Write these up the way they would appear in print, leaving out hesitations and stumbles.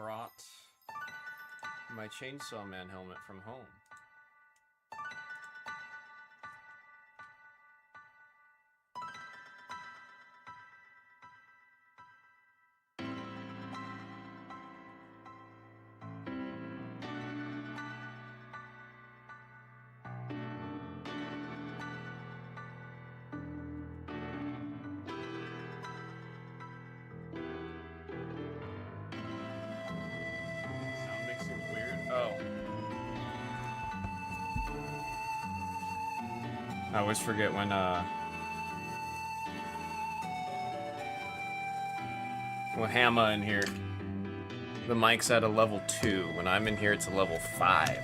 brought my Chainsaw Man helmet from home. I always forget when Hamma in here, the mic's at a level 2. When I'm in here, it's a level 5.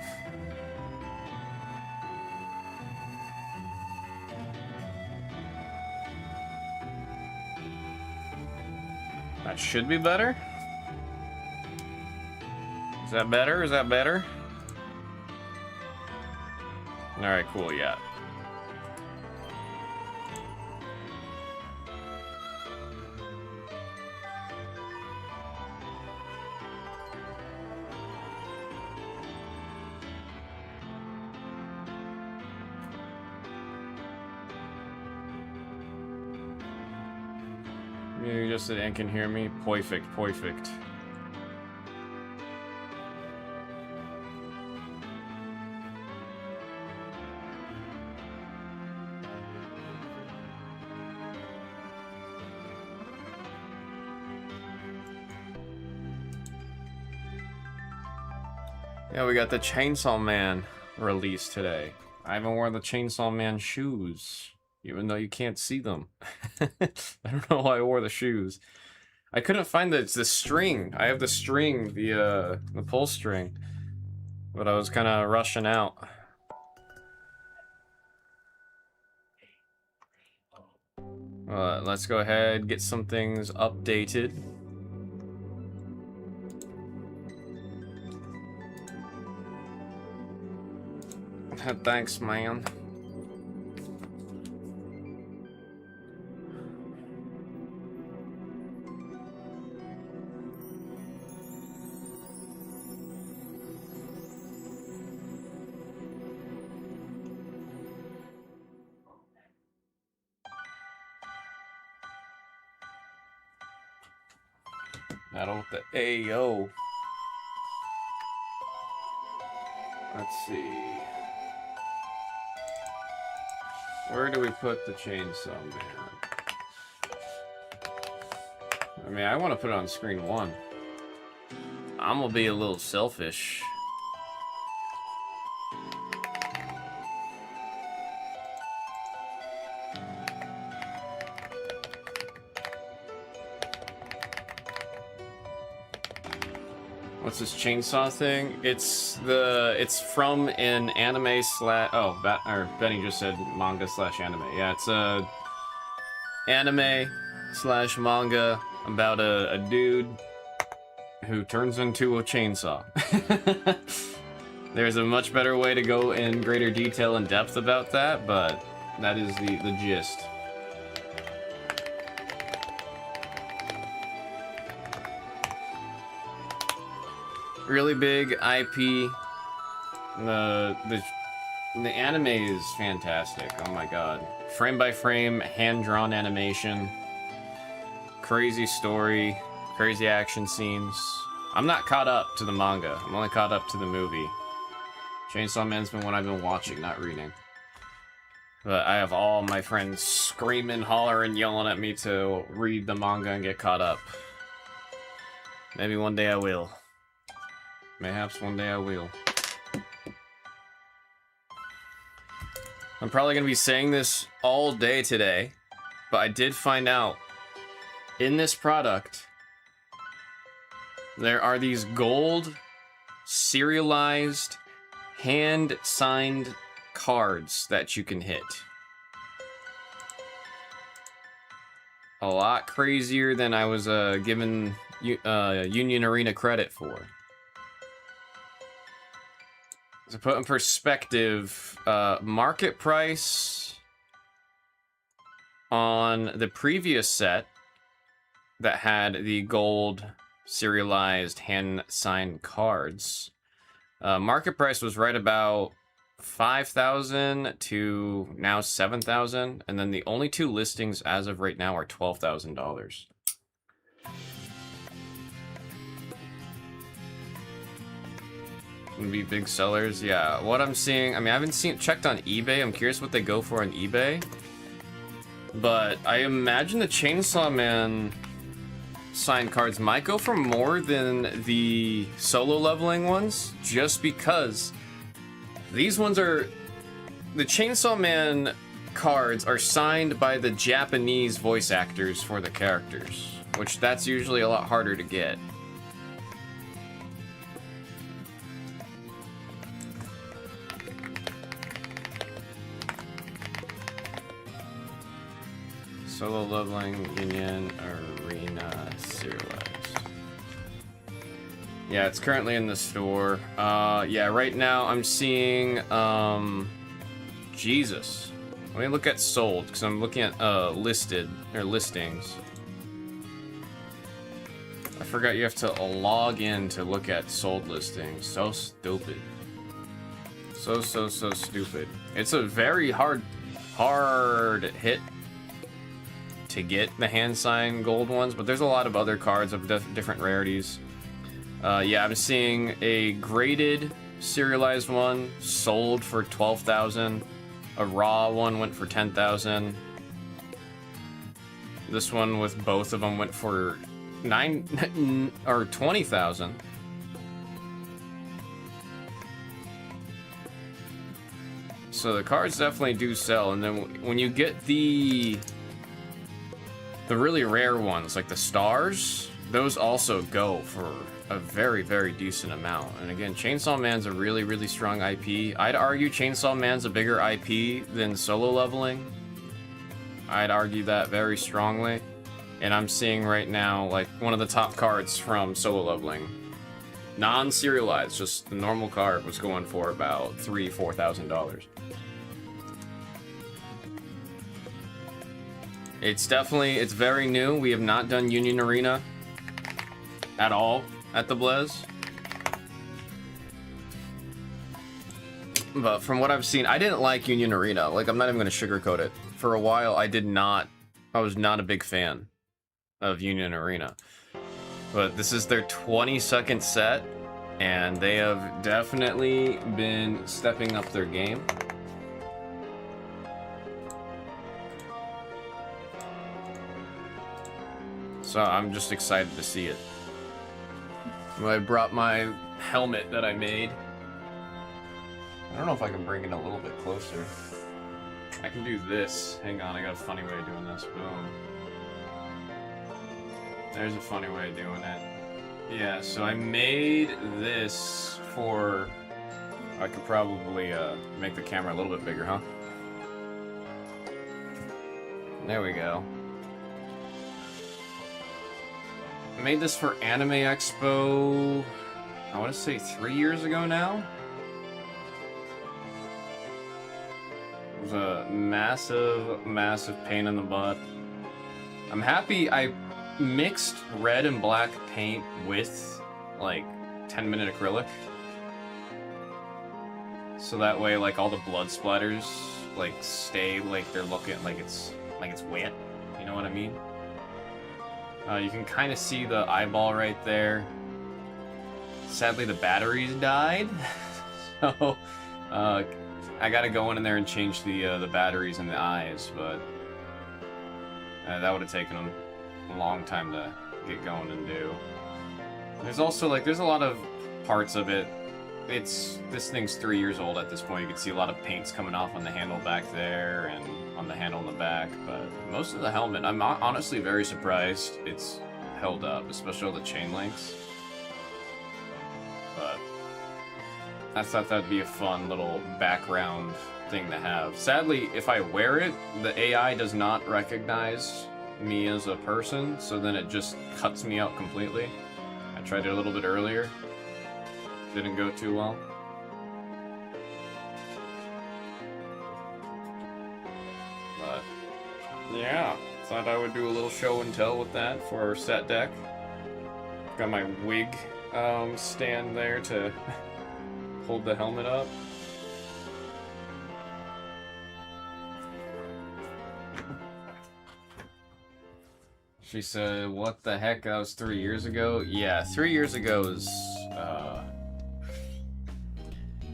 That should be better. Is that better? Is that better? Alright, cool, yeah. You just said and can hear me? Perfect, perfect. Yeah, we got the Chainsaw Man release today. I haven't worn the Chainsaw Man shoes, even though you can't see them. I don't know why I wore the shoes. I couldn't find the string. I have the string, the pull string, but I was kind of rushing out. Let's go ahead, get some things updated. Thanks, man. Battle with the AO. Let's see. Where do we put the Chainsaw Man? I mean, I want to put it on screen 1. I'm gonna be a little selfish. What's this chainsaw thing? It's from an anime slash Benny just said manga slash anime. Yeah, it's a anime slash manga about a dude who turns into a chainsaw. There's a much better way to go in greater detail and depth about that, but that is the gist. Really big IP. The anime is fantastic. Oh my god. Frame by frame, hand-drawn animation. Crazy story. Crazy action scenes. I'm not caught up to the manga. I'm only caught up to the movie. Chainsaw Man's been one I've been watching, not reading. But I have all my friends screaming, hollering, yelling at me to read the manga and get caught up. Maybe one day I will. Mayhaps one day I will. I'm probably going to be saying this all day today, but I did find out in this product there are these gold serialized hand-signed cards that you can hit. A lot crazier than I was given Union Arena credit for. To put in perspective, market price on the previous set that had the gold serialized hand-signed cards. Market price was right about 5,000 to now 7,000, and then the only two listings as of right now are $12,000. Would be big sellers, yeah. What I'm seeing, I mean, I haven't checked on eBay. I'm curious what they go for on eBay, but I imagine the Chainsaw Man signed cards might go for more than the solo leveling ones, just because these ones are, the Chainsaw Man cards are signed by the Japanese voice actors for the characters, which that's usually a lot harder to get. Solo leveling, Union, Arena, serialized. Yeah, it's currently in the store. Yeah, right now I'm seeing, Jesus. Let me look at sold, because I'm looking at, listed, or listings. I forgot you have to log in to look at sold listings. So stupid. So stupid. It's a very hard hit to get the hand-signed gold ones, but there's a lot of other cards of different rarities. Yeah, I'm seeing a graded serialized one sold for 12,000. A raw one went for 10,000. This one with both of them went for 20,000. So the cards definitely do sell, and then when you get the really rare ones, like the stars, those also go for a very, very decent amount. And again, Chainsaw Man's a really, really strong IP. I'd argue Chainsaw Man's a bigger IP than solo leveling. I'd argue that very strongly. And I'm seeing right now, like, one of the top cards from solo leveling, non-serialized, just the normal card, was going for about $3,000–4,000. It's very new. We have not done Union Arena at all at the Blez. But from what I've seen, I didn't like Union Arena. Like, I'm not even going to sugarcoat it. For a while, I was not a big fan of Union Arena. But this is their 22nd set, and they have definitely been stepping up their game. So I'm just excited to see it. I brought my helmet that I made. I don't know if I can bring it a little bit closer. I can do this. Hang on, I got a funny way of doing this. Boom. There's a funny way of doing it. Yeah, so I made this for... I could probably make the camera a little bit bigger, huh? There we go. I made this for Anime Expo, I want to say 3 years ago now. It was a massive, massive pain in the butt. I'm happy I mixed red and black paint with, like, 10-minute acrylic. So that way, like, all the blood splatters, like, stay, like, they're looking, like it's wet. You know what I mean? You can kind of see the eyeball right there. Sadly, the batteries died. So, I gotta go in there and change the batteries in the eyes, but that would have taken them a long time to get going and do. There's also, like, there's a lot of parts of it. This thing's 3 years old at this point. You can see a lot of paints coming off on the handle back there and on the handle in the back, but most of the helmet, I'm honestly very surprised it's held up, especially all the chain links. But I thought that'd be a fun little background thing to have. Sadly, if I wear it, the AI does not recognize me as a person, so then it just cuts me out completely. I tried it a little bit earlier. Didn't go too well. But yeah, thought I would do a little show and tell with that for our set deck. Got my wig stand there to hold the helmet up. She said, what the heck, that was 3 years ago? Yeah, 3 years ago is,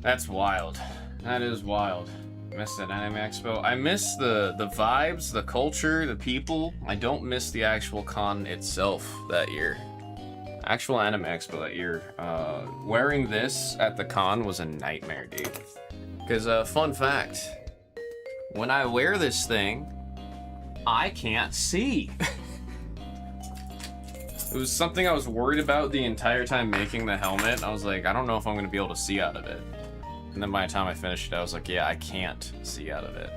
that's wild. That is wild. Miss that Anime Expo. I miss the vibes, the culture, the people. I don't miss the actual con itself that year. Actual Anime Expo that year. Wearing this at the con was a nightmare, dude. Because, fun fact, when I wear this thing, I can't see. It was something I was worried about the entire time making the helmet. I was like, I don't know if I'm going to be able to see out of it. And then by the time I finished it, I was like, yeah, I can't see out of it.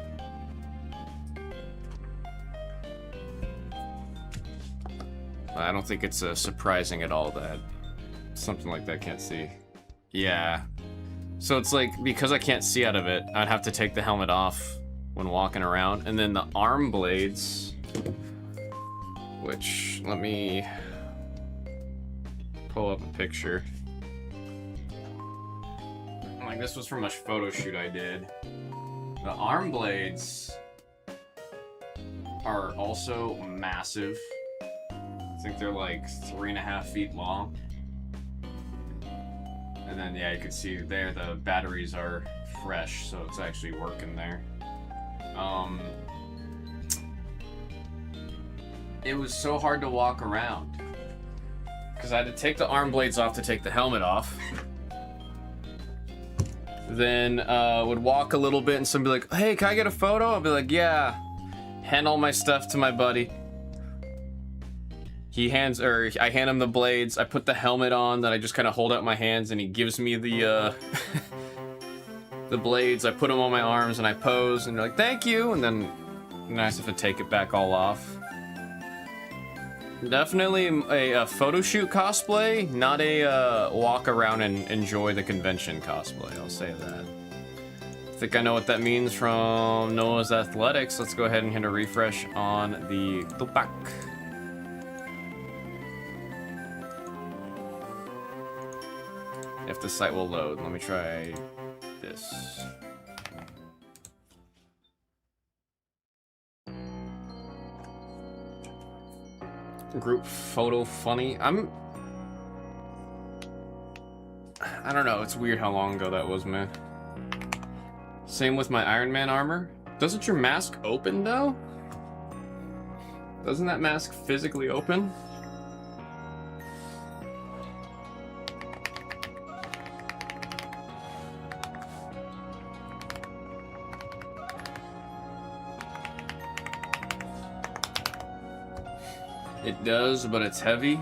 I don't think it's surprising at all that something like that can't see. Yeah. So it's like, because I can't see out of it, I'd have to take the helmet off when walking around. And then the arm blades, which, let me pull up a picture. Like, this was from a photo shoot I did. The arm blades are also massive. I think they're like 3.5 feet long. And then, yeah, you can see there the batteries are fresh, so it's actually working there. It was so hard to walk around because I had to take the arm blades off to take the helmet off. Then would walk a little bit and someone be like, hey, can I get a photo? I'll be like, yeah. Hand all my stuff to my buddy. I hand him the blades. I put the helmet on, then I just kind of hold out my hands and he gives me the the blades. I put them on my arms and I pose and they're like, thank you. And then I just have to take it back all off. Definitely a photo shoot cosplay, not a walk around and enjoy the convention cosplay, I'll say that. I think I know what that means from Noah's Athletics. Let's go ahead and hit a refresh on the back. If the site will load, let me try this. Group photo funny. I don't know, it's weird how long ago that was, man. Same with my Iron Man armor. Doesn't your mask open though? Doesn't that mask physically open? It does, but it's heavy.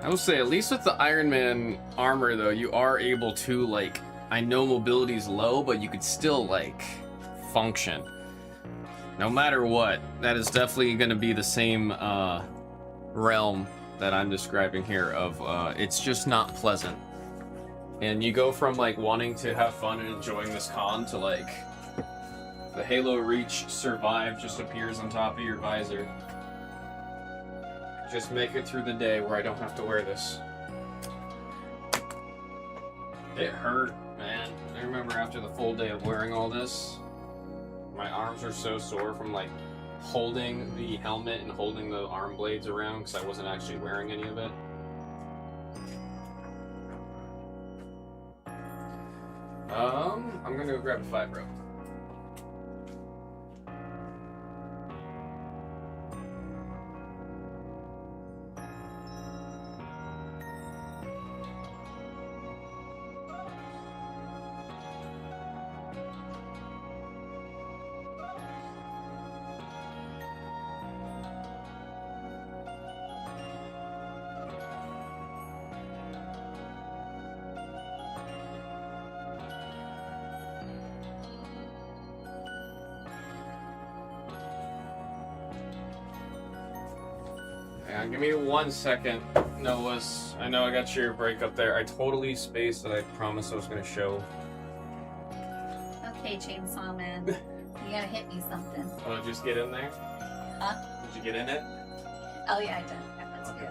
I will say, at least with the Iron Man armor, though, you are able to, like, I know mobility's low, but you could still, like, function. No matter what, that is definitely going to be the same realm that I'm describing here of, it's just not pleasant. And you go from, like, wanting to have fun and enjoying this con to, like, the Halo Reach Survive just appears on top of your visor. Just make it through the day where I don't have to wear this. It hurt, man. I remember after the full day of wearing all this, my arms are so sore from like holding the helmet and holding the arm blades around because I wasn't actually wearing any of it. I'm gonna go grab a 5-row. Give me 1 second, Noah. I know I got your break up there. I totally spaced that I promised I was going to show. Okay, Chainsaw Man. You gotta hit me something. Oh, just get in there? Huh? you get in it? Oh yeah, I did. Yeah, that's good.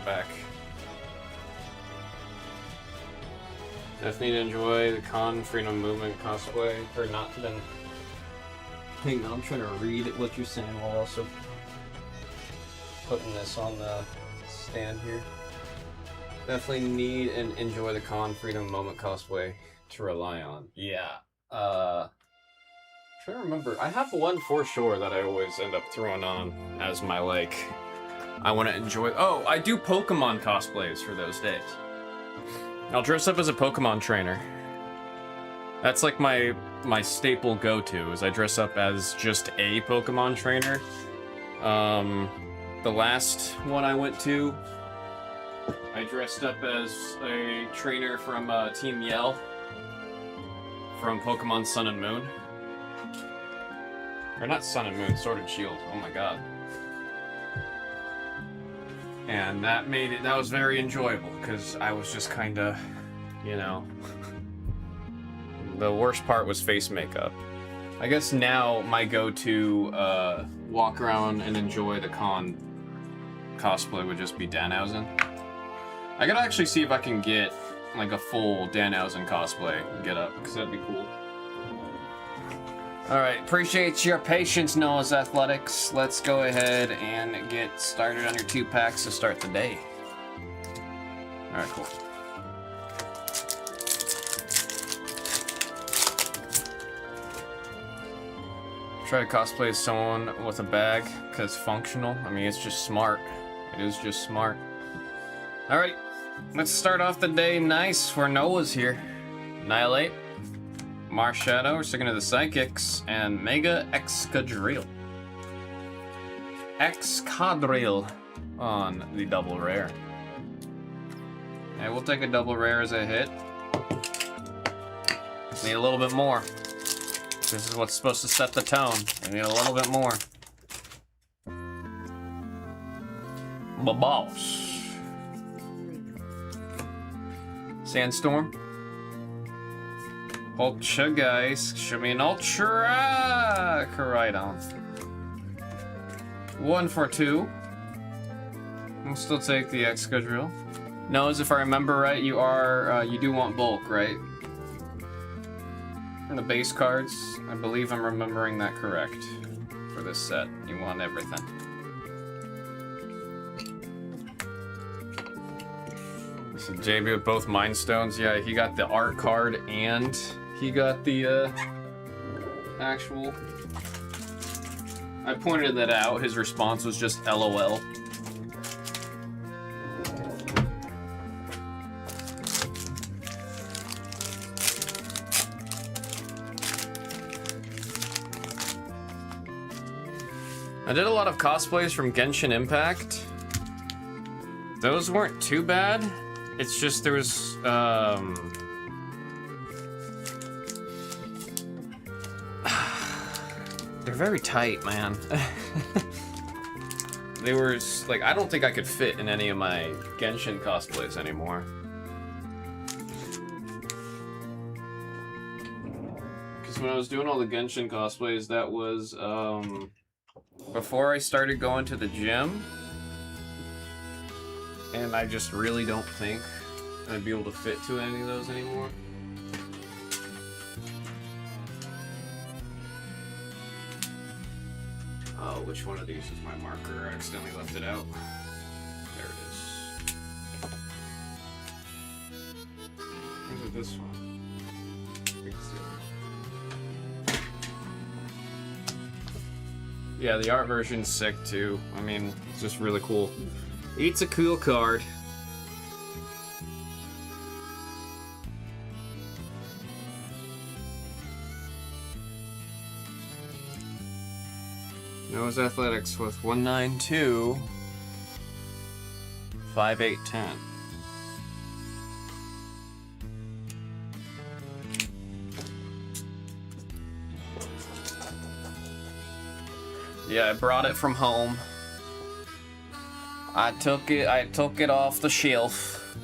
Back. Definitely need to enjoy the Con Freedom Movement cosplay, or not then. Hang on, I'm trying to read what you're saying while also putting this on the stand here. Definitely need and enjoy the Con Freedom Moment cosplay to rely on. Yeah. I'm trying to remember. I have one for sure that I always end up throwing on as my like. I want to enjoy. Oh, I do Pokemon cosplays for those days. I'll dress up as a Pokemon trainer. That's like my staple go-to. Is I dress up as just a Pokemon trainer. The last one I went to, I dressed up as a trainer from Team Yell from Pokemon Sun and Moon. Or not Sun and Moon, Sword and Shield. Oh my god. And that was very enjoyable, because I was just kinda, you know... The worst part was face makeup. I guess now my go-to walk around and enjoy the con cosplay would just be Danhausen. I gotta actually see if I can get like a full Danhausen cosplay and get up, because that'd be cool. Alright, appreciate your patience, Noah's Athletics. Let's go ahead and get started on your 2 packs to start the day. Alright, cool. Try to cosplay as someone with a bag, because functional. I mean, it's just smart. It is just smart. Alright, let's start off the day nice for Noah's here. Annihilate, Marshadow, we're sticking to the Psychics, and Mega Excadrill. Excadrill on the double rare. And we'll take a double rare as a hit. Need a little bit more. This is what's supposed to set the tone. We need a little bit more. Boss. Sandstorm. Ultra, guys. Show me an Ultra Koraidon. 1 for 2. We'll still take the Excadrill. Knows, if I remember right, you are you do want bulk, right? For the base cards, I believe I'm remembering that correct. For this set, you want everything. So JB with both Mind Stones, yeah, he got the art card and he got the actual. I pointed that out. His response was just LOL. I did a lot of cosplays from Genshin Impact. Those weren't too bad. It's just there was they're very tight, man. They were like, I don't think I could fit in any of my Genshin cosplays anymore. Because when I was doing all the Genshin cosplays, that was before I started going to the gym, and I just really don't think I'd be able to fit to any of those anymore. Oh, which one of these is my marker? I accidentally left it out. There it is. Or is it this one? I think it's the other one. Yeah, the art version's sick too. I mean, it's just really cool. It's a cool card. Noah's Athletics with 192, 5810. Yeah, I brought it from home. I took it off the shelf.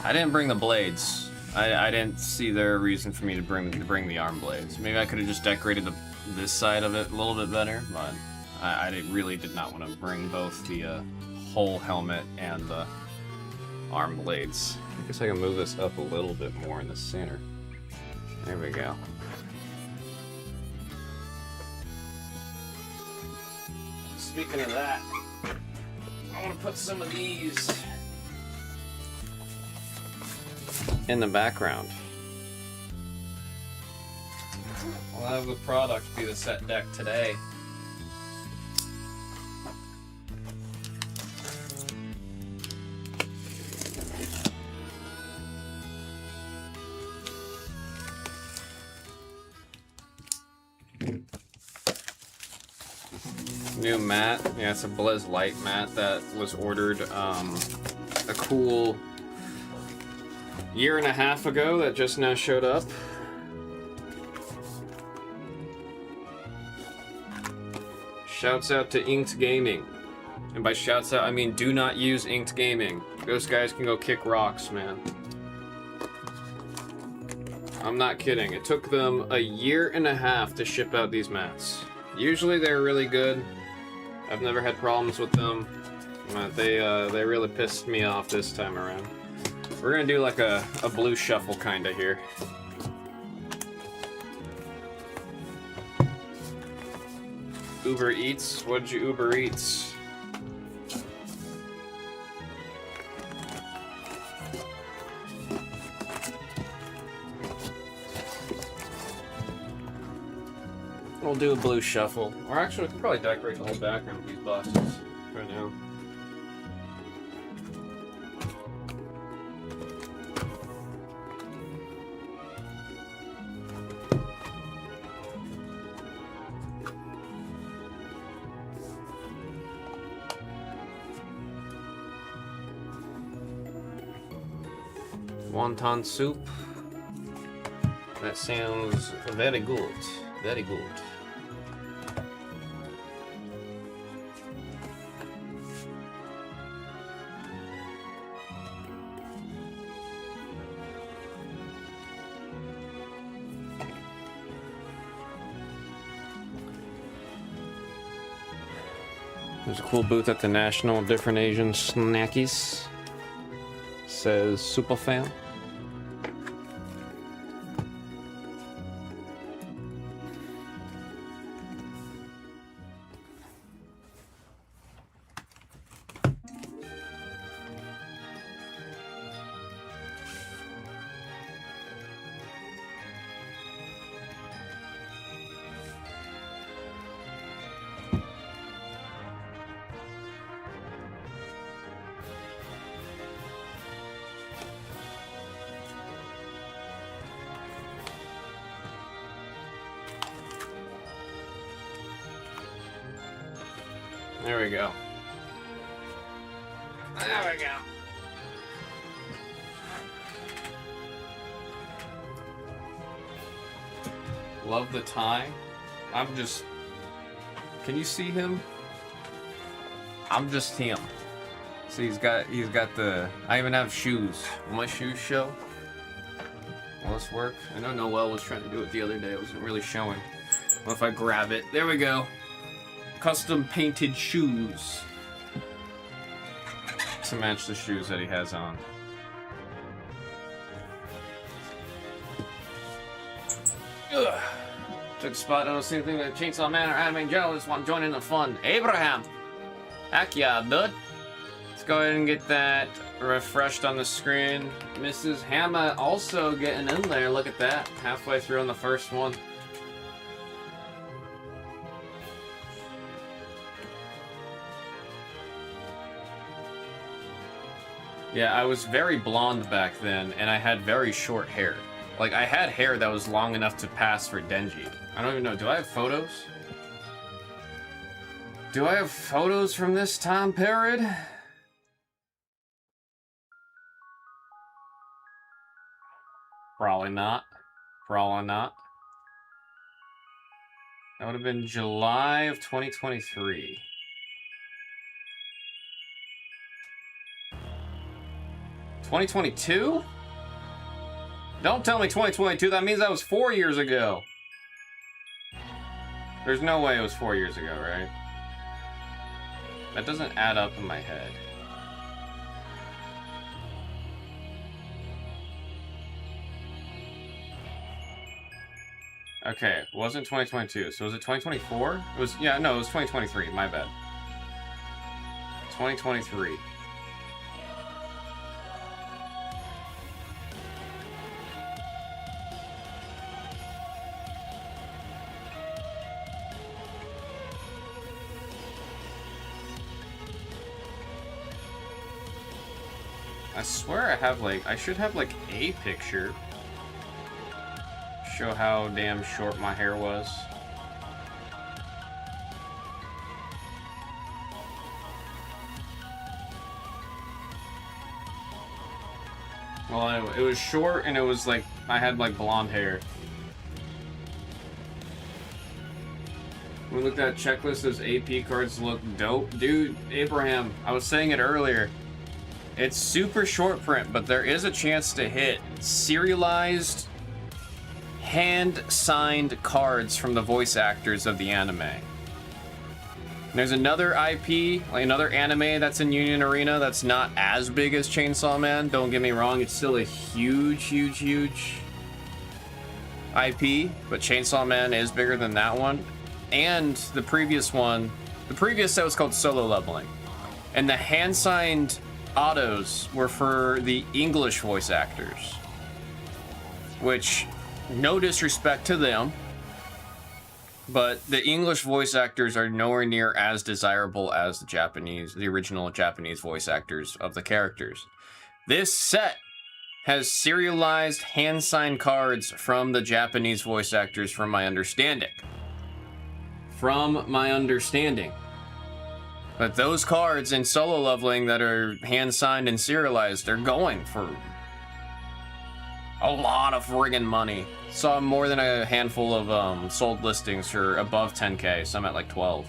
I didn't bring the blades. I didn't see there a reason for me to bring the arm blades. Maybe I could have just decorated this side of it a little bit better, but I really did not want to bring both the whole helmet and the arm blades. I guess I can move this up a little bit more in the center. There we go. Speaking of that, I want to put some of these in the background. I'll have the product be the set deck today. New mat. Yeah, it's a Blizz Light mat that was ordered a cool year and a half ago that just now showed up. Shouts out to Inked Gaming. And by shouts out, I mean do not use Inked Gaming. Those guys can go kick rocks, man. I'm not kidding. It took them a year and a half to ship out these mats. Usually they're really good. I've never had problems with them. But they really pissed me off this time around. We're gonna do like a blue shuffle kinda here. Uber Eats? What'd you Uber Eats? We'll do a blue shuffle. Or actually, we can probably decorate the whole background with these boxes right now. Wonton soup. That sounds very good. Very good. There's a cool booth at the National, different Asian snackies. Says super fan. There we go. There we go. Love the tie. I'm just... Can you see him? I'm just him. See, he's got the... I even have shoes. Will my shoes show? Will this work? I know Noel was trying to do it the other day. It wasn't really showing. What if I grab it? There we go. Custom painted shoes to match the shoes that he has on. Ugh. Took a spot on the same thing that Chainsaw Man or anime in general. Just want to join in the fun. Abraham! Heck yeah, bud. Let's go ahead and get that refreshed on the screen. Mrs. Hammer also getting in there. Look at that. Halfway through on the first one. Yeah, I was very blonde back then, and I had very short hair. Like, I had hair that was long enough to pass for Denji. I don't even know. Do I have photos? Do I have photos from this time period? Probably not. Probably not. That would have been July of 2023. 2022? Don't tell me 2022, that means that was 4 years ago. There's no way it was 4 years ago, right? That doesn't add up in my head. Okay, it wasn't 2022, so was it 2024? It was, yeah, no, it was 2023, my bad. 2023. I swear I have, like, I should have, like, a picture. Show how damn short my hair was. Well, it was short and it was, like, I had, like, blonde hair. We looked at checklist, those AP cards look dope. Dude, Abraham, I was saying it earlier. It's super short print, but there is a chance to hit serialized, hand-signed cards from the voice actors of the anime. There's another IP, like another anime that's in Union Arena that's not as big as Chainsaw Man. Don't get me wrong, it's still a huge, huge, huge IP, but Chainsaw Man is bigger than that one. and the previous one, the previous set was called Solo Leveling. And the hand-signed autos were for the English voice actors. Which, no disrespect to them, but the English voice actors are nowhere near as desirable as the original Japanese voice actors of the characters. This set has serialized hand-signed cards from the Japanese voice actors, from my understanding. But those cards in Solo Leveling that are hand-signed and serialized, they're going for a lot of friggin' money. Saw more than a handful of sold listings for above 10K, some at like 12.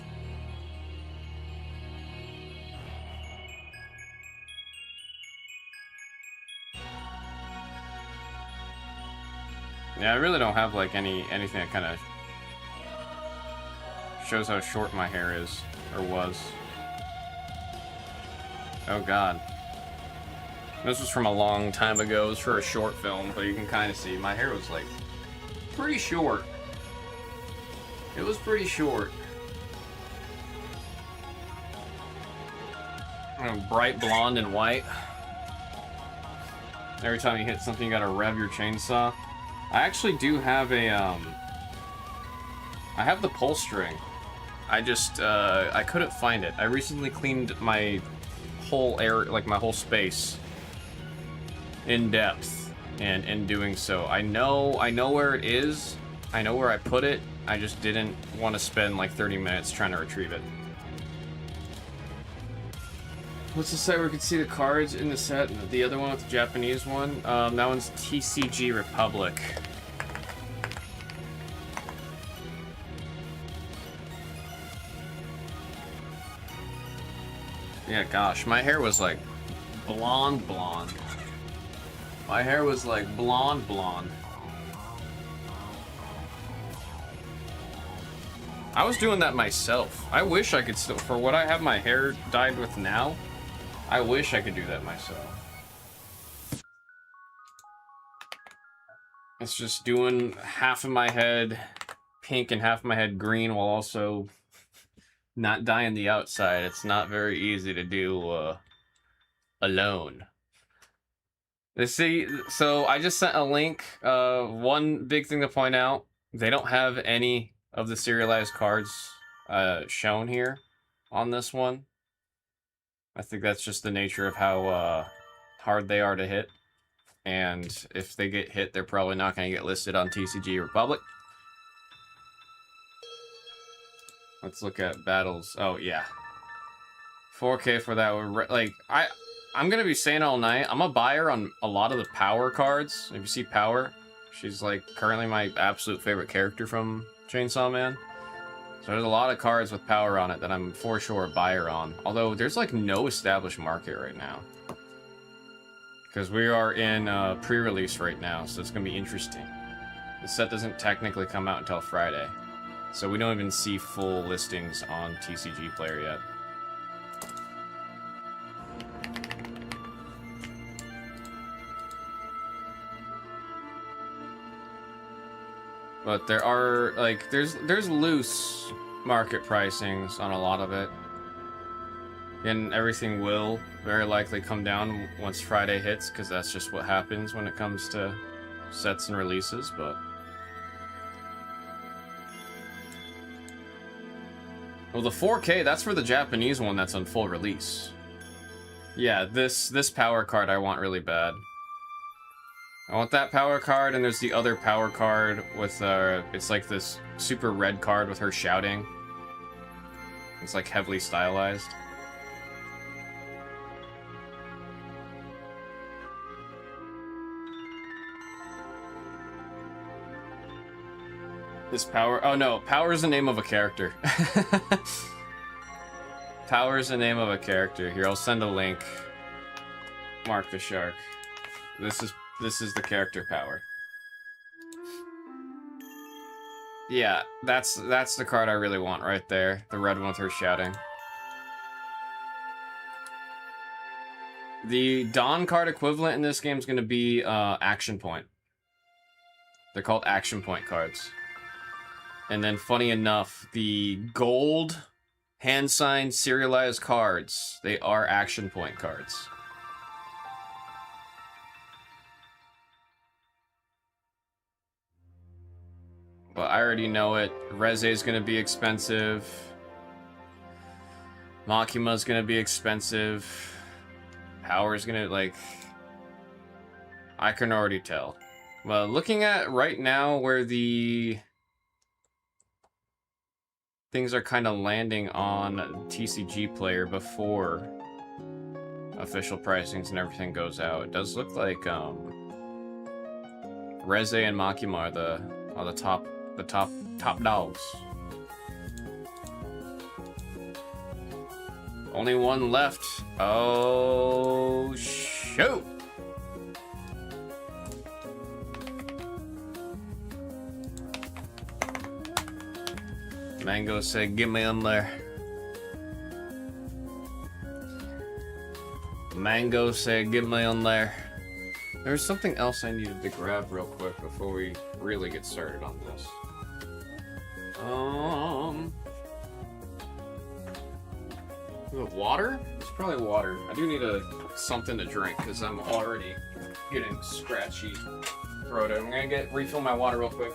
Yeah, I really don't have like anything that kind of shows how short my hair is, or was. Oh god. This was from a long time ago. It was for a short film, but you can kind of see my hair was like pretty short. It was pretty short. Bright blonde and white. Every time you hit something, you gotta rev your chainsaw. I actually do have a, I have the pull string. I just, I couldn't find it. I recently cleaned my whole area, like my whole space, in depth, and in doing so, I know where it is. I know where I put it. I just didn't want to spend like 30 minutes trying to retrieve it. What's the set where we can see the cards in the set? The other one with the Japanese one? That one's TCG Republic. Yeah, gosh, my hair was like blonde. My hair was like blonde. I was doing that myself. I wish I could still, for what I have my hair dyed with now, I wish I could do that myself. It's just doing half of my head pink and half of my head green while also not dyeing the outside. It's not very easy to do alone. See, so I just sent a link. One big thing to point out, they don't have any of the serialized cards shown here on this one. I think that's just the nature of how hard they are to hit. And if they get hit, they're probably not going to get listed on TCG Republic. Let's look at battles. Oh, yeah. 4K for that. Like, I'm going to be saying all night, I'm a buyer on a lot of the Power cards. If you see Power, she's like currently my absolute favorite character from Chainsaw Man. So there's a lot of cards with Power on it that I'm for sure a buyer on. Although there's like no established market right now. Because we are in pre-release right now, so it's going to be interesting. The set doesn't technically come out until Friday. So we don't even see full listings on TCG Player yet. But there are, like, there's loose market pricings on a lot of it. And everything will very likely come down once Friday hits, because that's just what happens when it comes to sets and releases, but... Well, the 4K, that's for the Japanese one that's on full release. Yeah, this Power card I want really bad. I want that Power card, and there's the other Power card with, it's like this super red card with her shouting. It's like heavily stylized. This Power, oh no, Power is the name of a character. Power is the name of a character. Here, I'll send a link. Mark the Shark. This is the character Power. Yeah, that's the card I really want right there. The red one with her shouting. The Dawn card equivalent in this game is going to be Action Point. They're called Action Point cards. And then, funny enough, the gold hand-signed serialized cards, they are action point cards. But I already know it. Reze's gonna be expensive. Makima's gonna be expensive. Power's gonna, like... I can already tell. Well, looking at right now where the... things are kind of landing on TCG Player before official pricings and everything goes out, it does look like Reze and Makima are the top dogs. Only one left. Oh shoot! Mango said, "Get me in there." Mango said, "Get me in there." There's something else I needed to grab real quick before we really get started on this. Is it water? It's probably water. I do need something to drink because I'm already getting scratchy throat. I'm gonna refill my water real quick.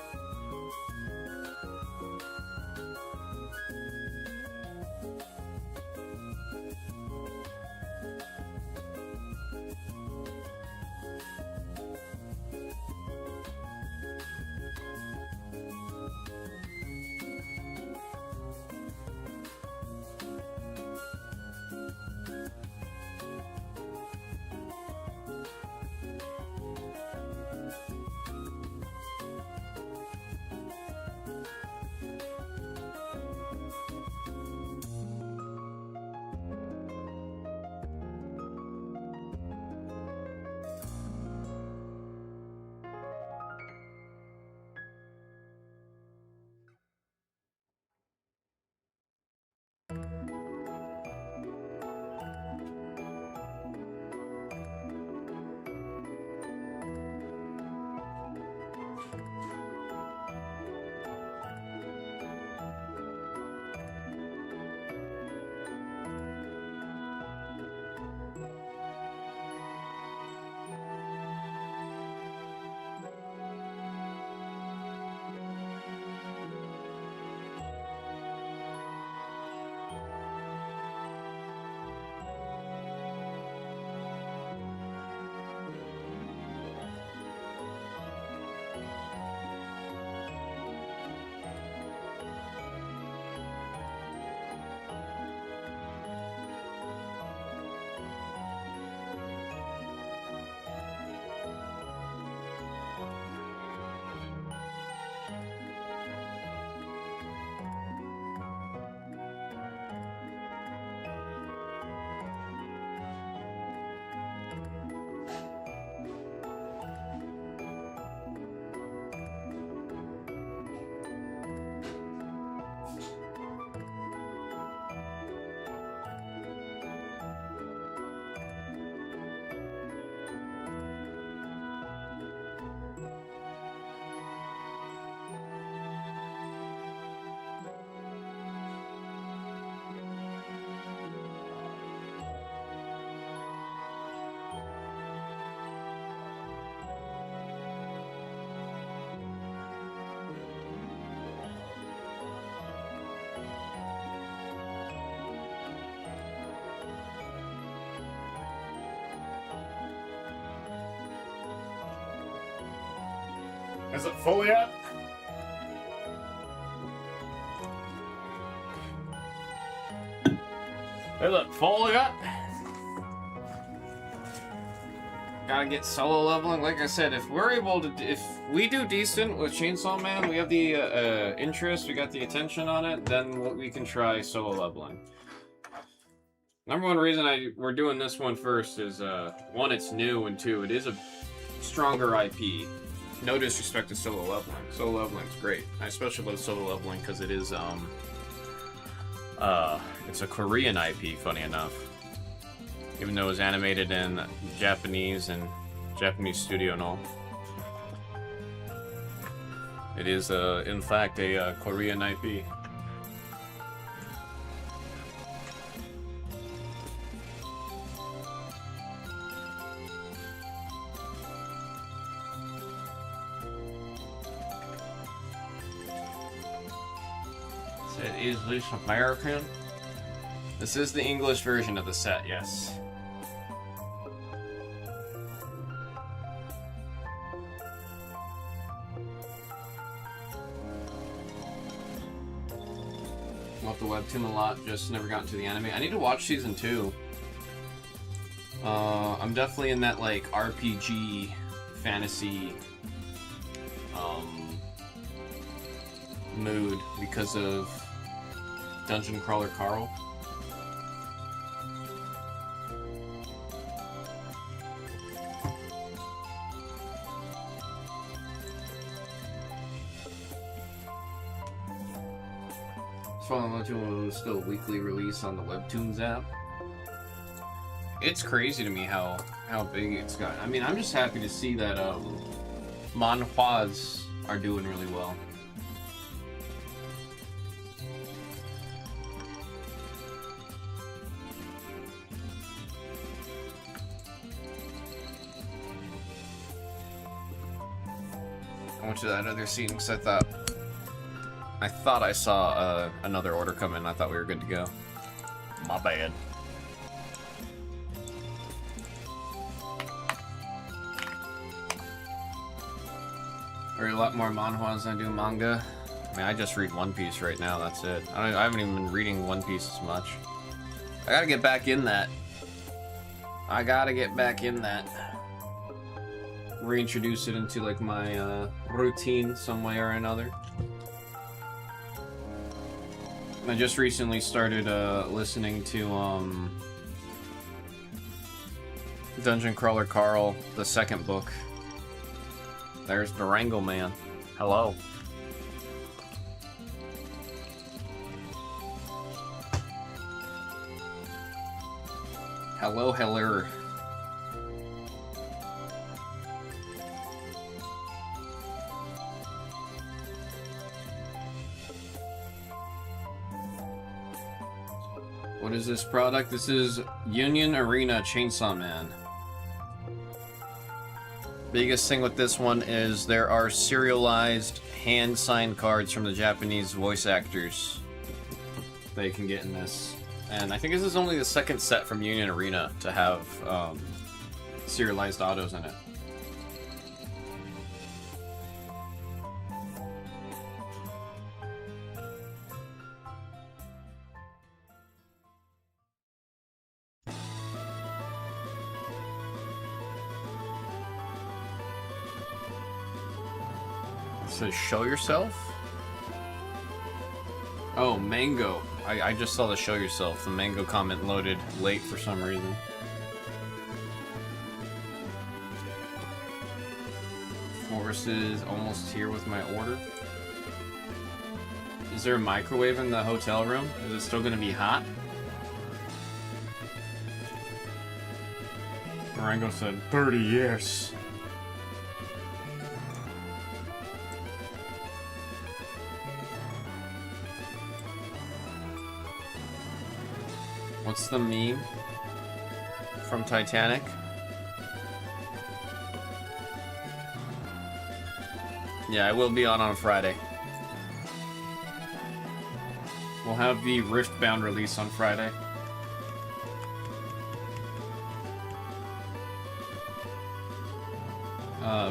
Is it full yet? Is it full yet? Gotta get solo leveling. Like I said, if we're able to, if we do decent with Chainsaw Man, we have the interest, we got the attention on it, then we can try solo leveling. Number one reason we're doing this one first is, one, it's new, and two, it is a stronger IP. No disrespect to solo leveling. Solo leveling's great. I especially love solo leveling because it is, it's a Korean IP, funny enough. Even though it was animated in Japanese and Japanese studio and all. It is, in fact, a Korean IP. Is this American? This is the English version of the set, yes. Love the webtoon a lot, just never gotten to the anime. I need to watch season 2. I'm definitely in that, like, RPG fantasy mood because of Dungeon Crawler Carl. Webtoon was still a weekly release on the Webtoons app. It's crazy to me how big it's got. I mean, I'm just happy to see that manhwas are doing really well. I went to that other scene because I thought I saw another order come in. I thought we were good to go. My bad. I read a lot more manhwas than I do manga. I mean, I just read One Piece right now. That's it. I haven't even been reading One Piece as much. I gotta get back in that. Reintroduce it into like my routine some way or another. I just recently started listening to Dungeon Crawler Carl, the second book. There's Durango Man. Hello. Hello, hello. What is this product? This is Union Arena Chainsaw Man. Biggest thing with this one is there are serialized hand-signed cards from the Japanese voice actors that you can get in this. And I think this is only the second set from Union Arena to have serialized autos in it. It says show yourself? Oh, Mango. I just saw the show yourself. The Mango comment loaded late for some reason. Forrest is almost here with my order. Is there a microwave in the hotel room? Is it still gonna be hot? Rango said 30 years. What's the meme from Titanic? Yeah, I will be on Friday. We'll have the Riftbound release on Friday.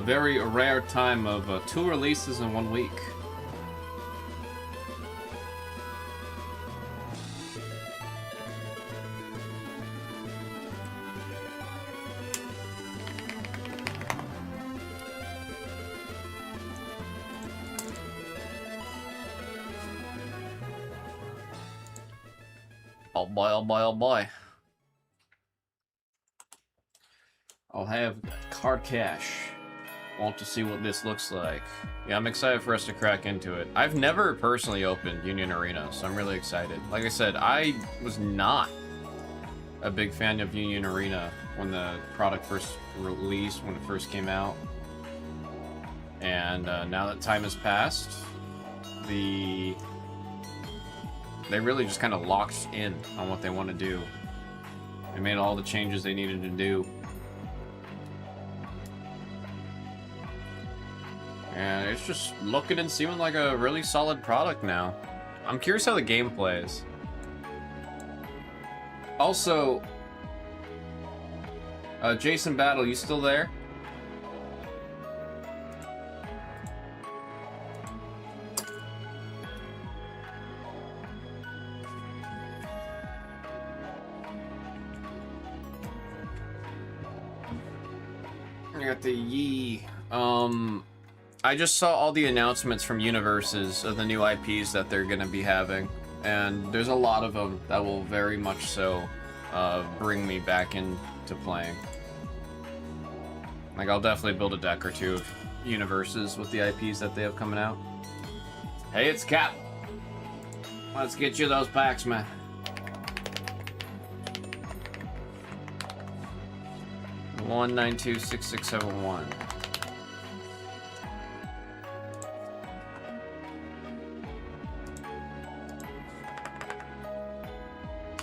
Very rare time of 2 releases in 1 week. Oh boy, oh boy, oh boy. I'll have card cash. Want to see what this looks like. Yeah, I'm excited for us to crack into it. I've never personally opened Union Arena, so I'm really excited. Like I said, I was not a big fan of Union Arena when the product first released, when it first came out. And now that time has passed, they really just kind of locked in on what they want to do. They made all the changes they needed to do. And it's just looking and seeming like a really solid product now. I'm curious how the game plays. Also, Jason Battle, you still there? I got the Yee. I just saw all the announcements from universes of the new IPs that they're gonna be having, and there's a lot of them that will very much so bring me back into playing. Like, I'll definitely build a deck or two of universes with the IPs that they have coming out. Hey, it's Cap. Let's get you those packs, man. One 9266771.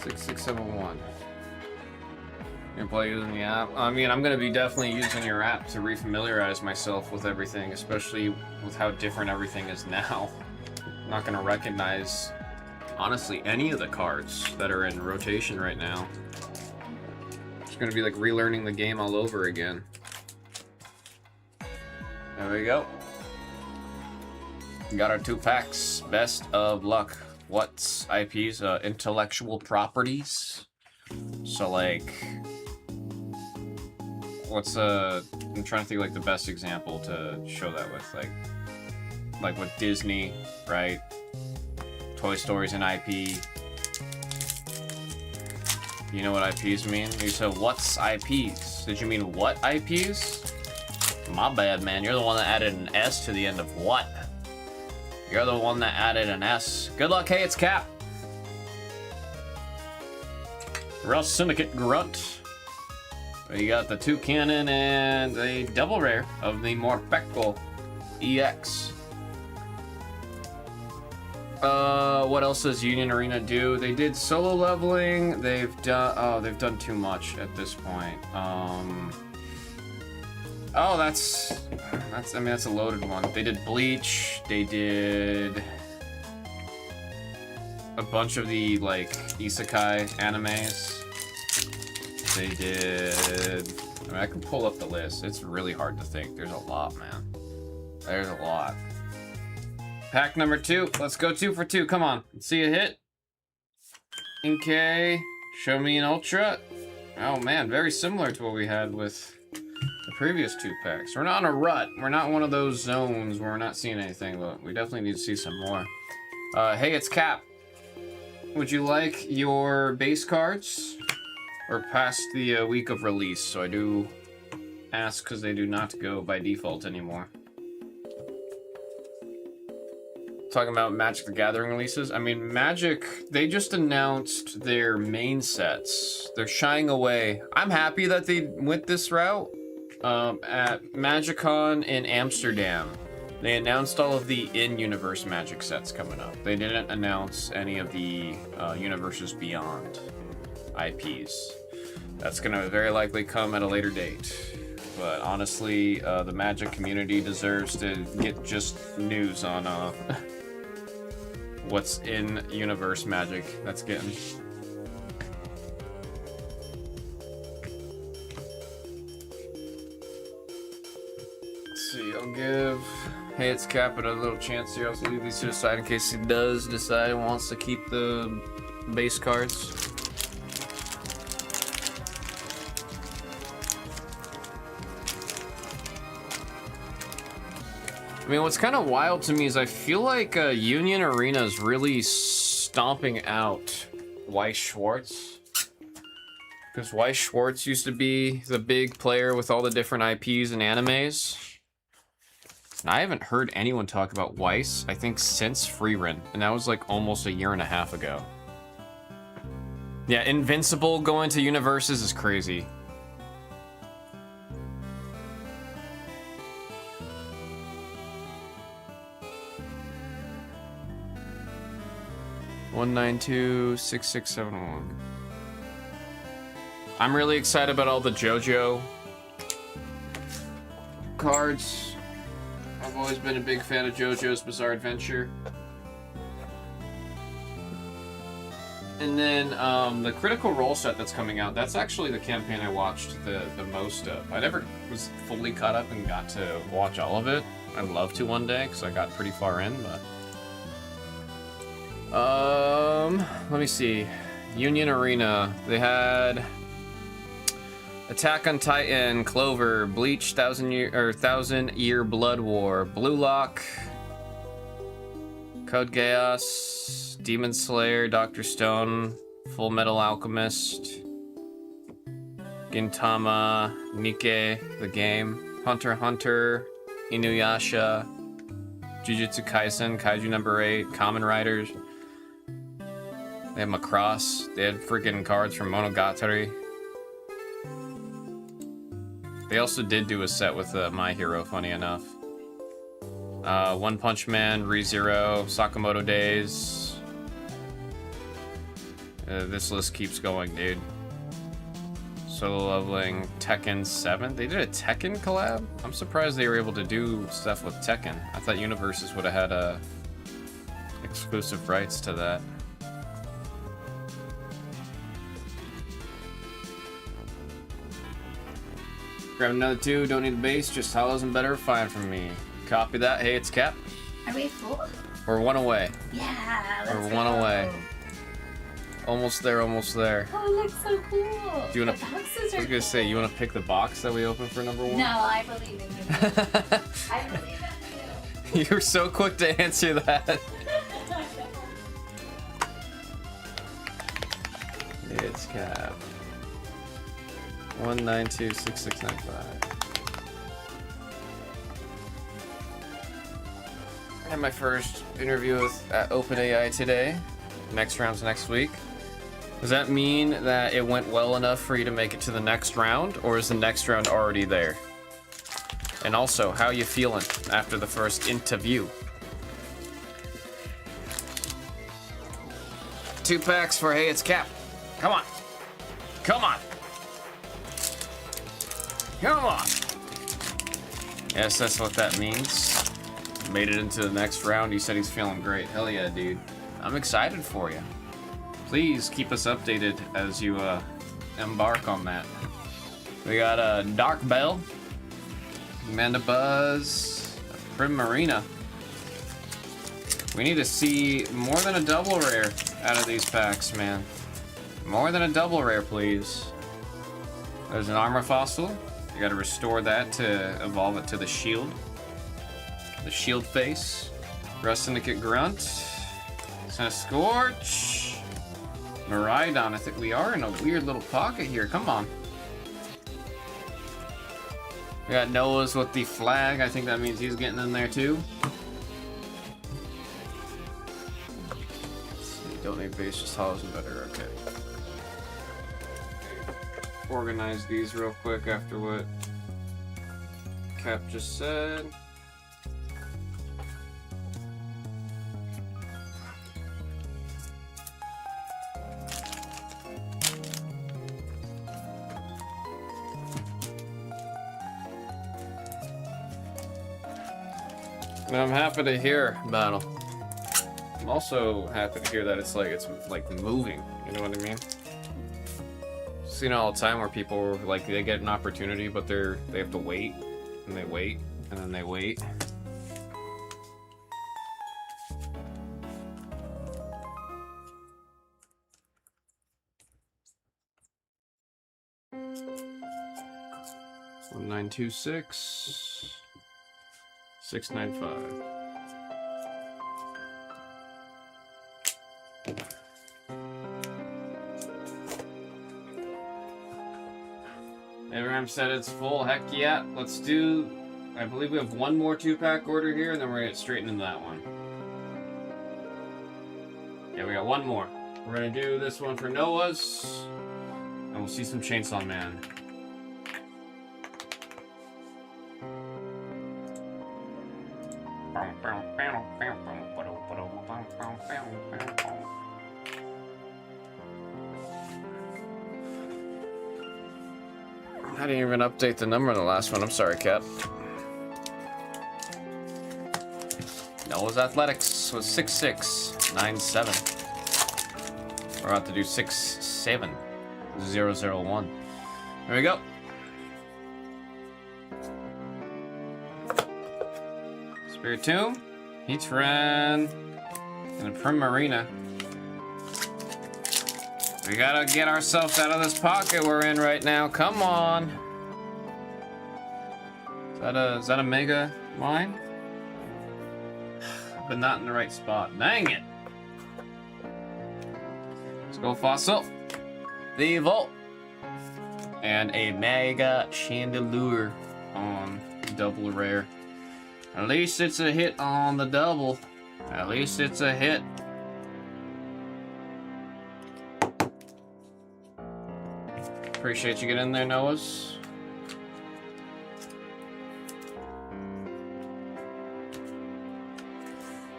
Six 671. You're play using the app. I mean, I'm gonna be definitely using your app to refamiliarize myself with everything, especially with how different everything is now. I'm not gonna recognize, honestly, any of the cards that are in rotation right now. It's gonna be like relearning the game all over again. There we go. We got our 2 packs. Best of luck. What's IPs? Intellectual properties. So like, what's I'm trying to think like the best example to show that with, like with Disney, right? Toy Story's an IP. You know what IPs mean? You said, what's IPs? Did you mean what IPs? My bad, man. You're the one that added an S to the end of what? You're the one that added an S. Good luck. Hey, it's Cap. Russ Syndicate Grunt. You got the 2 cannon and a double rare of the Morpeko EX. What else does Union Arena do? They did solo leveling. They've done too much at this point. Oh, that's I mean, that's a loaded one. They did Bleach. They did a bunch of the like isekai animes. They did. I mean, I can pull up the list. It's really hard to think. There's a lot, man. There's a lot. Pack number 2. Let's go 2 for 2. Come on. Let's see a hit. Okay. Show me an ultra. Oh man, very similar to what we had with the previous 2 packs. We're not in a rut. We're not one of those zones where we're not seeing anything, but we definitely need to see some more. Hey, it's Cap. Would you like your base cards? Or past the week of release? So I do ask because they do not go by default anymore. Talking about Magic the Gathering releases. I mean, Magic, they just announced their main sets. They're shying away. I'm happy that they went this route. At MagicCon in Amsterdam, they announced all of the in-universe Magic sets coming up. They didn't announce any of the Universes Beyond IPs. That's gonna very likely come at a later date. But honestly, the Magic community deserves to get just news on what's in universe Magic that's getting. Let's see, I'll give Hey It's Cap a little chance here. I'll leave these to the side in case he does decide he wants to keep the base cards. I mean, what's kind of wild to me is I feel like Union Arena is really stomping out Weiss Schwartz. Because Weiss Schwartz used to be the big player with all the different IPs and animes. And I haven't heard anyone talk about Weiss, I think, since Freerun. And that was like almost a year and a half ago. Yeah, Invincible going to universes is crazy. 1926671. I'm really excited about all the JoJo cards. I've always been a big fan of JoJo's Bizarre Adventure. And then the Critical Role set that's coming out, that's actually the campaign I watched the most of. I never was fully caught up and got to watch all of it. I'd love to one day, because I got pretty far in, but... let me see. Union Arena, they had... Attack on Titan, Clover, Bleach, Thousand Year Blood War, Blue Lock, Code Geass, Demon Slayer, Dr. Stone, Full Metal Alchemist, Gintama, Nikke, the game, Hunter x Hunter, Inuyasha, Jujutsu Kaisen, Kaiju number 8, Kamen Riders. They have Macross. They had freaking cards from Monogatari. They also did do a set with My Hero, funny enough. One Punch Man, ReZero, Sakamoto Days. This list keeps going, dude. Solo Leveling, Tekken 7. They did a Tekken collab? I'm surprised they were able to do stuff with Tekken. I thought Universes would have had exclusive rights to that. Grab another 2, don't need the base, just hollows and better, fine from me. Copy that. Hey, it's Cap. Are we full? We're 1 away. Yeah, let's We're go. 1 away. Almost there, almost there. Oh, it looks so cool. Do you wanna, The boxes I was are gonna cool. say, you wanna pick the box that we opened for number 1? No, I believe in you. I believe in you. You're so quick to answer that. It's Cap. 1926695. I had my first interview with OpenAI today. Next round's next week. Does that mean that it went well enough for you to make it to the next round, or is the next round already there? And also, how you feeling after the first interview? 2 packs for Hey It's Cap. Come on. Come on. Come on! Yes, that's what that means. Made it into the next round. He said he's feeling great. Hell yeah, dude. I'm excited for you. Please keep us updated as you embark on that. We got Dark Bell, Amanda Buzz, Prim Marina. We need to see more than a double rare out of these packs, man. More than a double rare, please. There's an Armor Fossil. You gotta restore that to evolve it to the shield. The shield face. Rust Syndicate Grunt. Scorch. Miraidon. I think we are in a weird little pocket here. Come on. We got Noah's with the flag. I think that means he's getting in there too. Let's see. Don't need base, just hollows and better. Okay. Organize these real quick after what Cap just said. And I'm happy to hear Battle. I'm also happy to hear that it's like moving. You know what I mean? Seen it all the time where people like they get an opportunity, but they have to wait, and they wait, and then they wait. One 926 695. Abraham said it's full. Heck yeah. Let's do... I believe we have one more 2-pack order here, and then we're going to get straight into that one. Yeah, we got one more. We're going to do this one for Noah's, and we'll see some Chainsaw Man. I didn't even update the number on the last one. I'm sorry, Cap. Noah's Athletics was 6697. We're about to do 67001. There we go. Spirit Tomb, Heatran, and a Primarina. We gotta get ourselves out of this pocket we're in right now. Come on. Is that a Mega Mine? But not in the right spot. Dang it. Let's go Fossil. The Volt. And a Mega Chandelure on double rare. At least it's a hit on the double. At least it's a hit. Appreciate you getting in there, Noahs.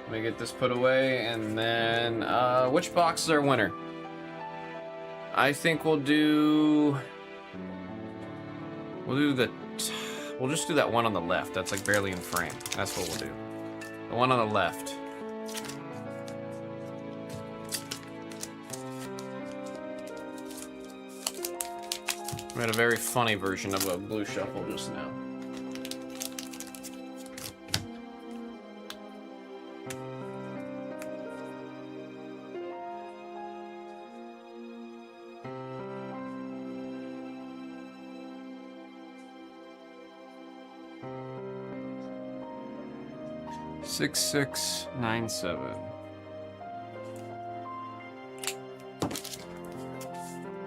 Let me get this put away, and then which box is our winner? I think we'll just do that one on the left. That's like barely in frame. That's what we'll do. The one on the left. We had a very funny version of a blue shuffle just now. Six, 697.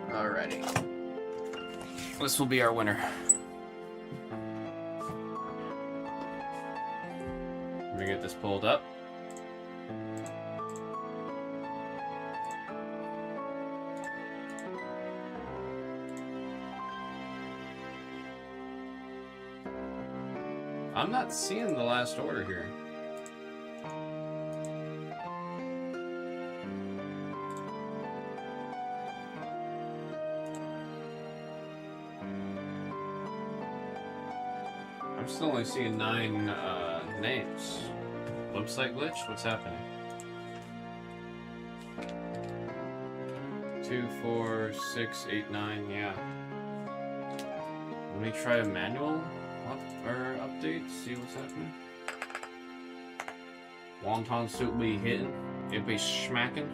Alrighty. This will be our winner. Let me get this pulled up. I'm not seeing the last order here. I'm still only seeing 9 names. Website glitch? What's happening? 2, 4, 6, 8, 9, yeah. Let me try a manual update, see what's happening. Wonton soup be hitting, it be smacking.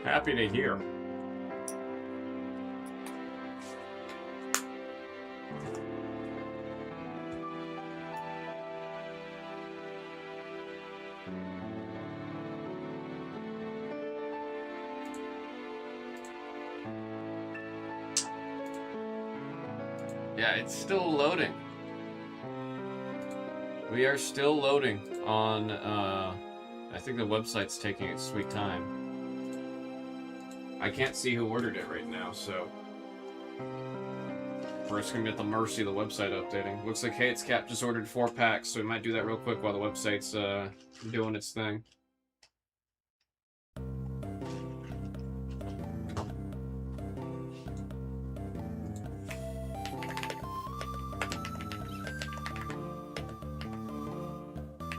Happy to hear. Yeah, it's still loading. We are still loading on, I think the website's taking its sweet time. I can't see who ordered it right now, so we're just gonna be at the mercy of the website updating. Looks like Hey It's Cap just ordered 4 packs, so we might do that real quick while the website's doing its thing.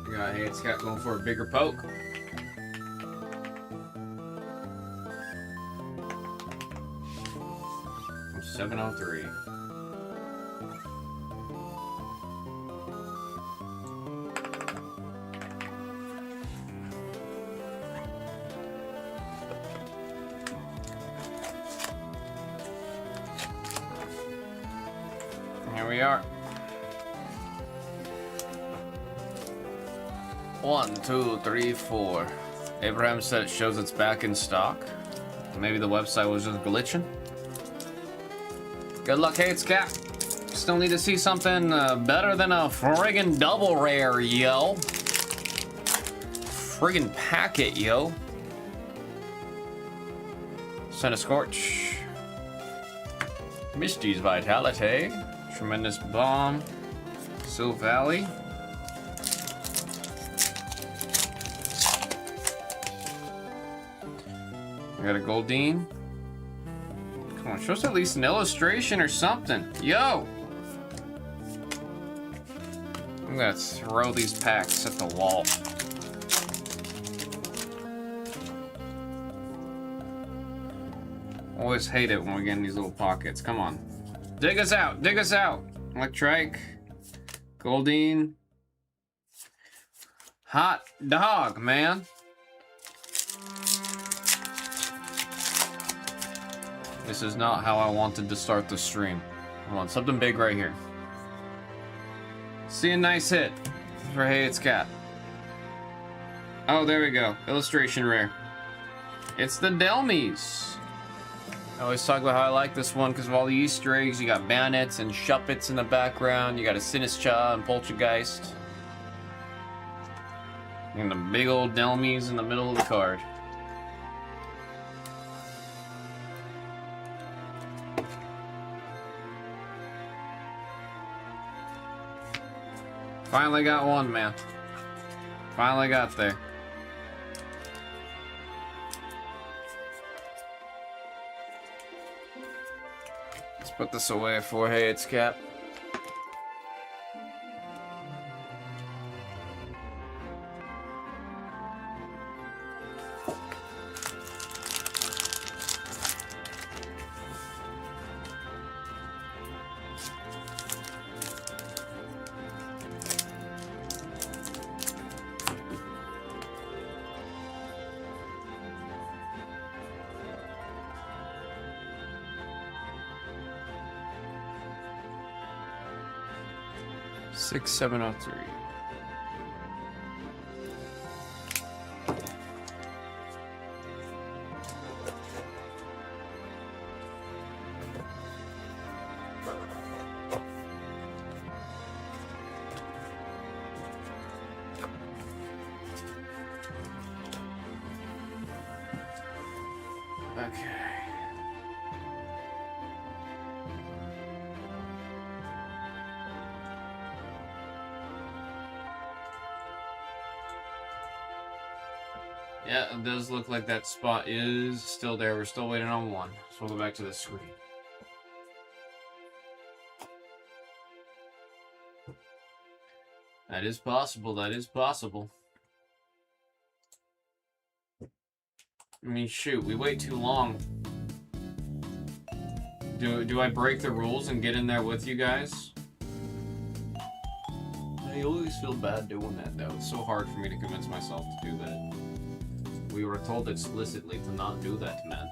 We got Hey It's Cap going for a bigger poke. 703. Here we are. 1, 2, 3, 4. Abraham said it shows it's back in stock. Maybe the website was just glitching. Good luck, Hey It's Cap. Still need to see something better than a friggin' double rare, yo. Friggin' packet, yo. Send a Scorch. Misty's Vitality. Tremendous Bomb. Sil Valley. got a Goldine. Come on, show us at least an illustration or something. Yo! I'm gonna throw these packs at the wall. Always hate it when we get in these little pockets. Come on. Dig us out! Dig us out! Electrike. Goldine. Hot dog, man. This is not how I wanted to start the stream. I want something big right here. See a nice hit for Hey It's Cat. Oh, there we go. Illustration rare. It's the Delmies. I always talk about how I like this one because of all the Easter eggs. You got Bandits and Shuppets in the background. You got a Sinistra and Poltergeist. And the big old Delmies in the middle of the card. Finally got one, man. Finally got there. Let's put this away for Hey It's Cat. Six, 703. Okay. Yeah, it does look like that spot is still there. We're still waiting on one. So we'll go back to the screen. That is possible. That is possible. I mean, shoot, we wait too long. Do I break the rules and get in there with you guys? I always feel bad doing that, though. It's so hard for me to convince myself to do that. We were told explicitly to not do that, man.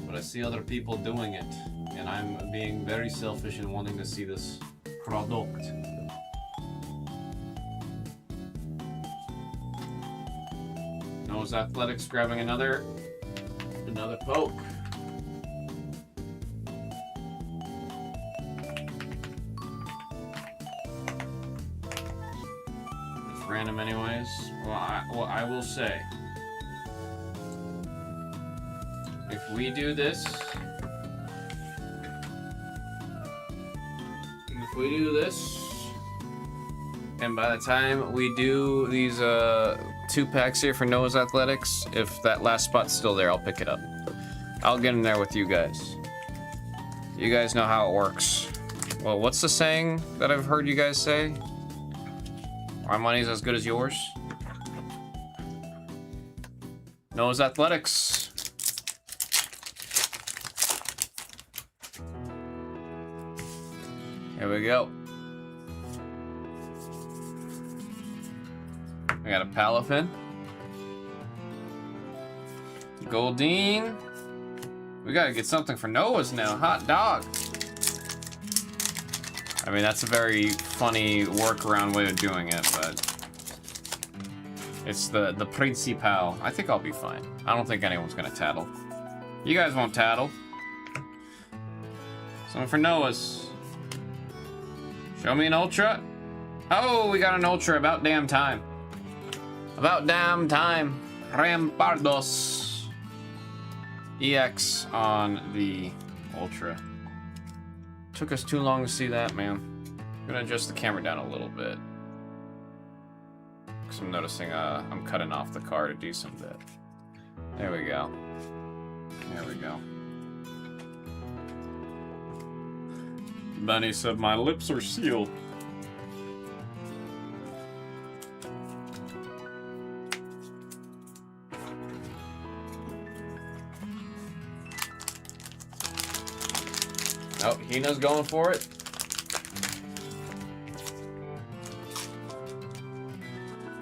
But I see other people doing it, and I'm being very selfish in wanting to see this product. Nose Athletics grabbing another poke. It's random anyways. Well, I will say, if we do this, and by the time we do these 2 packs here for Noah's Athletics, if that last spot's still there, I'll pick it up. I'll get in there with you guys. You guys know how it works. Well, what's the saying that I've heard you guys say? My money's as good as yours. Noah's Athletics. Here we go. We got a Palafin. Goldine. We gotta get something for Noah's now. Hot dog. I mean, that's a very funny workaround way of doing it, but it's the Principal. I think I'll be fine. I don't think anyone's gonna tattle. You guys won't tattle. Something for Noah's. Show me an Ultra. Oh, we got an Ultra. About damn time. About damn time. Rampardos. EX on the Ultra. Took us too long to see that, man. I'm gonna adjust the camera down a little bit. Because I'm noticing I'm cutting off the card a decent bit. There we go. There we go. Bunny said, my lips are sealed. Oh, Hina's going for it.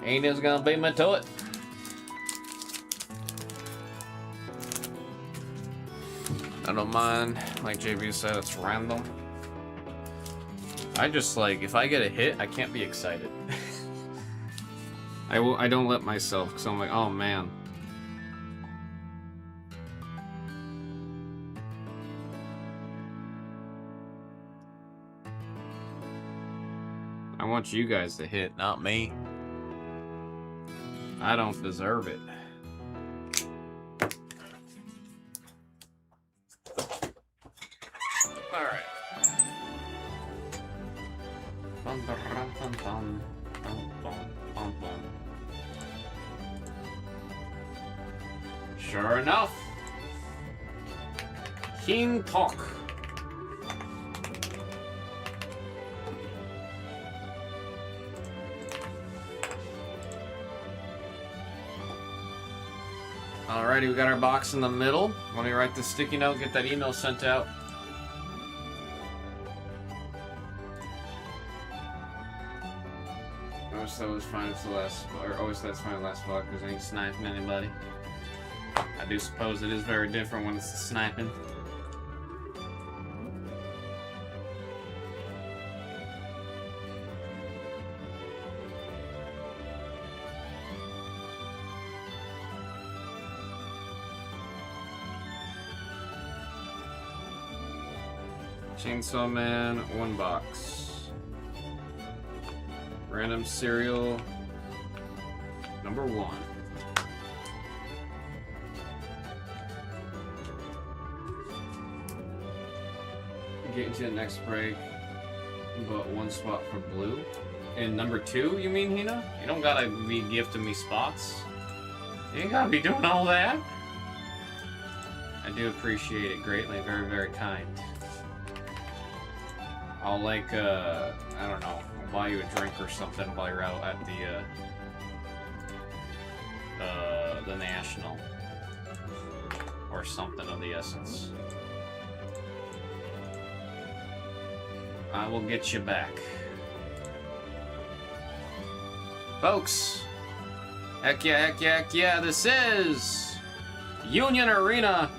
Hina's gonna beat me to it. I don't mind, like JB said, it's random. I just like, if I get a hit, I can't be excited. I don't let myself, because I'm like, oh man. I want you guys to hit, not me. I don't deserve it. Alright. Sure enough. Keen talk. Alrighty, we got our box in the middle. Let me write the sticky note, get that email sent out. I wish that was fine if the last, or always that's fine last vlog because I ain't sniping anybody. I do suppose it is very different when it's sniping. Chainsaw Man, 1 box. Random cereal, number 1. Get into the next break, but 1 spot for blue. And number 2, you mean, Hina? You don't gotta be gifting me spots. You ain't gotta be doing all that. I do appreciate it greatly, very, very kind. I'll like, I don't know, I'll buy you a drink or something while you're out at the National. Or something of the essence. I will get you back. Folks! Heck yeah, heck yeah, heck yeah, this is Union Arena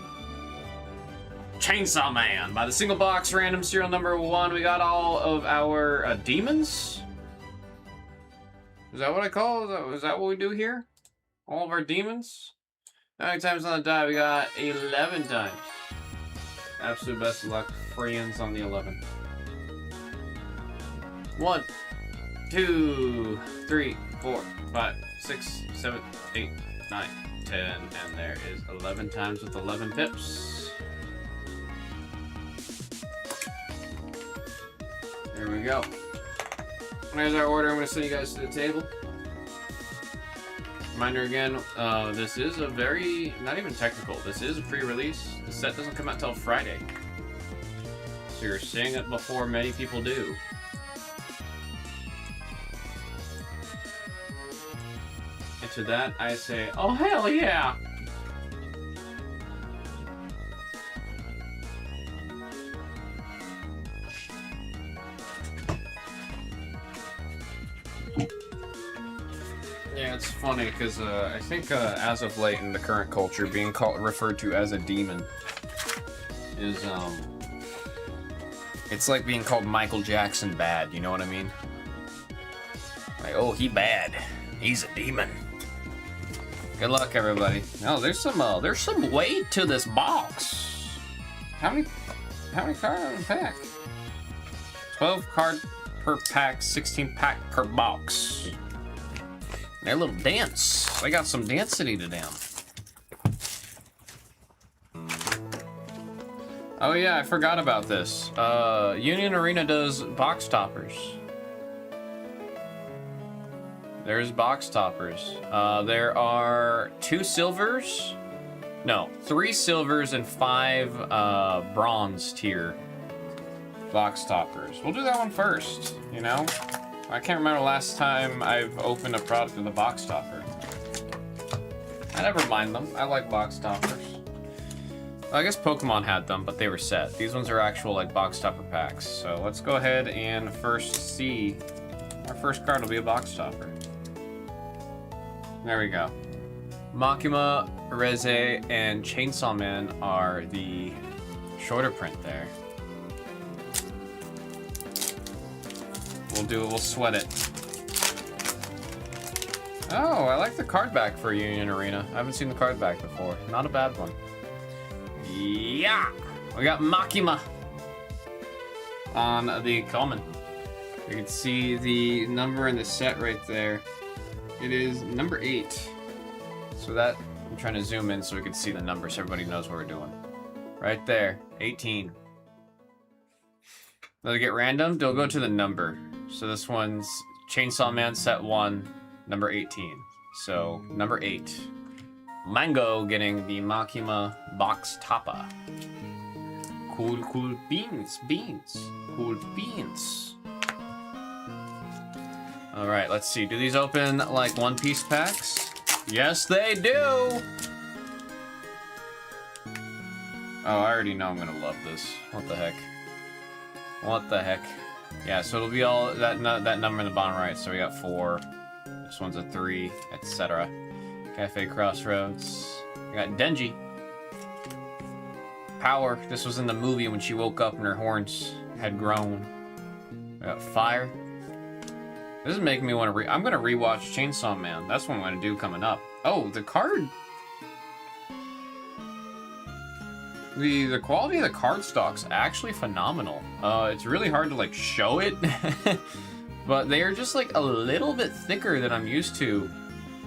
Chainsaw Man. By the single box random serial number 1, we got all of our demons. Is that what I call it? Is that what we do here? All of our demons? How many times on the die? We got 11 times. Absolute best of luck. Friends on the 11. 1, 2, 3, 4, 5, 6, 7, 8, 9, 10, and there is 11 times with 11 pips. There we go. There's our order. I'm going to send you guys to the table. Reminder again, this is a very, not even technical, this is a pre-release. The set doesn't come out till Friday. So you're seeing it before many people do. And to that, I say, oh hell yeah! Yeah, it's funny because I think as of late in the current culture, being referred to as a demon is it's like being called Michael Jackson bad. You know what I mean? Like, oh, he bad. He's a demon. Good luck, everybody. Oh, there's some weight to this box. How many cards in a pack? 12 card per pack, 16 pack per box. They're a little dense. They got some density to them. Oh yeah, I forgot about this. Union Arena does box toppers. There's box toppers. There are 2 silvers No, 3 silvers and 5 bronze tier box toppers. We'll do that one first, you know? I can't remember the last time I've opened a product with a box topper. I never mind them. I like box toppers. Well, I guess Pokemon had them, but they were set. These ones are actual like box topper packs. So let's go ahead and first see. Our first card will be a box topper. There we go. Makima, Reze, and Chainsaw Man are the shorter print there. We'll sweat it. Oh, I like the card back for Union Arena. I haven't seen the card back before. Not a bad one. Yeah! We got Makima on the common. You can see the number in the set right there. It is number 8. So that, I'm trying to zoom in so we can see the numbers so everybody knows what we're doing. Right there, 18. They'll get random, they'll go to the number. So this one's Chainsaw Man set 1, number 18. So, number 8. Mango getting the Makima box topper. Cool beans. Cool beans. Alright, let's see. Do these open like one-piece packs? Yes, they do! Oh, I already know I'm gonna love this. What the heck? What the heck? Yeah, so it'll be all that number in the bottom right. So we got 4. This one's a 3, etc. Cafe Crossroads. We got Denji. Power. This was in the movie when she woke up and her horns had grown. We got Fire. This is making me want to I'm gonna rewatch Chainsaw Man. That's what I'm gonna do coming up. Oh, the card. The quality of the card stock's actually phenomenal. It's really hard to like show it, but they are just like a little bit thicker than I'm used to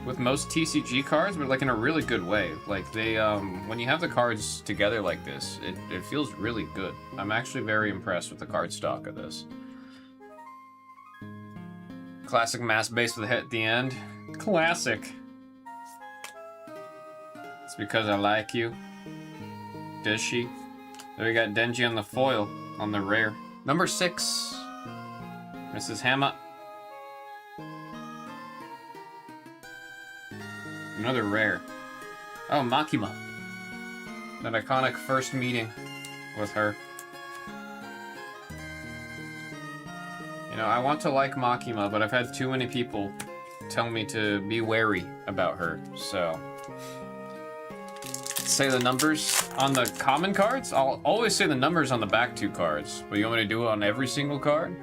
with most TCG cards, but like in a really good way. Like they, when you have the cards together like this, it feels really good. I'm actually very impressed with the card stock of this. Classic mass base with a hit at the end. Classic. It's because I like you. Does she? There we got Denji on the foil, on the rare. Number 6. Mrs. Hammer. Another rare. Oh, Makima. That iconic first meeting with her. You know, I want to like Makima, but I've had too many people tell me to be wary about her, so... Say the numbers on the common cards? I'll always say the numbers on the back 2 cards, but you want me to do it on every single card?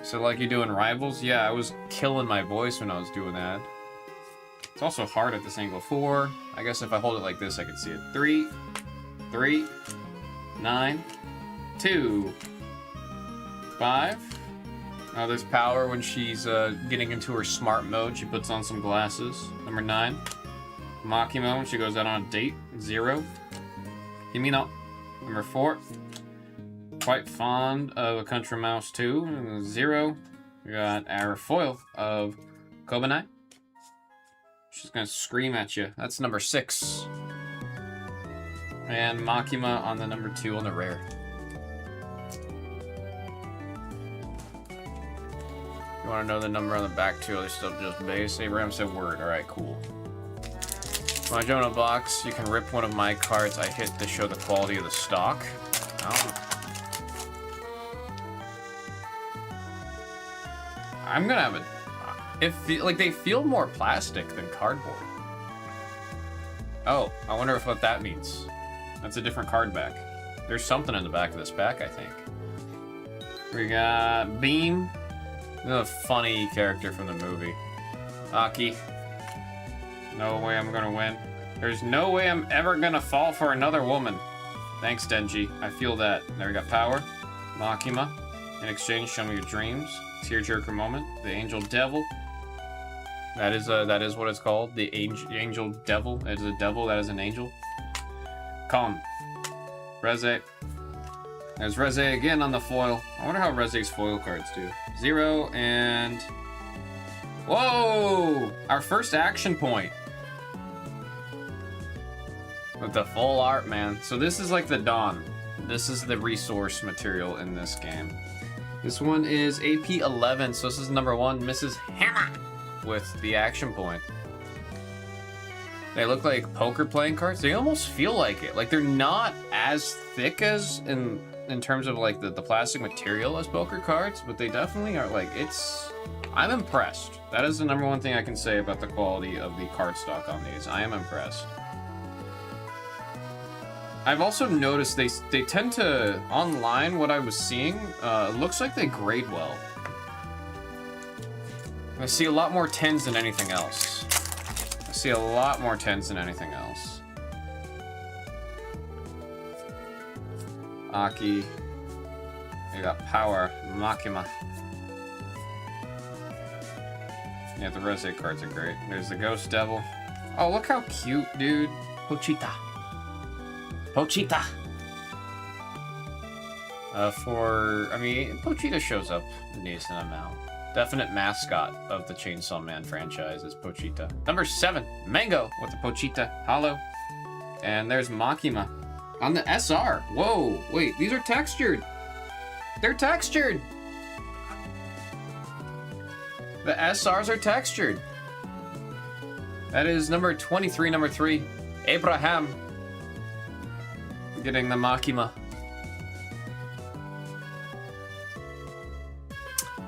So like you do in Rivals? Yeah, I was killing my voice when I was doing that. It's also hard at this angle. 4. I guess if I hold it like this, I can see it. 3, 3, 9, 2, 5. Oh, there's Power when she's getting into her smart mode. She puts on some glasses. Number 9. Makima when she goes out on a date. 0. Himino. Number 4. Quite fond of a Country Mouse too. 0. We got our foil of Kobanai. She's gonna scream at you. That's number 6. And Makima on the number 2 on the rare. You wanna know the number on the back too? They're still just base. Abraham said word. Alright, cool. When I join a box, you can rip one of my cards I hit to show the quality of the stock. I'm gonna have it. Like they feel more plastic than cardboard. Oh, I wonder if what that means. That's a different card back. There's something in the back of this pack, I think. We got Beam, the funny character from the movie. Aki. No way I'm gonna win. There's no way I'm ever gonna fall for another woman. Thanks, Denji. I feel that. There we got Power. Makima. In exchange, show me your dreams. Tearjerker moment. The Angel Devil. That is what it's called. The Angel Devil. It is a devil. That is an angel. Calm. Reze. There's Reze again on the foil. I wonder how Reze's foil cards do. 0 and... Whoa! Our first action point. With the full art, man. So this is like the Dawn. This is the resource material in this game. This one is AP 11, so this is number 1, Mrs. Hammer, with the action point. They look like poker playing cards. They almost feel like it. Like they're not as thick as in terms of like the plastic material as poker cards, but they definitely are like, I'm impressed. That is the number 1 thing I can say about the quality of the cardstock on these. I am impressed. I've also noticed they tend to, online, what I was seeing, looks like they grade well. I see a lot more 10s than anything else. I see a lot more 10s than anything else. Aki. You got Power, Makima. Yeah, the Rose cards are great. There's the Ghost Devil. Oh, look how cute, dude. Pochita. Pochita! Pochita shows up a decent amount. Definite mascot of the Chainsaw Man franchise is Pochita. Number 7, Mango with the Pochita Hollow. And there's Makima on the SR. Whoa, wait, these are textured. They're textured. The SRs are textured. That is number 23, number 3, Abraham. Getting the Makima.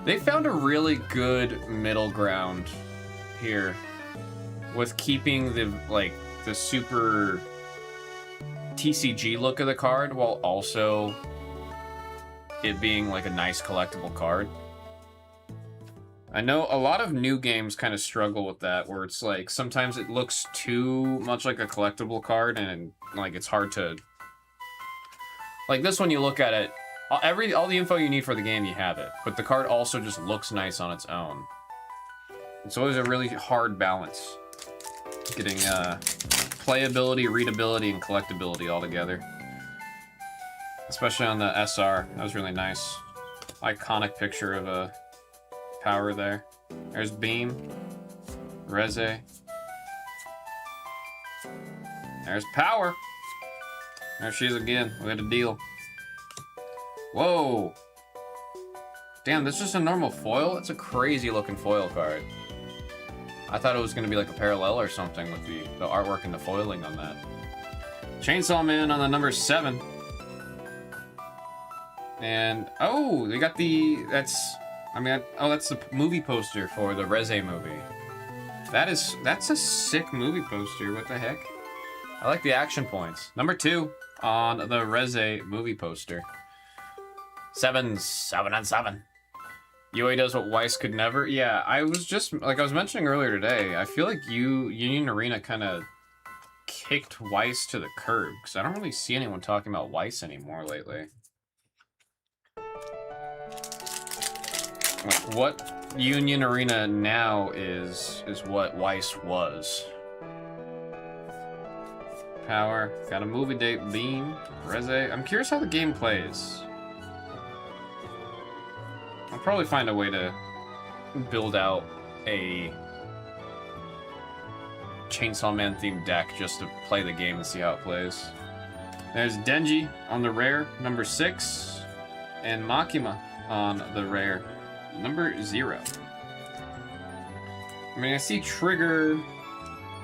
They found a really good middle ground here with keeping the super TCG look of the card while also it being like a nice collectible card. I know a lot of new games kind of struggle with that, where it's like sometimes it looks too much like a collectible card and like it's hard to. Like this one, you look at it, all the info you need for the game, you have it. But the card also just looks nice on its own. It's always a really hard balance. Getting playability, readability, and collectability all together. Especially on the SR. That was really nice. Iconic picture of a Power there. There's Beam. Reze. There's Power. There she is again. We got a deal. Whoa. Damn, this is just a normal foil? It's a crazy looking foil card. I thought it was going to be like a parallel or something with the artwork and the foiling on that. Chainsaw Man on the number 7. And, oh, they got that's the movie poster for the Reze movie. That's a sick movie poster. What the heck? I like the action points. Number 2 on the Reze movie poster. 7 and 7. UA does what Weiss could never. Yeah, I was mentioning earlier today, I feel like Union Arena kind of kicked Weiss to the curb, because I don't really see anyone talking about Weiss anymore lately. Like, what Union Arena now is what Weiss was. Power, got a movie date, Beam, Reze. I'm curious how the game plays. I'll probably find a way to build out a Chainsaw Man themed deck just to play the game and see how it plays. There's Denji on the rare, number 6, and Makima on the rare, number 0. I mean, I see Trigger,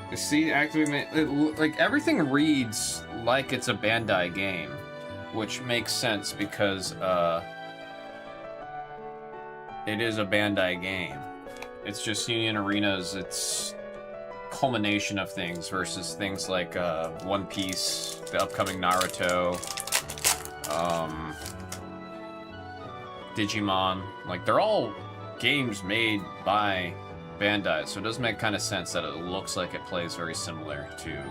I see Activate, like everything reads like it's a Bandai game, which makes sense because it is a Bandai game. It's just Union Arena's its culmination of things versus things like One Piece, the upcoming Naruto, Digimon. Like, they're all games made by Bandai, so it does make kind of sense that it looks like it plays very similar to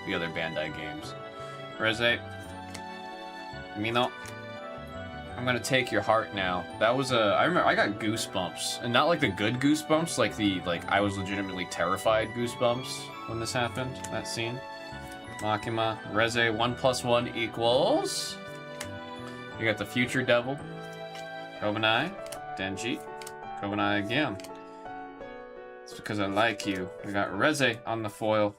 the other Bandai games. Reze, Mino, I'm gonna take your heart now. That was I remember I got goosebumps, and not like the good goosebumps, like I was legitimately terrified goosebumps when this happened, that scene. Makima, Reze, 1 + 1 equals. You got the Future Devil, Kobanai, Denji, Kobanai again. It's because I like you. We got Reze on the foil.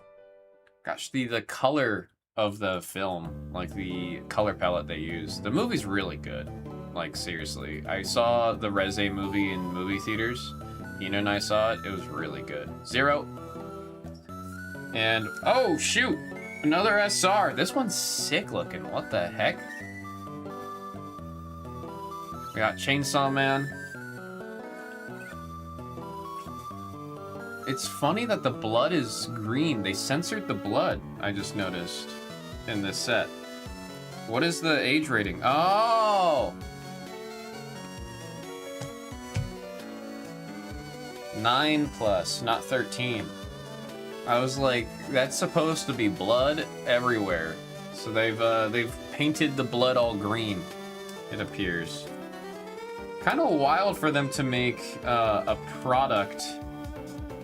Gosh, the color of the film, like the color palette they use. The movie's really good. Like, seriously. I saw the Reze movie in movie theaters. Ina and I saw it. It was really good. 0. And, oh, shoot! Another SR. This one's sick looking. What the heck? We got Chainsaw Man. It's funny that the blood is green. They censored the blood, I just noticed, in this set. What is the age rating? Oh! 9+, not 13. I was like, that's supposed to be blood everywhere. So they've painted the blood all green, it appears. Kind of wild for them to make a product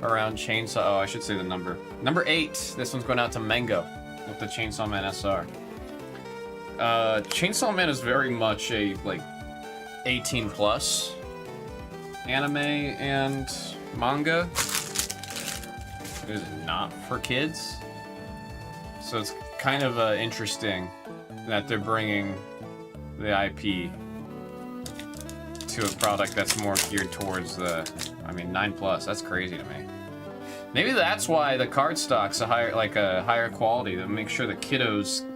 around Chainsaw. Oh, I should say the number. Number 8. This one's going out to Mango with the Chainsaw Man SR. Chainsaw Man is very much a like 18+ anime and manga. It is not for kids. So it's kind of interesting that they're bringing the IP to a product that's more geared towards the, I mean, 9+. That's crazy to me. Maybe that's why the card stock's a higher quality, to make sure the kiddos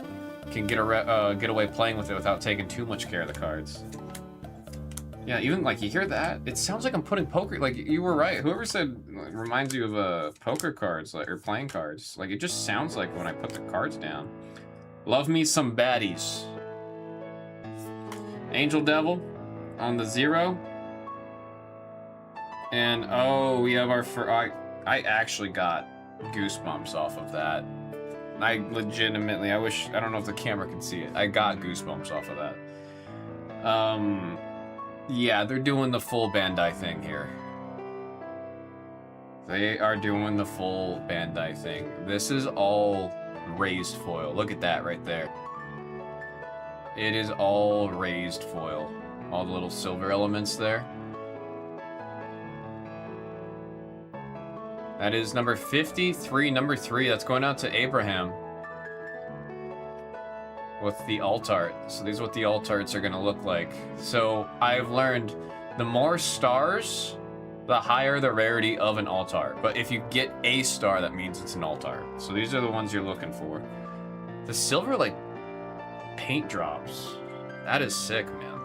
can get away playing with it without taking too much care of the cards. Yeah, even like you hear that, it sounds like I'm putting poker. Like you were right. Whoever said it reminds you of poker cards, like, or playing cards. Like it just sounds like when I put the cards down. Love me some baddies. Angel Devil on the 0. And oh, we have our I actually got goosebumps off of that. I legitimately, I don't know if the camera can see it. I got goosebumps off of that. Yeah, they're doing the full Bandai thing here. They are doing the full Bandai thing. This is all raised foil. Look at that right there. It is all raised foil. All the little silver elements there. That is number 53, number 3. That's going out to Abraham. With the alt art. So these are what the alt arts are gonna look like. So I've learned the more stars, the higher the rarity of an alt art. But if you get a star, that means it's an alt art. So these are the ones you're looking for. The silver, like, paint drops. That is sick, man.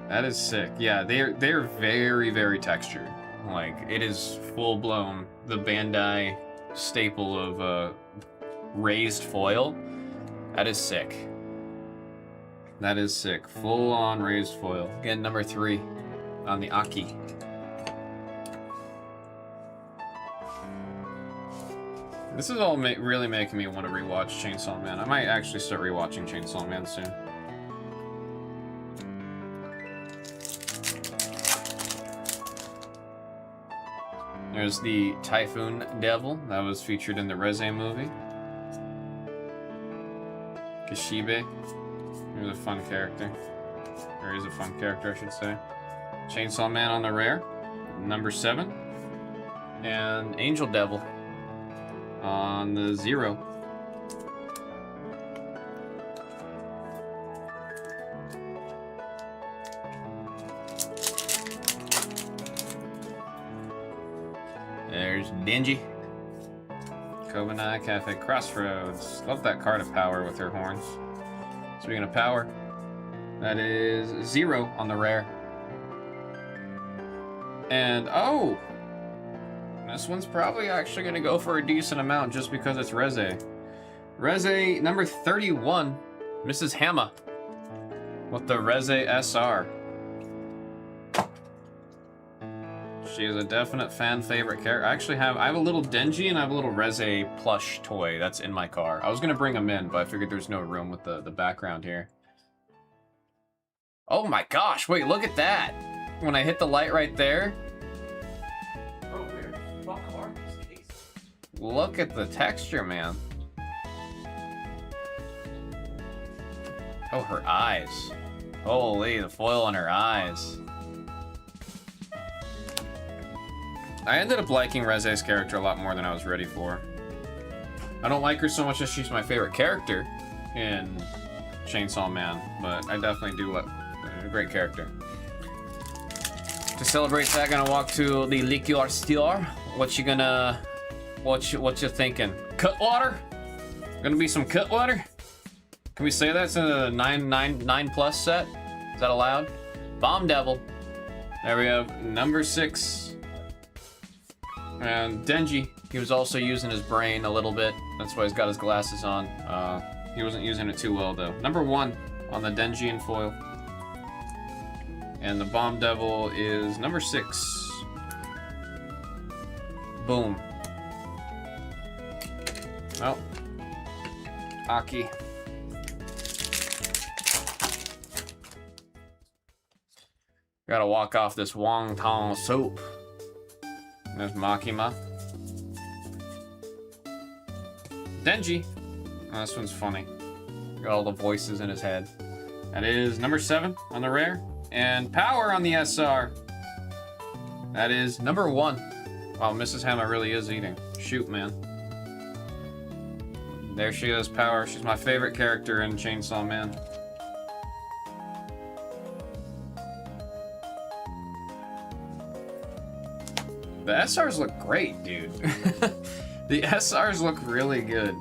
That is sick. Yeah, they're very, very textured. Like, it is full-blown, the Bandai staple of raised foil. That is sick. That is sick. Full-on raised foil. Again, number 3 on the Aki. This is all really making me want to rewatch Chainsaw Man. I might actually start rewatching Chainsaw Man soon. There's the Typhoon Devil that was featured in the Reze movie. Kishibe. He was a fun character. Or is a fun character, I should say. Chainsaw Man on the rare. Number 7. And Angel Devil on the 0. There's Denji. Kobanai Cafe Crossroads. Love that card of power with her horns. Speaking of power, that is 0 on the rare. And oh! This one's probably actually going to go for a decent amount just because it's Reze. Reze number 31, Mrs. Hama, with the Reze SR. She is a definite fan favorite character. I have a little Denji and I have a little Reze plush toy that's in my car. I was going to bring them in, but I figured there's no room with the background here. Oh my gosh, wait, look at that. When I hit the light right there. Look at the texture, man. Oh, her eyes. Holy, the foil on her eyes. I ended up liking Reze's character a lot more than I was ready for. I don't like her so much as she's my favorite character in Chainsaw Man, but I definitely do like a great character. To celebrate that, gonna walk to the liquor store. What you thinking? Cutwater? Gonna be some Cutwater? Can we say that's a 9+ set? Is that allowed? Bomb Devil. There we have number 6. And Denji, he was also using his brain a little bit. That's why he's got his glasses on. He wasn't using it too well though. Number 1 on the Denji and foil. And the Bomb Devil is number 6. Boom. Well, Aki. Gotta walk off this wonton soap. There's Makima. Denji. Oh, this one's funny. Got all the voices in his head. That is number 7 on the rare. And Power on the SR. That is number 1. Wow, Mrs. Hama really is eating. Shoot, man. There she is, Power. She's my favorite character in Chainsaw Man. The SRs look great, dude. The SRs look really good.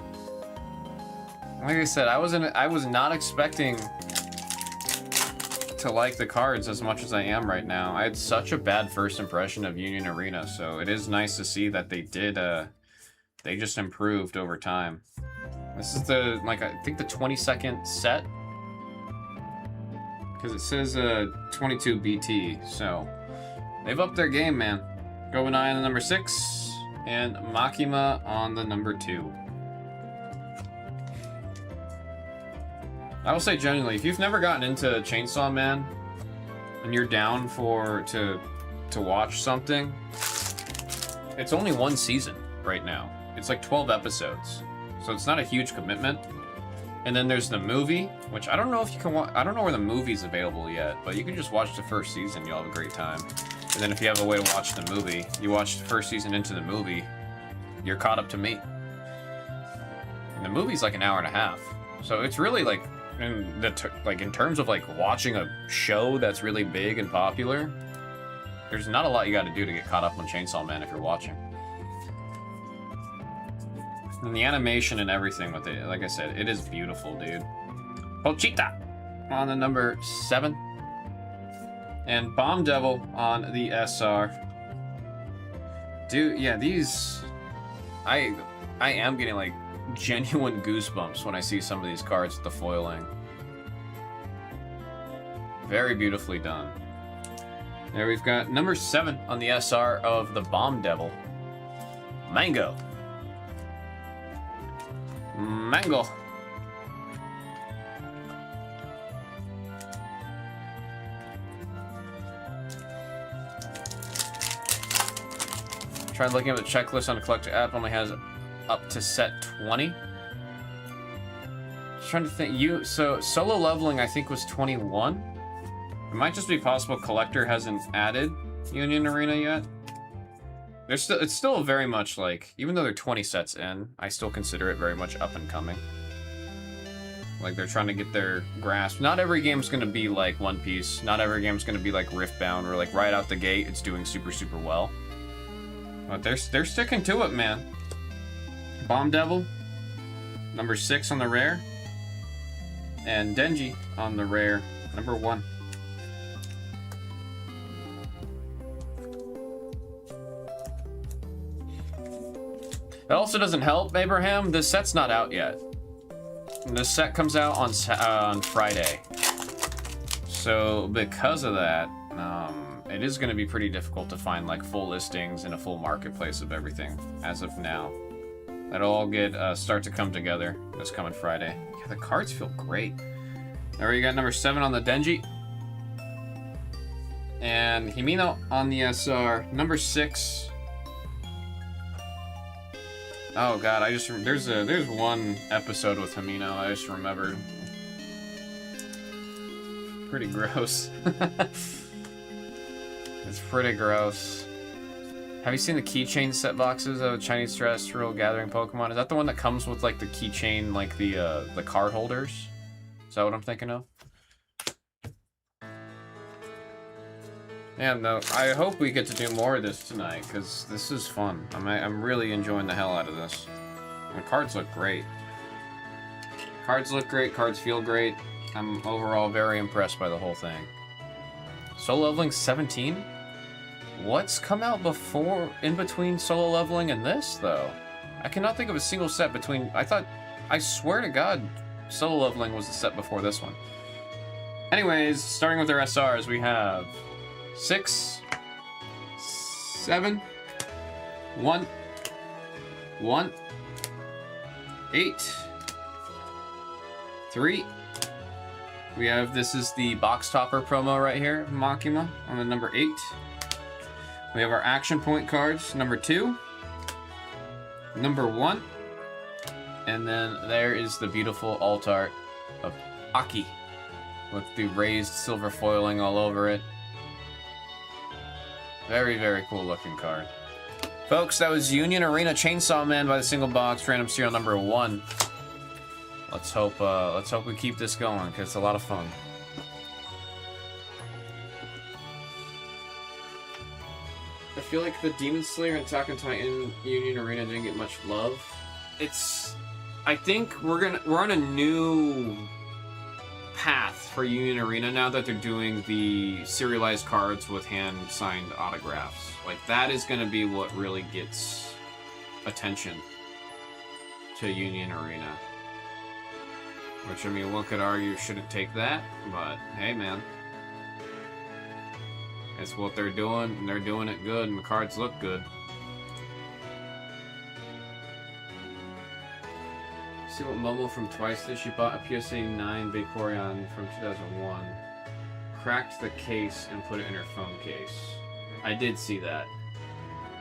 Like I said, I was not expecting to like the cards as much as I am right now. I had such a bad first impression of Union Arena, so it is nice to see that they did, they just improved over time. This is the, like, I think the 22nd set? Because it says 22 BT, so they've upped their game, man. Gobenai on the number 6, and Makima on the number 2. I will say genuinely, if you've never gotten into Chainsaw Man and you're down to watch something, it's only 1 season right now. It's like 12 episodes, so it's not a huge commitment. And then there's the movie, which I don't know if you can watch. I don't know where the movie's available yet, but you can just watch the first season. You'll have a great time. And then if you have a way to watch the movie, you watch the first season into the movie, you're caught up to me. And the movie's like an hour and a half, so it's really like. In terms of like watching a show that's really big and popular, there's not a lot you got to do to get caught up on Chainsaw Man if you're watching. And the animation and everything with it, like I said, it is beautiful, dude. Pochita on the number 7, and Bomb Devil on the SR. Dude, yeah, these, I am getting like genuine goosebumps when I see some of these cards with the foiling. Very beautifully done. There we've got number 7 on the SR of the Bomb Devil. Mango. Mango. Tried looking at the checklist on the collector app, only has up to set 20. Just trying to think. So solo leveling I think was 21. It might just be possible collector hasn't added Union Arena yet. It's still very much like, even though they're 20 sets in, I still consider it very much up and coming. Like they're trying to get their grasp. Not every game's gonna be like One Piece. Not every game's gonna be like Riftbound, where like right out the gate it's doing super well. But they're sticking to it, man. Bomb Devil, number 6 on the rare, and Denji on the rare, number 1. It also doesn't help, Abraham, this set's not out yet. This set comes out on Friday. So because of that, it is going to be pretty difficult to find like full listings and a full marketplace of everything as of now. That'll all get start to come together this coming Friday. Yeah, the cards feel great. There you got number 7 on the Denji, and Himino on the SR. Number 6. Oh god, I just there's one episode with Himino I just remembered. Pretty gross. It's pretty gross. Have you seen the keychain set boxes of Chinese Terrestrial Gathering Pokemon? Is that the one that comes with like the keychain, like the card holders? Is that what I'm thinking of? Yeah, no, I hope we get to do more of this tonight, because this is fun. I'm really enjoying the hell out of this. The cards look great. Cards look great, cards feel great. I'm overall very impressed by the whole thing. Solo leveling 17? What's come out before, in between solo leveling and this, though? I cannot think of a single set between... I swear to God, solo leveling was the set before this one. Anyways, starting with our SRs, we have 6, 7, 1, 1, 8, 3. We have, this is the box topper promo right here, Makima, on the number 8. We have our action point cards, number 2, number 1, and then there is the beautiful alt art of Aki, with the raised silver foiling all over it. Very, very cool looking card. Folks, that was Union Arena Chainsaw Man by the single box, random serial number 1. Let's hope we keep this going, because it's a lot of fun. I feel like the Demon Slayer and Attack on Titan Union Arena didn't get much love. I think we're on a new path for Union Arena now that they're doing the serialized cards with hand-signed autographs. Like, that is going to be what really gets attention to Union Arena. Which, I mean, one could argue shouldn't take that, but hey, man. It's what they're doing, and they're doing it good, and the cards look good. See what Momo from Twice did? She bought a PSA 9 Vaporeon from 2001, cracked the case, and put it in her phone case. I did see that.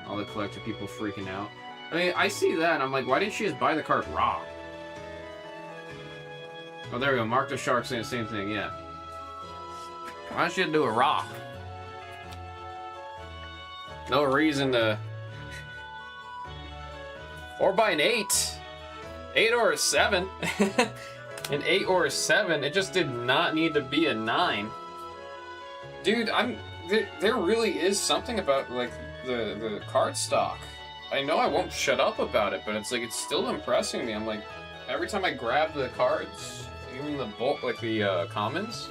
All the collector people freaking out. I mean, I see that, and I'm like, why didn't she just buy the card raw? Oh, there we go. Mark the Shark saying the same thing, yeah. Why don't you do it raw? No reason to... Or buy an 8. 8 or a 7. An 8 or a 7. It just did not need to be a 9. Dude, there really is something about, like, the card stock. I know I won't shut up about it, but it's like, it's still impressing me. I'm like, every time I grab the cards... Even the bulk, like the commons,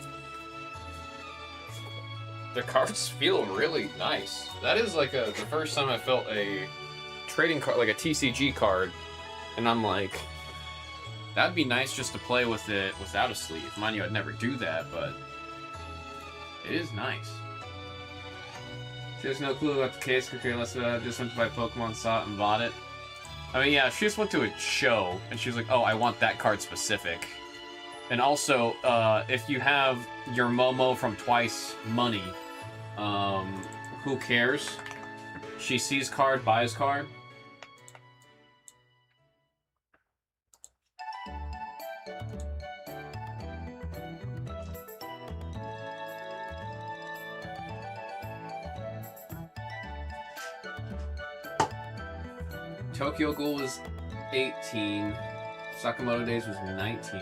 the cards feel really nice. That is like the first time I felt a trading card, like a TCG card, and I'm like, that'd be nice just to play with it without a sleeve. Mind you, I'd never do that, but it is nice. She has no clue about the case. Okay, let's just went to buy Pokemon, saw it, and bought it. I mean, yeah, she just went to a show, and she was like, oh, I want that card specific. And also, if you have your Momo from Twice money, who cares? She sees card, buys card. Tokyo Ghoul was 18. Sakamoto Days was 19.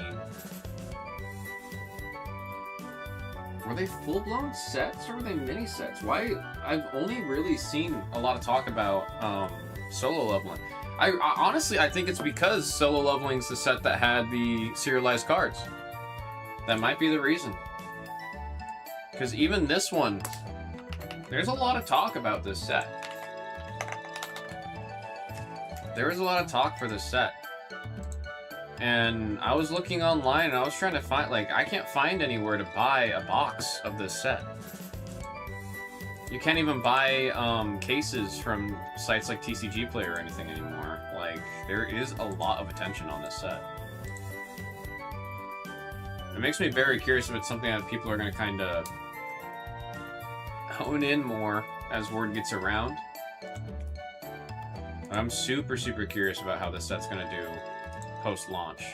Were they full-blown sets or were they mini sets? Why? I've only really seen a lot of talk about solo leveling. I honestly, I think it's because solo leveling's the set that had the serialized cards. That might be the reason. Because even this one, there's a lot of talk about this set. There is a lot of talk for this set. And I was looking online and I was trying to find, like, I can't find anywhere to buy a box of this set. You can't even buy cases from sites like TCG Player or anything anymore. Like, there is a lot of attention on this set. It makes me very curious if it's something that people are going to kind of hone in more as word gets around. I'm super, super curious about how this set's going to do post-launch,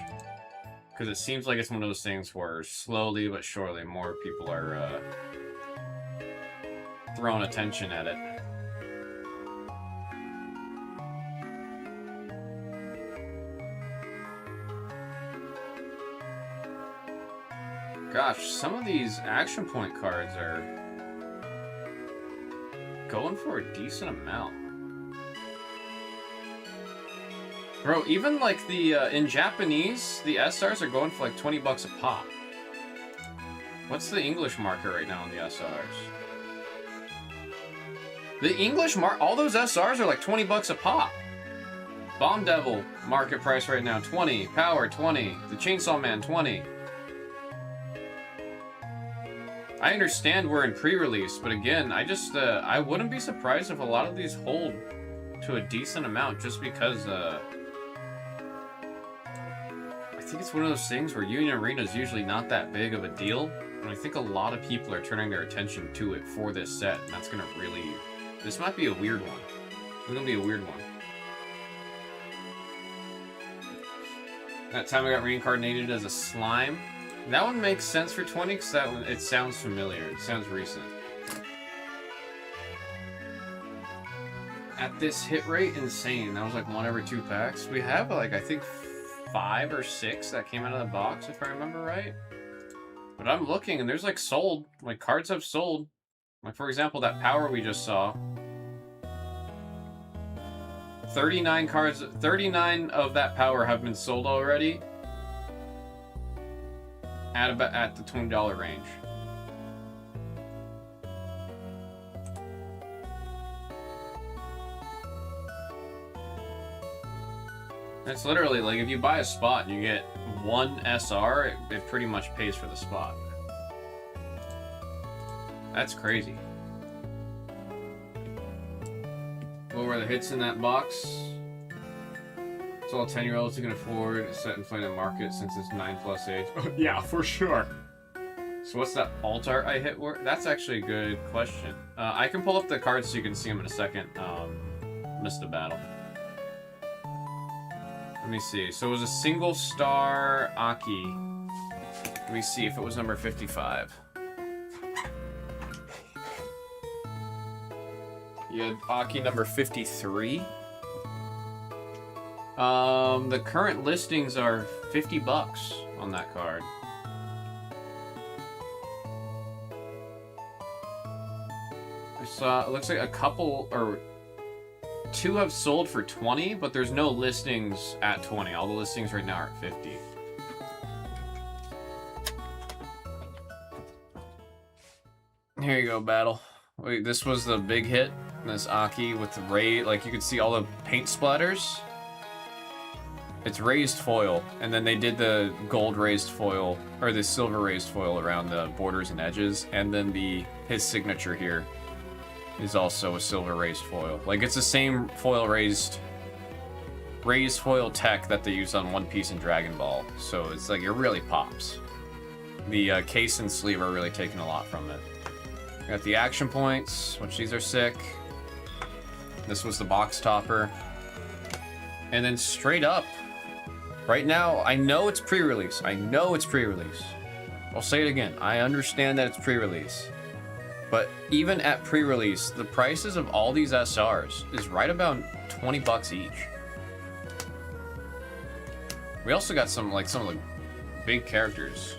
because it seems like it's one of those things where slowly but surely more people are throwing attention at it. Gosh, some of these action point cards are going for a decent amount. Bro, even like the, in Japanese, the SRs are going for like 20 bucks a pop. What's the English market right now on the SRs? The English all those SRs are like 20 bucks a pop. Bomb Devil, market price right now, 20. Power, 20. The Chainsaw Man, 20. I understand we're in pre-release, but again, I wouldn't be surprised if a lot of these hold to a decent amount just because, I think it's one of those things where Union Arena is usually not that big of a deal, and I think a lot of people are turning their attention to it for this set, and that's gonna really... This might be a weird one. It's gonna be a weird one. That time I got reincarnated as a slime. That one makes sense for 20 because that one, it sounds familiar. It sounds recent. At this hit rate, insane. That was like 1 every 2 packs. We have like, I think 5 or 6 that came out of the box, if I remember right. But I'm looking and there's like sold. Like cards have sold. Like for example, that power we just saw. 39 cards, 39 of that power have been sold already. At the $20 range. It's literally like if you buy a spot and you get 1 SR, it pretty much pays for the spot. That's crazy. What were the hits in that box? It's all 10-year-olds who can afford set and play in the market since it's 9+ age. Yeah, for sure. So what's that alt art I hit? That's actually a good question. I can pull up the cards so you can see them in a second. Missed a battle. Let me see. So it was a single star Aki. Let me see if it was number 55. You had Aki number 53. The current listings are 50 bucks on that card. I saw, it looks like a couple, or 2 have sold for 20, but there's no listings at 20. All the listings right now are at 50. Here you go, Battle. Wait, this was the big hit. This Aki with the ray, like you can see all the paint splatters. It's raised foil, and then they did the gold raised foil, or the silver raised foil around the borders and edges, and then his signature here is also a silver raised foil. Like, it's the same foil raised foil tech that they used on One Piece and Dragon Ball, so it's like, it really pops. The case and sleeve are really taking a lot from it. Got the action points, which these are sick. This was the box topper. And then straight up, right now, I know it's pre-release. I know it's pre-release. I'll say it again. I understand that it's pre-release. But even at pre-release, the prices of all these SRs is right about 20 bucks each. We also got some of the big characters.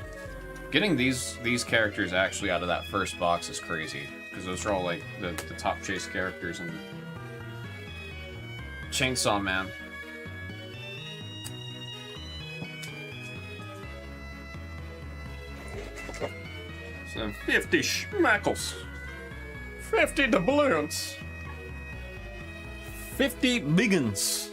Getting these characters actually out of that first box is crazy. Because those are all like the top chase characters in Chainsaw Man. So 50 schmackles. 50 doubloons. 50 biggins.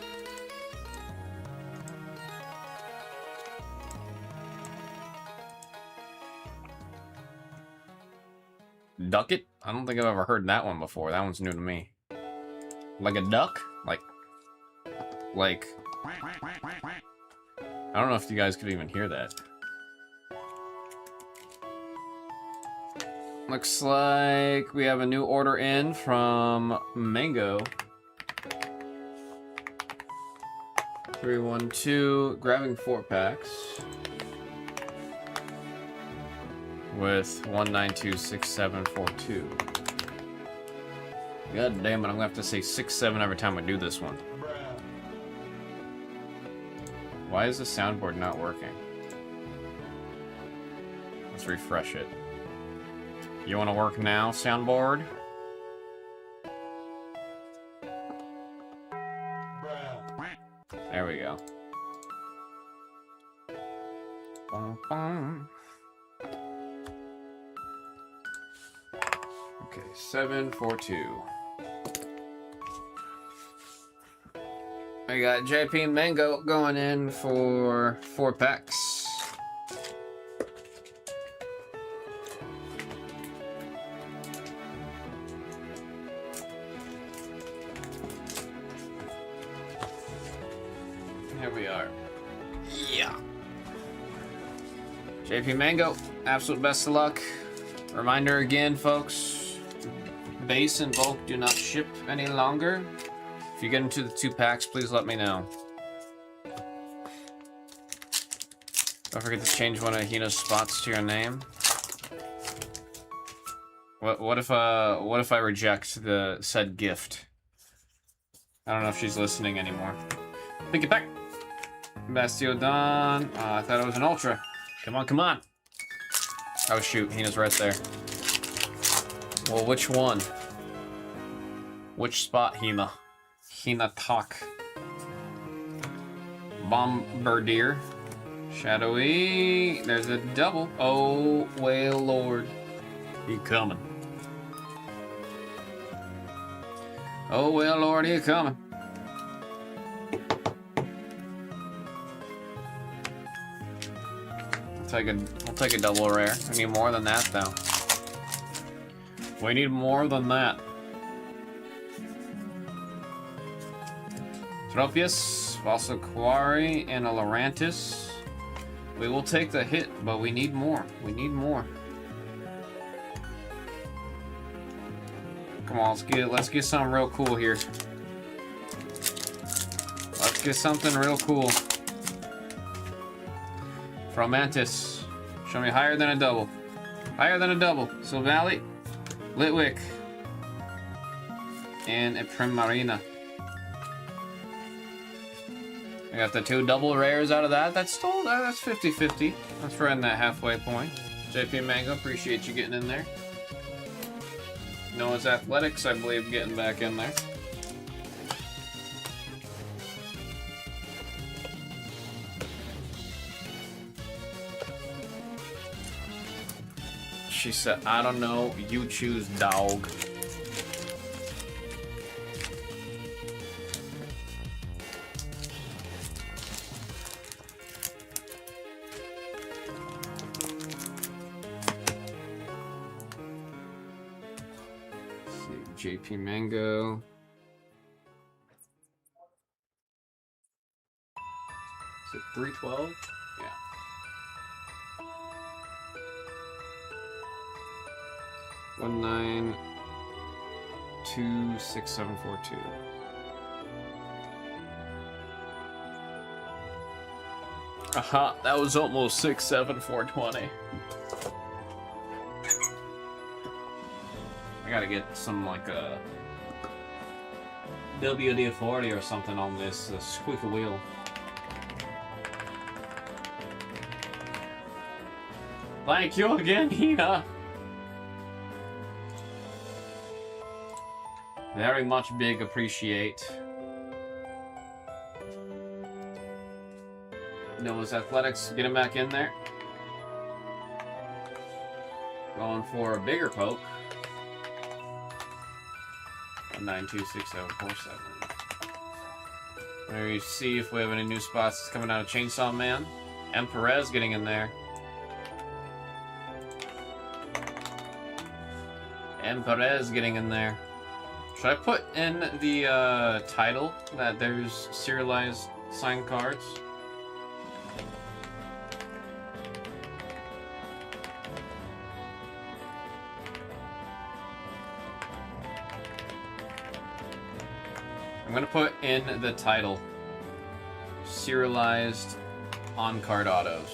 Duck it? I don't think I've ever heard that one before. That one's new to me. Like a duck? Like... I don't know if you guys could even hear that. Looks like we have a new order in from Mango. 312, grabbing 4 packs. With 1926742. God damn it, I'm gonna have to say 67 every time I do this one. Why is the soundboard not working? Let's Let's refresh it. You want to work now, soundboard? There we go. Bum, bum. Okay, 742. I got JP and Mango going in for 4 packs. Here we are. Yeah. JP Mango, absolute best of luck. Reminder again, folks, base and bulk do not ship any longer. If you get into the 2 packs, please let me know. Don't forget to change one of Hina's spots to your name. What if I reject the said gift? I don't know if she's listening anymore. Pick it back. Bastille Dawn. I thought it was an ultra. Come on, come on. Oh shoot, Hina's right there. Well, which one? Which spot, Hina? Hina talk. Bombardier. Shadowy. There's a double. Oh, well, Lord. He coming. Oh, well, Lord, he coming. We'll take a double rare. We need more than that, though. We need more than that. Tropius, Valsaquari, and a Lurantis. We will take the hit, but we need more. We need more. Come on, let's get something real cool here. Let's get something real cool. From Mantis. Show me higher than a double. Higher than a double. Silvally, Litwick, and a Primarina. I got the 2 double rares out of that. That's 50-50. That's right in that halfway point. JP Mango, appreciate you getting in there. Noah's Athletics, I believe, getting back in there. She said, I don't know, you choose, dog. Let's see, JP Mango. Is it 312? Yeah. 1926742. Aha, that was almost 67420. I gotta get some like a WD-40 or something on this squeaky wheel. Thank you again, Hina. Very much big appreciate. Noah's Athletics, get him back in there. Going for a bigger poke. 1926747. Maybe see if we have any new spots coming out of Chainsaw Man. M. Perez getting in there. M. Perez getting in there. Should I put in the title that there's serialized signed cards? I'm gonna put in the title serialized on-card autos.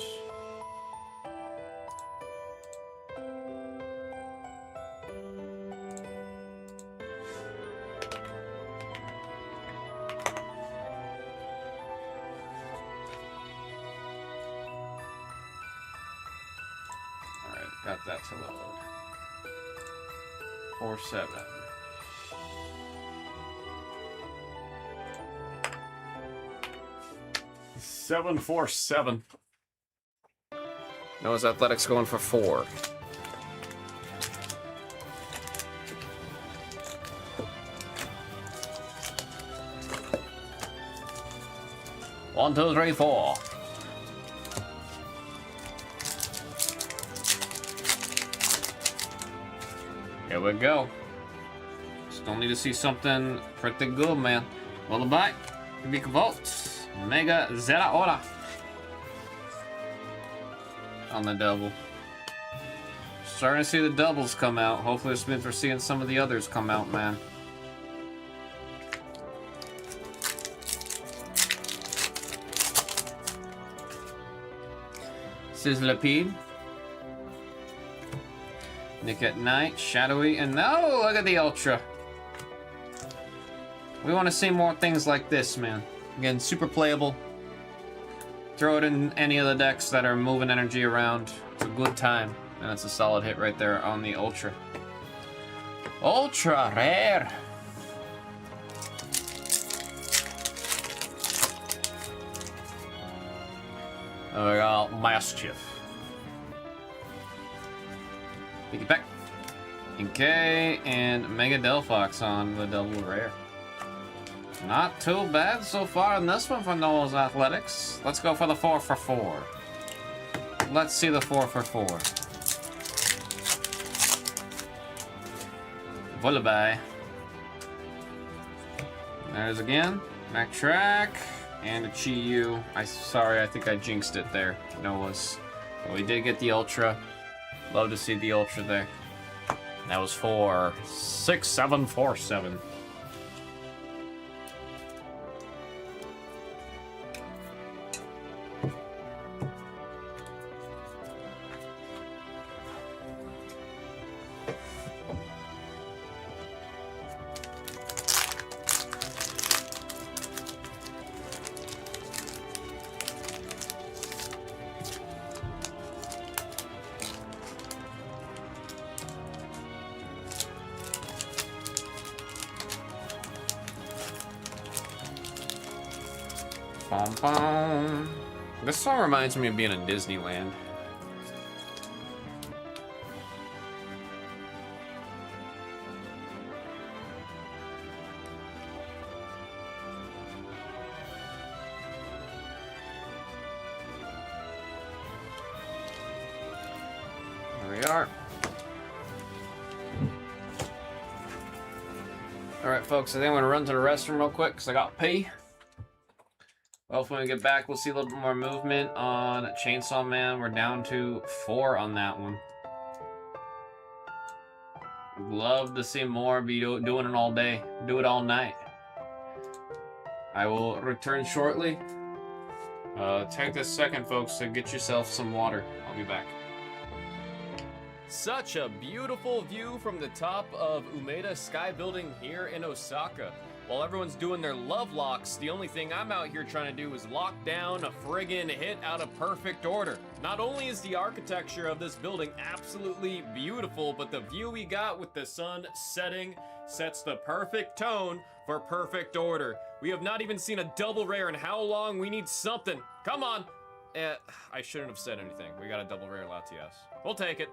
got that to load. 47. 747. Noah's Athletics going for 4. One, two, three, 4. Here we go. Still need to see something pretty good, man. Lullaby, big votes, Mega Zera Ora. On the double. Starting to see the doubles come out. Hopefully this means we're seeing some of the others come out, man. Sizzlipede. Nick at Night, Shadowy, and no, look at the Ultra. We want to see more things like this, man. Again, super playable. Throw it in any of the decks that are moving energy around. It's a good time. And it's a solid hit right there on the Ultra. Ultra rare. We got Mischief. Pick it back. Okay, and Mega Delphox on the double rare. Not too bad so far in this one for Noah's Athletics. Let's go for the 4 for 4. Let's see the 4 for 4. Lullaby. There's again. Back track. And a Chi-Yu. Sorry, I think I jinxed it there. Noah's. But we did get the Ultra. Love to see the Ultra there. That was for 6747. Bum, bum. This song reminds me of being in Disneyland. There we are. Alright, folks, I think I'm going to run to the restroom real quick because I got to pee. Hopefully when we get back, we'll see a little bit more movement on Chainsaw Man. We're down to 4 on that one. Love to see more. Be doing it all day. Do it all night. I will return shortly. Take this second, folks, to get yourself some water. I'll be back. Such a beautiful view from the top of Umeda Sky Building here in Osaka. While everyone's doing their love locks, the only thing I'm out here trying to do is lock down a friggin' hit out of perfect order. Not only is the architecture of this building absolutely beautiful, but the view we got with the sun setting sets the perfect tone for perfect order. We have not even seen a double rare in how long? We need something. Come on. I shouldn't have said anything. We got a double rare Latias. We'll take it.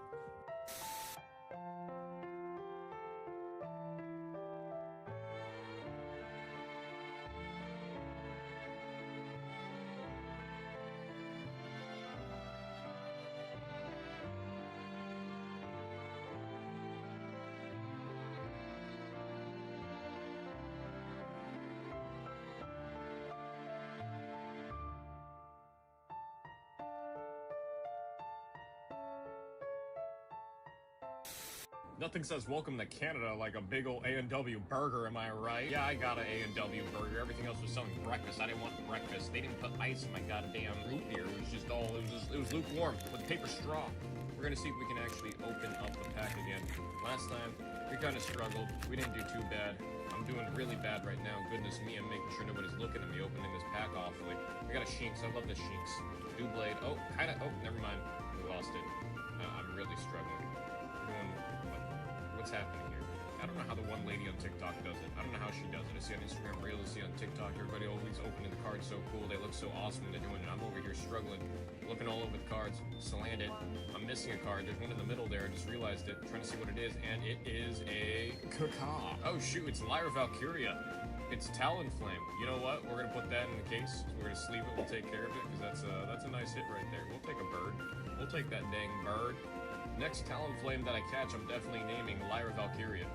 Nothing says welcome to Canada like a big old A&W burger, am I right? Yeah, I got an A&W burger. Everything else was selling breakfast. I didn't want breakfast. They didn't put ice in my goddamn root beer. It was just all, it was lukewarm with a paper straw. We're gonna see if we can actually open up the pack again. Last time, we kind of struggled. We didn't do too bad. I'm doing really bad right now. Goodness me, I'm making sure nobody's looking at me opening this pack awfully. We got a Shinx. I love the Shinx. Doublade. Oh, kinda. Oh, never mind. We lost it. I'm really struggling. We're doing, what's happening here? I don't know how the one lady on TikTok does it. I don't know how she does it. I see on Instagram Reels, I see on TikTok, everybody always opening the cards so cool. They look so awesome when they're doing it. I'm over here struggling, looking all over the cards, slammed it. I'm missing a card. There's one in the middle there. I just realized it, trying to see what it is, and it is a Kaka. Oh shoot, it's Lyra Valkyria. It's Talonflame. You know what? We're gonna put that in the case. We're gonna sleeve it. We'll take care of it because that's a nice hit right there. We'll take a bird. We'll take that dang bird. Next Talonflame that I catch, I'm definitely naming Lyra Valkyria.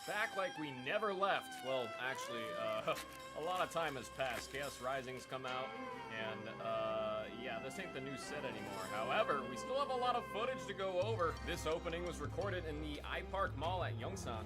Back like we never left. Well, actually, a lot of time has passed. Chaos Rising's come out, and, yeah, this ain't the new set anymore. However, we still have a lot of footage to go over. This opening was recorded in the iPark Mall at Yongsan.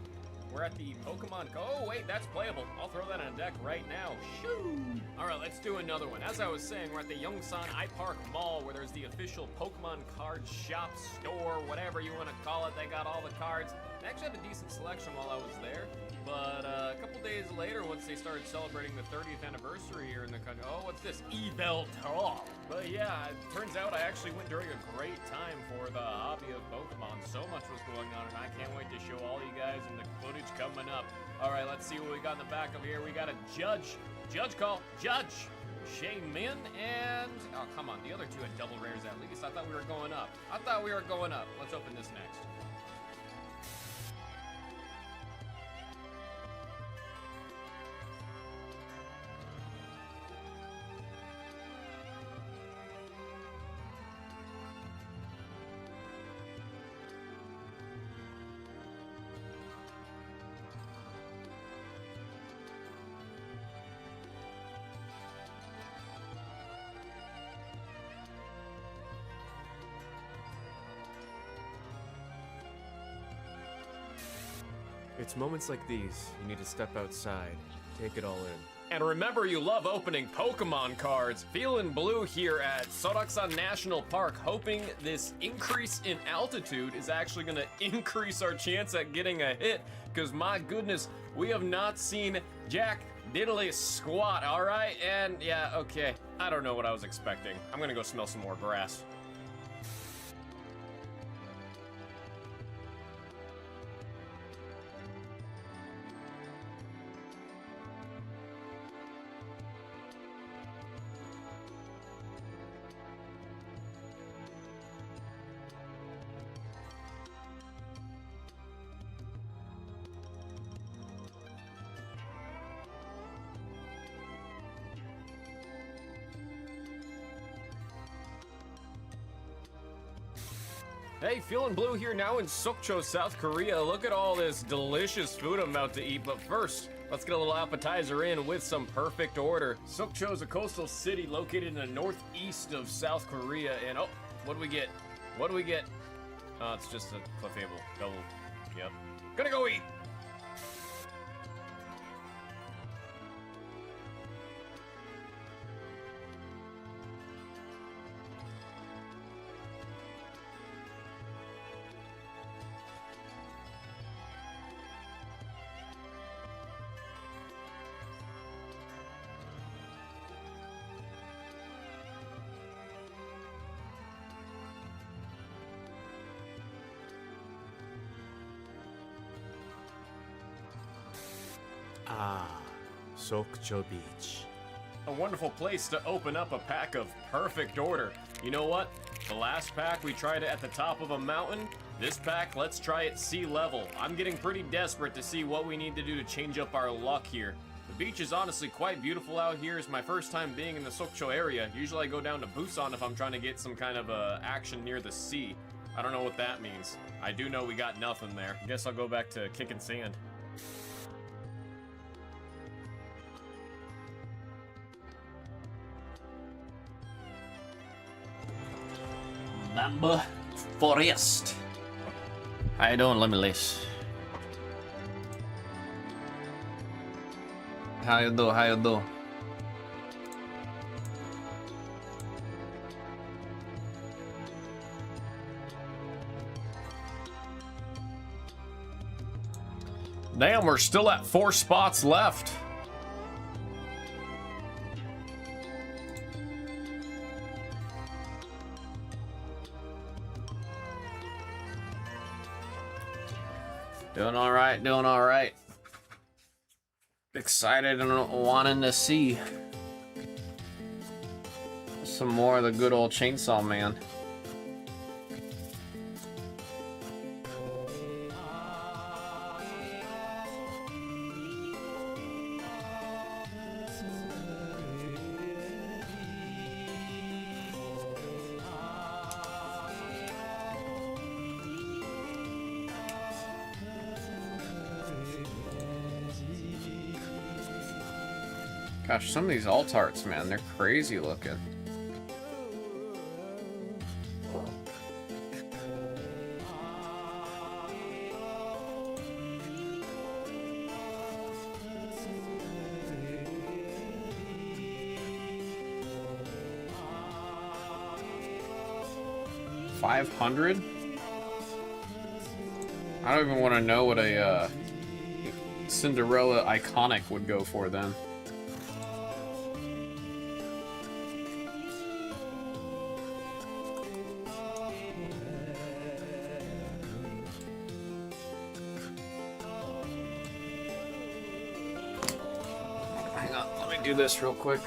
We're at the Pokemon Oh, wait, that's playable. I'll throw that on a deck right now. Shoo! Alright, let's do another one. As I was saying, we're at the Yongsan iPark Mall, where there's the official Pokemon card shop, store, whatever you want to call it. They got all the cards. They actually had a decent selection while I was there, but a couple days later, once they started celebrating the 30th anniversary here in the country, oh, what's this? Eveltal! But yeah, it turns out I actually went during a great time for the hobby of Pokemon. So much was going on, and I can't wait to show all you guys in the footage coming up. All right, let's see what we got in the back of here. We got a Judge call, Judge! Shay Min and, oh, come on, the other two had double rares at least. I thought we were going up. Let's open this next. It's moments like these, you need to step outside, take it all in. And remember, you love opening Pokemon cards. FeelinBlu here at Soraksan National Park, hoping this increase in altitude is actually gonna increase our chance at getting a hit, because my goodness, we have not seen jack diddly squat, all right? And yeah, okay, I don't know what I was expecting. I'm gonna go smell some more grass. Hey, FeelinBlu here now in Sokcho, South Korea. Look at all this delicious food I'm about to eat, but first, let's get a little appetizer in with some perfect order. Sokcho is a coastal city located in the northeast of South Korea, and oh, what do we get? What do we get? Oh, it's just a Clefable. Double. Yep. Gonna go eat! Ah, Sokcho Beach. A wonderful place to open up a pack of perfect order. You know what? The last pack, we tried it at the top of a mountain. This pack, let's try it sea level. I'm getting pretty desperate to see what we need to do to change up our luck here. The beach is honestly quite beautiful out here. It's my first time being in the Sokcho area. Usually I go down to Busan if I'm trying to get some kind of action near the sea. I don't know what that means. I do know we got nothing there. Guess I'll go back to kicking sand. Amber Forest. How you doing, Limitless? How you do? How you do? Damn, we're still at 4 spots left. Doing all right, doing all right. Excited and wanting to see some more of the good old Chainsaw Man. Gosh, some of these alt arts, man, they're crazy looking. $500? I don't even want to know what a Cinderella iconic would go for then. Do this real quick.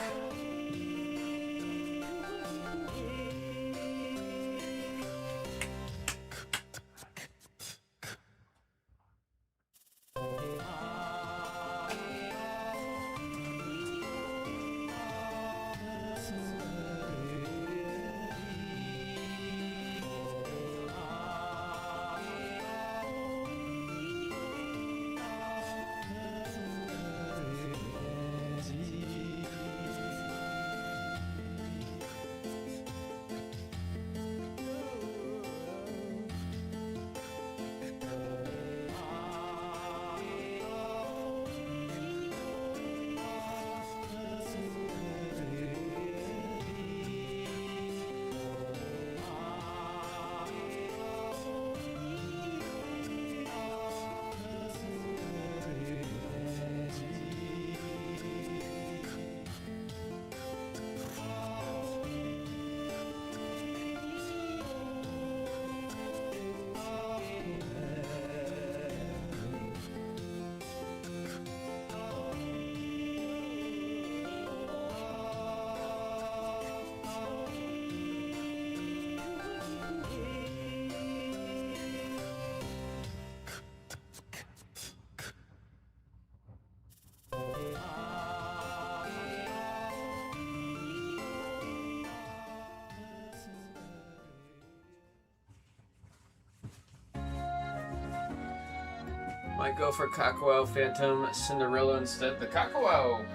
Might go for Kakuo Phantom Cinderella instead. The Kakuo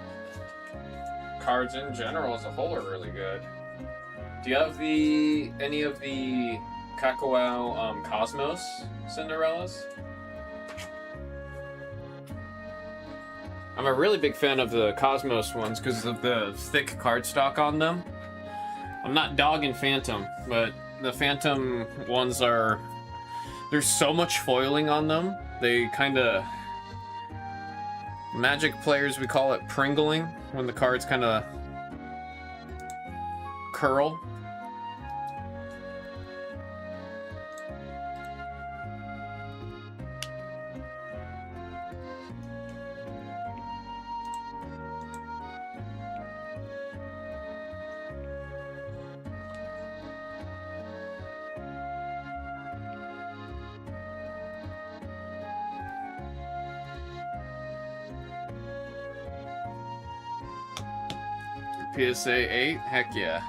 cards in general as a whole are really good. Do you have any of the Kakuo Cosmos Cinderellas? I'm a really big fan of the Cosmos ones because of the thick cardstock on them. I'm not dogging Phantom, but the Phantom ones are... There's so much foiling on them. They kind of... Magic players, we call it pringling, when the cards kind of curl. PSA 8? Heck yeah.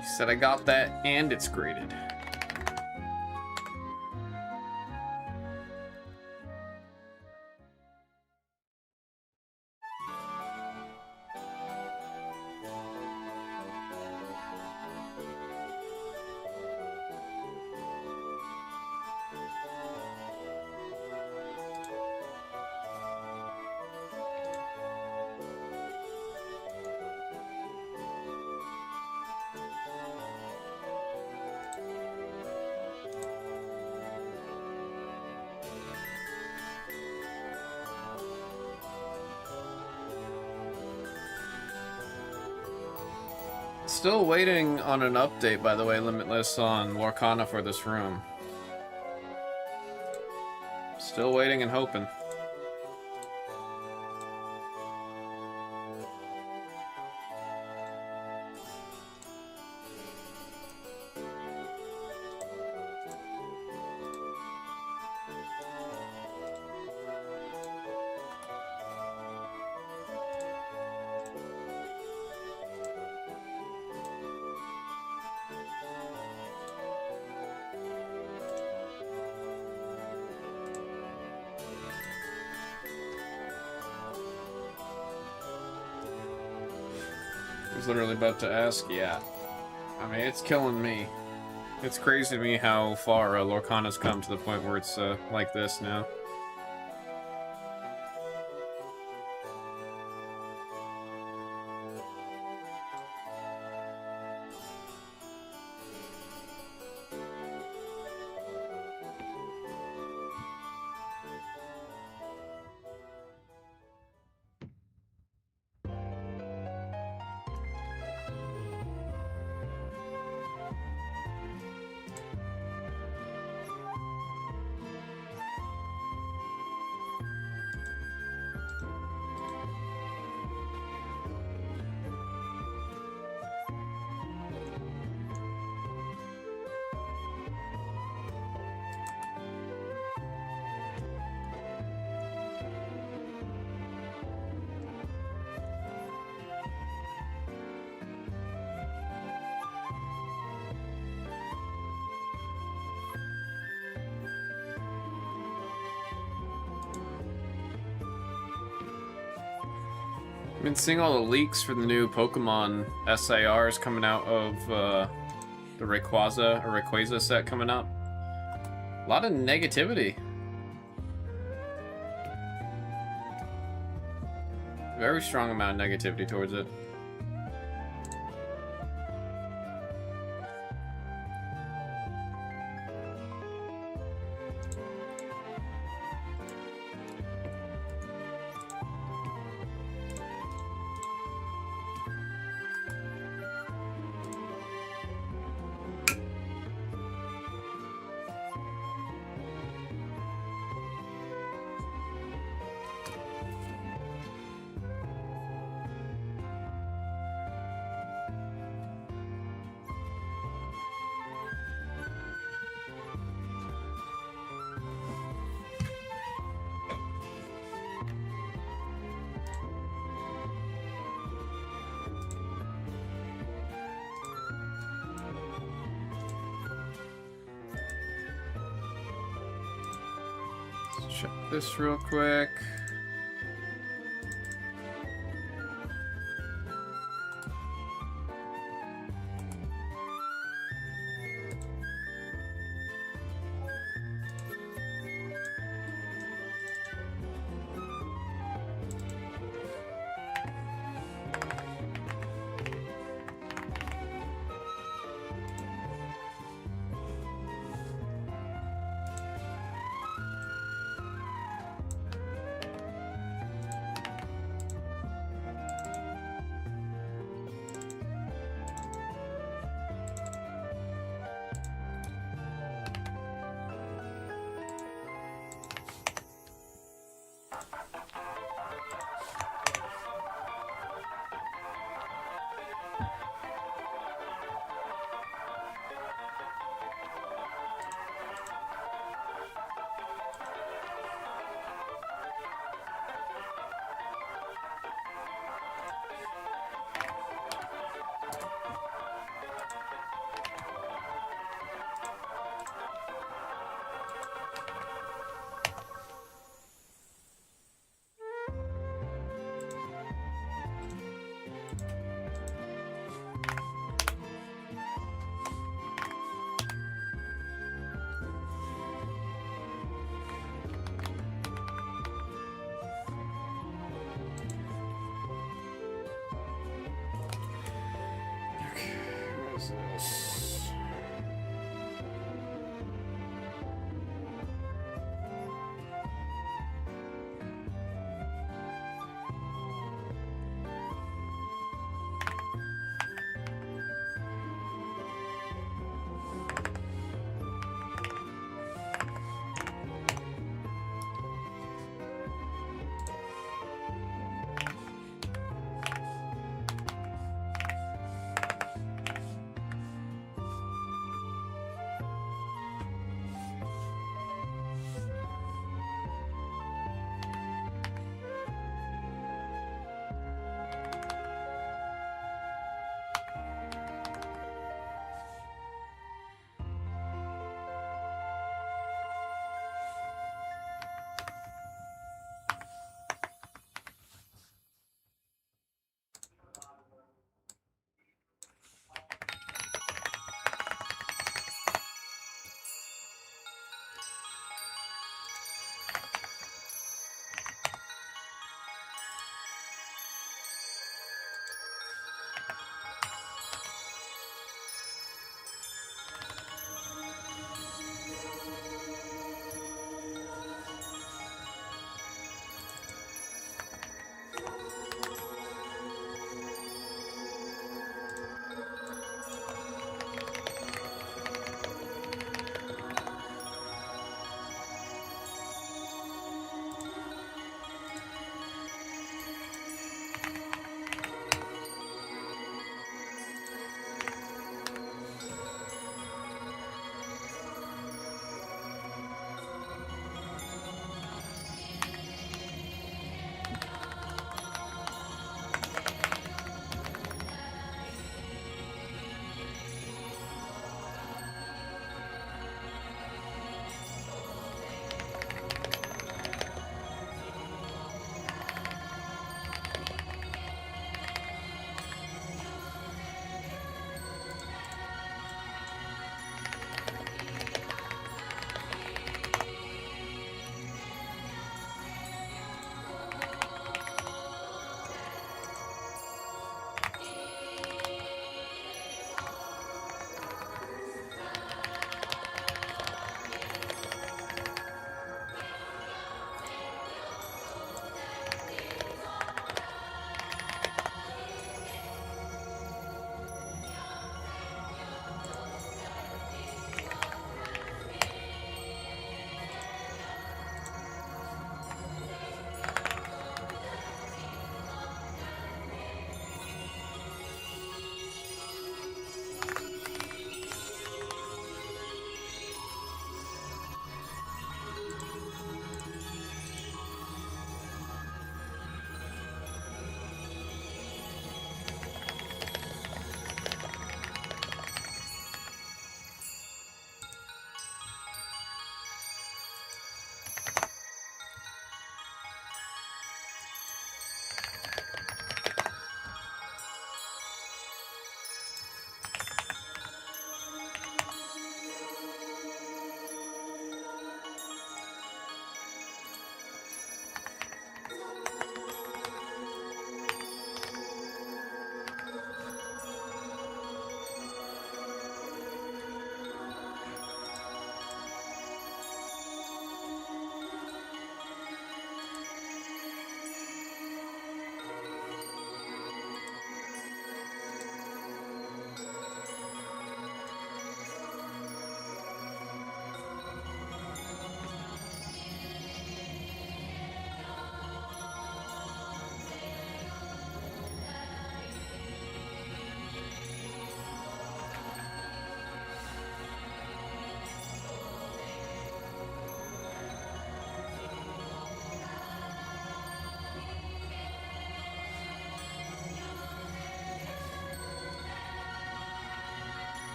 You said I got that and it's graded. Still waiting on an update, by the way, Limitless, on Lorcana for this room. Still waiting and hoping. I was literally about to ask, yeah. I mean, it's killing me. It's crazy to me how far Lorcana's come to the point where it's like this now. I've been seeing all the leaks for the new Pokemon SARs coming out of the Rayquaza set coming up. A lot of negativity. Very strong amount of negativity towards it. Check this real quick.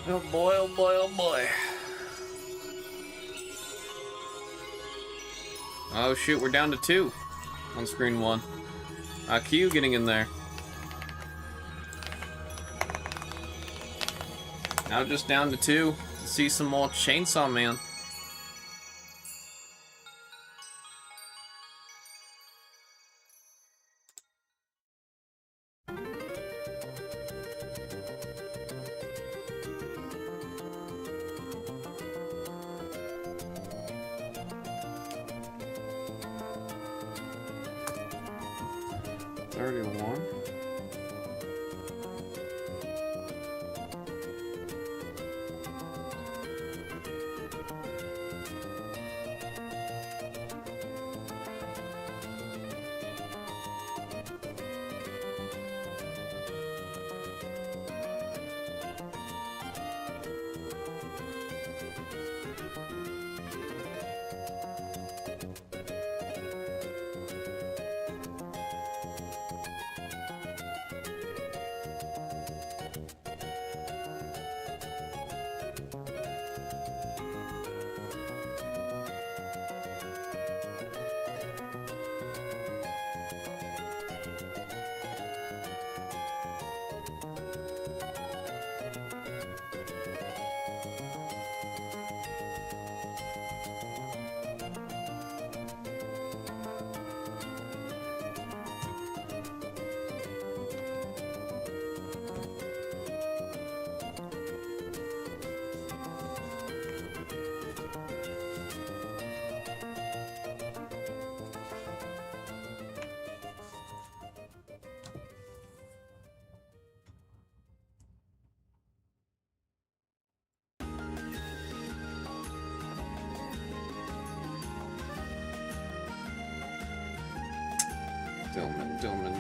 Oh boy, oh boy, oh boy. Oh shoot, we're down to 2 on screen 1. Q getting in there. Now just down to 2 to see some more Chainsaw Man. Dillman.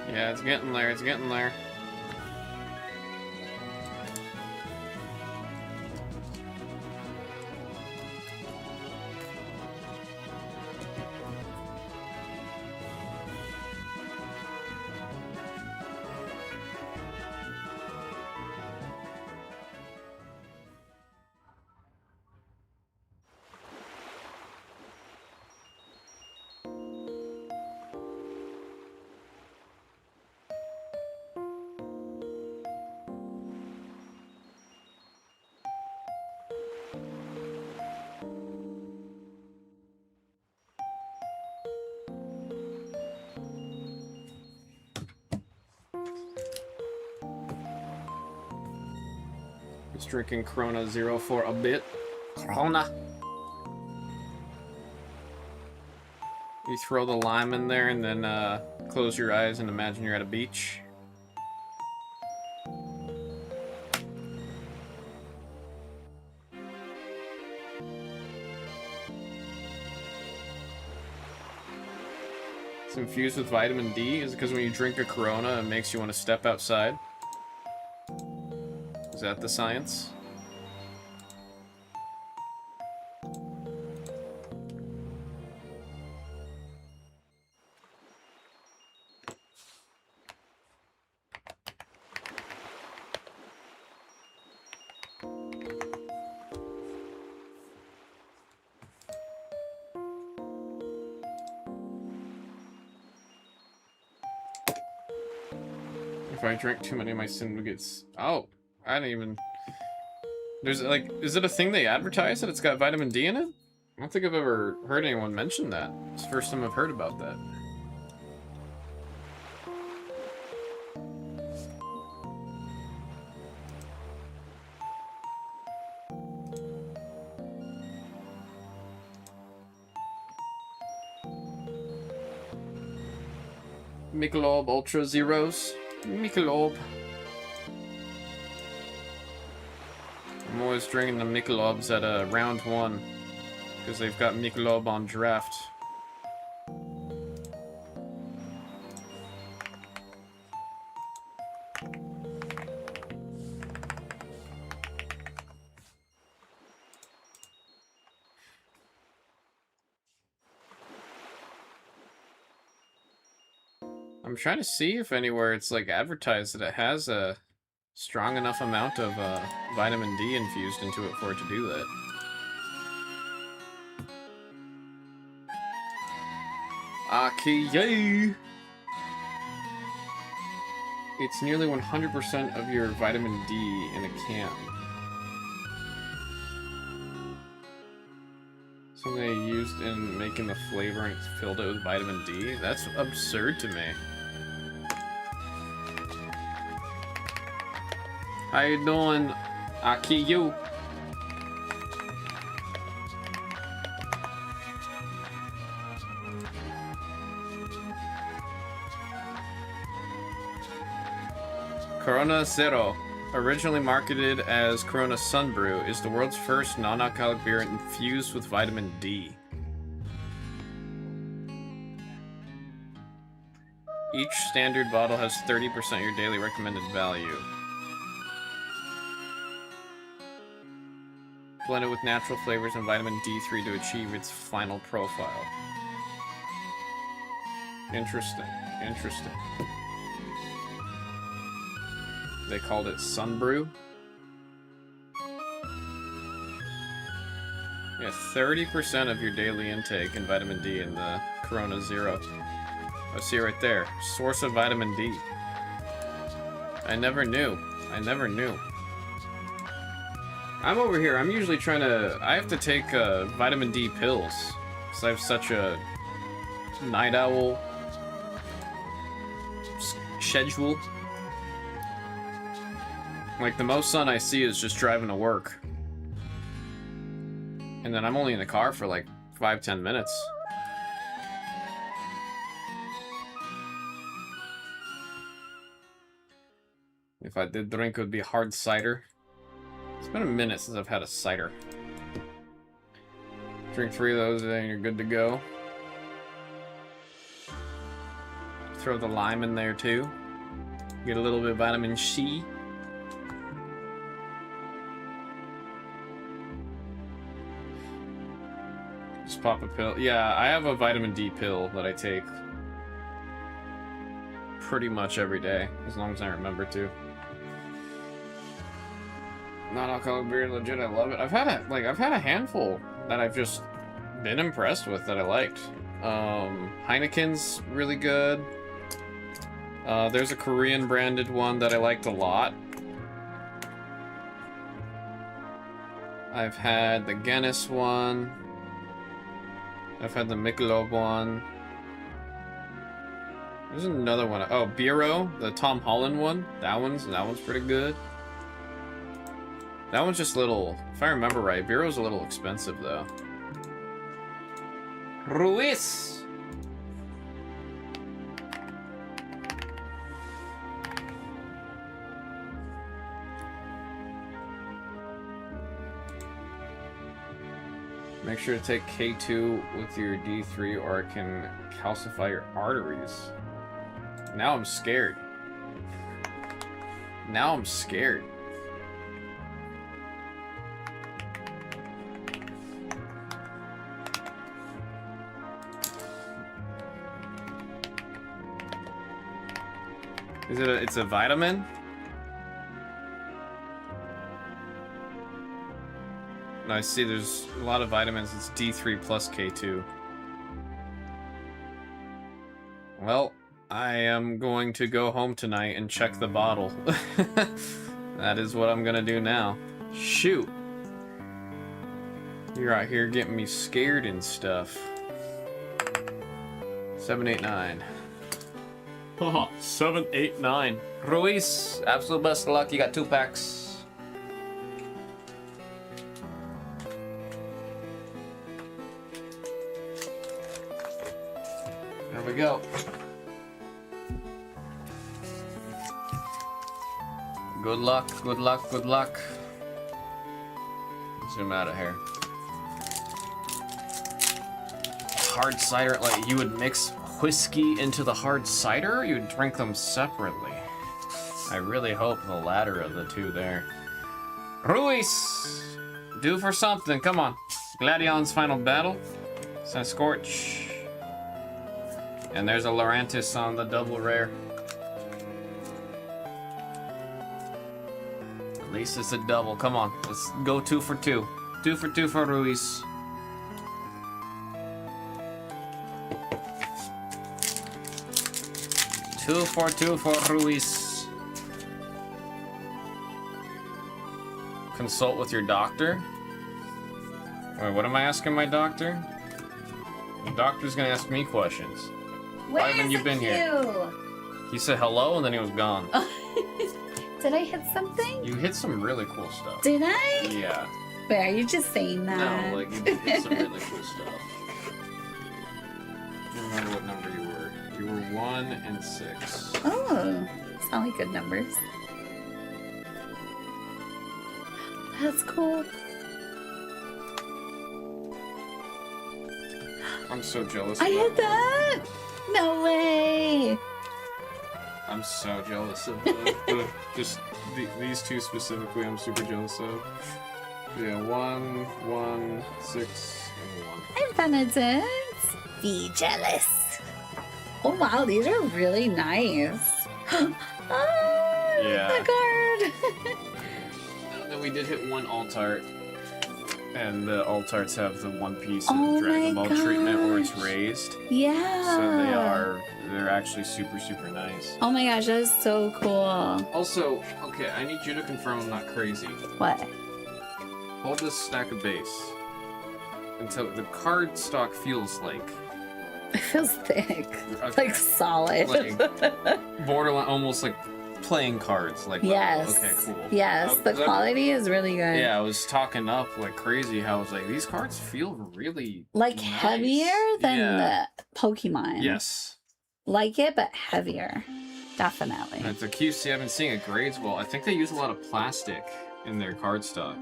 Yeah, it's getting there, it's getting there. Just drinking Corona Zero for a bit. Corona. You throw the lime in there and then close your eyes and imagine you're at a beach. It's infused with vitamin D. Is it because when you drink a Corona, it makes you want to step outside? Is that the science? If I drink too many, my sin gets... Oh, I didn't even... There's, like, is it a thing they advertise that it's got vitamin D in it? I don't think I've ever heard anyone mention that. It's the first time I've heard about that. Michelob Ultra Zeros. Michelob. I'm always drinking the Michelobs at round 1 because they've got Michelob on draft. I'm trying to see if anywhere it's like advertised that it has a strong enough amount of vitamin D infused into it for it to do that. Yay! It's nearly 100% of your vitamin D in a can. Something they used in making the flavor and filled it with vitamin D? That's absurd to me. How you doing, Akiyu? Corona Zero, originally marketed as Corona Sunbrew, is the world's first non-alcoholic beer infused with vitamin D. Each standard bottle has 30% your daily recommended value. Blended with natural flavors and vitamin D3 to achieve its final profile. Interesting. Interesting. They called it Sunbrew. Yeah, 30% of your daily intake in vitamin D in the Corona Zero. Oh, see right there. Source of vitamin D. I never knew. I never knew. I'm over here. I'm usually trying to... I have to take vitamin D pills. Because I have such a night owl schedule. Like, the most sun I see is just driving to work. And then I'm only in the car for like 5-10 minutes. If I did drink, it would be hard cider. It's been a minute since I've had a cider. Drink 3 of those and you're good to go. Throw the lime in there too. Get a little bit of vitamin C. Just pop a pill. Yeah, I have a vitamin D pill that I take pretty much every day, as long as I remember to. Non-alcoholic beer, legit, I love it. I've had a handful that I've just been impressed with that I liked. Heineken's really good. There's a Korean branded one that I liked a lot. I've had the Guinness one. I've had the Michelob one. There's another one. Oh, Bureau, the Tom Holland one. That one's pretty good. That one's just a little, if I remember right, Bureau's a little expensive though. Ruiz! Make sure to take K2 with your D3 or it can calcify your arteries. Now I'm scared. Now I'm scared. Is it it's a vitamin? No, I see there's a lot of vitamins. It's D3 plus K2. Well, I am going to go home tonight and check the bottle. That is what I'm gonna do now. Shoot. You're out here getting me scared and stuff. 789. Haha, 789. Ruiz, absolute best of luck. You got 2 packs. There we go. Good luck, good luck, good luck. Zoom out of here. Hard cider, like you would mix whiskey into the hard cider, or you'd drink them separately? I really hope the latter of the two there. Ruiz! Due for something, come on. Gladion's final battle. Sun Scorch. And there's a Lurantis on the double rare. At least it's a double, come on. Let's go 2 for 2. 2 for 2 for Ruiz. Two for Ruiz. Consult with your doctor? Wait, what am I asking my doctor? The doctor's gonna ask me questions. Why haven't you been here? He said hello and then he was gone. Did I hit something? You hit some really cool stuff. Did I? Yeah. Wait, are you just saying that? No, like you did some really cool stuff. I don't remember what number you were. You were 1 and 6. Oh, sound like good numbers. That's cool. I'm so jealous. I hit that! No way! I'm so jealous of just these two specifically. I'm super jealous of. Yeah, 1, 1, 6, and 1. I'm Benedict. Be jealous. Oh wow, these are really nice. Oh, Yeah. the card. Then we did hit 1 alt-art. And the alt-arts have the One Piece and Oh Dragon my Ball treatment where it's gosh. raised. Yeah. So they're actually super, super nice. Oh my gosh, that is so cool. Also, okay, I need you to confirm I'm not crazy. What? Hold this stack of base until the card stock feels like It feels thick. Okay. Like solid. Like borderline, almost like playing cards. Like Yes. Okay, cool. Yes, the quality is really good. Yeah, I was talking up like crazy. How I was like, these cards feel really Like nice. heavier than Yeah. the Pokemon. Yes. Like it, but heavier. Definitely. And it's a QC. I've been seeing it grades well. I think they use a lot of plastic in their card stock.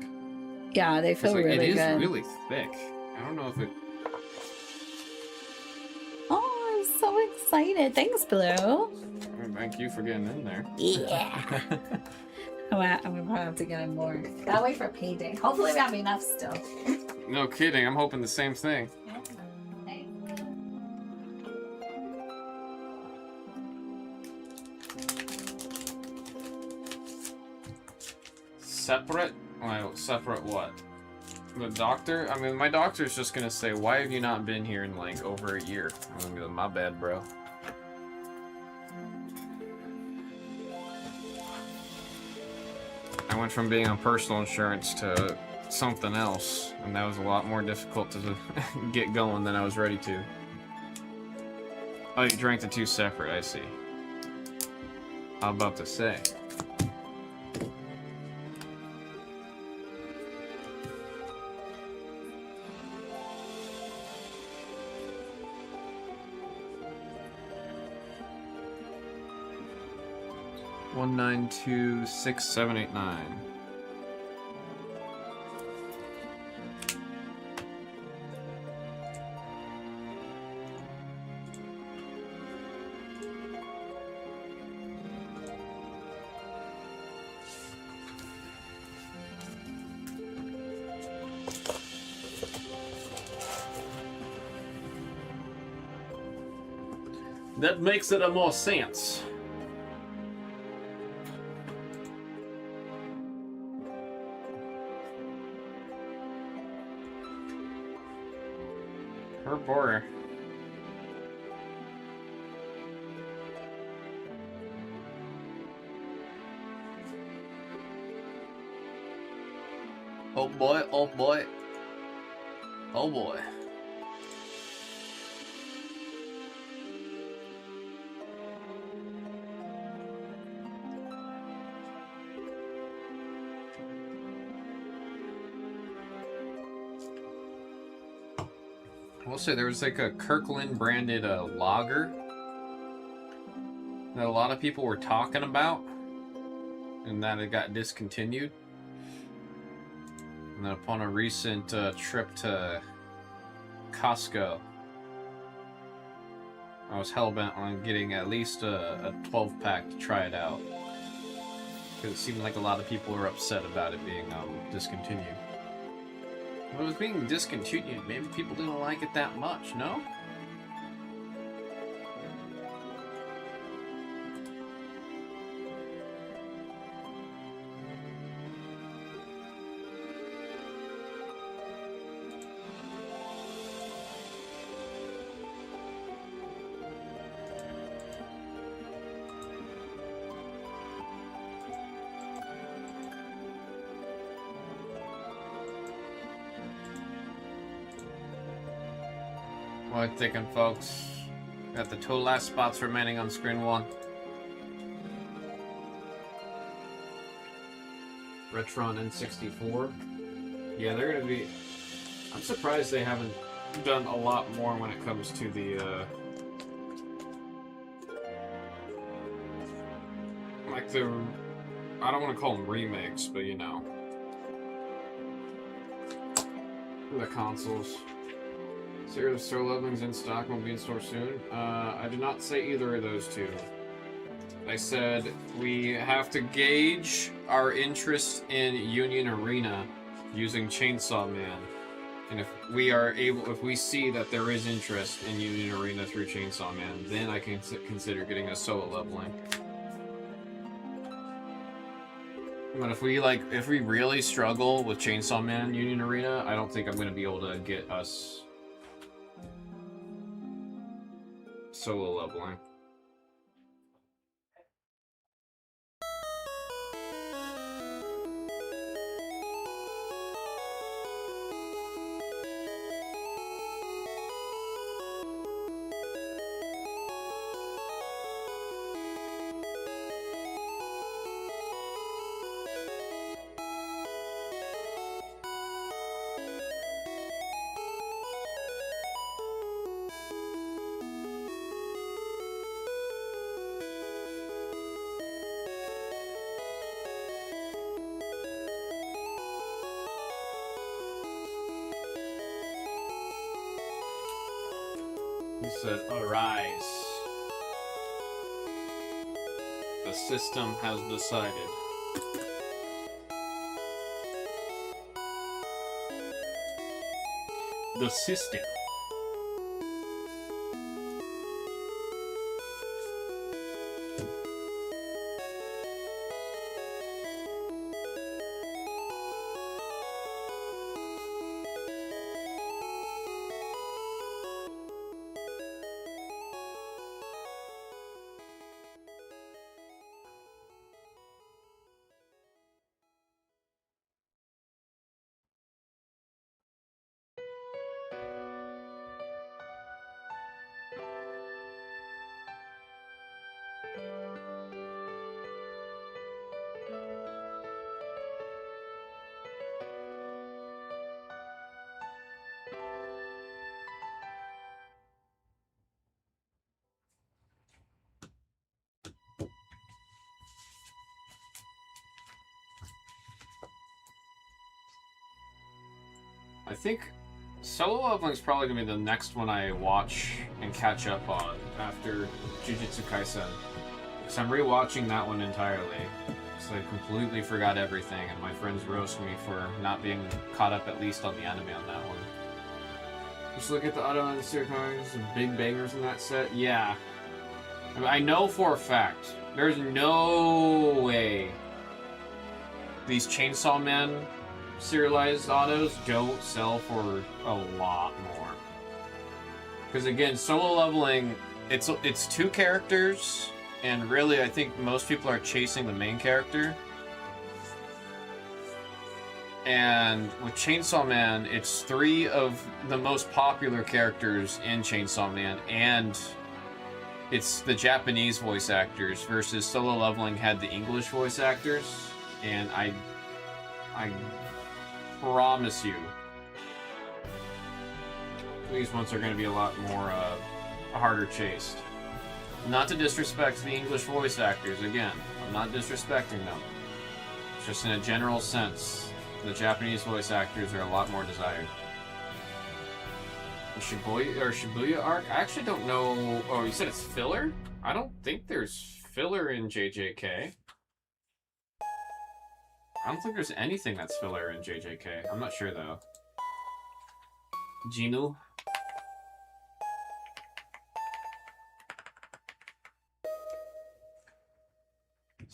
Yeah, they feel Like, really it is good. really thick. I don't know if it. Oh, I'm so excited. Thanks, Blue. Thank you for getting in there. Yeah. I'm gonna probably have to get in more. Gotta wait for payday. Hopefully we have enough still. No kidding. I'm hoping the same thing. Separate? Well, separate what? The doctor? I mean, my doctor's just gonna say, why have you not been here in like over a year? I'm gonna be like, my bad, bro. I went from being on personal insurance to something else, and that was a lot more difficult to get going than I was ready to. Oh, you drank the 2 separate, I see. I'm about to say. One, 9, 2, 6, 7, 8, 9. That makes it a more sense. Her boy. Oh boy, oh boy. Oh boy. I will say there was like a Kirkland branded lager that a lot of people were talking about, and that it got discontinued. And then upon a recent trip to Costco, I was hellbent on getting at least a 12-pack to try it out. Because it seemed like a lot of people were upset about it being discontinued. When it was being discontinued, maybe people didn't like it that much, no? What thinking, folks? Got the two last spots remaining on screen 1. Retron N64. Yeah, they're gonna be... I'm surprised they haven't done a lot more when it comes to the, like the... I don't want to call them remakes, but you know. The consoles. Serious Star Leveling's in stock, won't be in store soon. I did not say either of those two. I said we have to gauge our interest in Union Arena using Chainsaw Man. And if we see that there is interest in Union Arena through Chainsaw Man, then I can consider getting a solo leveling. But if we really struggle with Chainsaw Man Union Arena, I don't think I'm going to be able to get us solo leveling. He said, "Arise. The system has decided." The system. I think solo leveling is probably going to be the next one I watch and catch up on after Jujutsu Kaisen. Because I'm rewatching that one entirely. Because I completely forgot everything, and my friends roast me for not being caught up at least on the anime on that one. Just look at the auto and the cards, some big bangers in that set. Yeah. I know for a fact, there's no way these Chainsaw Man serialized autos don't sell for a lot more. Because again, Solo Leveling, it's two characters, and really I think most people are chasing the main character. And with Chainsaw Man, it's 3 of the most popular characters in Chainsaw Man, and it's the Japanese voice actors versus Solo Leveling had the English voice actors, and I promise you these ones are going to be a lot more harder chased. Not to disrespect the English voice actors, again, I'm not disrespecting them. It's just in a general sense, the Japanese voice actors are a lot more desired. The Shibuya arc? I actually don't know. Oh, you said it's filler? I don't think there's filler in JJK. I don't think there's anything that's filler in JJK. I'm not sure though. Jinu?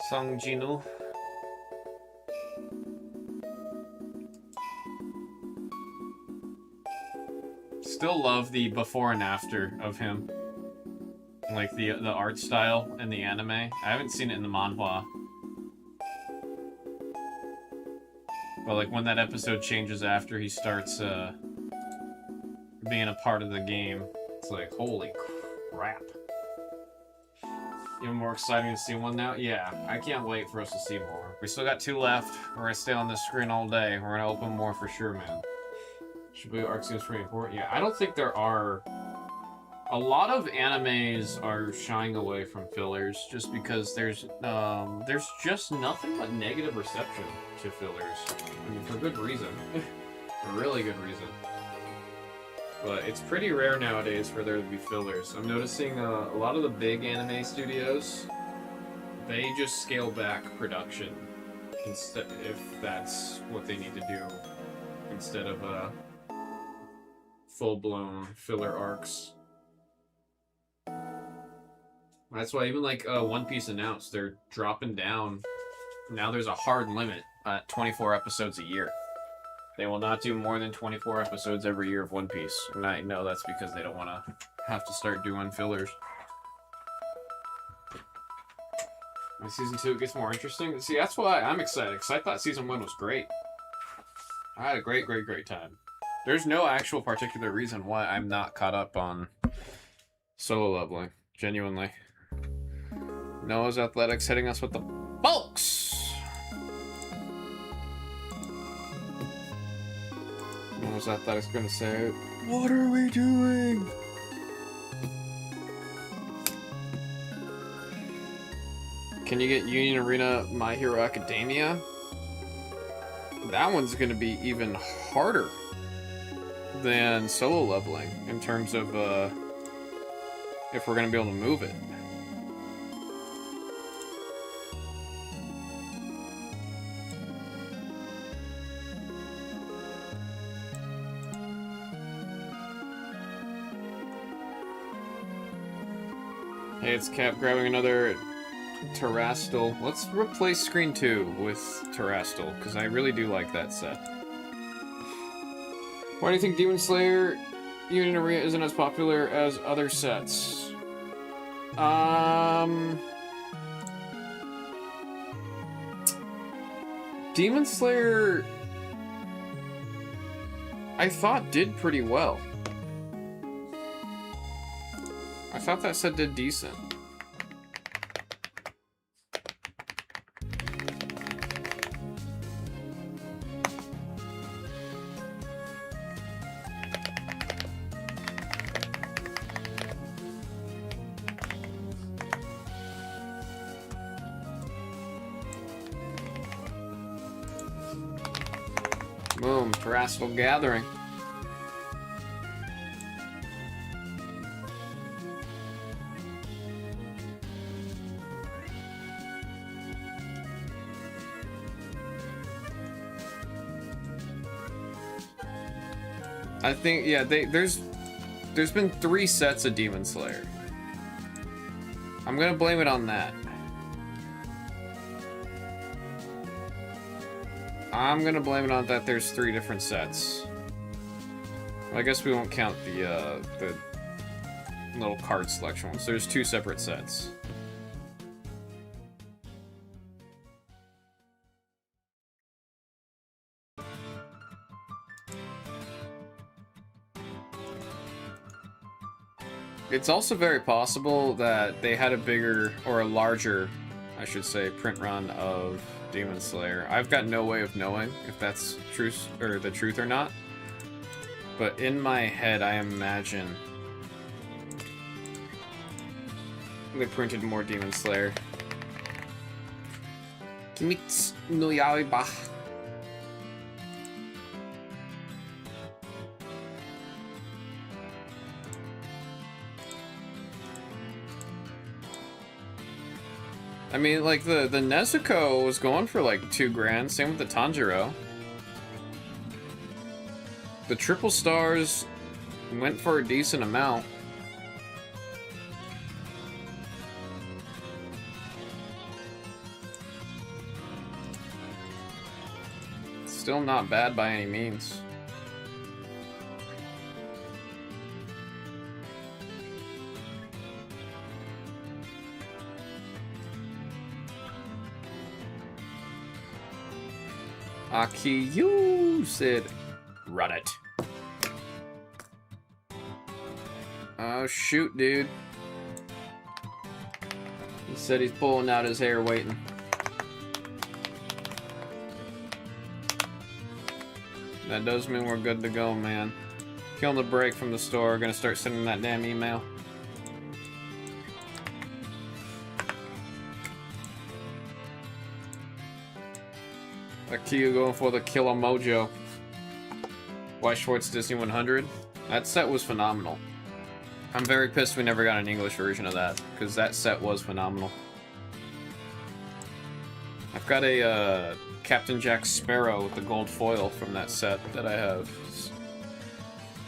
Sung Jinu? Still love the before and after of him. Like the art style in the anime. I haven't seen it in the manhwa. But like when that episode changes after he starts being a part of the game, it's like, holy crap. Even more exciting to see one now? Yeah, I can't wait for us to see more. We still got 2 left. We're gonna stay on this screen all day. We're gonna open more for sure, man. Shibuya arc seems pretty important. Yeah, I don't think there are... A lot of animes are shying away from fillers just because there's just nothing but negative reception to fillers. I mean, for good reason. For really good reason. But it's pretty rare nowadays for there to be fillers. I'm noticing a lot of the big anime studios, they just scale back production instead, if that's what they need to do, instead of full-blown filler arcs. That's why even like One Piece announced, they're dropping down. Now there's a hard limit at 24 episodes a year. They will not do more than 24 episodes every year of One Piece. And I know that's because they don't want to have to start doing fillers. And season 2 gets more interesting. See, that's why I'm excited, because I thought season 1 was great. I had a great time. There's no actual particular reason why I'm not caught up on Solo Leveling. Genuinely. Noah's Athletics hitting us with the bulks! Noah's Athletics gonna say, what are we doing? Can you get Union Arena My Hero Academia? That one's gonna be even harder than Solo Leveling in terms of if we're gonna be able to move it. Hey, it's Cap grabbing another Terrastal. Let's replace Screen 2 with Terrastal, because I really do like that set. Why do you think Demon Slayer Union Arena isn't as popular as other sets? Demon Slayer, I thought did pretty well. I thought that set did decent. Boom, Terrastal Gathering. I think, yeah, there's been 3 sets of Demon Slayer. I'm gonna blame it on that. I'm gonna blame it on that there's 3 different sets. I guess we won't count the little card selection ones. There's 2 separate sets. It's also very possible that they had a bigger, or a larger, I should say, print run of Demon Slayer. I've got no way of knowing if that's truth or the truth or not. But in my head, I imagine they printed more Demon Slayer. Kimitsu no Yaiba. I mean, like, the Nezuko was going for, like, $2,000. Same with the Tanjiro. The triple stars went for a decent amount. Still not bad by any means. Akiyu said, run it. Oh, shoot, dude. He said he's pulling out his hair waiting. That does mean we're good to go, man. Killing the break from the store. Gonna start sending that damn email. Akiyu going for the Killer Mojo. White Schwartz Disney 100. That set was phenomenal. I'm very pissed we never got an English version of that, because that set was phenomenal. I've got a Captain Jack Sparrow with the gold foil from that set that I have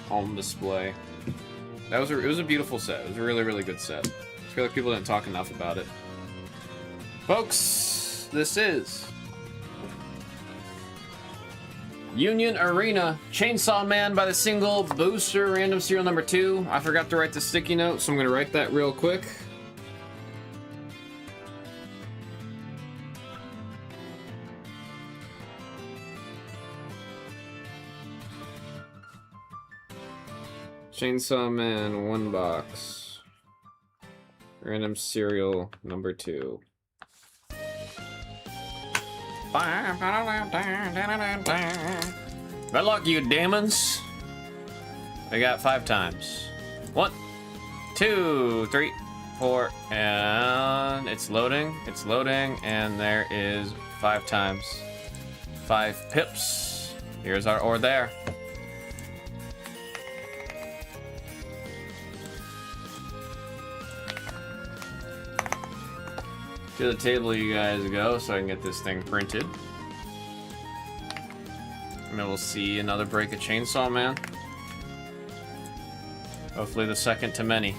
home display. It was a beautiful set. It was a really, really good set. I feel like people didn't talk enough about it. Folks, this is Union Arena Chainsaw Man by the single booster random serial number 2. I forgot to write the sticky note, so I'm going to write that real quick. Chainsaw Man 1 box. Random serial number 2. Good luck, you demons. I got 5 times. 1, 2, 3, 4, and it's loading, and there is 5 times. 5 pips. Here's our ore there. To the table you guys go so I can get this thing printed. And then we'll see another break of Chainsaw Man. Hopefully the second to many.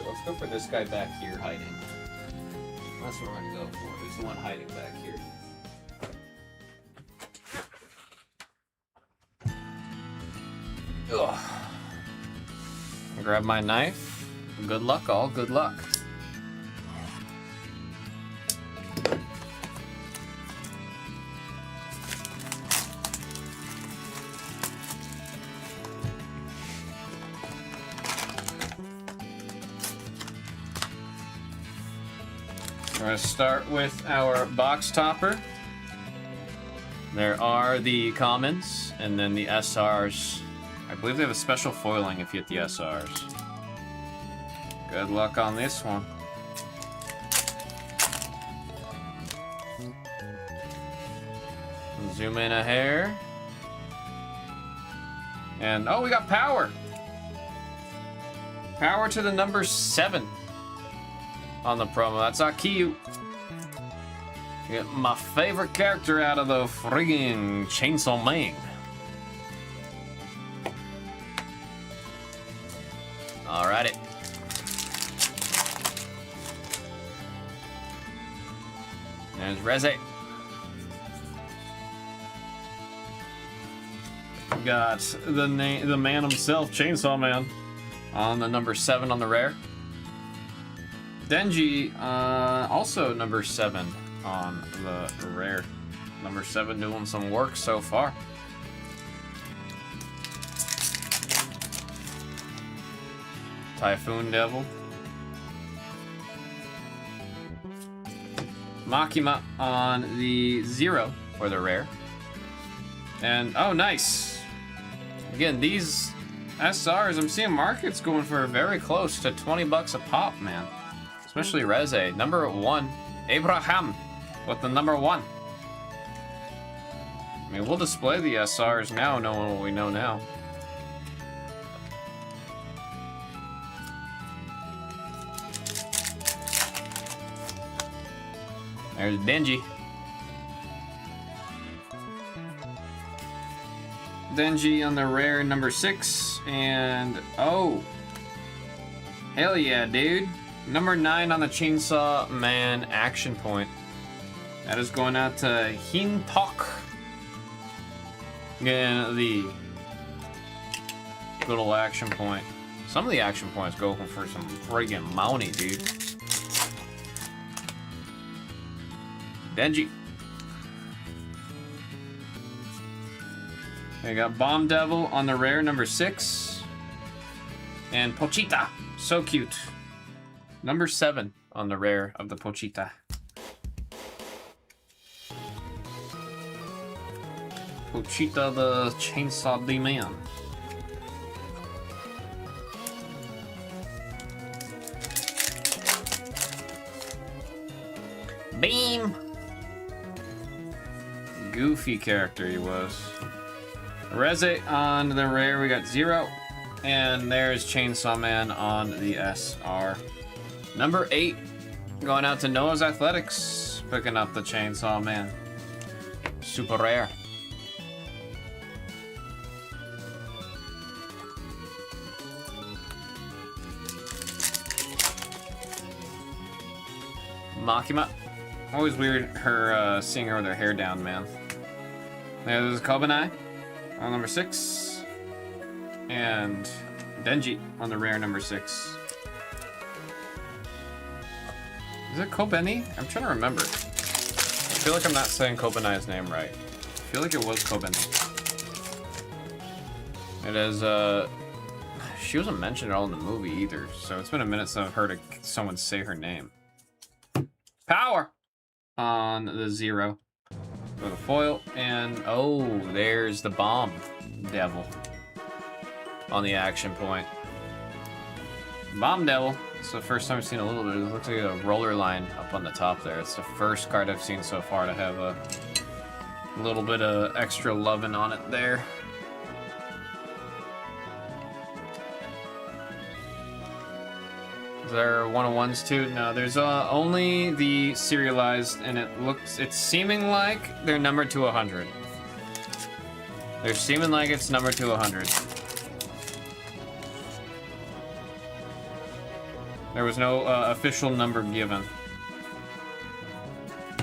Let's go for this guy back here hiding. That's what we're gonna go for. There's the one hiding back here. Ugh. Grab my knife. Good luck, all. Good luck. We're going to start with our box topper. There are the commons, and then the SRs. I believe they have a special foiling if you hit the SRs. Good luck on this one. Zoom in a hair. And, oh, we got power! Power to the number 7 on the promo. That's Akiyu. Get my favorite character out of the friggin' Chainsaw Man. Alrighty. There's Reze. Got the man himself, Chainsaw Man, on the number 7 on the rare. Denji, also number 7 on the rare. Number 7 doing some work so far. Typhoon Devil. Makima on the 0 for the rare. And, oh, nice. Again, these SRs, I'm seeing markets going for very close to 20 bucks a pop, man. Especially Reze. Number 1, Abraham with the number 1. I mean, we'll display the SRs now, knowing what we know now. There's Denji. Denji on the rare number 6. And, oh. Hell yeah, dude. Number 9 on the Chainsaw Man action point. That is going out to Hin Tok. Again, the good old action point. Some of the action points go for some friggin' money, dude. Denji. We got Bomb Devil on the rare, number 6. And Pochita. So cute. Number 7 on the rare of the Pochita. Pochita the Chainsaw Man. Beam! Goofy character he was. Reze on the rare, we got 0. And there's Chainsaw Man on the SR. Number 8, going out to Noah's Athletics, picking up the Chainsaw Man. Super rare. Makima. Always weird her seeing her with her hair down, man. There's Kobanai on number 6. And Denji on the rare number 6. Is it Kobeni? I'm trying to remember. I feel like I'm not saying Kobanai's name right. I feel like it was Kobeni. It is, she wasn't mentioned at all in the movie either, so it's been a minute since I've heard someone say her name. Power on the 0 for the foil, and oh, there's the Bomb Devil on the action point. Bomb Devil. It's the first time I've seen a little bit. It looks like a roller line up on the top there. It's the first card I've seen so far to have a little bit of extra loving on it there. Is there 101s too? No, there's only the serialized, and it's seeming like they're numbered to 100. They're seeming like it's numbered to 100. There was no official number given.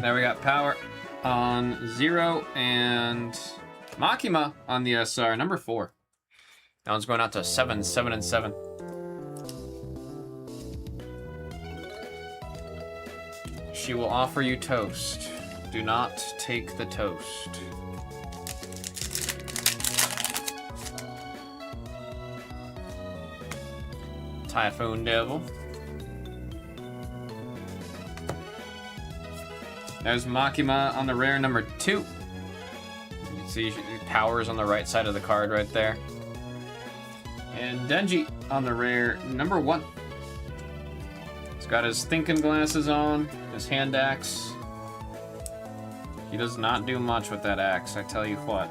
There we got Power on 0 and Makima on the SR, number 4. That one's going out to 7, 7, and 7. She will offer you toast. Do not take the toast. Typhoon Devil. There's Makima on the rare number 2. You can see Power's on the right side of the card right there. And Denji on the rare number 1. He's got his thinking glasses on, his hand axe. He does not do much with that axe, I tell you what.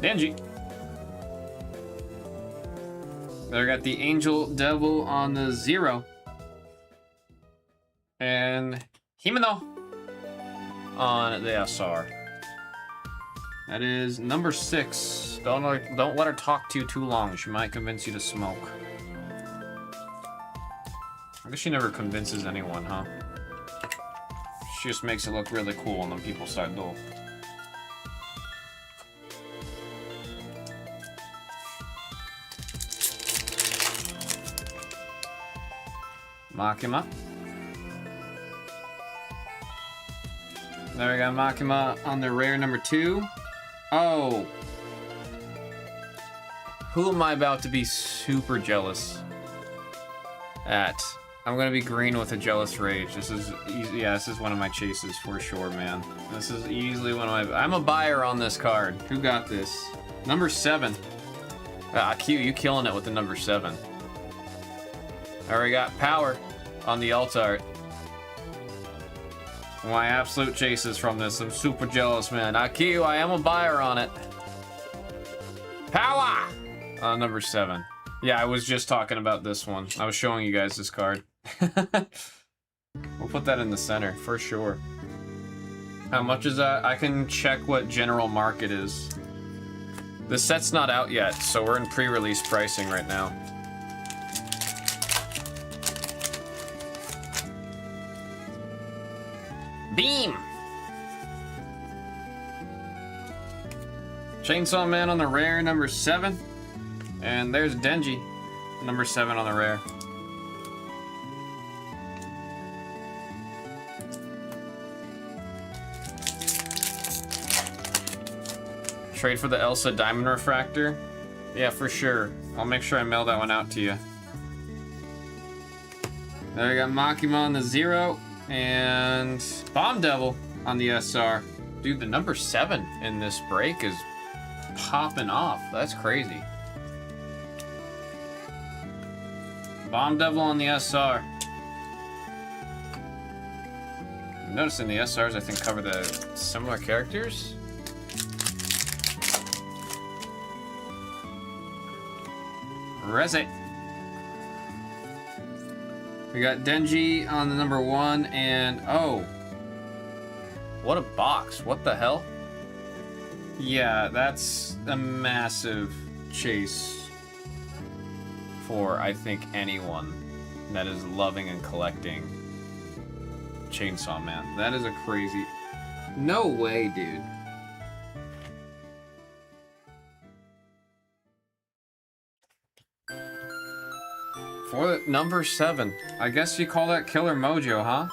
Denji. There, got the Angel Devil on the 0. And Himeno on the SR. That is number 6. Don't let her talk to you too long. She might convince you to smoke. I guess she never convinces anyone, huh? She just makes it look really cool and then people start dull. Makima. There we got Makima on the rare number 2. Oh. Who am I about to be super jealous at? I'm gonna be green with a jealous rage. This is easy. Yeah, this is one of my chases for sure, man. This is easily one of my. I'm a buyer on this card. Who got this? Number 7. Ah, Q, you killing it with the number 7. Alright, we got Power on the alt art. My absolute chases from this. I'm super jealous, man. Q, I am a buyer on it. Power! Number 7. Yeah, I was just talking about this one. I was showing you guys this card. We'll put that in the center, for sure. How much is that? I can check what general market is. The set's not out yet, so we're in pre-release pricing right now. Beam! Chainsaw Man on the rare, number 7. And there's Denji, number 7 on the rare. Trade for the Elsa Diamond Refractor? Yeah, for sure. I'll make sure I mail that one out to you. There we got Makima on the 0. And Bomb Devil on the SR. Dude, the number 7 in this break is popping off. That's crazy. Bomb Devil on the SR. I'm noticing the SRs, I think, cover the similar characters. Reze. We got Denji on the number 1, and oh. What a box. What the hell? Yeah, that's a massive chase for, I think, anyone that is loving and collecting Chainsaw Man. That is a crazy... No way, dude. For the number 7. I guess you call that Killer Mojo, huh?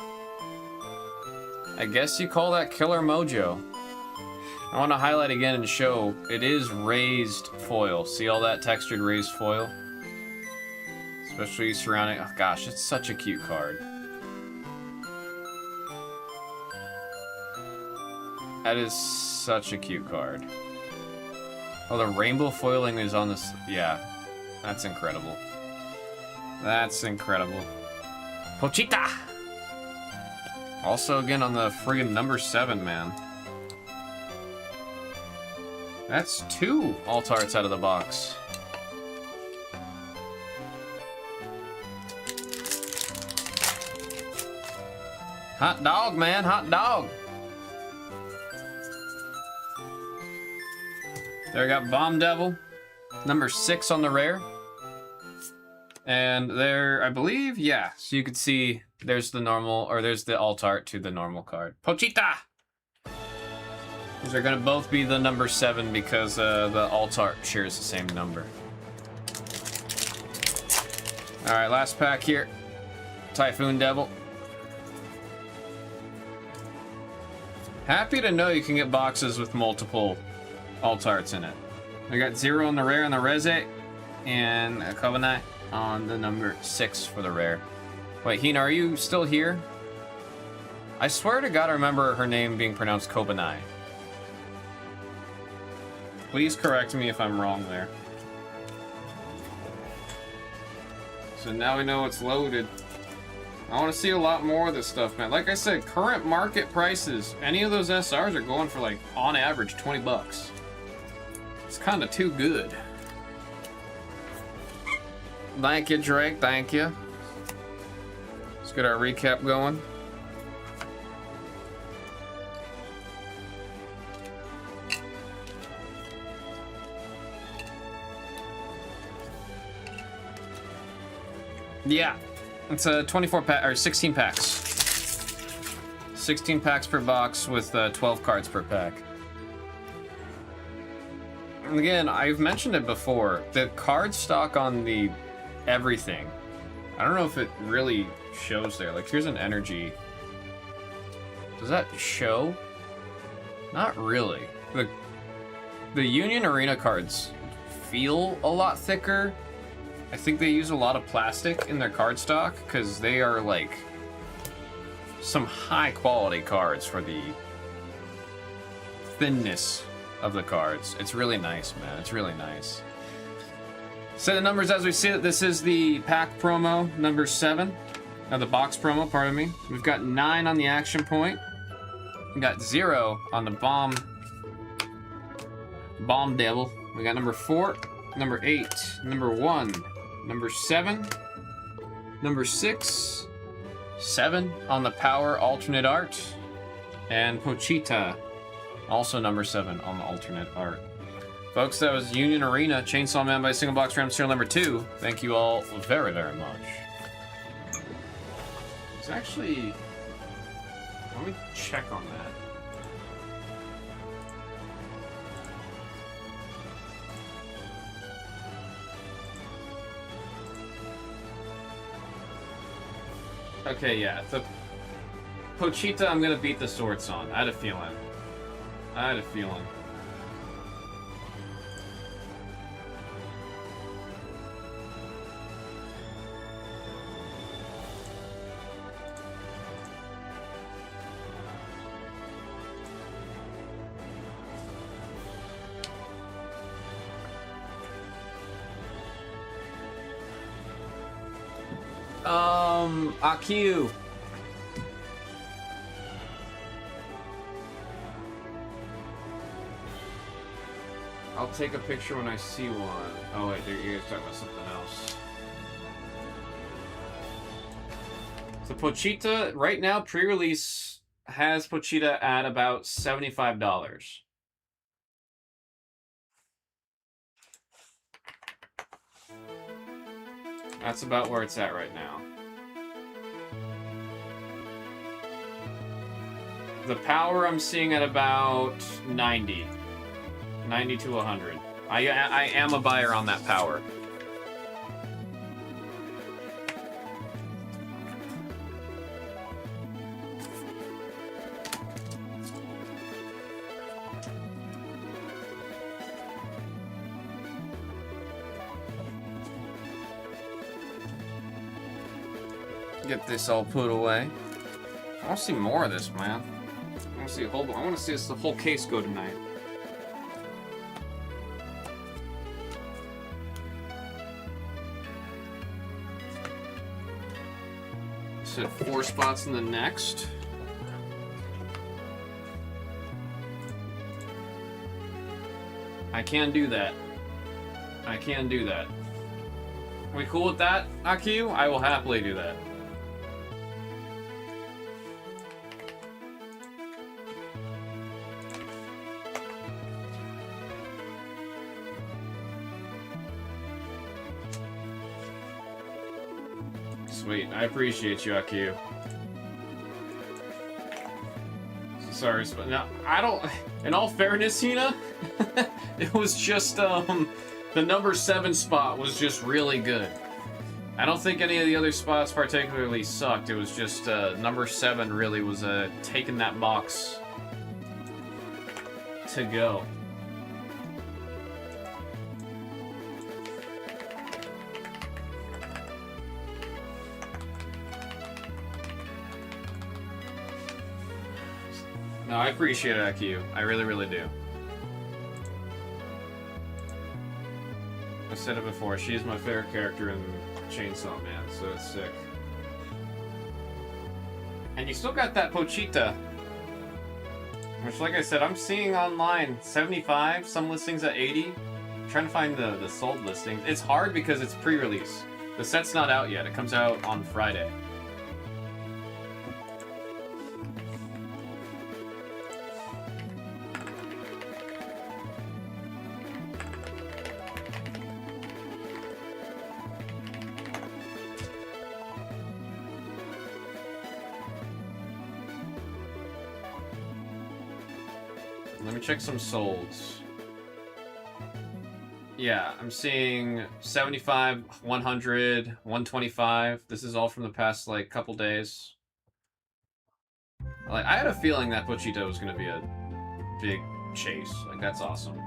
I guess you call that Killer Mojo. I want to highlight again and show it is raised foil. See all that textured raised foil? Especially surrounding... Oh gosh, it's such a cute card. That is such a cute card. Oh, the rainbow foiling is on this... Yeah, that's incredible. That's incredible. Pochita! Also, again, on the friggin' number 7, man. That's 2 alt arts out of the box. Hot dog, man, hot dog. There we got Bomb Devil, number 6 on the rare. And there, I believe, yeah. So you could see there's the normal, or there's the alt art to the normal card. Pochita! Those are gonna both be the number 7 because the alt art shares the same number. Alright, last pack here. Typhoon Devil. Happy to know you can get boxes with multiple alt arts in it. We got 0 on the rare on the Reze, and a Kobanai on the number 6 for the rare. Wait, Hina, are you still here? I swear to God I remember her name being pronounced Kobanai. Please correct me if I'm wrong there. So now we know it's loaded. I want to see a lot more of this stuff, man. Like I said, current market prices, any of those SRs are going for, like, on average, 20 bucks. It's kind of too good. Thank you, Drake. Thank you. Let's get our recap going. Yeah, it's a 24 pack or 16 packs. 16 packs per box with 12 cards per pack. And again, I've mentioned it before. The card stock on the everything. I don't know if it really shows there. Like, here's an energy. Does that show? Not really. The Union Arena cards feel a lot thicker. I think they use a lot of plastic in their card stock because they are like some high quality cards for the thinness of the cards. It's really nice, man. It's really nice. Set of numbers as we see it. This is the pack promo number 7. The box promo, pardon me. We've got 9 on the action point. We got 0 on the bomb devil. We got number 4, number 8, number 1, number 7, number 6, 7 on the power alternate art, and Pochita, also number 7 on the alternate art. Folks, that was Union Arena, Chainsaw Man by Single Box Ram serial number 2. Thank you all very, very much. It's actually... Let me check on that. Okay, yeah, the Pochita I'm gonna beat the swords on. I had a feeling. AQ. I'll take a picture when I see one. Oh wait, you guys talking about something else. So Pochita, right now, pre-release has Pochita at about $75. That's about where it's at right now. The power I'm seeing at about 90. 90 to 100. I am a buyer on that power. Get this all put away. I want to see more of this, man. I want to see a whole. I want to see this the whole case go tonight. Set 4 spots in the next. I can do that. I can do that. Are we cool with that, AQ? I will happily do that. Sweet, I appreciate you, AQ. Sorry, but now I don't. In all fairness, Hina, it was just the number 7 spot was just really good. I don't think any of the other spots particularly sucked. It was just number 7 really was taking that box to go. No, I appreciate it, AQ. I really, really do. I said it before, she's my favorite character in Chainsaw Man, so it's sick. And you still got that Pochita. Which, like I said, I'm seeing online 75, some listings at 80. I'm trying to find the sold listings. It's hard because it's pre-release. The set's not out yet. It comes out on Friday. Let me check some solds. Yeah, I'm seeing 75, 100, 125. This is all from the past, like, couple days. Like, I had a feeling that Pochita was gonna be a big chase. Like, that's awesome.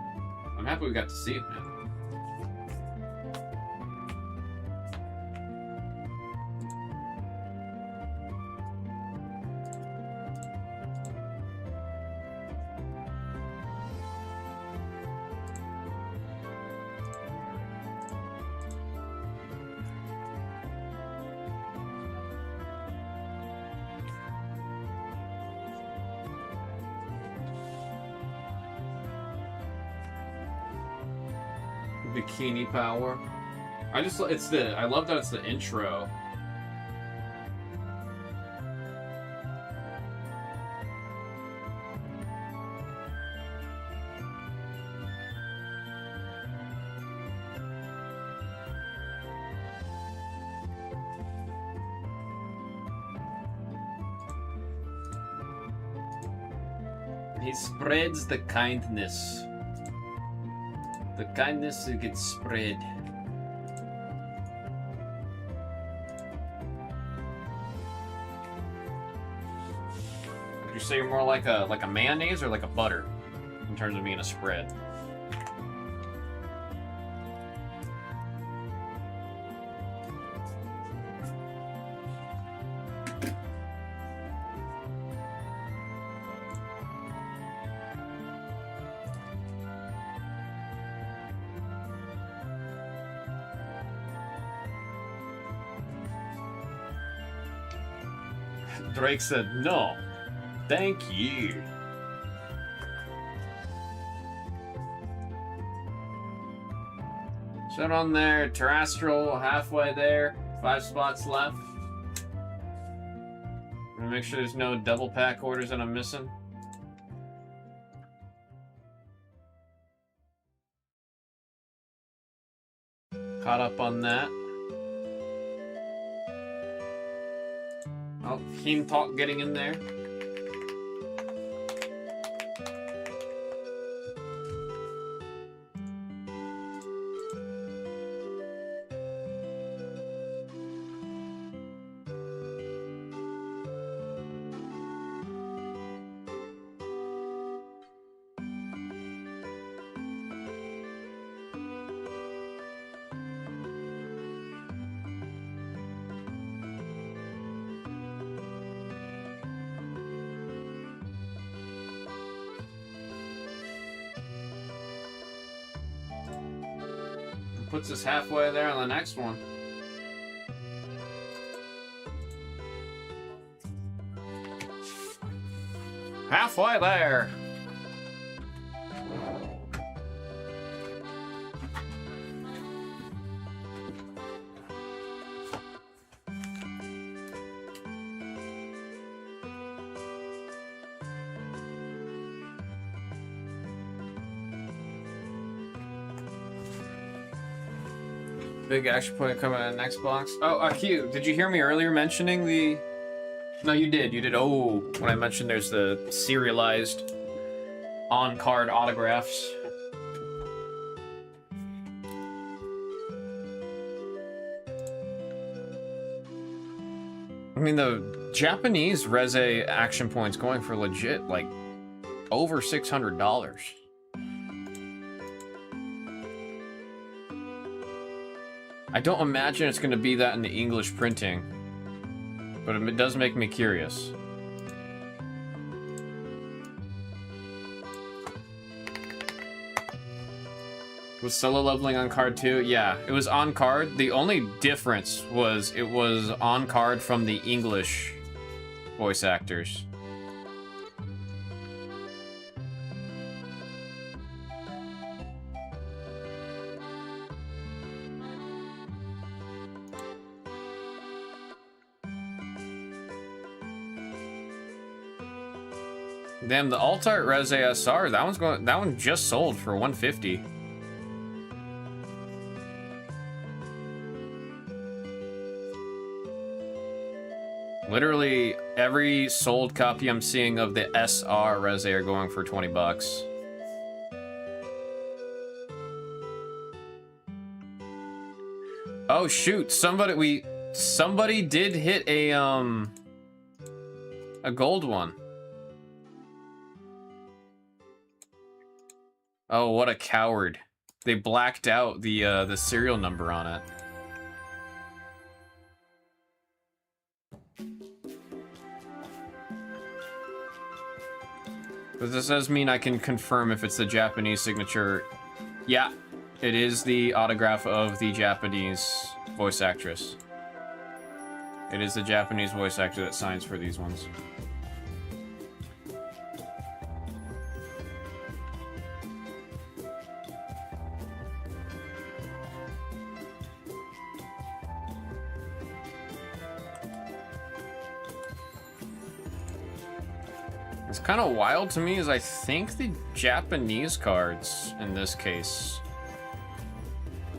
I'm happy we got to see it, man. Bikini power. I love that it's the intro. He spreads the kindness. The kindness that gets spread. Would you say you're more like a mayonnaise or like a butter in terms of being a spread? Drake said, no, thank you. Shut on there, terrestrial, halfway there, 5 spots left. I'm gonna make sure there's no double pack orders that I'm missing. Caught up on that. Oh, Keen Talk getting in there. Puts us halfway there on the next one. Halfway there. Big action point coming in the next box. Oh, Q, did you hear me earlier mentioning the... No, you did. You did. Oh, when I mentioned there's the serialized on-card autographs. I mean, the Japanese Reze action points going for legit, like, over $600. I don't imagine it's going to be that in the English printing, but it does make me curious. Was solo leveling on card too? Yeah, it was on card. The only difference was it was on card from the English voice actors. Damn, the Alt-Art Res ASR, that one just sold for 150. Literally every sold copy I'm seeing of the SR Res are going for 20 bucks. Oh shoot, somebody did hit a gold one. Oh, what a coward. They blacked out the serial number on it. Does this mean I can confirm if it's the Japanese signature? Yeah, it is the autograph of the Japanese voice actress. It is the Japanese voice actor that signs for these ones. It's kind of wild to me is I think the Japanese cards in this case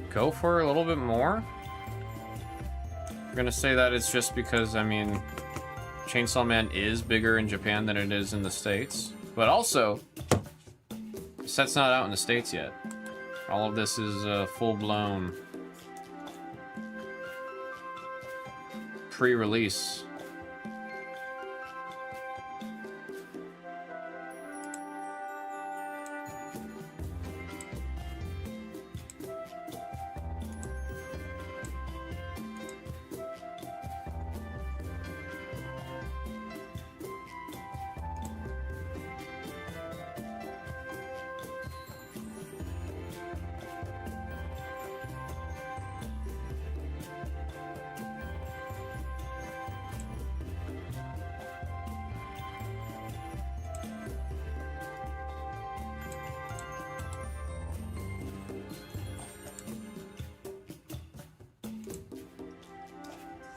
go for a little bit more. I'm gonna say that it's just because, I mean, Chainsaw Man is bigger in Japan than it is in the States. But also, the set's not out in the States yet. All of this is full-blown pre-release.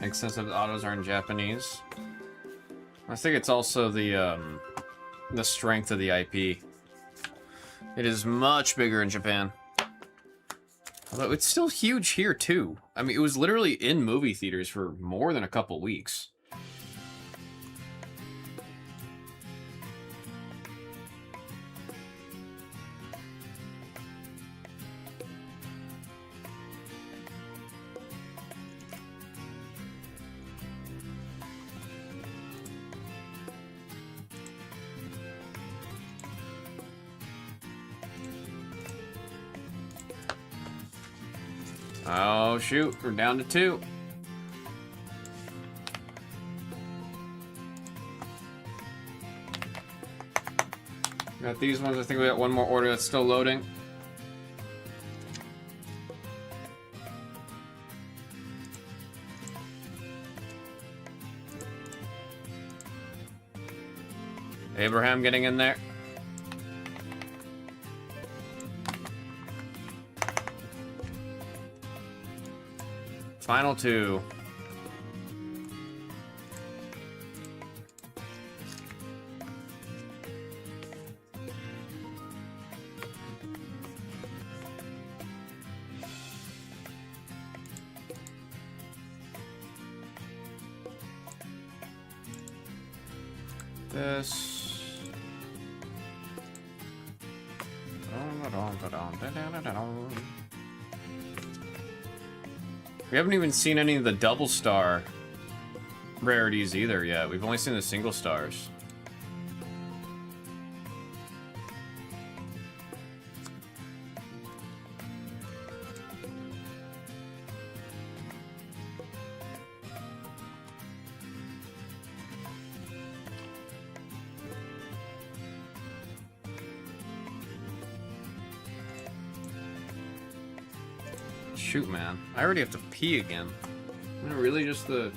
Makes sense that the autos are in Japanese. I think it's also the strength of the IP. It is much bigger in Japan. Although it's still huge here too. I mean, it was literally in movie theaters for more than a couple weeks. Oh shoot, we're down to 2. Got these ones. I think we got one more order that's still loading. Abraham getting in there. Final 2. This. We haven't even seen any of the double star rarities either yet. We've only seen the single stars. Shoot, man. I already have to pee again. Isn't it really just the...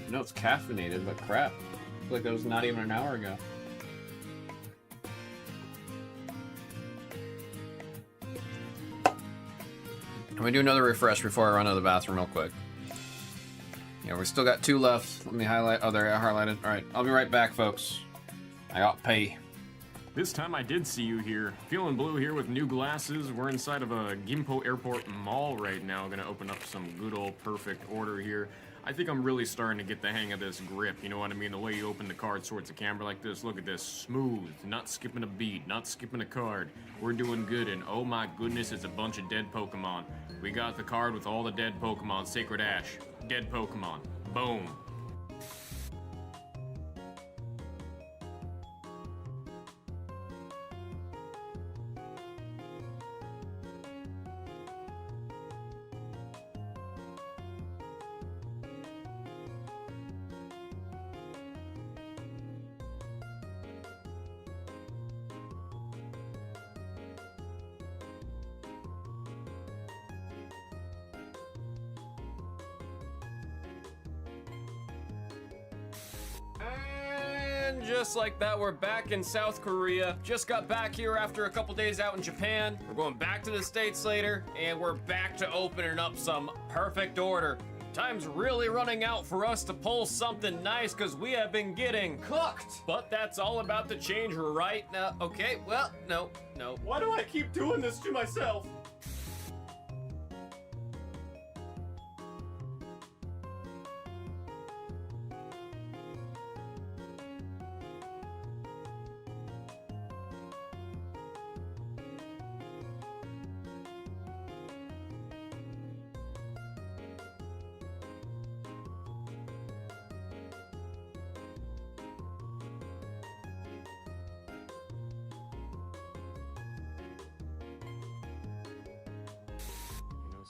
I know it's caffeinated, but crap. I feel like that was not even an hour ago. Let me do another refresh before I run to the bathroom real quick. Yeah, we still got 2 left. Let me highlight... Oh, they're highlighted. Alright, I'll be right back, folks. I got pay. This time I did see you here. FeelinBlu here with new glasses. We're inside of a Gimpo Airport mall right now. Gonna open up some good old perfect order here. I think I'm really starting to get the hang of this grip, you know what I mean? The way you open the card towards the camera like this. Look at this, smooth, not skipping a beat, not skipping a card. We're doing good, and oh my goodness, it's a bunch of dead Pokemon. We got the card with all the dead Pokemon, Sacred Ash, dead Pokemon, boom. And just like that, we're back in South Korea. Just got back here after a couple days out in Japan. We're going back to the States later, and we're back to opening up some perfect order. Time's really running out for us to pull something nice because we have been getting cooked. But that's all about to change right now. Okay, well, no. Why do I keep doing this to myself?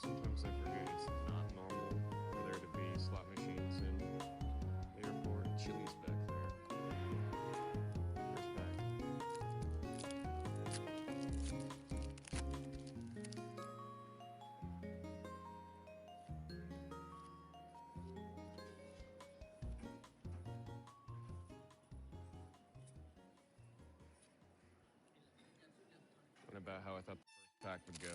Sometimes I forget it's not normal for there to be slot machines in the airport. Chili's back there. Where's back? What about how I thought the first pack would go?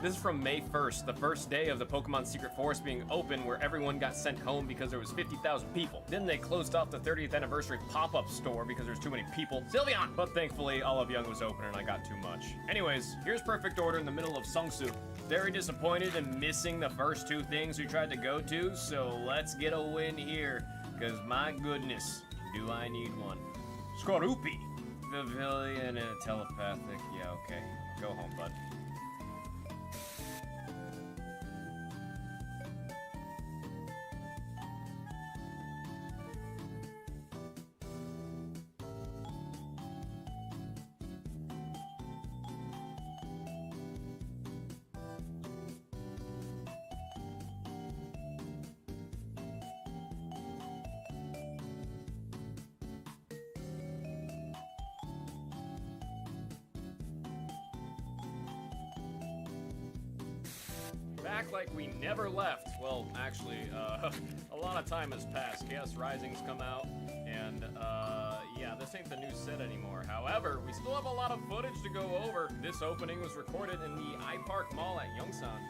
This is from May 1st, the first day of the Pokemon Secret Forest being open, where everyone got sent home because there was 50,000 people. Then they closed off the 30th anniversary pop-up store because there's too many people. Sylveon! But thankfully, Olive Young was open and I got too much. Anyways, here's perfect order in the middle of Sungsu. Very disappointed in missing the first two things we tried to go to, so let's get a win here. Cause my goodness, do I need one. Skorupi! Pavilion and telepathic, yeah, okay. Go home, bud. Back like we never left. Well, actually, a lot of time has passed. Chaos Rising's come out, and yeah, this ain't the new set anymore. However, we still have a lot of footage to go over. This opening was recorded in the iPark Mall at Yongsan.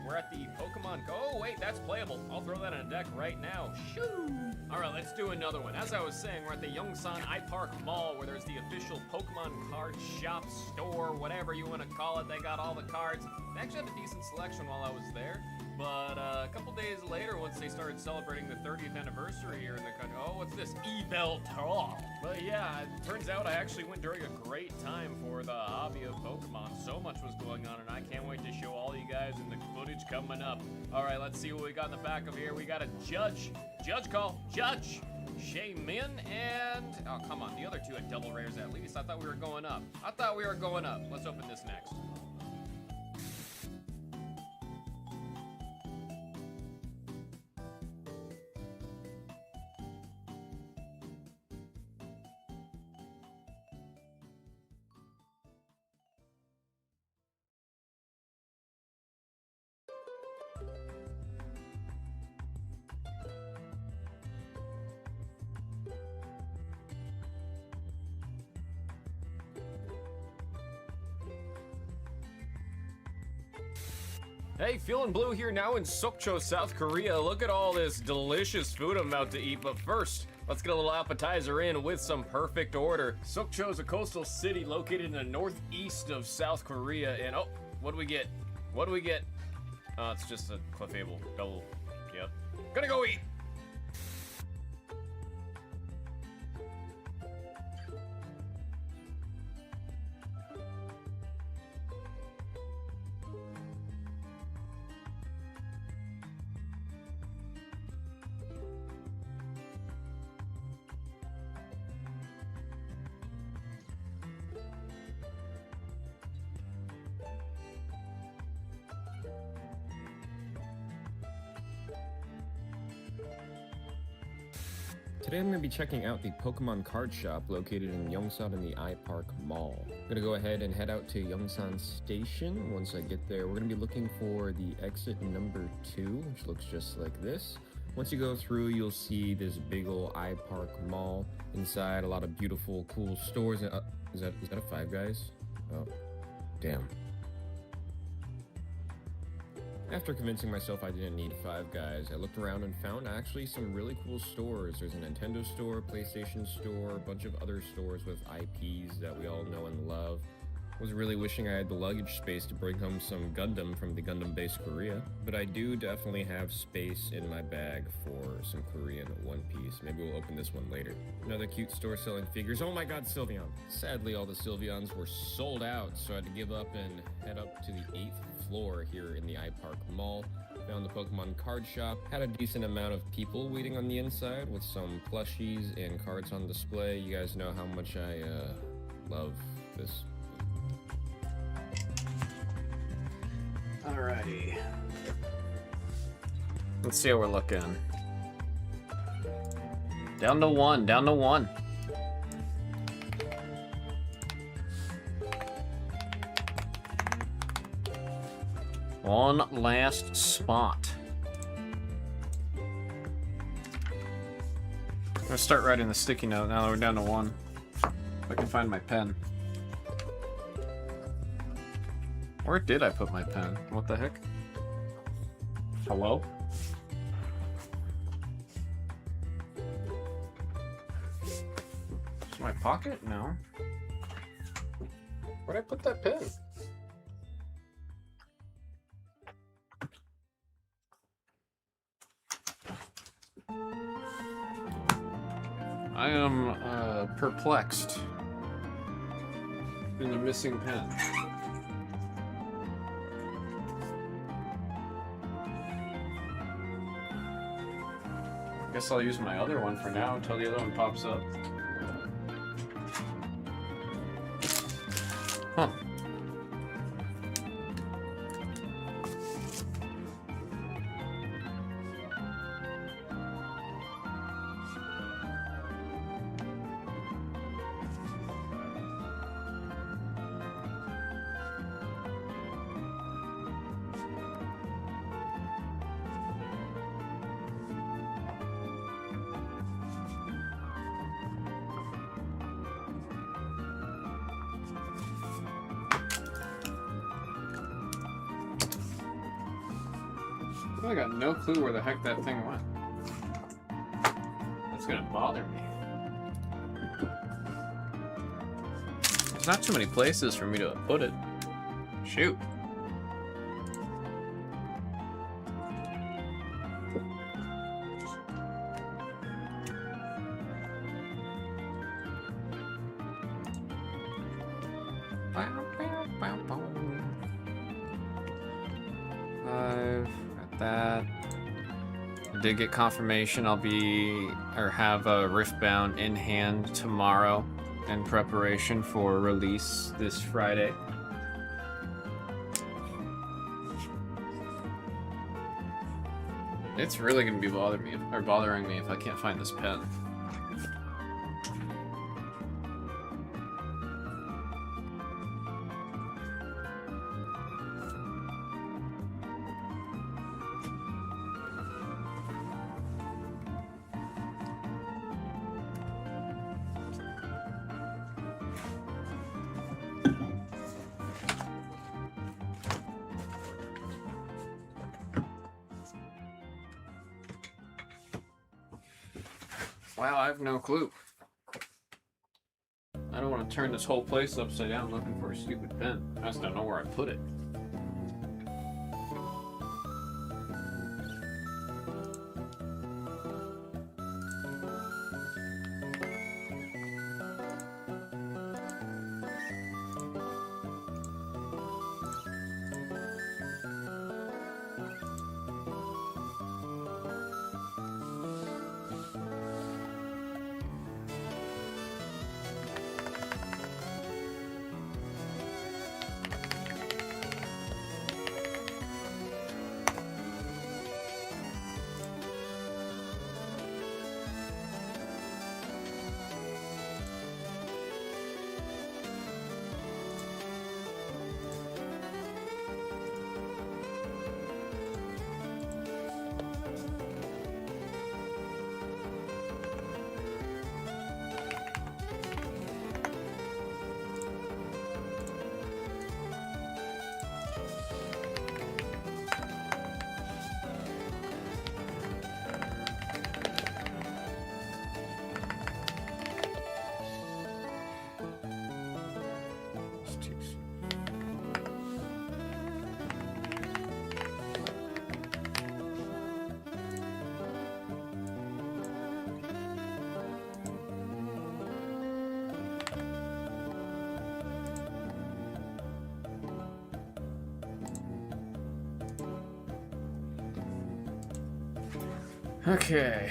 We're at the Pokemon Go. Oh, wait, that's playable. I'll throw that in a deck right now. Shoo! Alright, let's do another one. As I was saying, we're at the Yongsan iPark Mall, where there's the official Pokemon card shop, store, whatever you want to call it. They got all the cards. They actually have a decent selection while I was there. But a couple days later, once they started celebrating the 30th anniversary here in the country, oh, what's this? E-Belt. Oh. But yeah, it turns out I actually went during a great time for the hobby of Pokemon. So much was going on, and I can't wait to show all you guys in the footage coming up. All right, let's see what we got in the back of here. We got a Judge call. Judge! Shay Min and... Oh, come on. The other two had double rares at least. I thought we were going up. Let's open this next. Hey, FeelinBlu here now in Sokcho, South Korea. Look at all this delicious food I'm about to eat, but first, let's get a little appetizer in with some perfect order. Sokcho is a coastal city located in the northeast of South Korea, and oh, what do we get? What do we get? Oh, it's just a clefable double. Yep. Gonna go eat! Today I'm going to be checking out the Pokemon card shop located in Yongsan in the iPark Mall. I'm going to go ahead and head out to Yongsan Station. Once I get there, we're going to be looking for the exit number 2, which looks just like this. Once you go through, you'll see this big old iPark Mall. Inside, a lot of beautiful, cool stores. Is that a Five Guys? Oh, damn. After convincing myself I didn't need Five Guys, I looked around and found actually some really cool stores. There's a Nintendo store, PlayStation store, a bunch of other stores with IPs that we all know and love. Was really wishing I had the luggage space to bring home some Gundam from the Gundam base Korea, but I do definitely have space in my bag for some Korean One Piece. Maybe we'll open this one later. Another cute store selling figures. Oh my god, Sylveon! Sadly, all the Sylveons were sold out, so I had to give up and head up to the 8th floor here in the iPark Mall. Found the Pokemon card shop. Had a decent amount of people waiting on the inside with some plushies and cards on display. You guys know how much I love this. Alrighty. Let's see how we're looking. Down to 1, down to 1. One last spot. I'm gonna start writing the sticky note now that we're down to 1. If I can find my pen. Where did I put my pen? What the heck? Hello? Is my pocket? No. Where'd I put that pen? I am perplexed in the missing pen. Guess I'll use my other one for now until the other one pops up. Huh. I got no clue where the heck that thing went. That's gonna bother me. There's not too many places for me to put it. Shoot. That. I did get confirmation I'll have a Riftbound in hand tomorrow in preparation for release this Friday. It's really gonna be bothering me if I can't find this pen. Wow, I have no clue. I don't want to turn this whole place upside down looking for a stupid pen. I just don't know where I put it. Okay.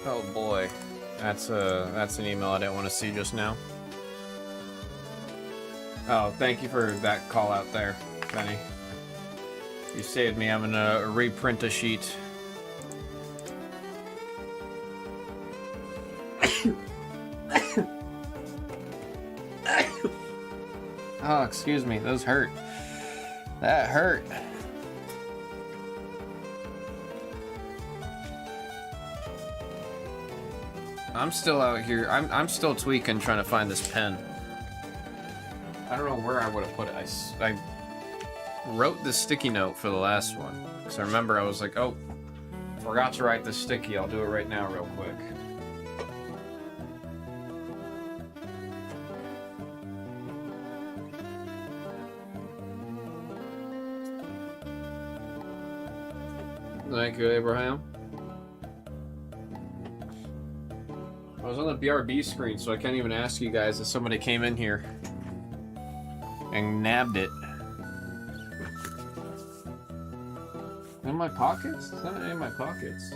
Oh boy, that's an email I didn't want to see just now. Oh, thank you for that call out there, Benny. You saved me having to reprint a sheet. Oh, excuse me, those hurt. That hurt. I'm still out here. I'm still tweaking, trying to find this pen. I don't know where I would have put it. I wrote the sticky note for the last one because I remember I was like, oh, forgot to write the sticky. I'll do it right now, real quick. Thank you, Abraham. I was on the BRB screen, so I can't even ask you guys if somebody came in here and nabbed it. In my pockets? It's not in my pockets.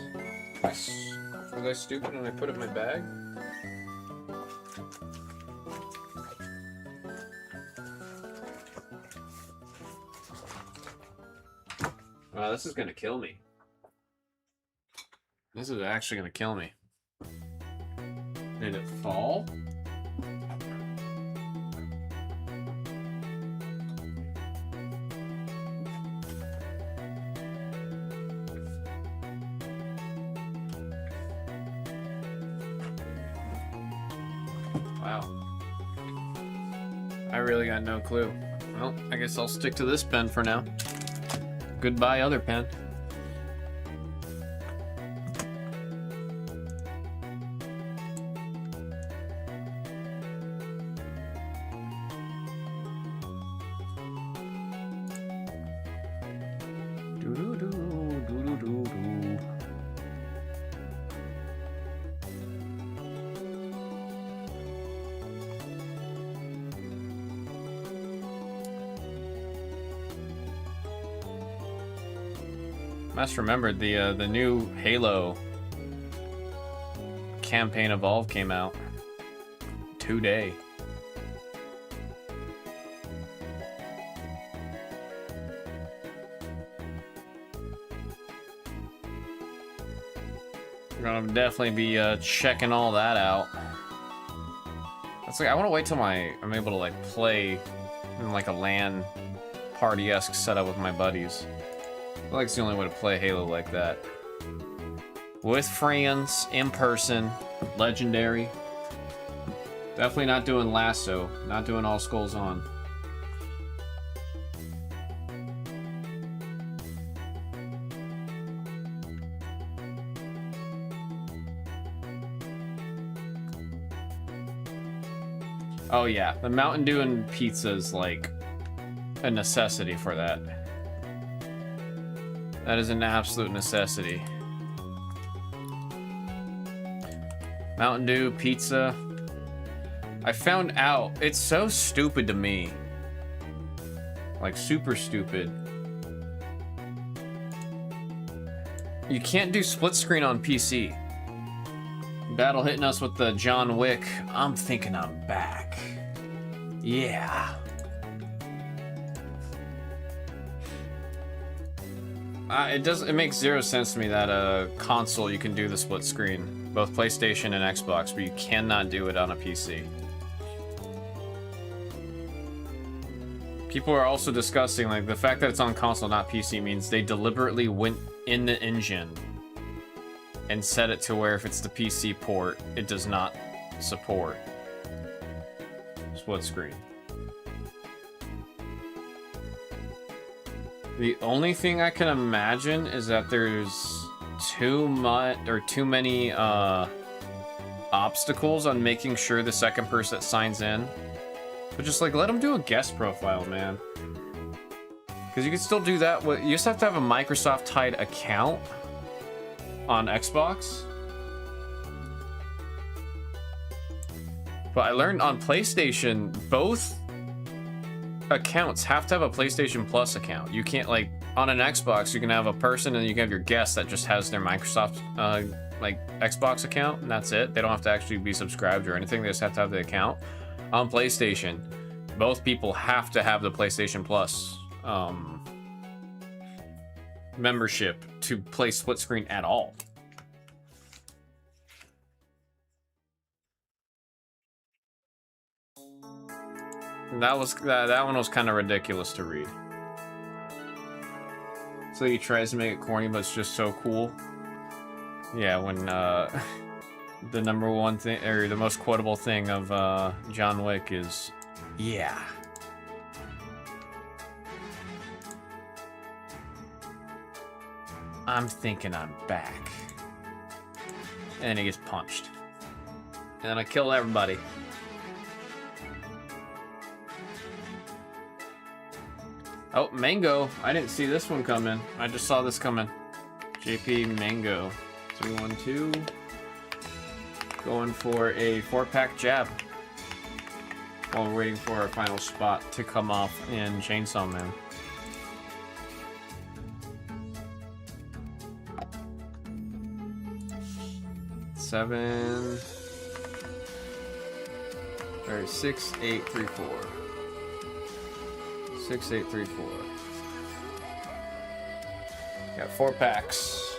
Was I stupid and I put it in my bag? Wow, this is gonna kill me. This is actually gonna kill me. Did it fall? Wow. I really got no clue. Well, I guess I'll stick to this pen for now. Goodbye, other pen. Must remembered the new Halo campaign Evolve came out today. Gonna definitely be checking all that out. That's like I want to wait till I'm able to like play in like a LAN party-esque setup with my buddies. I feel like it's the only way to play Halo like that. With friends, in person, legendary. Definitely not doing lasso, not doing all skulls on. Oh yeah, the Mountain Dew and pizza is like a necessity for that. That is an absolute necessity. Mountain Dew, pizza. I found out, it's so stupid to me. Like super stupid. You can't do split screen on PC. Battle hitting us with the John Wick. I'm thinking I'm back. Yeah. It makes zero sense to me that a console you can do the split screen, both PlayStation and Xbox, but you cannot do it on a PC. People are also discussing like the fact that it's on console, not PC, means they deliberately went in the engine and set it to where if it's the PC port, it does not support split screen. The only thing I can imagine is that there's too many obstacles on making sure the second person that signs in. But just like let them do a guest profile, man. Because you can still do that. You just have to have a Microsoft tied account on Xbox. But I learned on PlayStation, both accounts have to have a PlayStation Plus account. You can't, like, on an Xbox, you can have a person and you can have your guest that just has their Microsoft, like, Xbox account, and that's it. They don't have to actually be subscribed or anything. They just have to have the account. On PlayStation, both people have to have the PlayStation Plus membership to play split screen at all. That one was kind of ridiculous to read. So he tries to make it corny, but it's just so cool. Yeah, when the number one thing or the most quotable thing of John Wick is, yeah. I'm thinking I'm back. And then he gets punched. And then I kill everybody. Oh, Mango. I didn't see this one coming. I just saw this coming. JP Mango. 312. Going for a 4-pack jab. While we're waiting for our final spot to come off in Chainsaw Man. Seven. Or 6, 8, 3, 4. 6, 8, 3, 4. Got 4 packs.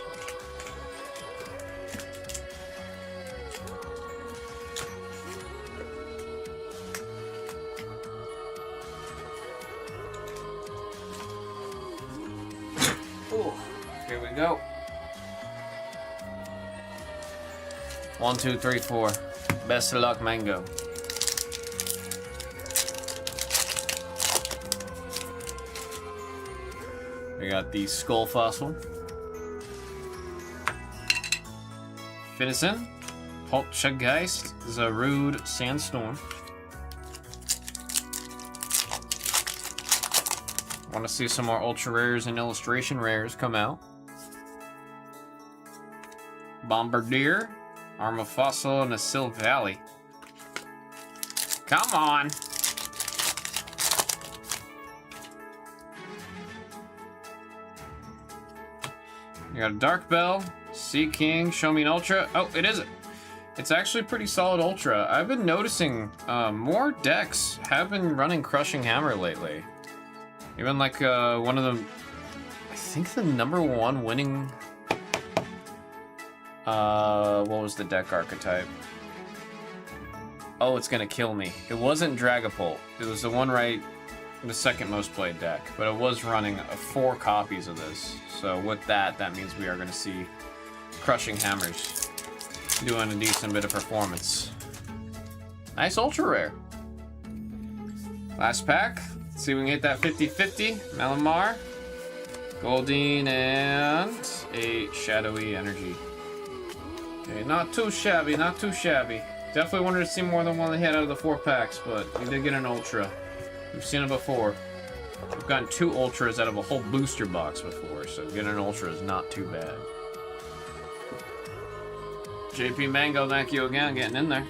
Ooh, here we go. 1, 2, 3, 4. Best of luck, Mango. We got the Skull Fossil. Finison. Poltergeist. Zarude Sandstorm. Want to see some more Ultra Rares and Illustration Rares come out. Bombardier. Arma Fossil and a Sil Valley. Come on! You got a Dark Bell, Sea King, Show Me an Ultra. Oh, it isn't. It's actually pretty solid Ultra. I've been noticing more decks have been running Crushing Hammer lately. Even like one of them, I think the #1 winning What was the deck archetype? Oh, it's gonna kill me. It wasn't Dragapult. It was the one right, the second most played deck, but it was running 4 copies of this. So with that, that means we are gonna see Crushing Hammers doing a decent bit of performance. Nice ultra rare. Last pack. Let's see if we can hit that 50-50. Malamar, Goldeen, and a Shadowy Energy. Okay, not too shabby, not too shabby. Definitely wanted to see more than one hit out of the 4 packs, but we did get an ultra. We've seen it before. We've gotten 2 ultras out of a whole booster box before, so getting an ultra is not too bad. JP Mango, thank you again, getting in there.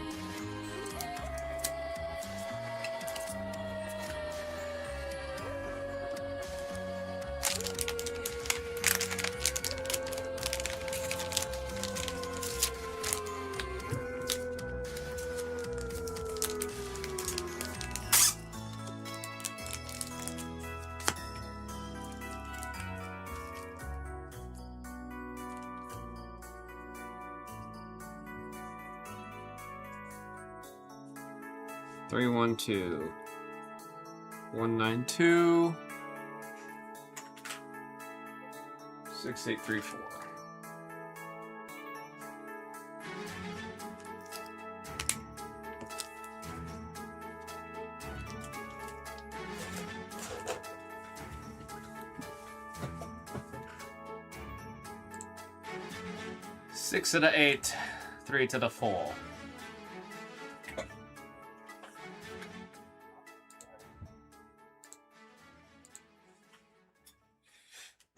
Three, 1, 2, 1, 9, 2, 6, 8, 3, 4. Six to the 8, 3 to the 4.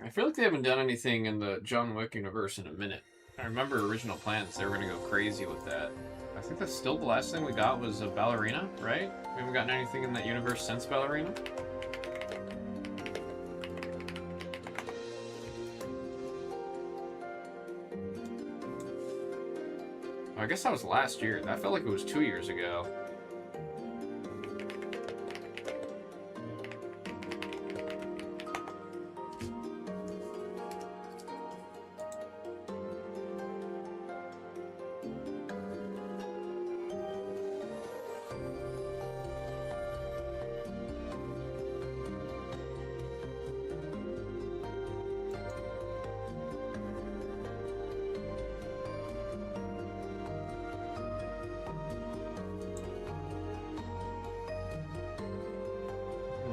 I feel like they haven't done anything in the John Wick universe in a minute. I remember original plans, they were going to go crazy with that. I think that's still the last thing we got was a Ballerina, right? We haven't gotten anything in that universe since Ballerina. I guess that was last year. That felt like it was 2 years ago.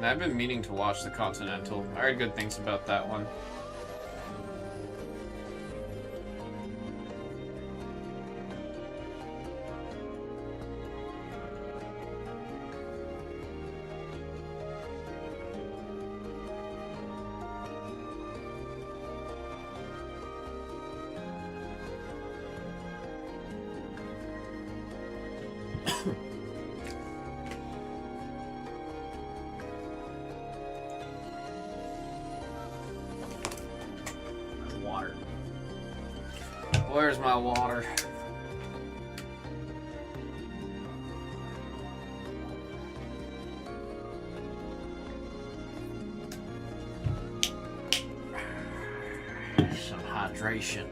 I've been meaning to watch the Continental. I heard good things about that one. Where's my water? Some hydration.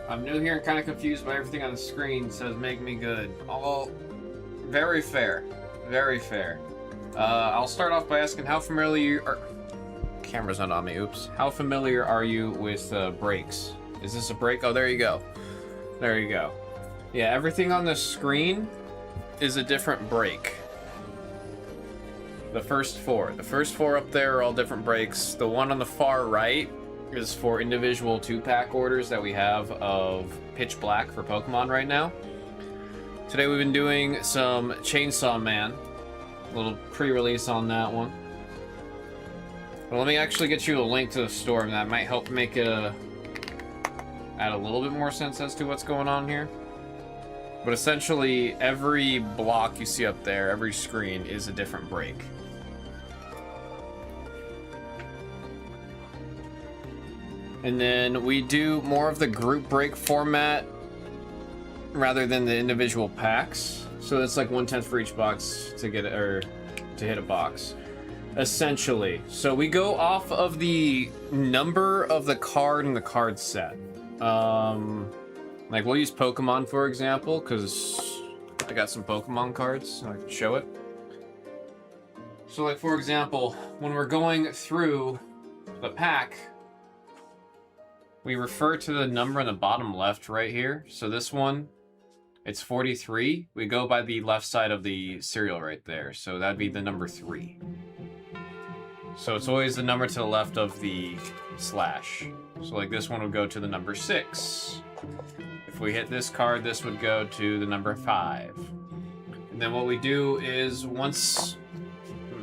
I'm new here and kind of confused by everything on the screen. Says make me good. All very fair, very fair. I'll start off by asking how familiar you are. Camera's not on me. Oops. How familiar are you with brakes? Is this a brake? Oh, there you go. There you go. Yeah, everything on the screen is a different brake. The first four up there are all different brakes. The one on the far right is for individual 2-pack orders that we have of Pitch Black for Pokemon right now. Today we've been doing some Chainsaw Man. A little pre-release on that one. But let me actually get you a link to the store, and that might help make it add a little bit more sense as to what's going on here. But essentially, every block you see up there, every screen, is a different break. And then we do more of the group break format rather than the individual packs. So it's like 1/10 for each box to get it, or to hit a box. Essentially. So we go off of the number of the card in the card set. Like we'll use Pokemon for example, because I got some Pokemon cards, so I can show it. So like for example, when we're going through the pack, we refer to the number in the bottom left right here. So this one, it's 43. We go by the left side of the serial right there. So that'd be the number 3. So it's always the number to the left of the slash. So like this one would go to the number 6. If we hit this card, this would go to the number 5. And then what we do is once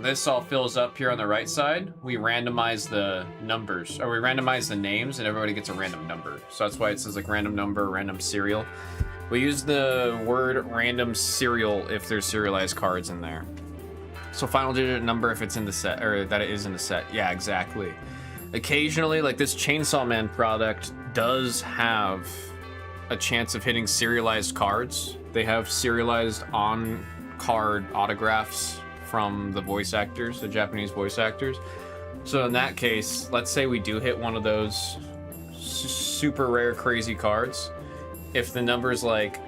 this all fills up here on the right side, we randomize the numbers, or we randomize the names, and everybody gets a random number. So that's why it says like random number, random serial. We use the word random serial if there's serialized cards in there. So final digit number if it's in the set, or that it is in the set. Yeah, exactly. Occasionally, like this Chainsaw Man product does have a chance of hitting serialized cards. They have serialized on-card autographs from the voice actors, the Japanese voice actors. So in that case, let's say we do hit one of those super rare crazy cards. If the number's like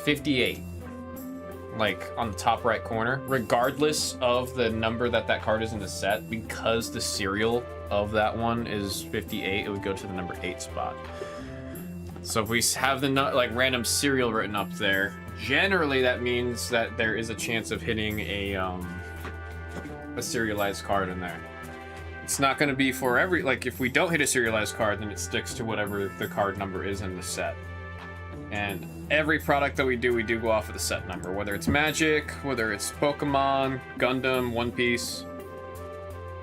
58, like on the top right corner, regardless of the number that card is in the set, because the serial of that one is 58, it would go to the number 8 spot. So if we have the like random serial written up there, generally that means that there is a chance of hitting a serialized card in there. It's not going to be for every, like if we don't hit a serialized card, then it sticks to whatever the card number is in the set. And every product that we do go off of the set number, whether it's Magic, whether it's Pokemon, Gundam, One Piece.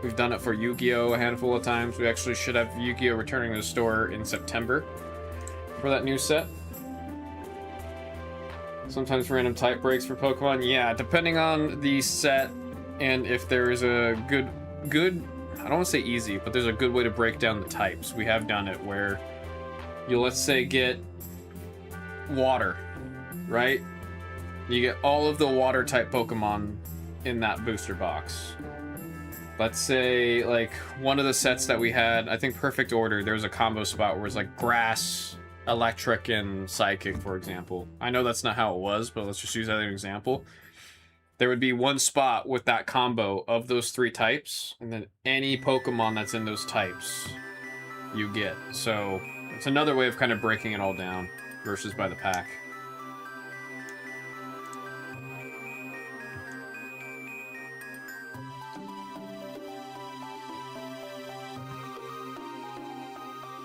We've done it for Yu-Gi-Oh! A handful of times. We actually should have Yu-Gi-Oh! Returning to the store in September for that new set. Sometimes random type breaks for Pokemon. Yeah, depending on the set and if there is a good, I don't want to say easy, but there's a good way to break down the types. We have done it where you'll, let's say, get water, right? You get all of the water type Pokemon in that booster box. Let's say, like, one of the sets that we had, I think Perfect Order, there was a combo spot where it was like Grass, Electric, and Psychic, for example. I know that's not how it was, but let's just use that as an example. There would be one spot with that combo of those 3 types, and then any Pokemon that's in those types you get. So it's another way of kind of breaking it all down versus by the pack.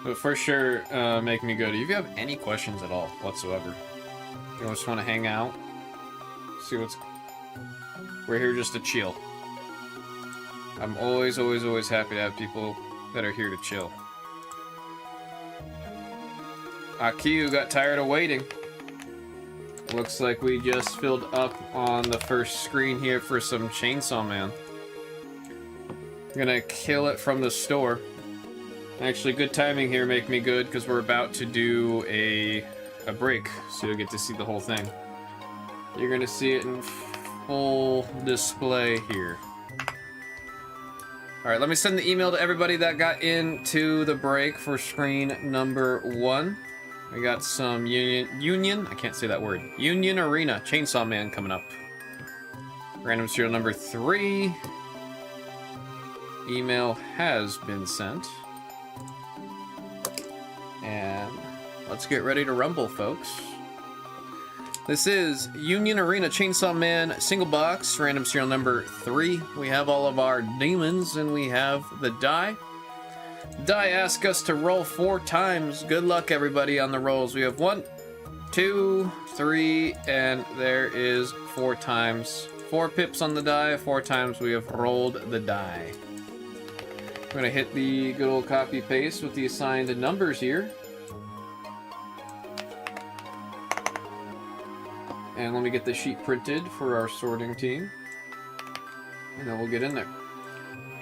But for sure, make me good. If you have any questions at all whatsoever, you just want to hang out, see what's... We're here just to chill. I'm always, always, always happy to have people that are here to chill. Akiu got tired of waiting. Looks like we just filled up on the first screen here for some Chainsaw Man. I'm gonna kill it from the store. Actually, good timing here, make me good, because we're about to do a break, so you'll get to see the whole thing. You're gonna see it in full display here. Alright, let me send the email to everybody that got into the break for screen number 1. We got some Union, I can't say that word, Union Arena Chainsaw Man coming up. Random serial number 3. Email has been sent. And let's get ready to rumble, folks. This is Union Arena Chainsaw Man single box, random serial number 3. We have all of our demons and we have the die. Die asks us to roll 4 times. Good luck, everybody, on the rolls. We have 1, 2, 3, and there is 4 times. 4 pips on the die. 4 times we have rolled the die. I'm going to hit the good old copy paste with the assigned numbers here. And let me get the sheet printed for our sorting team. And then we'll get in there.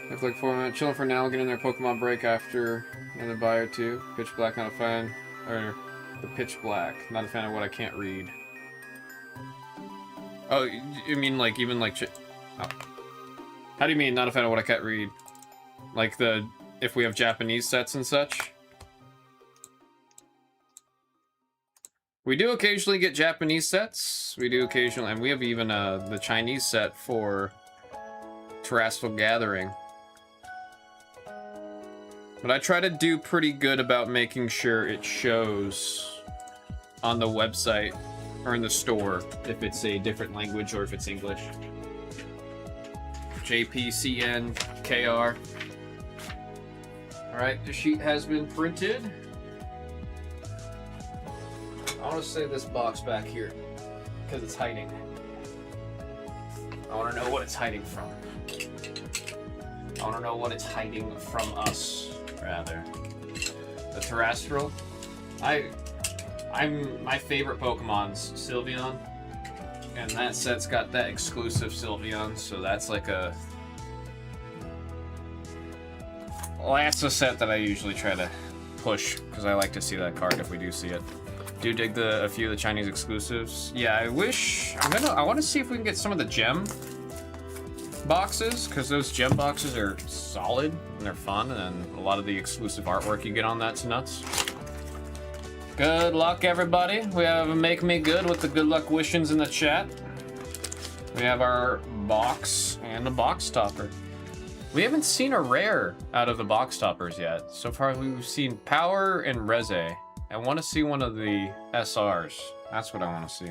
Look like format. Chilling for now. Get in there. Pokemon break after another buy or two. Pitch black, not a fan. Or the pitch black. Not a fan of what I can't read. Oh, you mean like even like... Oh. How do you mean not a fan of what I can't read? Like the... If we have Japanese sets and such? We do occasionally get Japanese sets. We do occasionally... And we have even the Chinese set for Terrestrial Gathering. But I try to do pretty good about making sure it shows on the website or in the store if it's a different language or if it's English. JPCNKR. Alright, the sheet has been printed. I want to save this box back here because it's hiding. I want to know what it's hiding from. I want to know what it's hiding from us, rather. The Terrestrial. My favorite Pokemon's Sylveon, and that set's got that exclusive Sylveon, so that's like a... Well, that's a set that I usually try to push, because I like to see that card if we do see it. Do dig a few of the Chinese exclusives. Yeah, I wish... I want to see if we can get some of the gem boxes, because those gem boxes are solid, and they're fun, and a lot of the exclusive artwork you get on that's nuts. Good luck, everybody. We have a Make Me Good with the good luck wishings in the chat. We have our box and a box topper. We haven't seen a rare out of the box toppers yet. So far, we've seen Power and Reze. I want to see one of the SRs. That's what I want to see.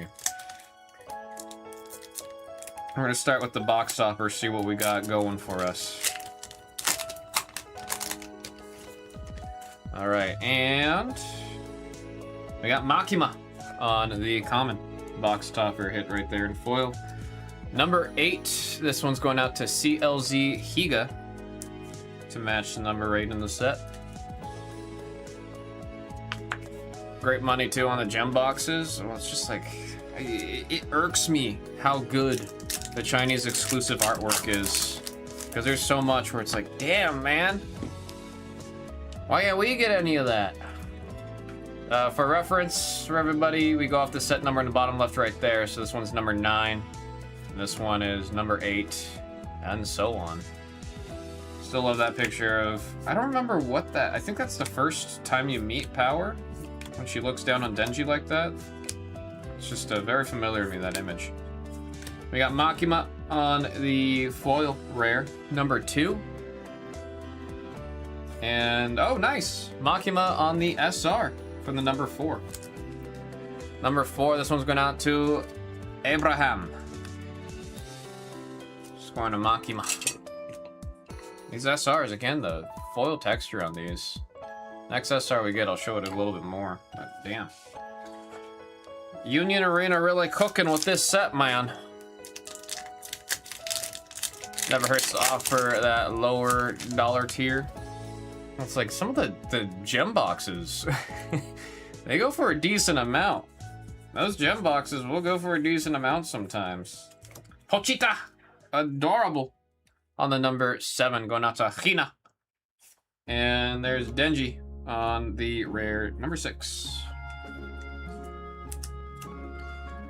We're going to start with the box topper, see what we got going for us. Alright, and... we got Makima on the common box topper hit right there in foil. Number 8, this one's going out to CLZ Higa to match the number 8 in the set. Great money too on the gem boxes. Well, it's just like, it irks me how good the Chinese exclusive artwork is. Because there's so much where it's like, damn man, why can't we get any of that? For reference, for everybody, we go off the set number in the bottom left right there. So this one's number 9. This one is number 8, and so on. Still love that picture of... I don't remember what that... I think that's the first time you meet Power, when she looks down on Denji like that. It's just very familiar to me, that image. We got Makima on the foil rare, number 2. And, oh, nice! Makima on the SR. From the number 4. Number 4, this one's going out to Abraham. Just going to Makima. These SRs, again, the foil texture on these. Next SR we get, I'll show it a little bit more. But damn. Union Arena really cooking with this set, man. Never hurts to offer that lower dollar tier. It's like some of the gem boxes, they go for a decent amount. Those gem boxes will go for a decent amount sometimes. Pochita! Adorable! On the number 7, going out to Hina. And there's Denji on the rare number 6.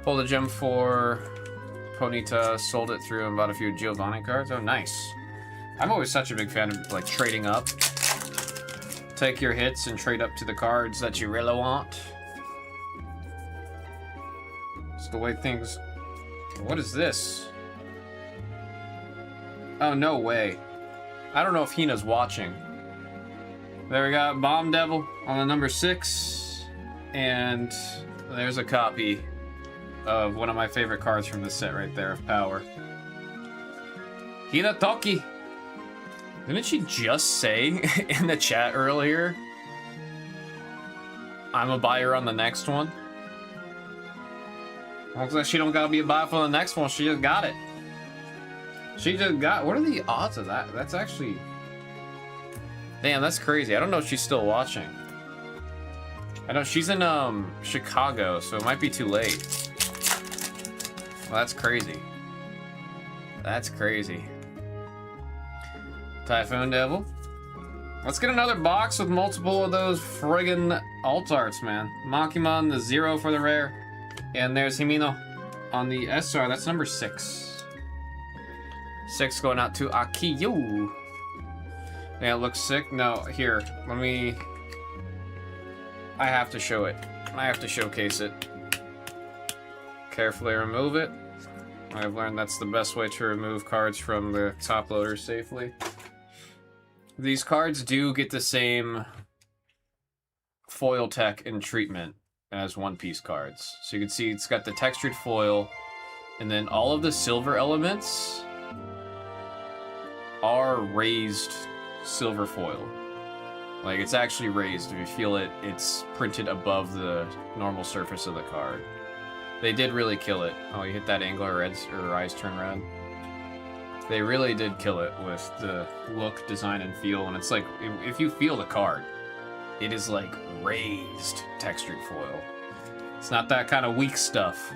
Pulled a gem for Ponyta, sold it through and bought a few Giovanni cards. Oh, nice. I'm always such a big fan of like trading up. Take your hits and trade up to the cards that you really want. It's the way things... What is this? Oh, no way. I don't know if Hina's watching. There we got Bomb Devil on the number 6. And there's a copy of one of my favorite cards from this set right there of Power. Hina Toki! Didn't she just say in the chat earlier, I'm a buyer on the next one? Looks like she don't gotta be a buyer for the next one, she just got it. She just got... What are the odds of that? That's actually... Damn, that's crazy. I don't know if she's still watching. I know she's in Chicago, so it might be too late. Well, that's crazy. That's crazy. Typhoon Devil. Let's get another box with multiple of those friggin' alt arts, man. Makima the 0 for the rare. And there's Himino on the SR. That's number 6. 6 going out to Akiyu. Yeah, it looks sick. No, here, let me... I have to show it. I have to showcase it. Carefully remove it. I've learned that's the best way to remove cards from the top loader safely. These cards do get the same foil tech and treatment as One Piece cards. So you can see it's got the textured foil, and then all of the silver elements are raised silver foil. Like, it's actually raised. If you feel it, it's printed above the normal surface of the card. They did really kill it. Oh, you hit that angle, or eyes turn red. They really did kill it with the look, design, and feel. And it's like, if you feel the card, it is like raised textured foil. It's not that kind of weak stuff.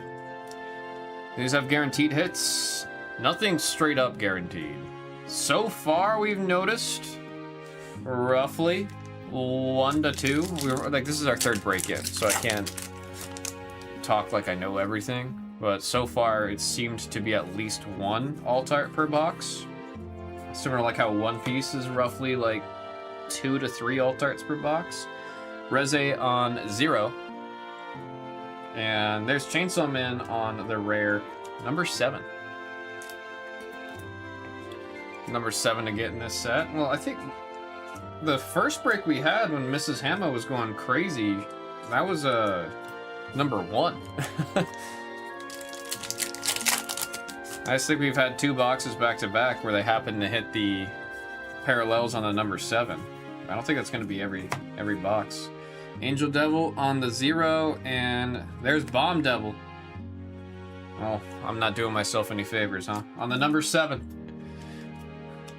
These have guaranteed hits. Nothing straight up guaranteed. So far, we've noticed roughly 1 to 2. Like, this is our 3rd break in, so I can't talk like I know everything. But so far, it seemed to be at least 1 alt art per box. Similar like how One Piece is roughly like 2 to 3 alt arts per box. Reze on 0. And there's Chainsaw Man on the rare, number 7. Number 7 to get in this set. Well, I think the first break we had when Mrs. Hammer was going crazy, that was number 1. I just think we've had 2 boxes back to back where they happen to hit the parallels on the number 7. I don't think that's going to be every box. Angel Devil on the 0, and there's Bomb Devil. Oh, I'm not doing myself any favors, huh? On the number 7.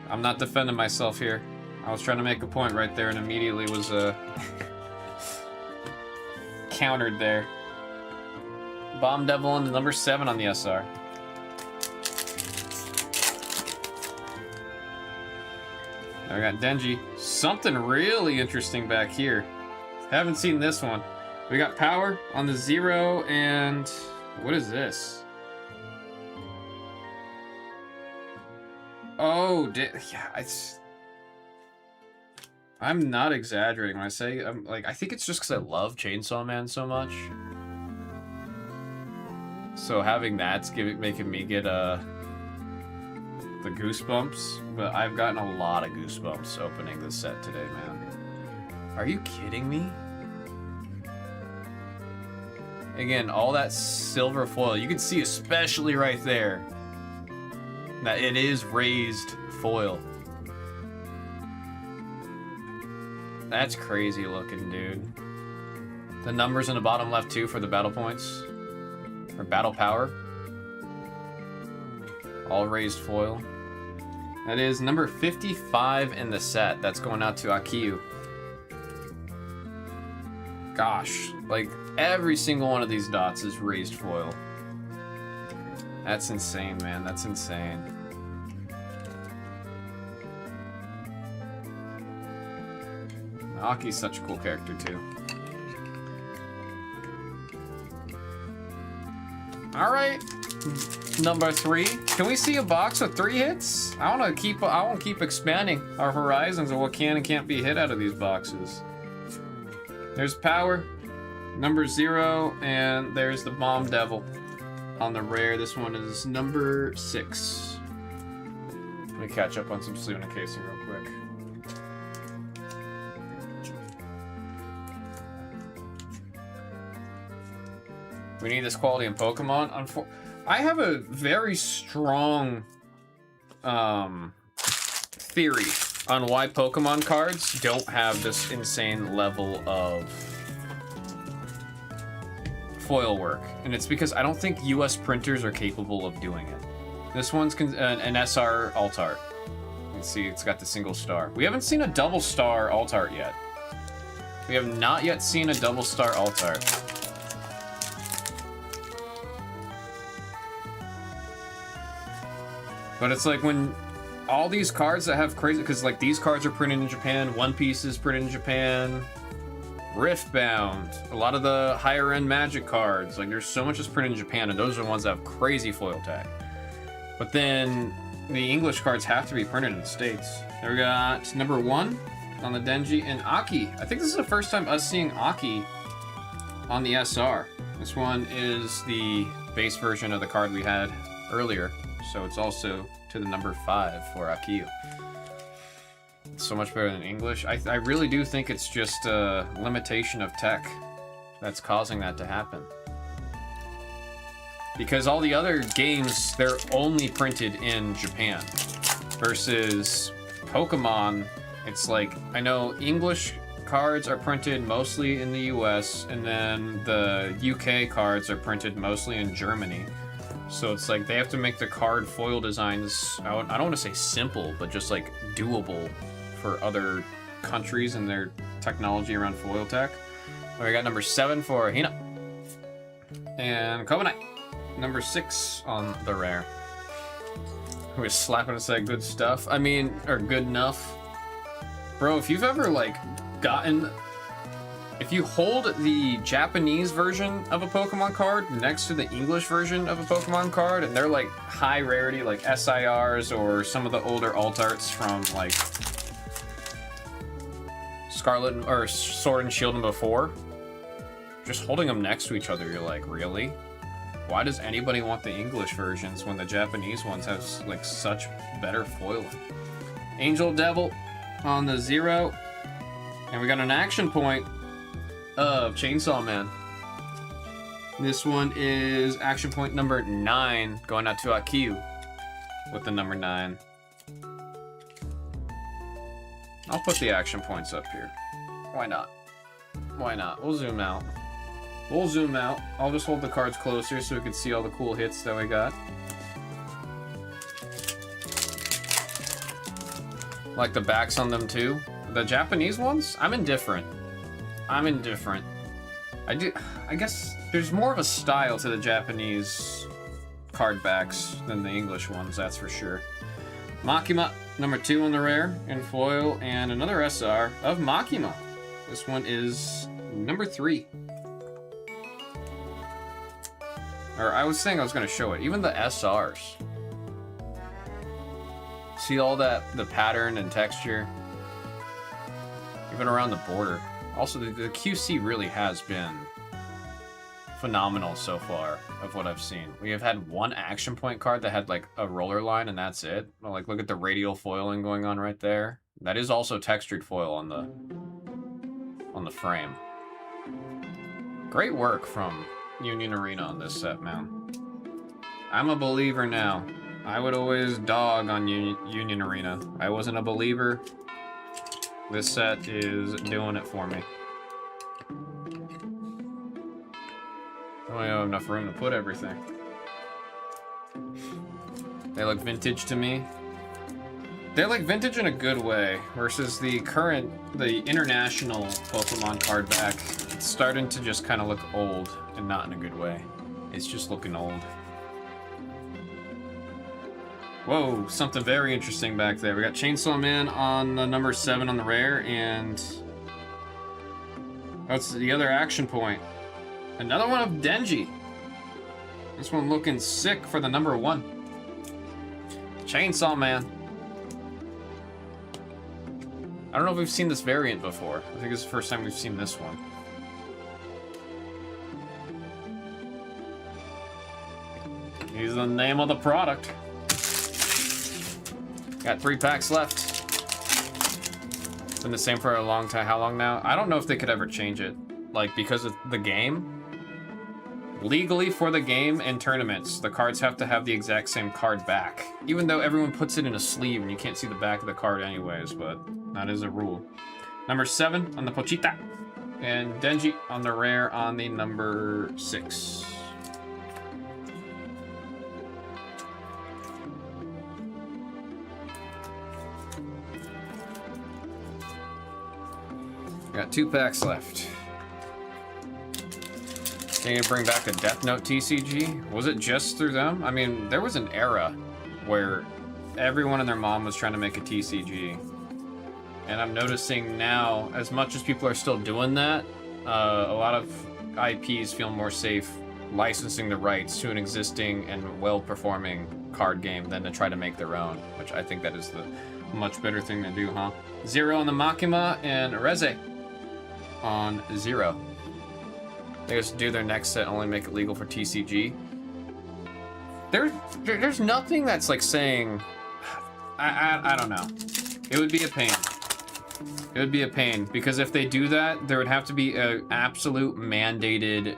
I'm not defending myself here. I was trying to make a point right there and immediately was countered there. Bomb Devil on the number 7 on the SR. There we got Denji. Something really interesting back here. Haven't seen this one. We got Power on the 0, and what is this? Oh, yeah, I'm not exaggerating when I say I think it's just because I love Chainsaw Man so much. So having that's making me get the goosebumps, but I've gotten a lot of goosebumps opening this set today, man. Are you kidding me? Again, all that silver foil. You can see especially right there that it is raised foil. That's crazy looking, dude. The numbers in the bottom left too for the battle points. Or battle power. All raised foil. That is number 55 in the set. That's going out to Akiyu. Gosh, like every single one of these dots is raised foil. That's insane, man. That's insane. Aki's such a cool character, too. Alright. Number 3. Can we see a box with 3 hits? I want to keep expanding our horizons of what can and can't be hit out of these boxes. There's Power, number 0, and there's the Bomb Devil on the rare. This one is number 6. Let me catch up on some Suna casing real quick. We need this quality in Pokemon. I have a very strong theory on why Pokemon cards don't have this insane level of foil work. And it's because I don't think US printers are capable of doing it. This one's an SR alt art. You can see it's got the single star. We haven't seen a double star alt art yet. We have not yet seen a double star alt art. But it's like when all these cards that have crazy, because like these cards are printed in Japan, One Piece is printed in Japan, Riftbound, a lot of the higher end Magic cards, like there's so much that's printed in Japan, and those are the ones that have crazy foil tag. But then the English cards have to be printed in the States. There we got number 1 on the Denji and Aki. I think this is the first time us seeing Aki on the SR. This one is the base version of the card we had earlier, so it's also to the number 5 for Akiyu. It's so much better than English. I really do think it's just a limitation of tech that's causing that to happen. Because all the other games, they're only printed in Japan. Versus Pokemon, it's like, I know English cards are printed mostly in the US, and then the UK cards are printed mostly in Germany. So it's like they have to make the card foil designs, I don't want to say simple, but just like doable for other countries and their technology around foil tech. We got number 7 for Hina. And Kobanai, number 6 on the rare. Who is slapping us like good stuff? I mean, or good enough. Bro, if you've ever like gotten, if you hold the Japanese version of a Pokemon card next to the English version of a Pokemon card, and they're like high rarity, like SIRs or some of the older alt arts from like Scarlet or Sword and Shield and before, just holding them next to each other, you're like, really? Why does anybody want the English versions when the Japanese ones have like such better foiling? Angel Devil on the 0, and we got an action point of Chainsaw Man. This one is action point number 9, going out to Akiyu with the number 9. I'll put the action points up here. Why not? Why not? We'll zoom out. We'll zoom out. I'll just hold the cards closer so we can see all the cool hits that we got. Like the backs on them too. The Japanese ones, I'm indifferent. I'm indifferent. I guess there's more of a style to the Japanese card backs than the English ones, that's for sure. Makima, number 2 on the rare in foil, and another SR of Makima. This one is number 3. Or I was saying I was going to show it. Even the SRs. See all that, the pattern and texture? Even around the border. Also, the QC really has been phenomenal so far of what I've seen. We have had one action point card that had like a roller line and that's it. Like, look at the radial foiling going on right there. That is also textured foil on the frame. Great work from Union Arena on this set, man. I'm a believer now. I would always dog on Union Arena. I wasn't a believer. This set is doing it for me. I don't have enough room to put everything. They look vintage to me. They look vintage in a good way, versus the international Pokemon card back. It's starting to just kind of look old, and not in a good way. It's just looking old. Whoa, something very interesting back there. We got Chainsaw Man on the number 7 on the rare, and that's the other action point. Another one of Denji. This one looking sick for the number 1. Chainsaw Man. I don't know if we've seen this variant before. I think it's the first time we've seen this one. He's the name of the product. Got 3 packs left. It's been the same for a long time. How long now? I don't know if they could ever change it. Like, because of the game. Legally, for the game and tournaments, the cards have to have the exact same card back. Even though everyone puts it in a sleeve and you can't see the back of the card anyways, but that is a rule. Number 7 on the Pochita. And Denji on the rare on the number 6. Got 2 packs left. Can you bring back a Death Note TCG? Was it just through them? I mean, there was an era where everyone and their mom was trying to make a TCG. And I'm noticing now, as much as people are still doing that, a lot of IPs feel more safe licensing the rights to an existing and well-performing card game than to try to make their own, which I think that is the much better thing to do, huh? Zero on the Makima and Reze on Zero. They just do their next set, only make it legal for TCG. There's nothing that's like saying, I don't know. It would be a pain. It would be a pain because if they do that, there would have to be an absolute mandated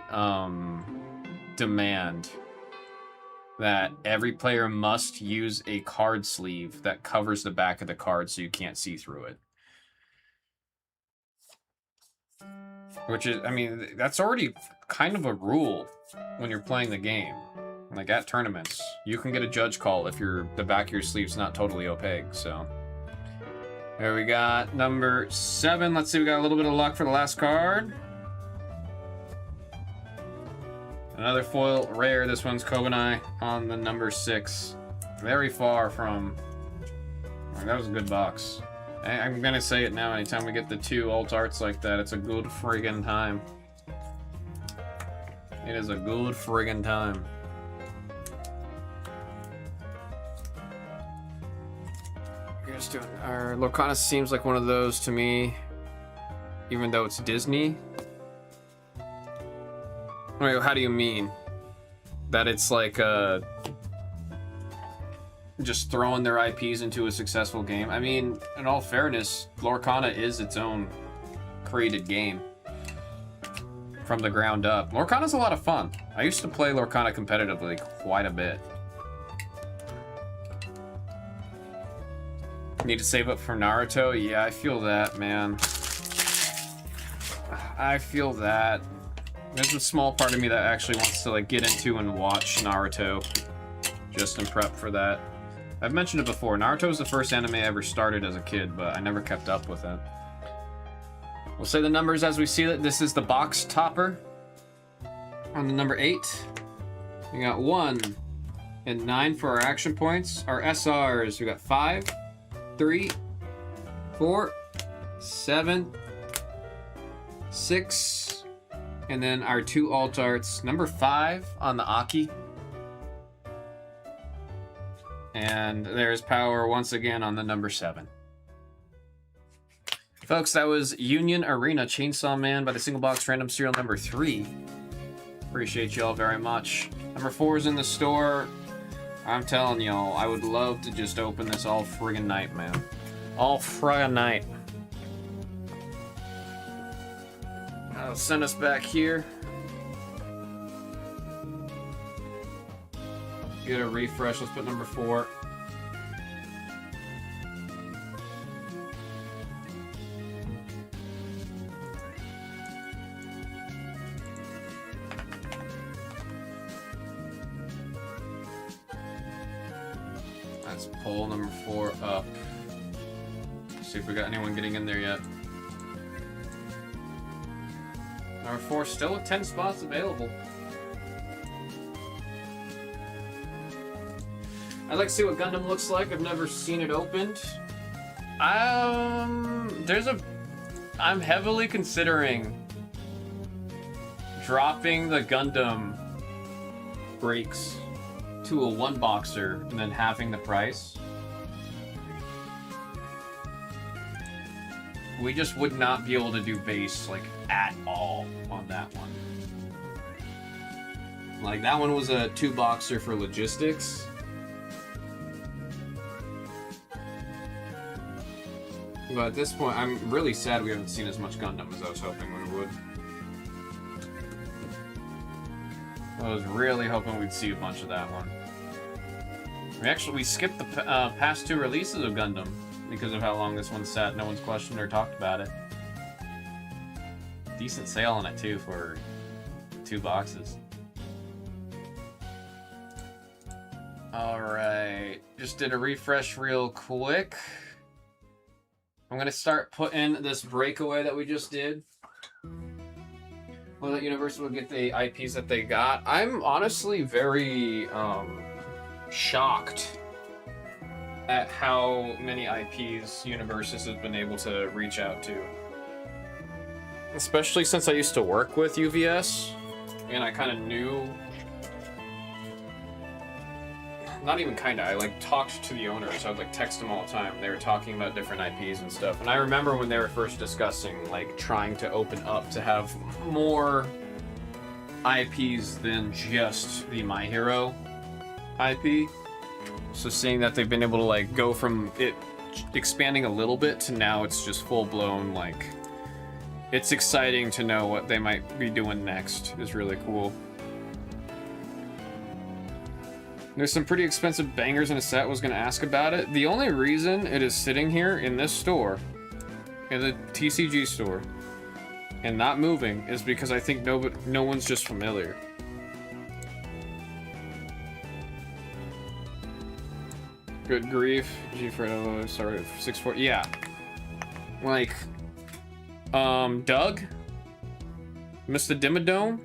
demand that every player must use a card sleeve that covers the back of the card so you can't see through it. Which is, I mean, that's already kind of a rule when you're playing the game. Like at tournaments, you can get a judge call if the back of your sleeve's not totally opaque, so. There we got number 7. Let's see, we got a little bit of luck for the last card. Another foil rare. This one's Kobanai on the number 6. Very far from... That was a good box. I'm gonna say it now, anytime we get the 2 alt arts like that, it's a good friggin' time. It is a good friggin' time. Just doing our Lorcana seems like one of those to me, even though it's Disney. Wait, how do you mean? That it's like just throwing their IPs into a successful game? I mean, in all fairness, Lorcana is its own created game from the ground up. Lorcana's a lot of fun. I used to play Lorcana competitively quite a bit. Need to save up for Naruto? Yeah, I feel that, man. I feel that. There's a small part of me that actually wants to like get into and watch Naruto just in prep for that. I've mentioned it before. Naruto was the first anime I ever started as a kid, but I never kept up with it. We'll say the numbers as we see it. This is the box topper. On the number 8, we got 1 and 9 for our action points. Our SRs, we got 5, 3, 4, 7, 6, and then our 2 alt arts. Number 5 on the Aki. And there's power once again on the number 7. Folks, that was Union Arena Chainsaw Man by the single box random serial number 3. Appreciate y'all very much. Number 4 is in the store. I'm telling y'all, I would love to just open this all friggin' night, man. All friggin' night. That'll send us back here. Get a refresh. Let's put number 4. Let's pull number 4 up. See if we got anyone getting in there yet. Number 4 still with 10 spots available. I'd like to see what Gundam looks like. I've never seen it opened. I'm heavily considering dropping the Gundam breaks to a 1-boxer and then halving the price. We just would not be able to do base like at all on that one. Like that one was a 2-boxer for logistics. But at this point, I'm really sad we haven't seen as much Gundam as I was hoping we would. I was really hoping we'd see a bunch of that one. We skipped the past 2 releases of Gundam because of how long this one sat. No one's questioned or talked about it. Decent sale on it too for 2 boxes. Alright, just did a refresh real quick. I'm gonna start putting this breakaway that we just did. Well, that Universal will get the IPs that they got. I'm honestly very shocked at how many IPs Universes has been able to reach out to. Especially since I used to work with UVS, and I kind of knew... Not even kind of, I like talked to the owners. I would like text them all the time. They were talking about different IPs and stuff. And I remember when they were first discussing like trying to open up to have more IPs than just the My Hero IP. So seeing that they've been able to like go from it expanding a little bit to now it's just full blown, like it's exciting to know what they might be doing next is really cool. There's some pretty expensive bangers in a set. Was gonna ask about it. The only reason it is sitting here in this store, in the TCG store, and not moving is because I think no one's just familiar. Good grief. G-Fredo, sorry, 640. Yeah. Like, Doug? Mr. Dimmadome?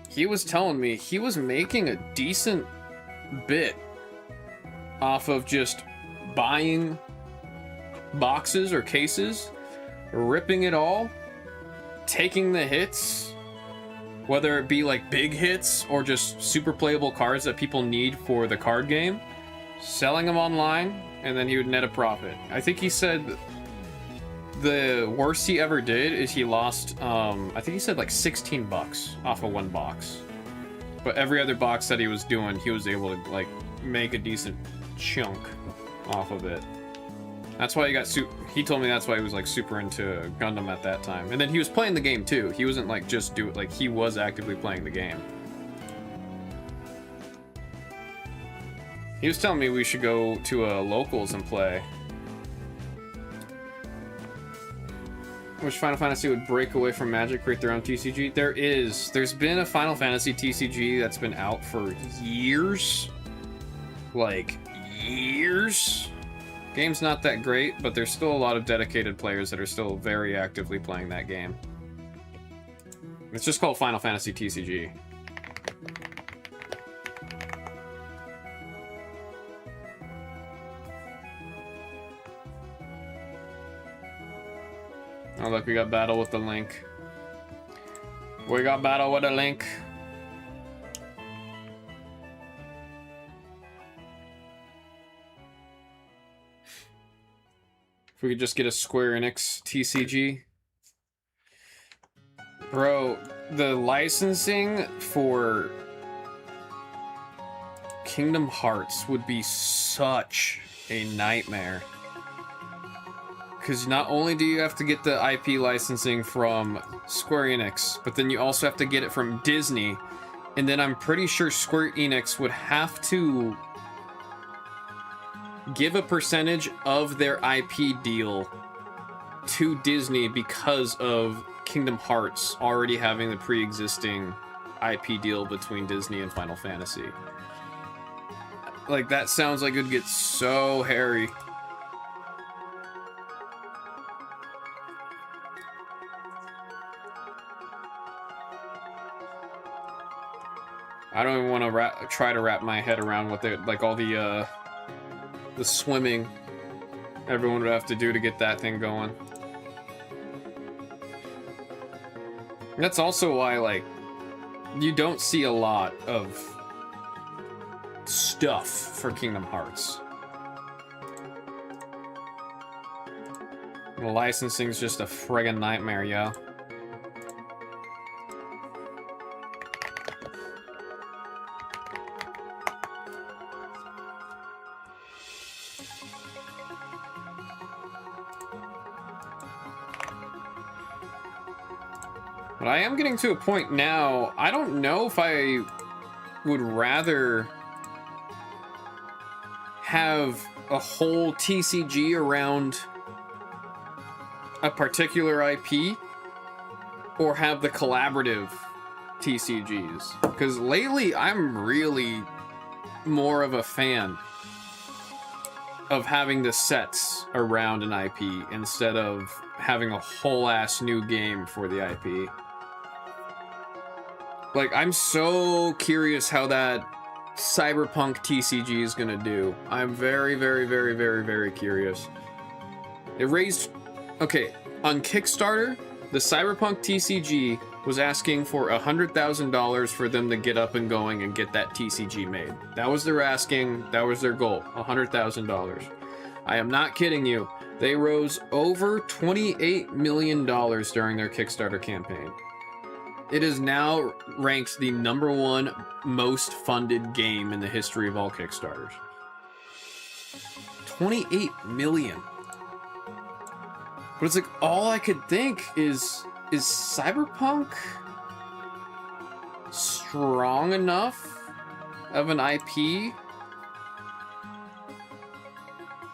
He was telling me he was making a decent bit off of just buying boxes or cases, ripping it all, taking the hits, whether it be like big hits or just super playable cards that people need for the card game, selling them online, and then he would net a profit. I think he said the worst he ever did is he lost, I think he said like 16 bucks off of one box. But every other box that he was doing, he was able to like make a decent chunk off of it. That's why he got he told me that's why he was like super into Gundam at that time. And then he was playing the game too. He wasn't like just like he was actively playing the game. He was telling me we should go to a locals and play. Which Final Fantasy would break away from Magic, create their own TCG? There's been a Final Fantasy TCG that's been out for years. Like, years. Game's not that great, but there's still a lot of dedicated players that are still very actively playing that game. It's just called Final Fantasy TCG. Oh look, we got battle with the link. We got battle with a link. If we could just get a Square Enix TCG. Bro, the licensing for Kingdom Hearts would be such a nightmare. Because not only do you have to get the IP licensing from Square Enix, but then you also have to get it from Disney. And then I'm pretty sure Square Enix would have to give a percentage of their IP deal to Disney because of Kingdom Hearts already having the pre-existing IP deal between Disney and Final Fantasy. Like, that sounds like it would get so hairy. I don't even want to try to wrap my head around what they like all the swimming everyone would have to do to get that thing going. And that's also why like you don't see a lot of stuff for Kingdom Hearts. The licensing's just a friggin' nightmare, yo. But I am getting to a point now, I don't know if I would rather have a whole TCG around a particular IP or have the collaborative TCGs. Because lately I'm really more of a fan of having the sets around an IP instead of having a whole ass new game for the IP. Like, I'm so curious how that Cyberpunk TCG is gonna do. I'm very, very, very, very, very curious. It raised... Okay, on Kickstarter, the Cyberpunk TCG was asking for $100,000 for them to get up and going and get that TCG made. That was their asking, that was their goal, $100,000. I am not kidding you. They rose over $28 million during their Kickstarter campaign. It is now ranked the #1 most funded game in the history of all Kickstarters. 28 million. But it's like, all I could think is Cyberpunk strong enough of an IP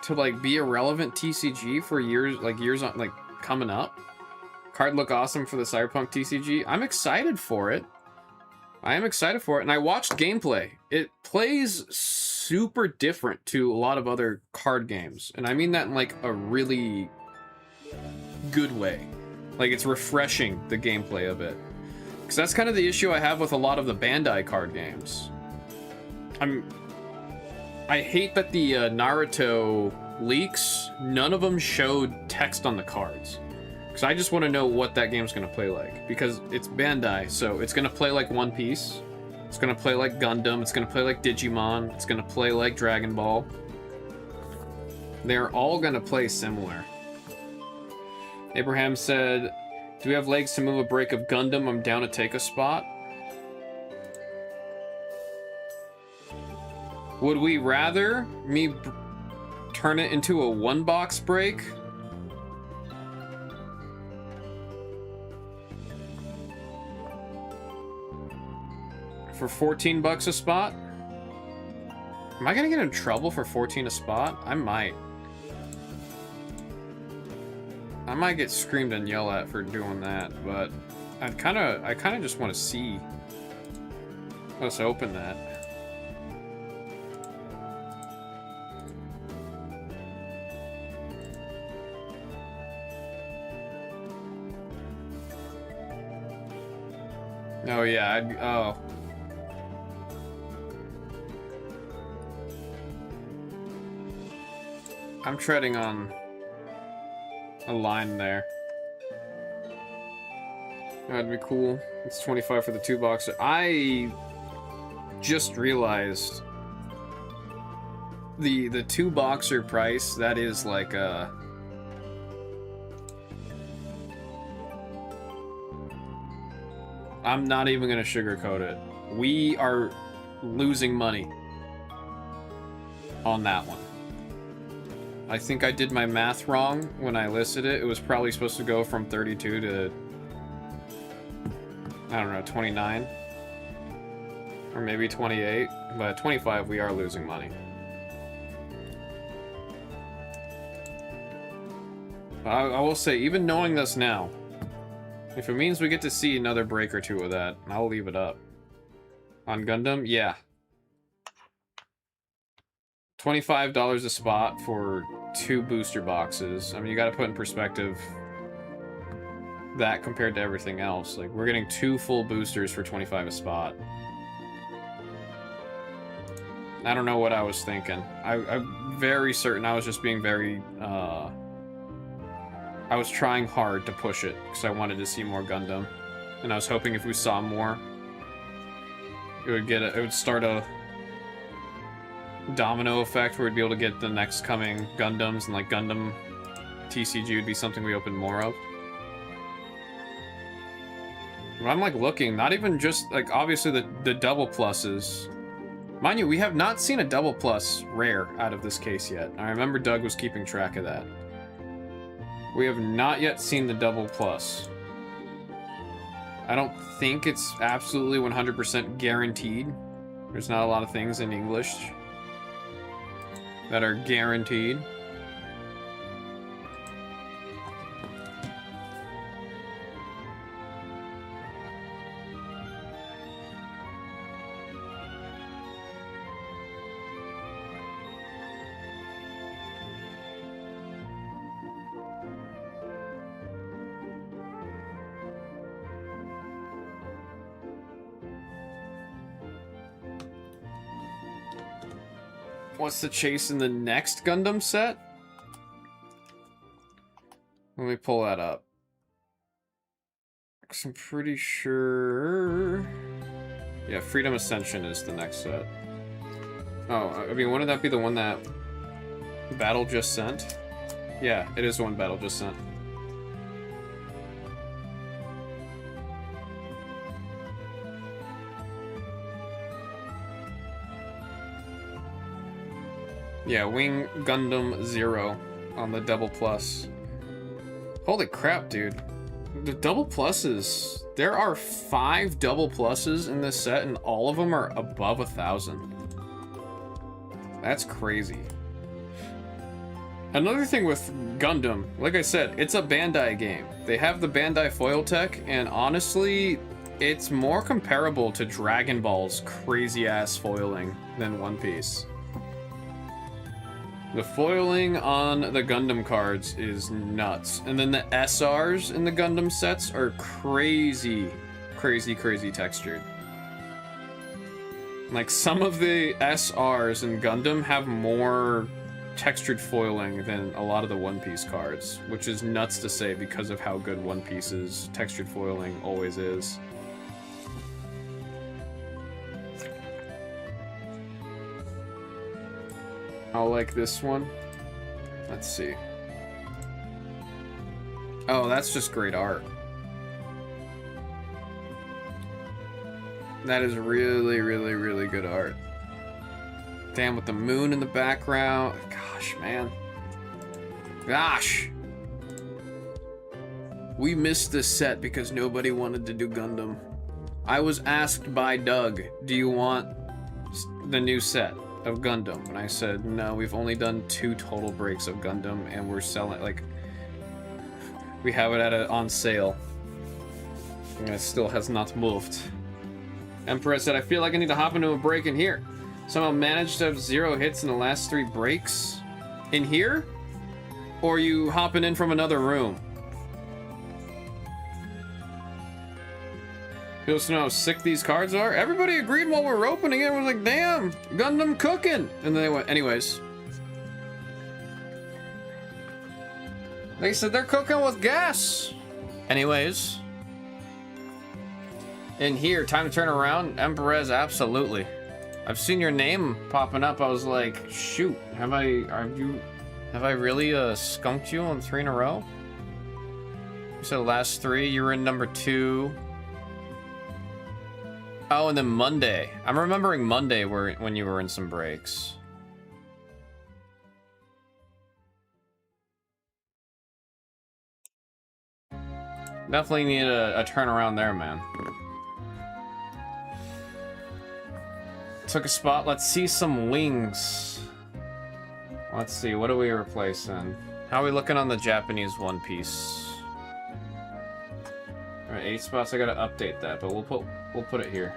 to like be a relevant TCG for years on, like, coming up? Card look awesome for the Cyberpunk TCG. I'm excited for it. I am excited for it, and I watched gameplay. It plays super different to a lot of other card games, and I mean that in like a really good way. Like, it's refreshing, the gameplay of it. Because that's kind of the issue I have with a lot of the Bandai card games. I hate that the Naruto leaks, none of them showed text on the cards. Because I just want to know what that game's going to play like. Because it's Bandai, so it's going to play like One Piece. It's going to play like Gundam. It's going to play like Digimon. It's going to play like Dragon Ball. They're all going to play similar. Abraham said, do we have legs to move a break of Gundam? I'm down to take a spot. Would we rather me turn it into a 1-box break? For 14 bucks a spot? Am I gonna get in trouble for 14 a spot? I might. I might get screamed and yelled at for doing that, but I kind of just want to see us open that. Oh yeah, oh. I'm treading on a line there. That'd be cool. It's 25 for the 2-boxer. I just realized the 2-boxer price, that is like a... I'm not even gonna sugarcoat it. We are losing money on that one. I think I did my math wrong when I listed it. It was probably supposed to go from 32 to, I don't know, 29. Or maybe 28. But at 25, we are losing money. I will say, even knowing this now, if it means we get to see another break or two of that, I'll leave it up. On Gundam, yeah. $25 a spot for 2 booster boxes. I mean, you gotta put in perspective that compared to everything else. Like, we're getting 2 full boosters for 25 a spot. I don't know what I was thinking. I'm very certain I was just being very, I was trying hard to push it, because I wanted to see more Gundam. And I was hoping if we saw more, it would start a domino effect where we'd be able to get the next coming Gundams, and like Gundam TCG would be something we open more of. But I'm like looking, not even just like obviously the double pluses. Mind you, we have not seen a double plus rare out of this case yet. I remember Doug was keeping track of that. We have not yet seen the double plus. I don't think it's absolutely 100% guaranteed. There's not a lot of things in English that are guaranteed. What's the chase in the next Gundam set? Let me pull that up. 'Cause I'm pretty sure... Yeah, Freedom Ascension is the next set. Oh, I mean, wouldn't that be the one that Battle just sent? Yeah, it is the one Battle just sent. Yeah, Wing Gundam 0 on the Double Plus. Holy crap, dude. The Double Pluses. There are 5 Double Pluses in this set, and all of them are above 1,000. That's crazy. Another thing with Gundam, like I said, it's a Bandai game. They have the Bandai foil tech, and honestly, it's more comparable to Dragon Ball's crazy-ass foiling than One Piece. The foiling on the Gundam cards is nuts. And then the SRs in the Gundam sets are crazy, crazy, crazy textured. Like, some of the SRs in Gundam have more textured foiling than a lot of the One Piece cards, which is nuts to say because of how good One Piece's textured foiling always is. I'll like this one. Let's see. Oh, that's just great art. That is really, really, really good art. Damn, with the moon in the background. Gosh, man. Gosh! We missed this set because nobody wanted to do Gundam. I was asked by Doug, do you want the new set of Gundam? And I said, no, we've only done 2 total breaks of Gundam, and we're selling, like, we have it on sale. And it still has not moved. Emperor said, I feel like I need to hop into a break in here. Somehow managed to have 0 hits in the last 3 breaks. In here? Or are you hopping in from another room? People know how sick these cards are? Everybody agreed while we were opening it. I was like, damn, Gundam cooking. And then they went, anyways. They said they're cooking with gas. Anyways. In here, time to turn around. Emperez, absolutely. I've seen your name popping up. I was like, shoot, have I really skunked you on 3 in a row? You said last 3, you were in number 2. Oh, and then Monday. I'm remembering Monday when you were in some breaks. Definitely need a turnaround there, man. Took a spot. Let's see some wings. Let's see, what are we replacing? How are we looking on the Japanese One Piece? Alright, 8 spots. I gotta update that, but we'll put it here.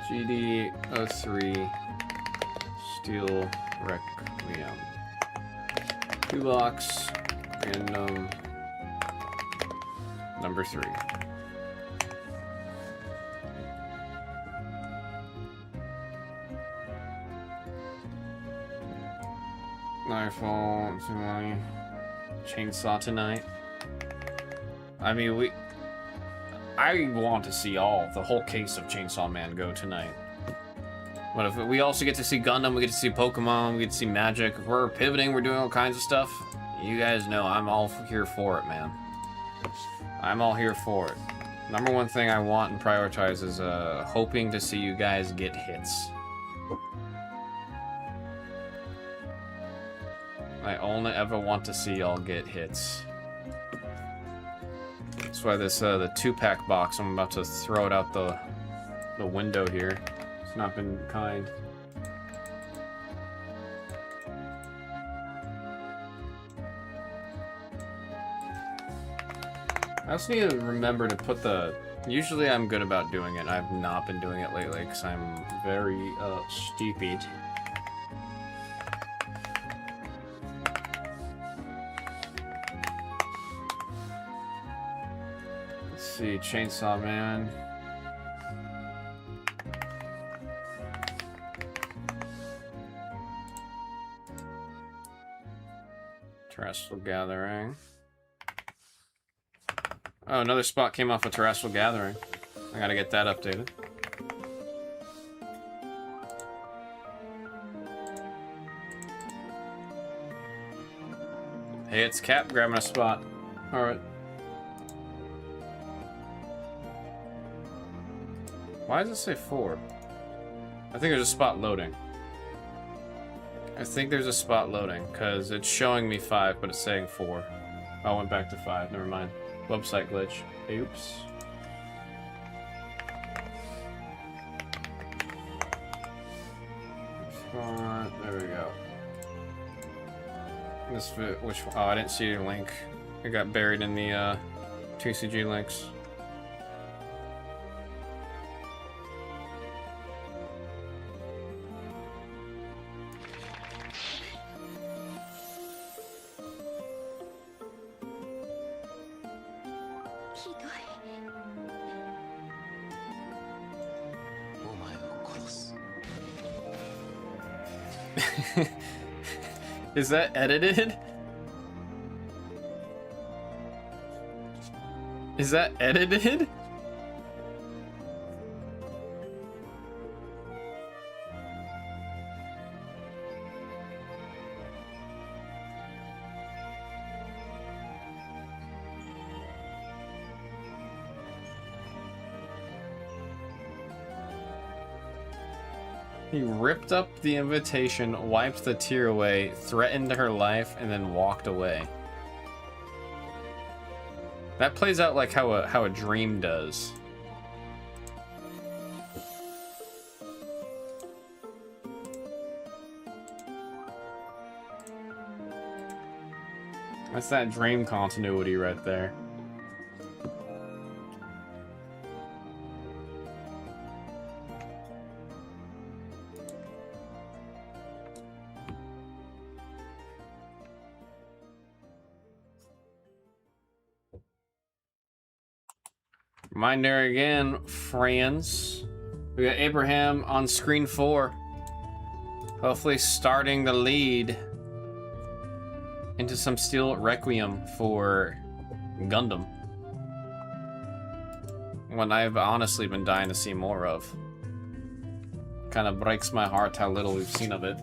GD03 Steel Requiem. 2 blocks, random, number 3. Nightfall, Chainsaw tonight. I mean, I want to see the whole case of Chainsaw Man go tonight. But if we also get to see Gundam, we get to see Pokemon, we get to see Magic. If we're pivoting, we're doing all kinds of stuff. You guys know I'm all here for it, man. I'm all here for it. Number one thing I want and prioritize is hoping to see you guys get hits. I only ever want to see y'all get hits. That's why this the 2-pack box, I'm about to throw it out the window here. It's not been kind. I also need to remember to put the... Usually I'm good about doing it. I've not been doing it lately because I'm very stupid. see, Chainsaw Man. Terrestrial Gathering. Oh, another spot came off of Terrestrial Gathering. I gotta get that updated. Hey, it's Cap grabbing a spot. Alright. Why does it say 4? I think there's a spot loading. I think there's a spot loading, because it's showing me 5, but it's saying 4. I went back to 5, never mind. Website glitch. Oops. There we go. This which oh, I didn't see your link. It got buried in the TCG links. Is that edited? Is that edited? He ripped up the invitation, wiped the tear away, threatened her life, and then walked away. That plays out like how a dream does. That's that dream continuity right there. Reminder again, friends. We got Abraham on screen 4. Hopefully starting the lead into some Steel Requiem for Gundam. One I've honestly been dying to see more of. Kind of breaks my heart how little we've seen of it.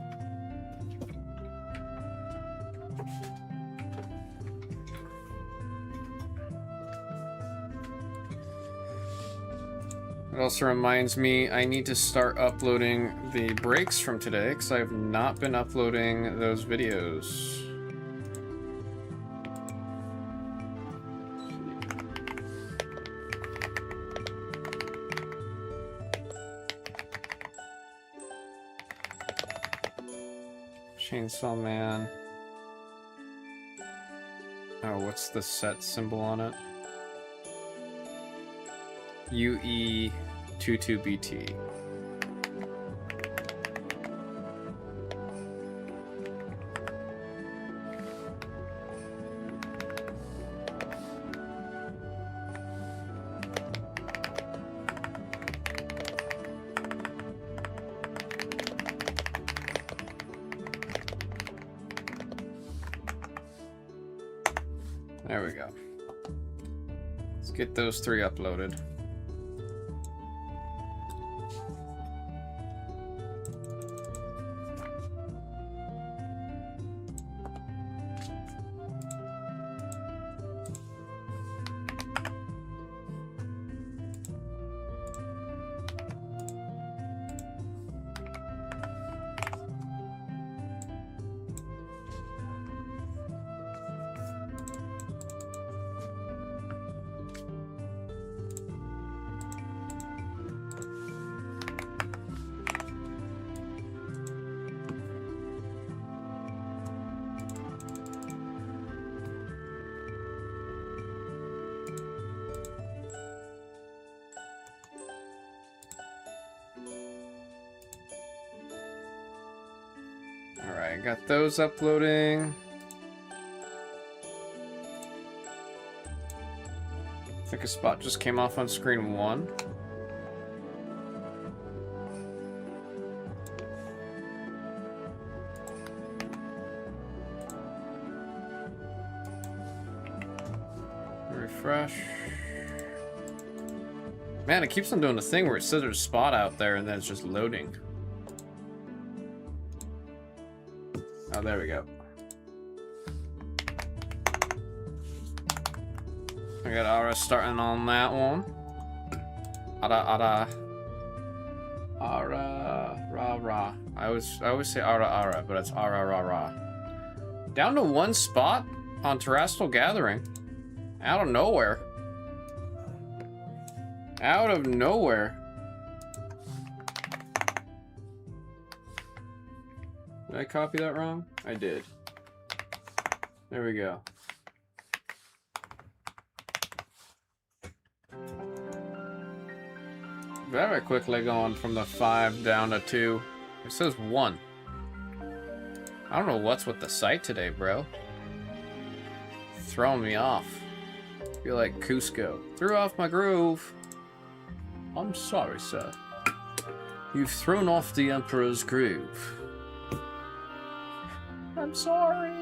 It also reminds me I need to start uploading the breaks from today because I have not been uploading those videos. Chainsaw Man. Oh, what's the set symbol on it? UE22BT. There we go. Let's get those 3 uploaded. Alright, got those uploading. I think a spot just came off on screen 1. Refresh. Man, it keeps on doing the thing where it says there's a spot out there and then it's just loading. Oh, there we go. I got Ara starting on that one. Ara. Ra ra. I always say Ara, but it's Ara ra ra. Down to 1 spot on Terrestrial Gathering. Out of nowhere. Out of nowhere. Did I copy that wrong? I did. There we go. Very quickly going from the 5 down to 2. It says 1. I don't know what's with the site today, bro. Throwing me off. Feel like Cusco. Threw off my groove. I'm sorry, sir. You've thrown off the Emperor's groove. I'm sorry.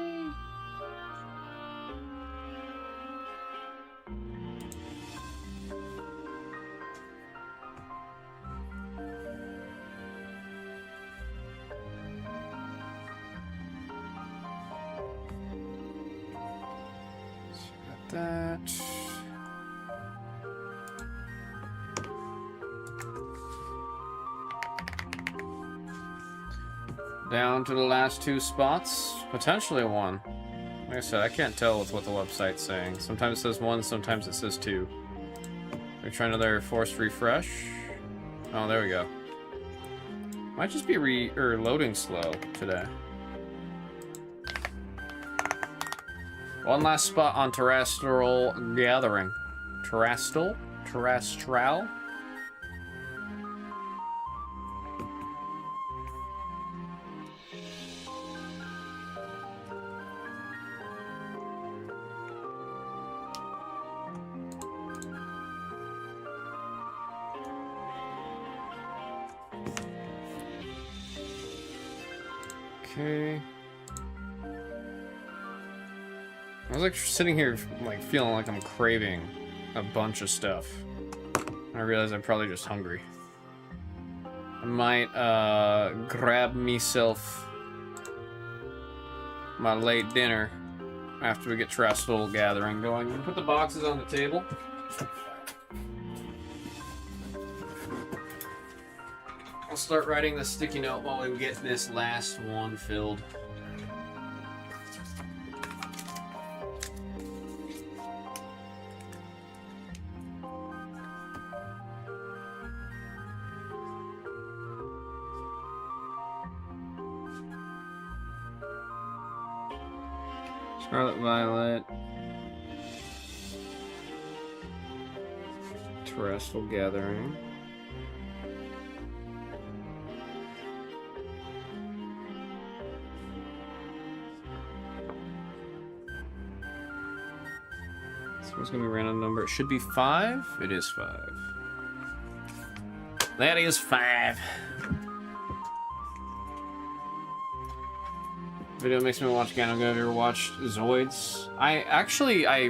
That. Down to the last 2 spots, potentially 1. Like I said, I can't tell with what the website's saying. Sometimes it says 1, sometimes it says 2. We try another forced refresh. Oh, there we go. Might just be loading slow today. 1 last spot on Terrestrial Gathering. Terrestrial? Okay. I was like sitting here like feeling like I'm craving a bunch of stuff. I realized I'm probably just hungry. I might grab myself my late dinner after we get Terrestrial Gathering going. Put the boxes on the table. I'll start writing the sticky note while we get this last one filled. Scarlet Violet. Terrestrial Gathering. So it's gonna be a random number. It should be 5. It is 5. That is 5. Video makes me watch again. I'm gonna ever watch Zoids. I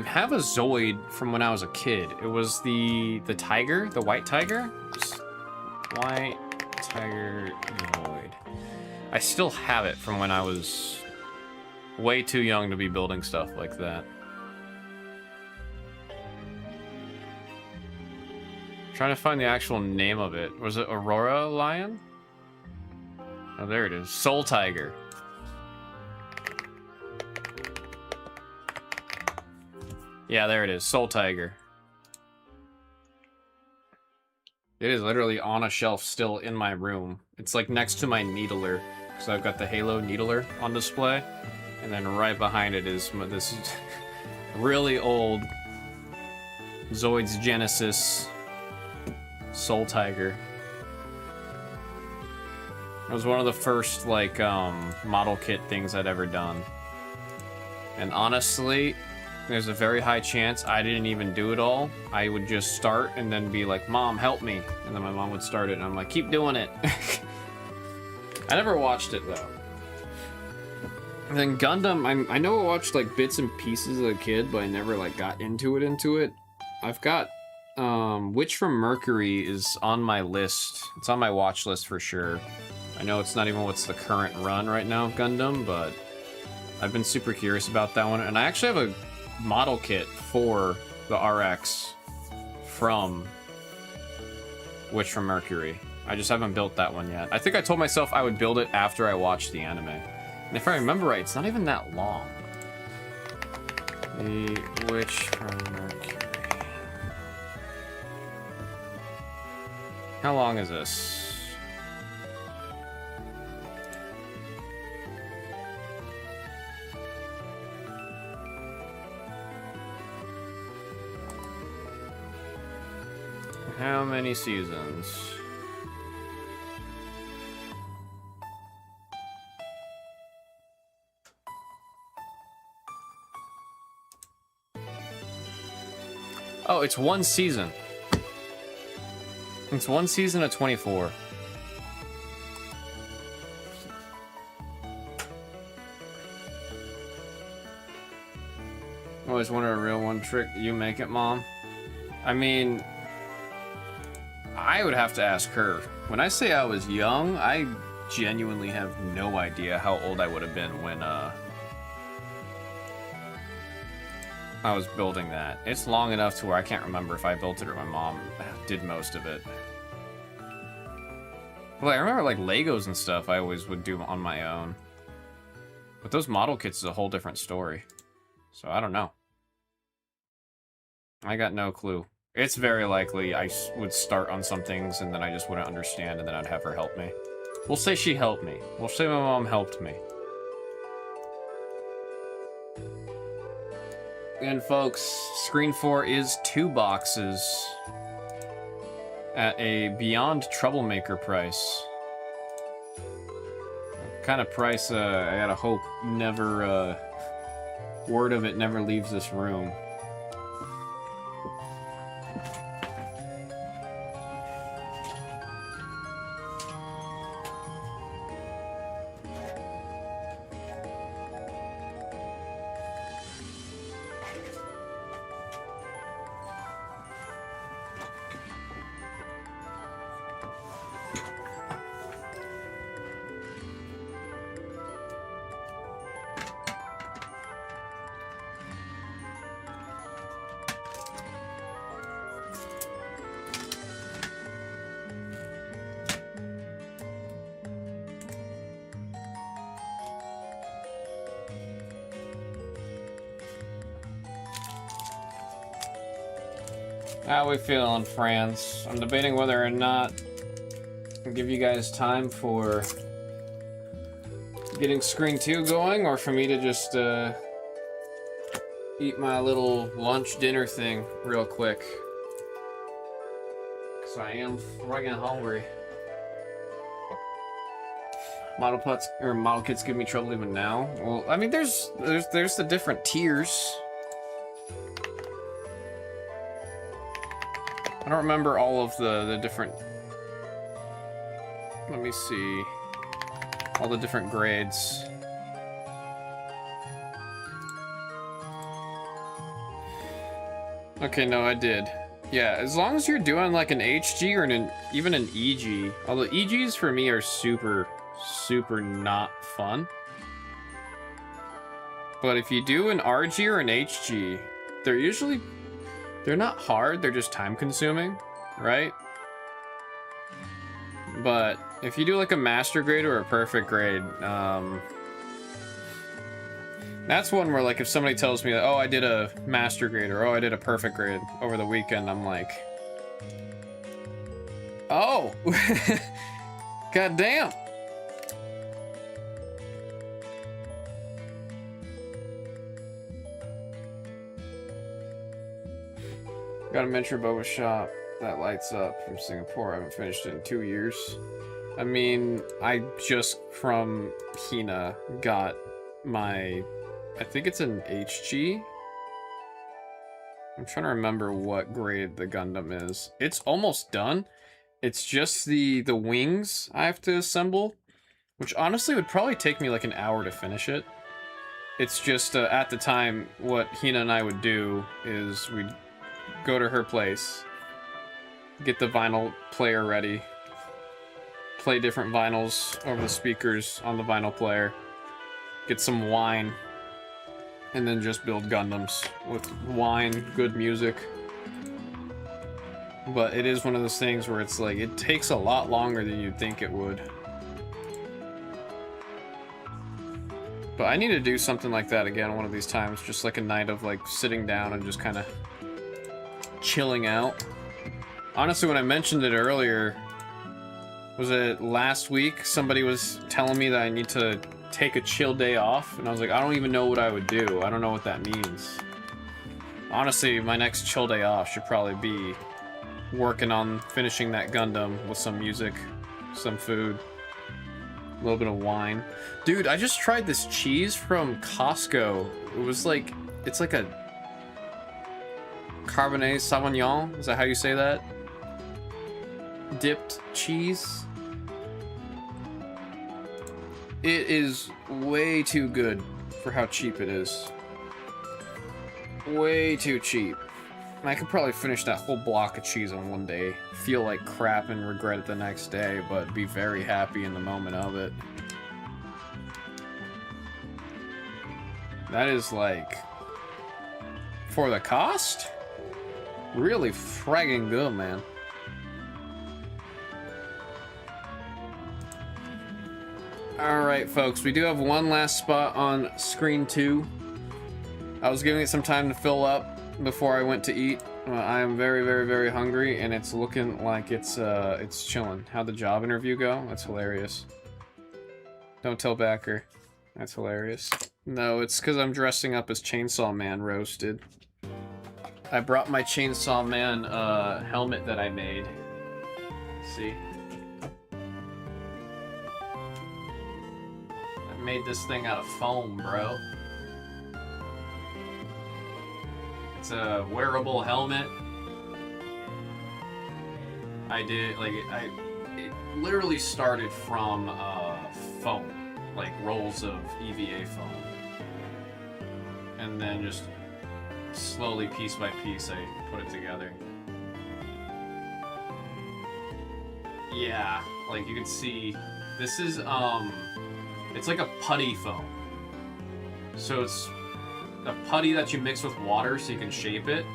have a Zoid from when I was a kid. It was the tiger, the white tiger. Just white tiger Zoid. I still have it from when I was way too young to be building stuff like that. Trying to find the actual name of it. Was it Aurora Lion? Oh, there it is. Soul Tiger. Yeah, there it is. Soul Tiger. It is literally on a shelf still in my room. It's like next to my Needler, because I've got the Halo Needler on display. And then right behind it is this really old Zoids Genesis Soul Tiger. It was one of the first, like, model kit things I'd ever done. And honestly, there's a very high chance I didn't even do it all. I would just start and then be like, Mom, help me. And then my mom would start it and I'm like, keep doing it. I never watched it though. And then Gundam, I know I watched like bits and pieces as a kid, but I never like got into it. I've got Witch from Mercury is on my list. It's on my watch list for sure. I know it's not even what's the current run right now of Gundam, but I've been super curious about that one. And I actually have a model kit for the RX from Witch from Mercury. I just haven't built that one yet. I think I told myself I would build it after I watched the anime. And if I remember right, it's not even that long. The Witch from Mercury. How long is this? How many seasons? Oh, it's one season. It's one season of 24. Always wanted a real one trick. You make it, Mom? I mean, I would have to ask her. When I say I was young, I genuinely have no idea how old I would have been when, I was building that. It's long enough to where I can't remember if I built it or my mom did most of it. Well, I remember like Legos and stuff I always would do on my own. But those model kits is a whole different story. So I don't know. I got no clue. It's very likely I would start on some things and then I just wouldn't understand and then I'd have her help me. We'll say she helped me. We'll say my mom helped me. And folks, Screen 4 is 2 boxes at a Beyond Troublemaker price. Kind of price, I gotta hope never, word of it never leaves this room. How we feeling, friends? I'm debating whether or not to give you guys time for getting Screen 2 going, or for me to just eat my little lunch dinner thing real quick. Because I am friggin' hungry. Model kits give me trouble even now. Well, I mean, there's the different tiers. I don't remember all of the different... Let me see. All the different grades. Okay, no, I did. Yeah, as long as you're doing like an HG or even an EG. Although EGs for me are super not fun. But if you do an RG or an HG, they're not hard, they're just time consuming, right? But if you do like a master grade or a perfect grade, that's one where like if somebody tells me that, oh, I did a master grade or oh, I did a perfect grade over the weekend, I'm like, oh, god damn. Got a miniature boba shop that lights up from Singapore. I haven't finished it in 2 years. I mean, I just from Hina got my, I think it's an HG. I'm trying to remember what grade the Gundam is. It's almost done. It's just the wings I have to assemble, which honestly would probably take me like an hour to finish it. It's just, at the time, what Hina and I would do is we'd go to her place, get the vinyl player ready, play different vinyls over the speakers on the vinyl player, get some wine, and then just build Gundams with wine, good music. But it is one of those things where it's like, it takes a lot longer than you'd think it would. But I need to do something like that again one of these times, just like a night of like sitting down and just kind of chilling out. Honestly, when I mentioned it earlier, was it last week? Somebody was telling me that I need to take a chill day off, and I was like, I don't even know what I would do. I don't know what that means. Honestly, my next chill day off should probably be working on finishing that Gundam with some music, some food, a little bit of wine. Dude, I just tried this cheese from Costco. It was like, it's like a Cabernet Sauvignon. Is that how you say that? Dipped cheese. It is way too good for how cheap it is. Way too cheap. I could probably finish that whole block of cheese in one day. Feel like crap and regret it the next day, but be very happy in the moment of it. That is like, for the cost, really fragging good, man. Alright, folks, we do have one last spot on screen 2. I was giving it some time to fill up before I went to eat. I am very, very, very hungry, and it's looking like it's chilling. How'd the job interview go? That's hilarious. Don't tell Backer. That's hilarious. No, it's because I'm dressing up as Chainsaw Man roasted. I brought my Chainsaw Man helmet that I made. See? I made this thing out of foam, bro. It's a wearable helmet. It literally started from foam, like rolls of EVA foam. And then just slowly, piece by piece, I put it together. Yeah, like you can see, this is, it's like a putty foam. So it's a putty that you mix with water so you can shape it.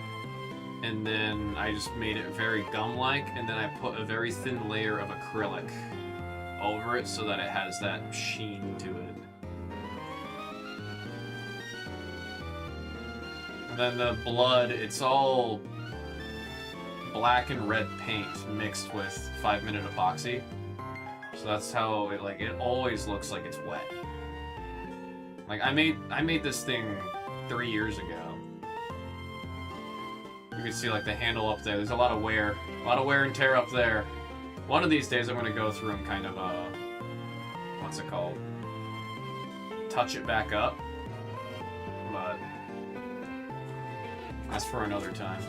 And then I just made it very gum-like, and then I put a very thin layer of acrylic over it so that it has that sheen to it. And then the blood, it's all black and red paint mixed with 5-minute epoxy. So that's how it, like, it always looks like it's wet. Like, I made this thing 3 years ago. You can see, like, the handle up there. There's a lot of wear and tear up there. One of these days I'm going to go through and kind of, what's it called? Touch it back up. But that's for another time.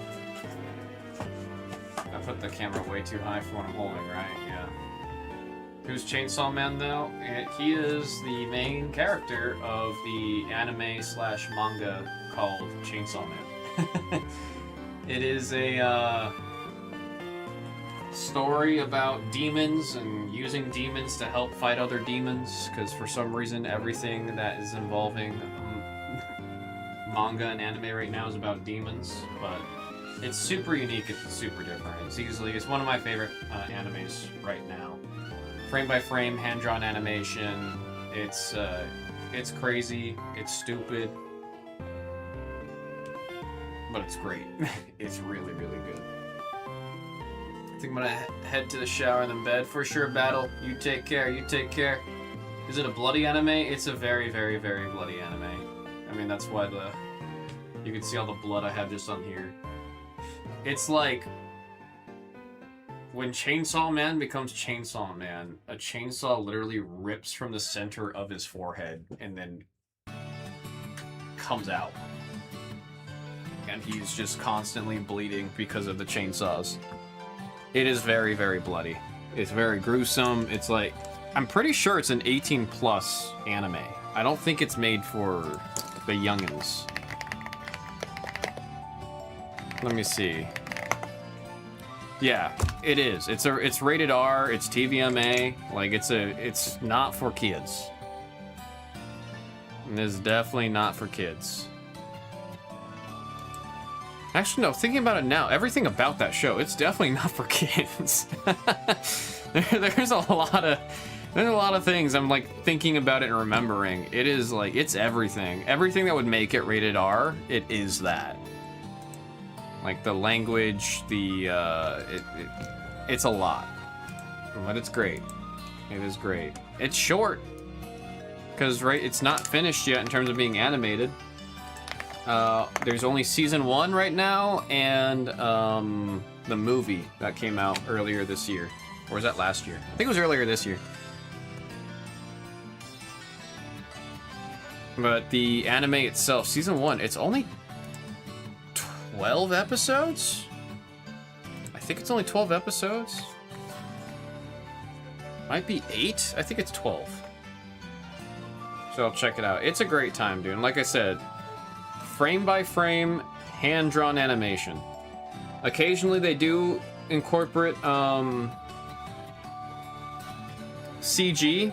I put the camera way too high for what I'm holding, right? Yeah. Who's Chainsaw Man, though? He is the main character of the anime/manga called Chainsaw Man. It is a story about demons and using demons to help fight other demons, because for some reason everything that is involving manga and anime right now is about demons, but it's super unique, it's super different. It's one of my favorite animes right now. Frame by frame, hand-drawn animation. It's crazy, it's stupid, but it's great. It's really, really good. I think I'm gonna head to the shower and then bed for sure. Battle, you take care, you take care. Is it a bloody anime? It's a very, very, very bloody anime. I mean, that's why you can see all the blood I have just on here. It's like, when Chainsaw Man becomes Chainsaw Man, a chainsaw literally rips from the center of his forehead and then comes out. and he's just constantly bleeding because of the chainsaws. It is very, very bloody. It's very gruesome. It's like, I'm pretty sure it's an 18+ anime. I don't think it's made for the youngins. Let me see. Yeah, it is. It's rated R. It's TVMA. Like it's not for kids. It is definitely not for kids. Actually, no. Thinking about it now, everything about that show, it's definitely not for kids. There's a lot of things I'm like thinking about it and remembering. It is like it's everything. Everything that would make it rated R, it is that. Like the language, it's a lot, but it's great. It is great. It's short, because it's not finished yet in terms of being animated. There's only season 1 right now, and the movie that came out earlier this year, or was that last year? I think it was earlier this year. But the anime itself, season 1, it's only 12 episodes? I think it's only 12 episodes. Might be 8? I think it's 12. So I'll check it out. It's a great time, dude. And like I said, frame by frame, hand-drawn animation. Occasionally they do incorporate CG,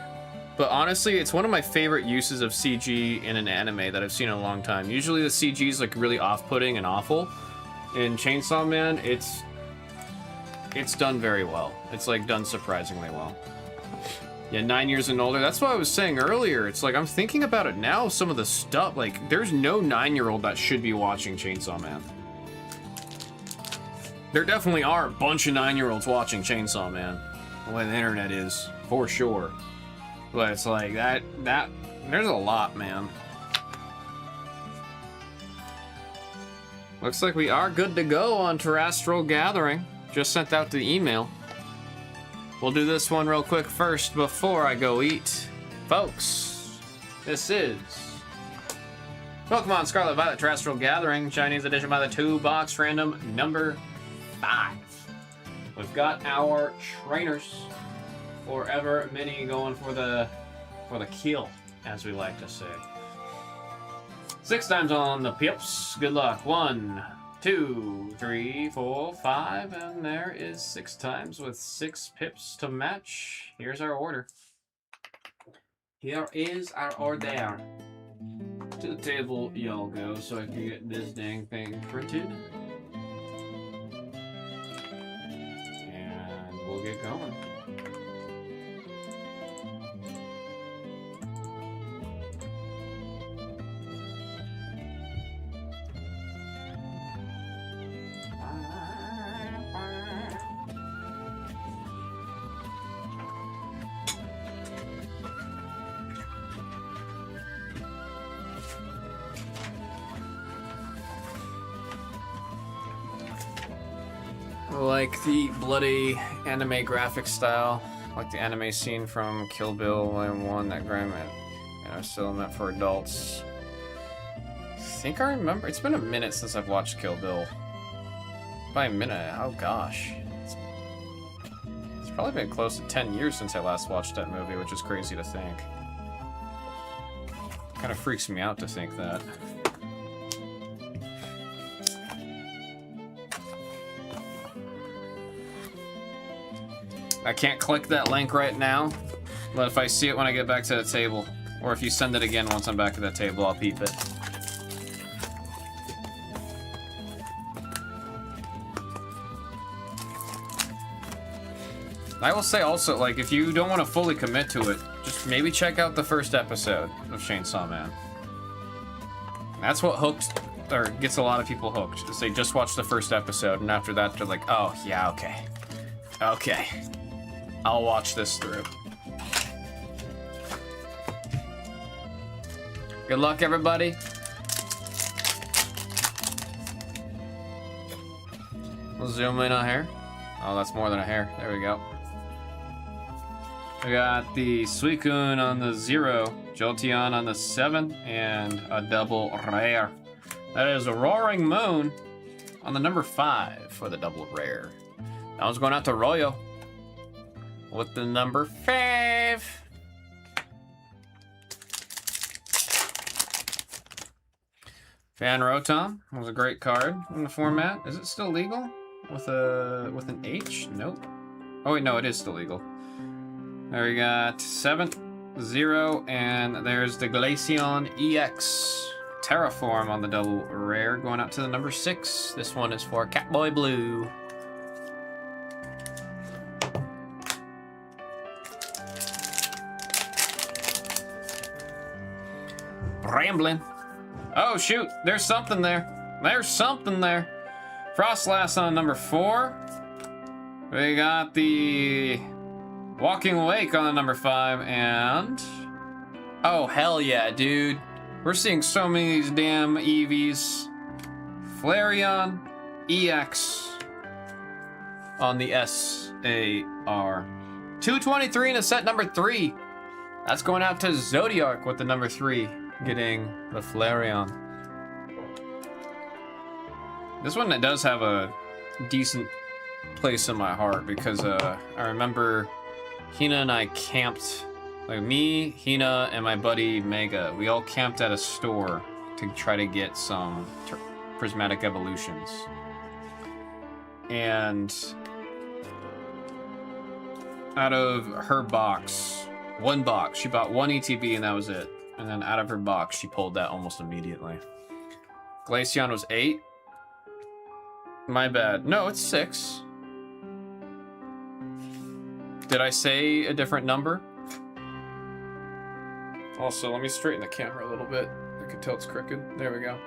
but honestly, it's one of my favorite uses of CG in an anime that I've seen in a long time. Usually the CG is like really off-putting and awful. In Chainsaw Man, it's done very well. It's like done surprisingly well. Yeah, 9 years and older. That's what I was saying earlier. It's like I'm thinking about it now. Some of the stuff, like there's no 9-year-old that should be watching Chainsaw Man. There definitely are a bunch of 9-year-olds watching Chainsaw Man. The way the internet is, for sure. But it's like that there's a lot, man. Looks like we are good to go on Terrestrial Gathering. Just sent out the email. We'll do this one real quick first before I go eat. Folks, this is Pokemon Scarlet Violet Terrestrial Gathering, Chinese edition by the 2-box random number 5. We've got our trainers. Forever Mini going for the kill, as we like to say. 6 times on the pips. Good luck. 1, 2, 3, 4, 5, and there is 6 times with 6 pips to match. Here's our order. Here is our order. To the table y'all go, so I can get this dang thing printed. And we'll get going. Like the bloody anime graphic style, like the anime scene from Kill Bill Volume 1, that grandma, still meant for adults. I think I remember. It's been a minute since I've watched Kill Bill. By a minute, oh gosh. It's probably been close to 10 years since I last watched that movie, which is crazy to think. Kind of freaks me out to think that. I can't click that link right now, but if I see it when I get back to the table, or if you send it again once I'm back at that table, I'll peep it. I will say also, like, if you don't want to fully commit to it, just maybe check out the first episode of Chainsaw Man. That's what hooks, or gets a lot of people hooked, is they just watch the first episode, and after that they're like, oh, yeah, okay. Okay. I'll watch this through. Good luck, everybody. We'll zoom in on hair. Oh, that's more than a hair. There we go. We got the Suicune on the 0, Jolteon on the 7, and a double rare That is a Roaring Moon on the number 5 for the double rare. That one's going out to Royo with the number 5. Fan Rotom was a great card in the format. Is it still legal with an H? Nope. Oh wait, no, it is still legal. There we got 7, 0, and there's the Glaceon EX Terraform on the double rare, going out to the number 6. This one is for Catboy Blue. Rambling. Oh shoot, there's something there. There's something there. Frostlass on number 4. We got the Walking Awake on the number 5, and oh hell yeah, dude. We're seeing so many of these damn EVs. Flareon EX on the SAR. 223 in a set number 3. That's going out to Zodiark with the number 3, getting the Flareon. This one that does have a decent place in my heart because I remember Hina and I camped, like me, Hina, and my buddy Mega. We all camped at a store to try to get some prismatic evolutions. And out of her box, one box, she bought one ETB and that was it. And then out of her box, she pulled that almost immediately. Glaceon was 8. My bad. No, it's 6. Did I say a different number? Also, let me straighten the camera a little bit. I can tell it's crooked. There we go.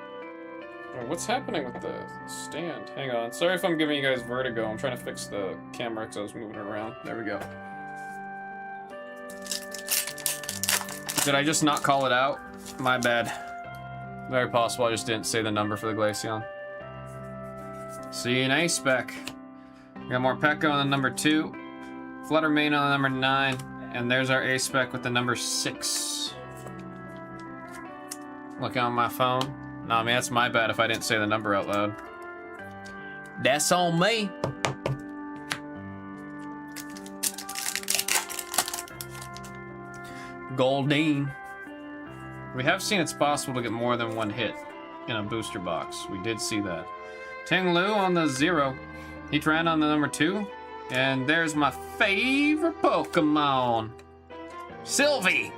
Oh, what's happening with the stand? Hang on. Sorry if I'm giving you guys vertigo. I'm trying to fix the camera because I was moving it around. There we go. Did I just not call it out? My bad. Very possible I just didn't say the number for the Glaceon. See an A-Spec. We got more Pekka on the number 2. Fluttermane on the number 9. And there's our A-Spec with the number 6. Look on my phone. Nah, man, that's my bad if I didn't say the number out loud. That's on me. Goldeen. We have seen it's possible to get more than one hit in a booster box. We did see that. Tinglu on the 0. Heatran on the number 2. And there's my favorite Pokemon. Sylvie.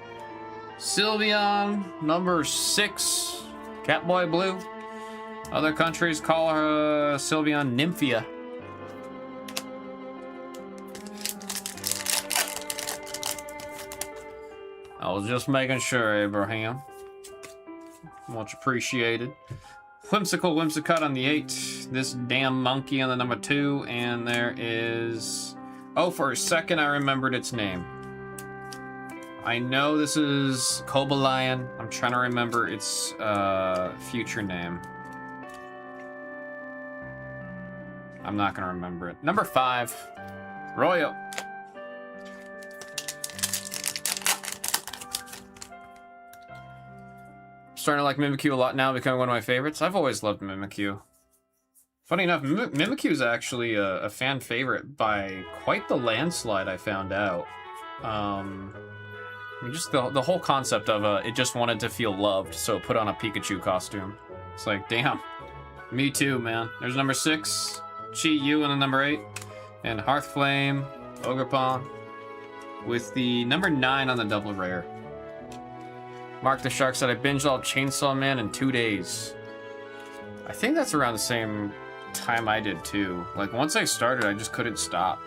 Sylveon, number 6. Catboy Blue. Other countries call her Sylveon Nymphia. I was just making sure, Abraham. Much appreciated. Whimsicott on the 8. This damn monkey on the number 2. And there is... Oh, for a second I remembered its name. I know this is Cobalion. I'm trying to remember its future name. I'm not gonna remember it. Number 5. Royo. Starting to like Mimikyu a lot now, becoming one of my favorites. I've always loved Mimikyu. Funny enough, Mimikyu is actually a fan favorite by quite the landslide, I found out. I mean, just the whole concept of it just wanted to feel loved, so it put on a Pikachu costume. It's like, damn. Me too, man. There's number 6, Chi-Yu in the number 8, and Hearthflame, Ogerpon, with the number 9 on the double rare. Mark the Shark said I binged all Chainsaw Man in 2 days. I think that's around the same time I did too. Like once I started, I just couldn't stop.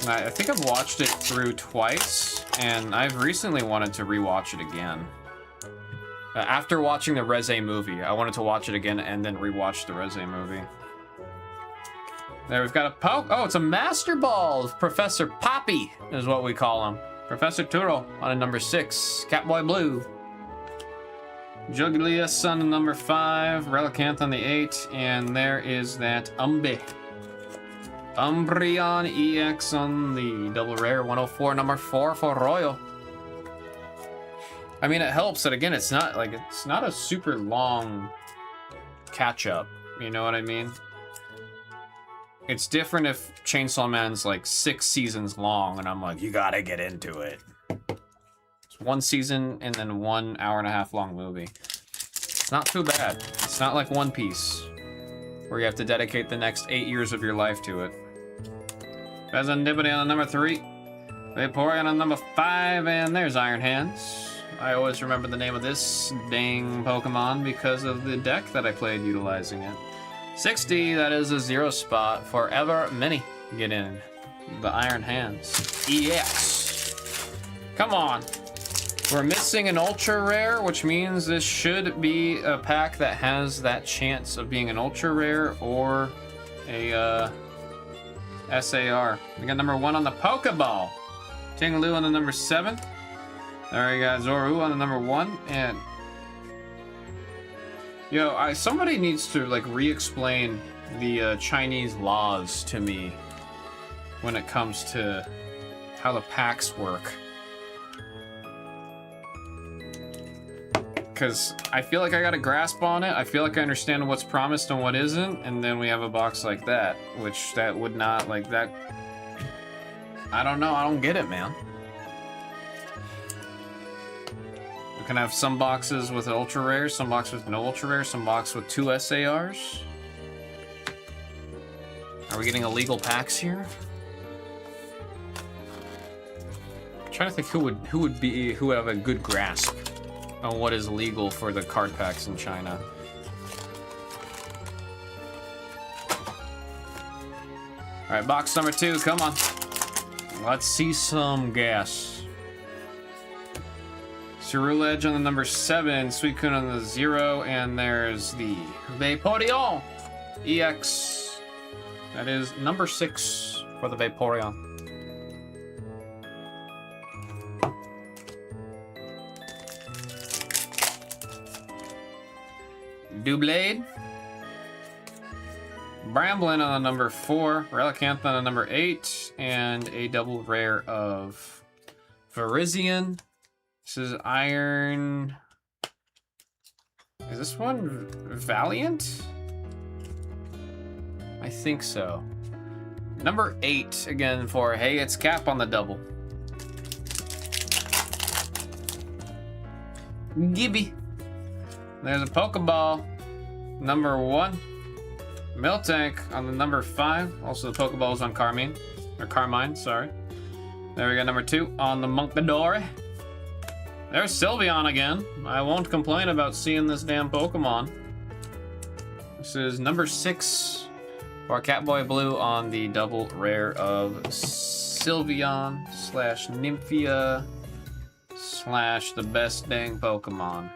And I think I've watched it through twice, and I've recently wanted to rewatch it again. After watching the Reze movie, I wanted to watch it again and then rewatch the Reze movie. There we've got a poke. Oh, it's a Master Ball. Professor Poppy is what we call him. Professor Turo on a number 6. Catboy Blue. Juglius on the number 5. Relicanth on the 8. And there is that Umbreon EX on the double rare. 104, number 4 for Royal. I mean, it helps that, again, it's not a super long catch up. You know what I mean? It's different if Chainsaw Man's like 6 seasons long and I'm like, you gotta get into it. It's 1 season and then 1 hour-and-a-half long movie. It's not too bad. It's not like One Piece, where you have to dedicate the next 8 years of your life to it. Bezandibity on number 3. Vaporeon on number 5, and there's Iron Hands. I always remember the name of this dang Pokemon because of the deck that I played utilizing it. 60, that is a 0 spot. Forever Mini. Get in. The Iron Hands. EX. Come on. We're missing an ultra rare, which means this should be a pack that has that chance of being an ultra rare or a SAR. We got number 1 on the Pokeball. Ting-Lu on the number 7. There we got Zoru on the number 1, and yo, somebody needs to like re-explain the Chinese laws to me when it comes to how the packs work. Because I feel like I got a grasp on it. I feel like I understand what's promised and what isn't, and then we have a box like that, which that would not like that. I don't know. I don't get it, man. We can have some boxes with ultra rares, some boxes with no ultra rares, some boxes with 2 SARs. Are we getting illegal packs here? I'm trying to think who would have a good grasp on what is legal for the card packs in China. All right, box number 2, come on. Let's see some gas. Ceruledge on the number 7, Suicune on the 0, and there's the Vaporeon EX. That is number 6 for the Vaporeon. Doublade. Bramblin on the number 4, Relicanth on the number 8, and a double rare of Virizion. This is Iron... Is this one Valiant? I think so. Number 8 again for Hey It's Cap on the double. Gibby. There's a Pokeball. Number 1. Miltank on the number 5. Also the Pokeballs on Carmine. Or Carmine, sorry. There we go, number 2 on the Munkadori. There's Sylveon again. I won't complain about seeing this damn Pokemon. This is number 6 for Catboy Blue on the double rare of Sylveon / Nymphia / the best dang Pokemon.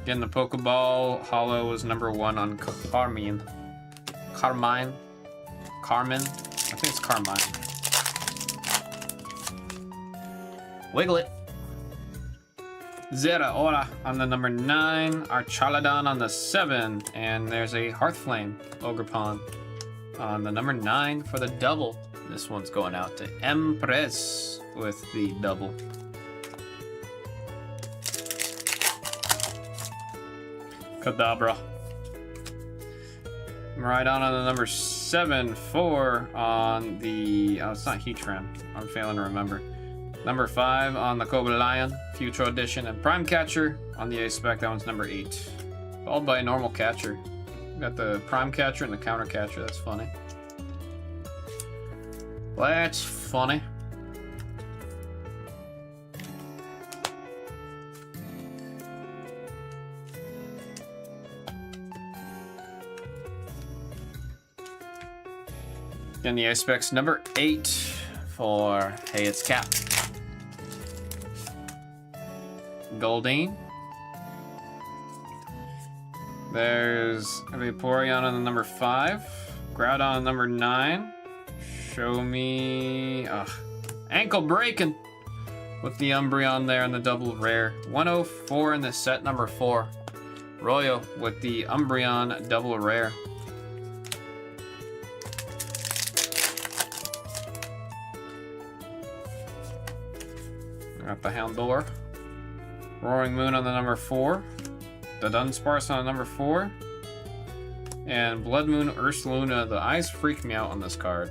Again, the Pokeball Hollow was number 1 on Carmine. Carmine? Carmen? I think it's Carmine. Wiglet. Zeraora on the number 9, Archaladon on the 7, and there's a Hearthflame Ogerpon on the number 9 for the double. This one's going out to Empress with the double. Kadabra. Miraidon on the number 7, 4 on the... Oh, it's not Heatran. I'm failing to remember. Number 5 on the Cobalion, Future Edition, and Prime Catcher on the A-Spec. That one's number 8. Followed by a normal catcher. We got the Prime Catcher and the Counter Catcher. That's funny. That's funny. Again, the A-Spec's number 8 for Hey It's Cap. Goldeen. There's a Vaporeon on the number 5. Groudon on number 9. Show me... ankle breaking with the Umbreon there in the double rare. 104 in the set number 4. Royo with the Umbreon double rare. Got the Houndour. Roaring Moon on the number 4. The Dunsparce on the number 4. And Blood Moon Ursaluna. The eyes freak me out on this card.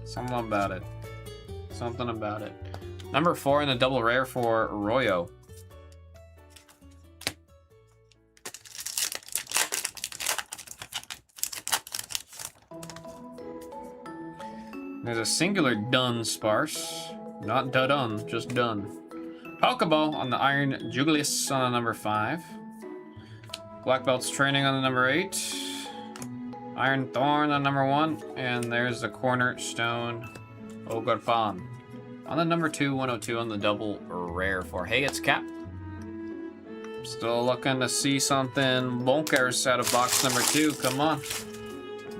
Something about it. Something about it. Number 4 in the double rare for Arroyo. There's a singular Dunsparce. Not Dudun, just Dun. Pokeball on the Iron Jugulis on the number 5. Black Belt's Training on the number 8. Iron Thorn on number 1. And there's the Cornerstone Ogarpan on the number 2, 102 on the double rare for Hey, it's Cap. Still looking to see something bonkers out of box number 2. Come on.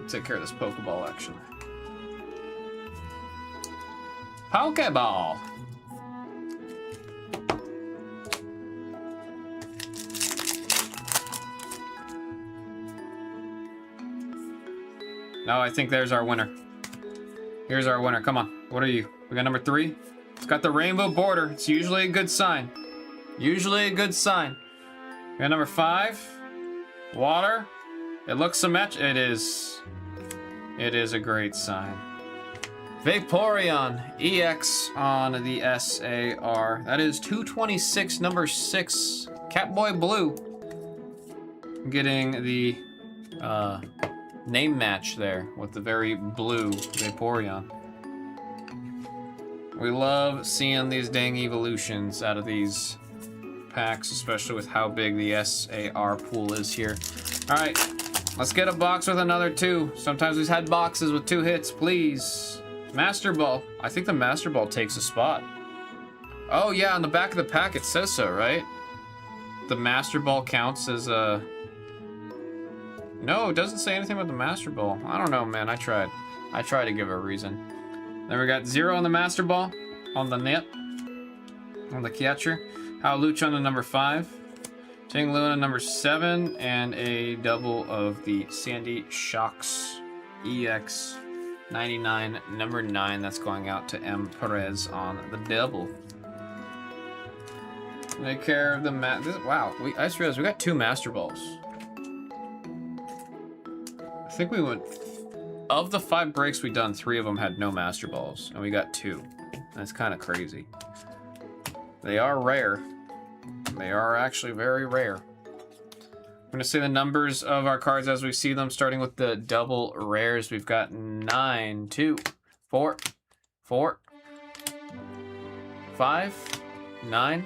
Take care of this Pokeball action. Pokeball. No, I think there's our winner. Here's our winner. Come on. What are you? We got number 3. It's got the rainbow border. It's usually a good sign. Usually a good sign. We got number 5. Water. It looks symmetric. It is. It is a great sign. Vaporeon EX on the SAR. That is 226, number 6. Catboy Blue. Getting the name match there with the very blue Vaporeon. We love seeing these dang evolutions out of these packs, especially with how big the SAR pool is here. All right, let's get a box with another 2. Sometimes we've had boxes with 2 hits, please. Master Ball. I think the Master Ball takes a spot. Oh yeah, on the back of the pack it says so, right? The Master Ball counts as a... No, it doesn't say anything about the Master Ball. I don't know, man. I tried. I tried to give a reason. Then we got 0 on the Master Ball, on the net, on the catcher. Howlucha on the number 5. Ting Luna number 7, and a double of the Sandy Shocks EX 99 number 9. That's going out to M. Perez on the double. Take care of the wow, I just realized we got 2 Master Balls. I think we went... Of the 5 breaks we done, 3 of them had no Master Balls, and we got 2. That's kind of crazy. They are rare. They are actually very rare. I'm going to say the numbers of our cards as we see them, starting with the double rares. We've got 9, 2, 4, 4, 5, 9,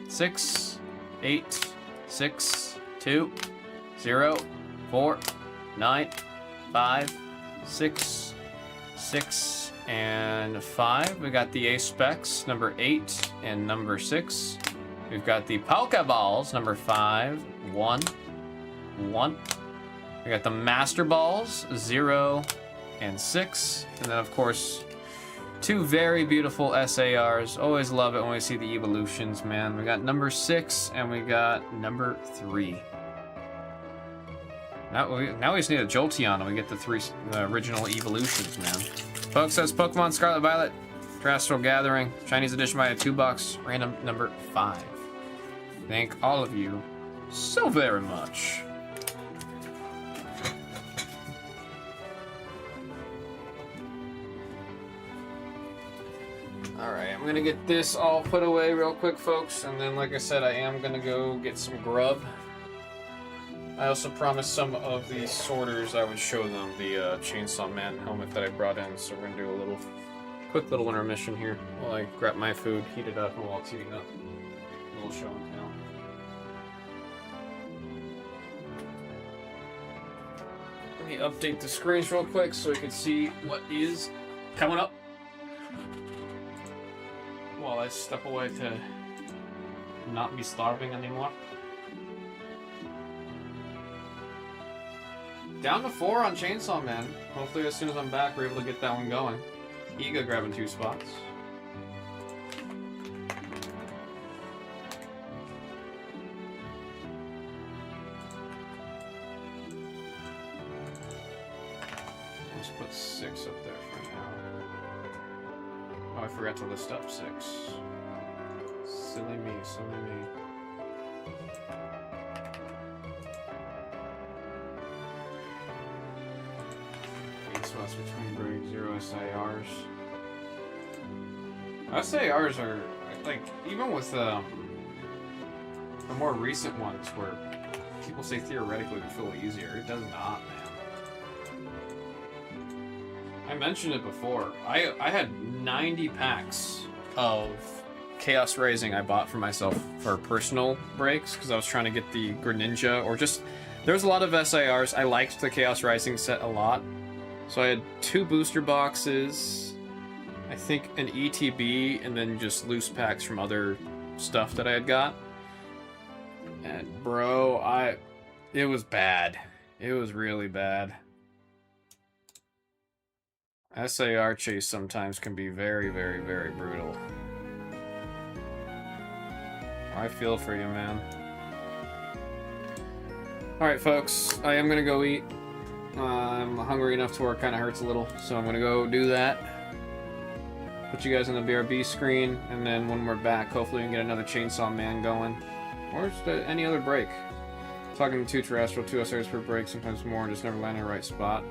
6, 8, 6, 2, 0, 4, 9, 5, 6, 6, and 5. We got the Ace Specs, number 8 and number 6. We've got the Pokeballs, number 5, 1, 1. We got the Master Balls, 0 and 6. And then, of course, 2 very beautiful SARs. Always love it when we see the evolutions, man. We got number 6 and we got number 3. Now we just need a Jolteon and we get the original evolutions, man. Poke says Pokemon Scarlet Violet, Terrestrial Gathering, Chinese edition by a 2-box, random number 5. Thank all of you so very much. Alright, I'm gonna get this all put away real quick, folks, and then, like I said, I am gonna go get some grub. I also promised some of the sorters I would show them the Chainsaw Man helmet that I brought in, so we're gonna do a quick little intermission here while I grab my food, heat it up, and while it's heating up, a little show and tell. Let me update the screens real quick so we can see what is coming up while I step away to not be starving anymore. Down to 4 on Chainsaw Man. Hopefully as soon as I'm back we're able to get that one going. Iga grabbing 2 spots. Let's put 6 up there for now. Oh, I forgot to list up 6. Silly me, silly me. Cross between break, 0 SIRs. SIRs are, like, even with the more recent ones where people say theoretically they feel easier, it does not, man. I mentioned it before. I had 90 packs of Chaos Rising I bought for myself for personal breaks because I was trying to get the Greninja, or just, there was a lot of SIRs. I liked the Chaos Rising set a lot. So I had 2 booster boxes, I think an ETB, and then just loose packs from other stuff that I had got. And bro, it was bad. It was really bad. SAR chase sometimes can be very, very, very brutal. I feel for you, man. Alright, folks, I am gonna go eat. I'm hungry enough to where it kind of hurts a little, so I'm gonna go do that. Put you guys on the BRB screen, and then when we're back, hopefully we can get another Chainsaw Man going. Or just any other break. Talking to 2 terrestrial, 2 SRs per break, sometimes more, and just never land in the right spot.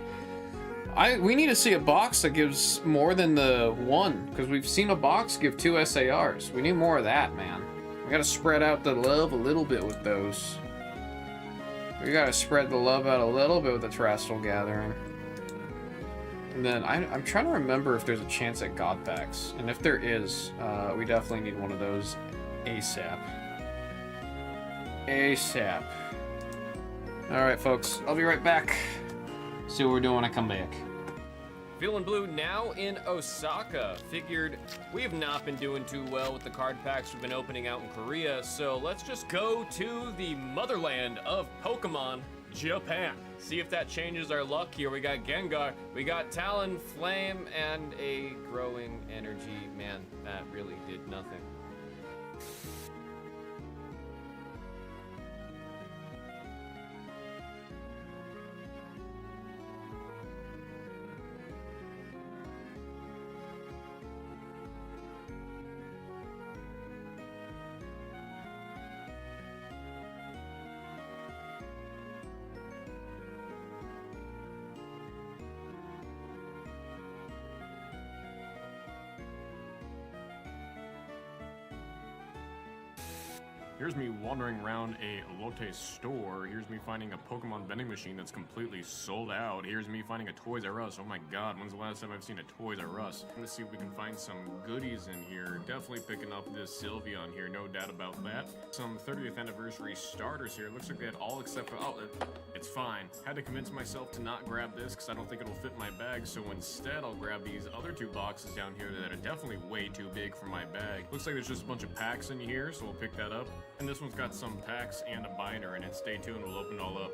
We need to see a box that gives more than the 1, because we've seen a box give 2 SARs. We need more of that, man. We gotta spread out the love a little bit with those. We gotta spread the love out a little bit with the Terrestrial Gathering. And then I'm trying to remember if there's a chance at God Packs. And if there is, we definitely need one of those ASAP. ASAP. Alright, folks. I'll be right back. See what we're doing when I come back. FeelinBlu now in Osaka. Figured we have not been doing too well with the card packs we've been opening out in Korea, so let's just go to the motherland of Pokemon, Japan. See if that changes our luck here. We got Gengar, we got Talon, Flame, and a growing energy. Man, that really did nothing. Here's me wandering around a Lotte store. Here's me finding a Pokemon vending machine that's completely sold out. Here's me finding a Toys R Us. Oh my god, when's the last time I've seen a Toys R Us? Let's see if we can find some goodies in here. Definitely picking up this Sylveon here, no doubt about that. Some 30th anniversary starters here. It looks like they had all except for, oh, it's fine. Had to convince myself to not grab this because I don't think it'll fit my bag, so instead I'll grab these other 2 boxes down here that are definitely way too big for my bag. Looks like there's just a bunch of packs in here, so we'll pick that up. And this one's got some packs and a binder in it. Stay tuned, we'll open it all up.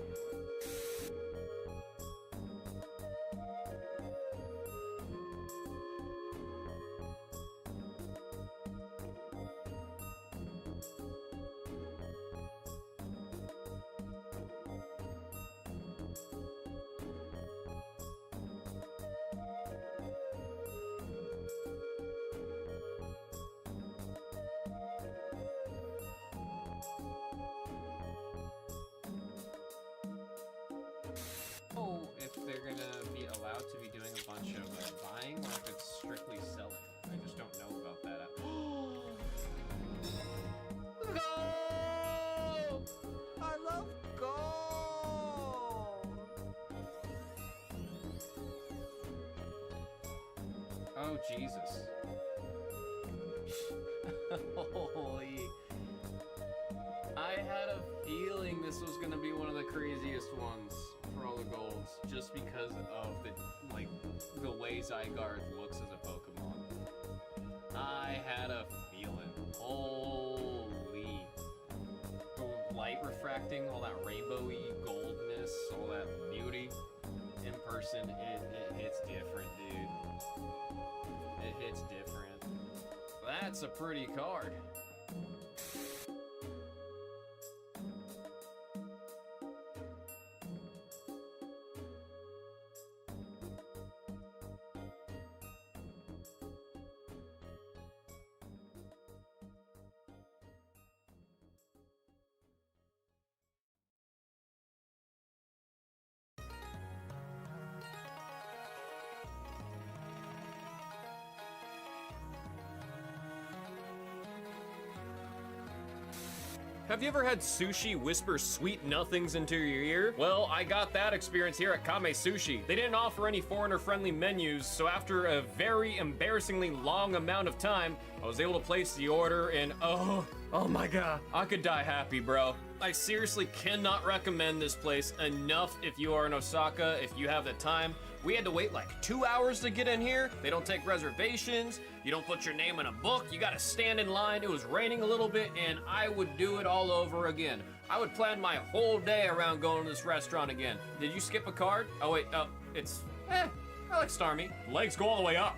If they're gonna be allowed to be doing a bunch of buying, or if it's strictly selling. I just don't know about that. Gold! I love gold! Oh, Jesus. Holy. I had a feeling this was gonna be one of the craziest ones for all the golds, just because of the way Zygarde looks as a Pokemon. I had a feeling. Holy. The light refracting, all that rainbowy goldness, all that beauty. In person, it hits different, dude. It hits different. That's a pretty card. Have you ever had sushi whisper sweet nothings into your ear? Well, I got that experience here at Kame Sushi. They didn't offer any foreigner-friendly menus, so after a very embarrassingly long amount of time, I was able to place the order, and oh my god, I could die happy, bro. I seriously cannot recommend this place enough if you are in Osaka, if you have the time. We had to wait like 2 hours to get in here. They don't take reservations. You don't put your name in a book. You gotta stand in line. It was raining a little bit, and I would do it all over again. I would plan my whole day around going to this restaurant again. Did you skip a card? Oh wait, I like Starmie. Legs go all the way up.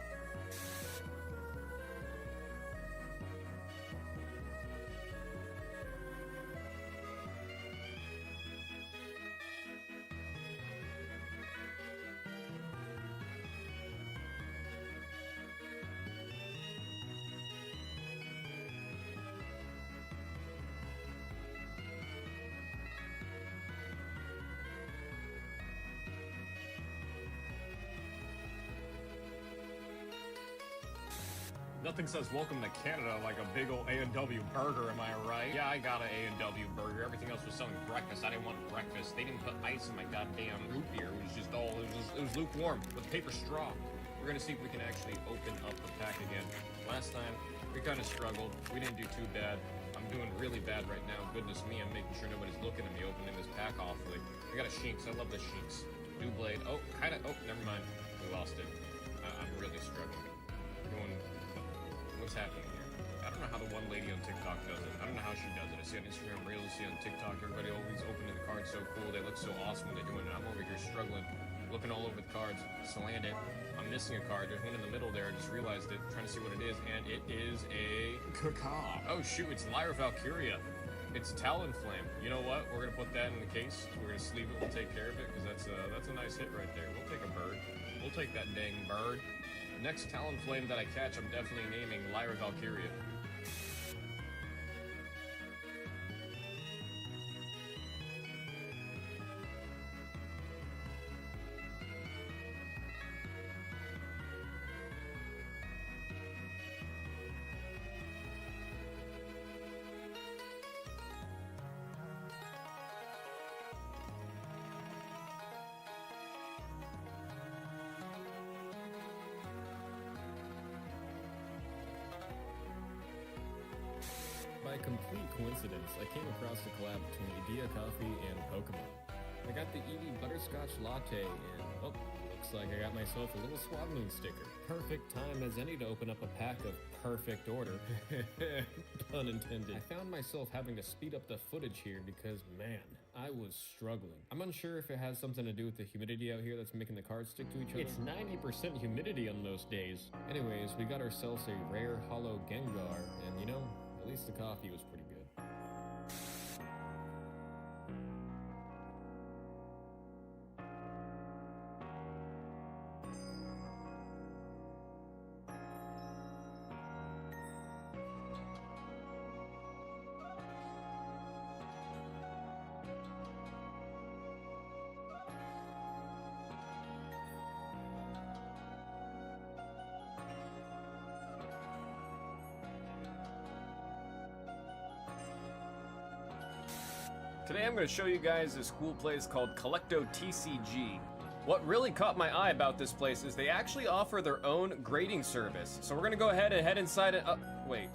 Nothing says welcome to Canada like a big old A&W burger, am I right? Yeah, I got an A&W burger. Everything else was selling breakfast. I didn't want breakfast. They didn't put ice in my goddamn root beer. It was just it was lukewarm with a paper straw. We're gonna see if we can actually open up the pack again. Last time, we kind of struggled. We didn't do too bad. I'm doing really bad right now. Goodness me, I'm making sure nobody's looking at me opening this pack awfully. I got a Shinx. I love the Shinx. New Blade. Oh, never mind. We lost it. I'm really struggling. What's happening here? I don't know how the one lady on TikTok does it. I don't know how she does it. I see on Instagram Reels, I see on TikTok, everybody always opening the cards so cool. They look so awesome when they're doing it. I'm over here struggling, looking all over the cards, slammed it. I'm missing a card. There's one in the middle there. I just realized it, trying to see what it is, and it is a caca. Oh shoot, it's Lyra Valkyria. It's Talonflame. You know what? We're gonna put that in the case. We're gonna sleeve it. We'll take care of it because that's a nice hit right there. We'll take a bird. We'll take that dang bird. Next Talonflame that I catch, I'm definitely naming Lyra Valkyria. By complete coincidence, I came across the collab between Idea Coffee and Pokemon. I got the Eevee Butterscotch Latte, and oh, looks like I got myself a little Swabloon sticker. Perfect time as any to open up a pack of perfect order. Pun intended. I found myself having to speed up the footage here because, man, I was struggling. I'm unsure if it has something to do with the humidity out here that's making the cards stick to each other. It's 90% humidity on those days. Anyways, we got ourselves a rare hollow Gengar, and you know, at least the coffee was pretty good. Today I'm going to show you guys this cool place called Collecto TCG. What really caught my eye about this place is they actually offer their own grading service. So we're going to go ahead and head inside it. Wait.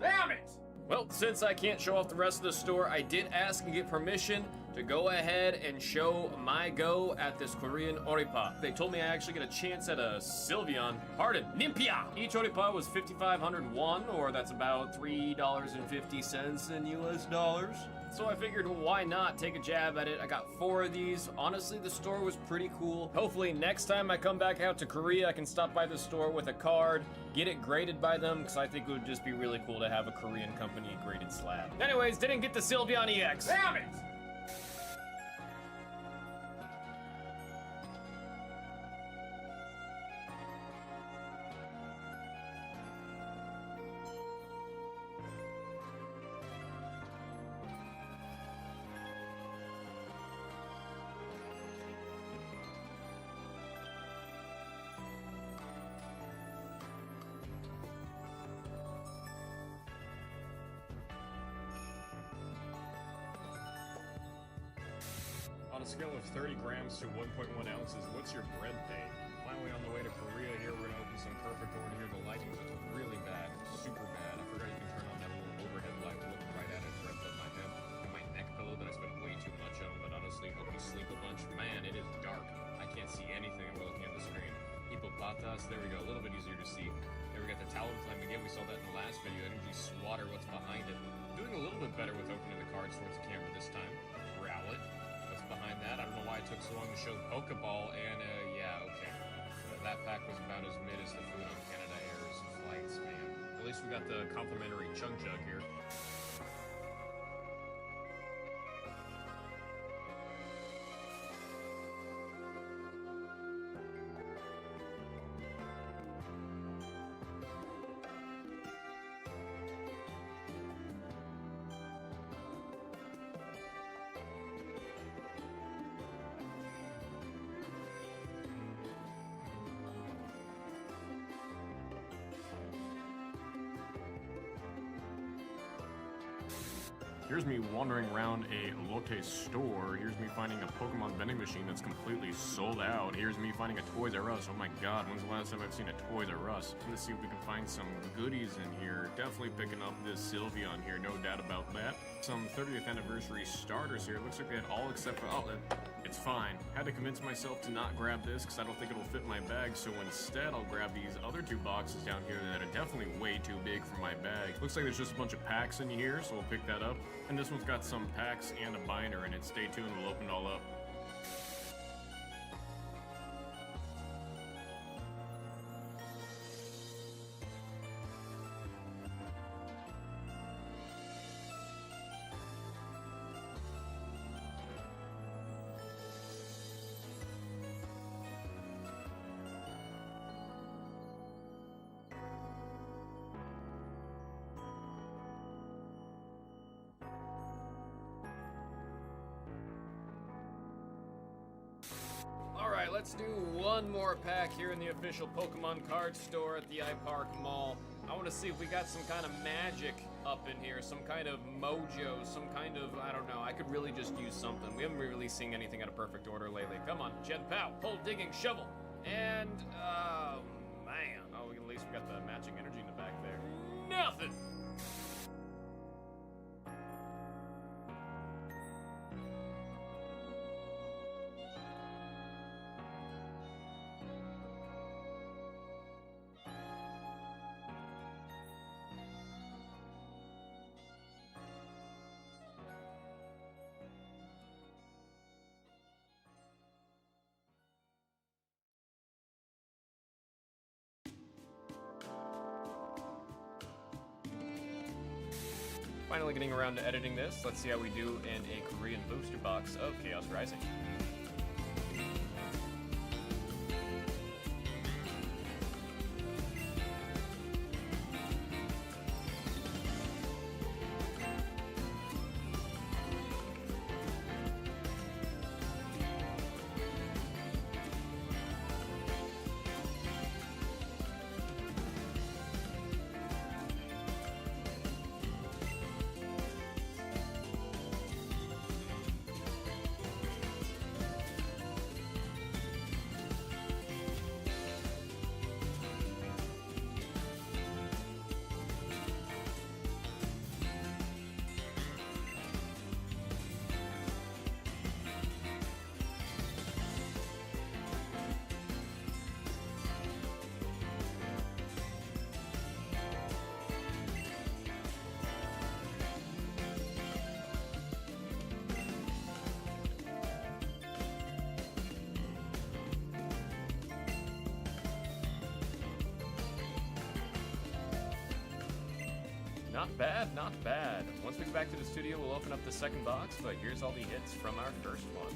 Damn it! Well, since I can't show off the rest of the store, I did ask and get permission to go ahead and show my go at this Korean Oripa. They told me I actually get a chance at a Nympia! Each Oripa was 5,500 won, or that's about $3.50 in US dollars. So I figured, well, why not take a jab at it? I got 4 of these. Honestly, the store was pretty cool. Hopefully next time I come back out to Korea, I can stop by the store with a card, get it graded by them, because I think it would just be really cool to have a Korean company graded slab. Anyways, didn't get the Sylveon EX. Damn it! a scale of 30 grams to 1.1 ounces, what's your bread pain? Finally on the way to Korea here, we're gonna open some perfect order here. The lighting is really bad, super bad. I forgot you can turn on that little overhead light. We're looking right at it, right above my head. And my neck pillow that I spent way too much on, but honestly, hope you sleep a bunch. Man, it is dark. I can't see anything while looking at the screen. Hippopotas, there we go, a little bit easier to see. There we got the Talonflame again, we saw that in the last video. Energy Swatter, what's behind it? Doing a little bit better with opening the cards towards the camera this time. Rowlet, what's behind that? I don't know why it took so long to show Pokeball, and yeah, okay. That pack was about as mid as the food on Canada Air's flights, man. At least we got the complimentary Chug Jug here. Here's me wandering around a Lotte store. Here's me finding a Pokemon vending machine that's completely sold out. Here's me finding a Toys R Us. Oh my god, when's the last time I've seen a Toys R Us? Let's see if we can find some goodies in here. Definitely picking up this Sylveon here, no doubt about that. Some 30th anniversary starters here. It looks like they had all except for outlet. It's fine. Had to convince myself to not grab this because I don't think it'll fit my bag, so instead I'll grab these other two boxes down here that are definitely way too big for my bag. Looks like there's just a bunch of packs in here, so we'll pick that up. And this one's got some packs and a binder in it. Stay tuned, we'll open it all up. Alright, let's do one more pack here in the official Pokemon card store at the iPark Mall. I want to see if we got some kind of magic up in here, some kind of mojo, some kind of, I don't know, I could really just use something. We haven't really seen anything out of perfect order lately. Come on, Jen Pow, pull digging shovel. And, man. Oh, at least we got the matching energy in the back there. Nothing! Finally getting around to editing this. Let's see how we do in a Korean booster box of Chaos Rising. Not bad, not bad. Once we get back to the studio, we'll open up the second box, but here's all the hits from our first one.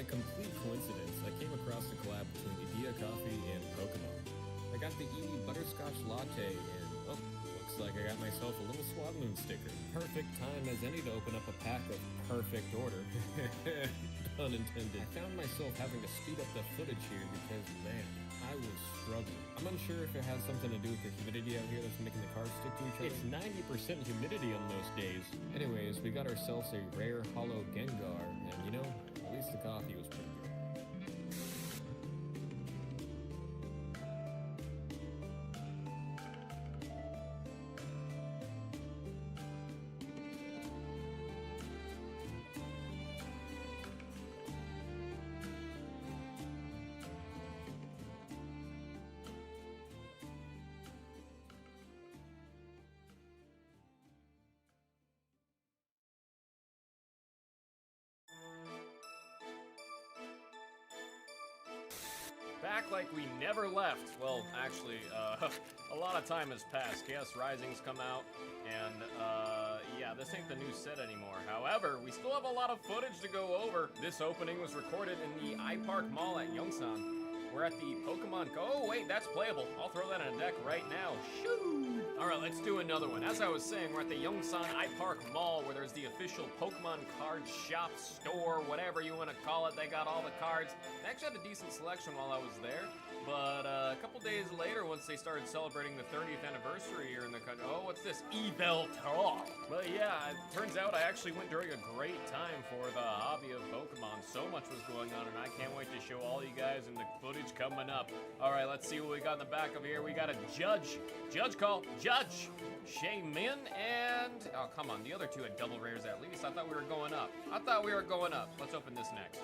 by complete coincidence, I came across a collab between Idea Coffee and Pokemon. I got the Eevee Butterscotch Latte and, oh, looks like I got myself a little Swadloon sticker. Perfect time as any to open up a pack of perfect order. Pun intended. I found myself having to speed up the footage here because, man, I was struggling. I'm unsure if it has something to do with the humidity out here that's making the cards stick to each other. It's 90% humidity on those days. Anyways, we got ourselves a rare hollow Gengar, and you know, at least the coffee was pretty good. Back like we never left. Well, actually, a lot of time has passed. Chaos Rising's come out, and yeah, this ain't the new set anymore. However, we still have a lot of footage to go over. This opening was recorded in the iPark Mall at Yongsan. We're at the Pokemon Go. Oh, wait, that's playable. I'll throw that in a deck right now. Shoo! Alright, let's do another one. As I was saying, we're at the Yongsan iPark Mall, where there's the official Pokemon card shop, store, whatever you want to call it. They got all the cards. They actually had a decent selection while I was there. But a couple days later, once they started celebrating the 30th anniversary here in the country, oh, what's this? Eveltal. But yeah, it turns out I actually went during a great time for the hobby of Pokemon. So much was going on, and I can't wait to show all you guys in the footage coming up. All right, let's see what we got in the back of here. We got a Judge call, Judge, Shay Min, and, oh, come on, the other two had double rares at least. I thought we were going up. Let's open this next.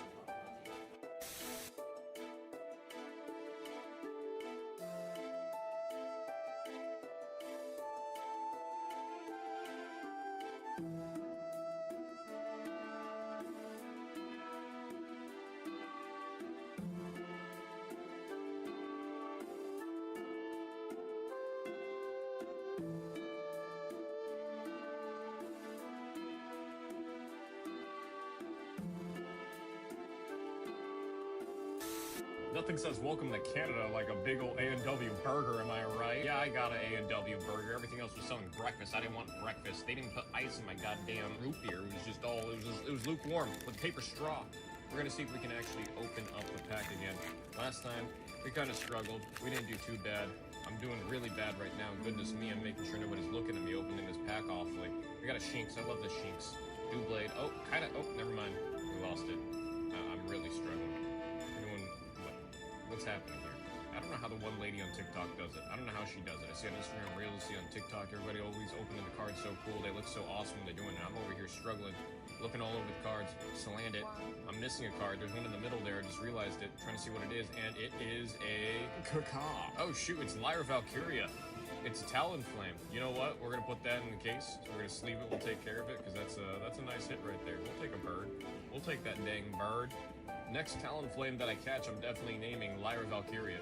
Nothing says welcome to Canada like a big old A&W burger, am I right? Yeah, I got an A&W burger. Everything else was selling breakfast. I didn't want breakfast. They didn't put ice in my goddamn root beer. It was just all, it was lukewarm with paper straw. We're gonna see if we can actually open up the pack again. Last time, we kind of struggled. We didn't do too bad. I'm doing really bad right now. Goodness me, I'm making sure nobody's looking at me opening this pack awfully. We got a Shinx. I love the Shinx. Blade. Oh, kind of. Oh, never mind. We lost it. I'm really struggling. What's happening here? I don't know how the one lady on TikTok does it. I don't know how she does it. I see on Instagram Reels, I see on TikTok, everybody always opening the cards so cool. They look so awesome when they're doing it. I'm over here struggling, looking all over the cards. Slammed it. I'm missing a card. There's one in the middle there. I just realized it. Trying to see what it is, and it is a Caca. Oh shoot, it's Lyra Valkyria. It's a Talonflame. You know what? We're gonna put that in the case. So we're gonna sleeve it. We'll take care of it because that's a nice hit right there. We'll take a bird. We'll take that dang bird. Next Talonflame that I catch, I'm definitely naming Lyra Valkyria.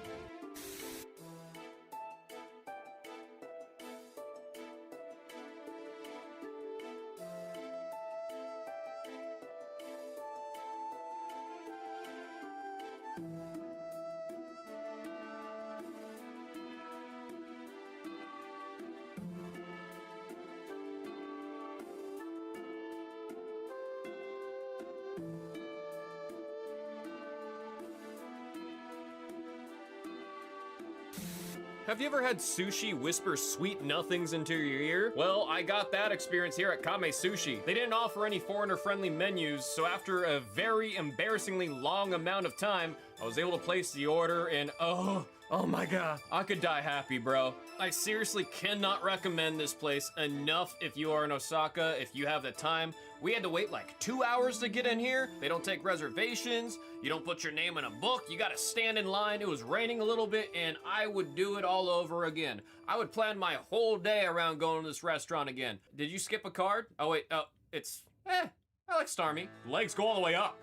Have you ever had sushi whisper sweet nothings into your ear? Well, I got that experience here at Kame Sushi. They didn't offer any foreigner-friendly menus, so after a very embarrassingly long amount of time, I was able to place the order, and oh my god, I could die happy, bro. I seriously cannot recommend this place enough if you are in Osaka, if you have the time. We had to wait like 2 hours to get in here. They don't take reservations. You don't put your name in a book. You gotta stand in line. It was raining a little bit, and I would do it all over again. I would plan my whole day around going to this restaurant again. Did you skip a card? Oh wait, oh, it's, I like Starmie. Legs go all the way up.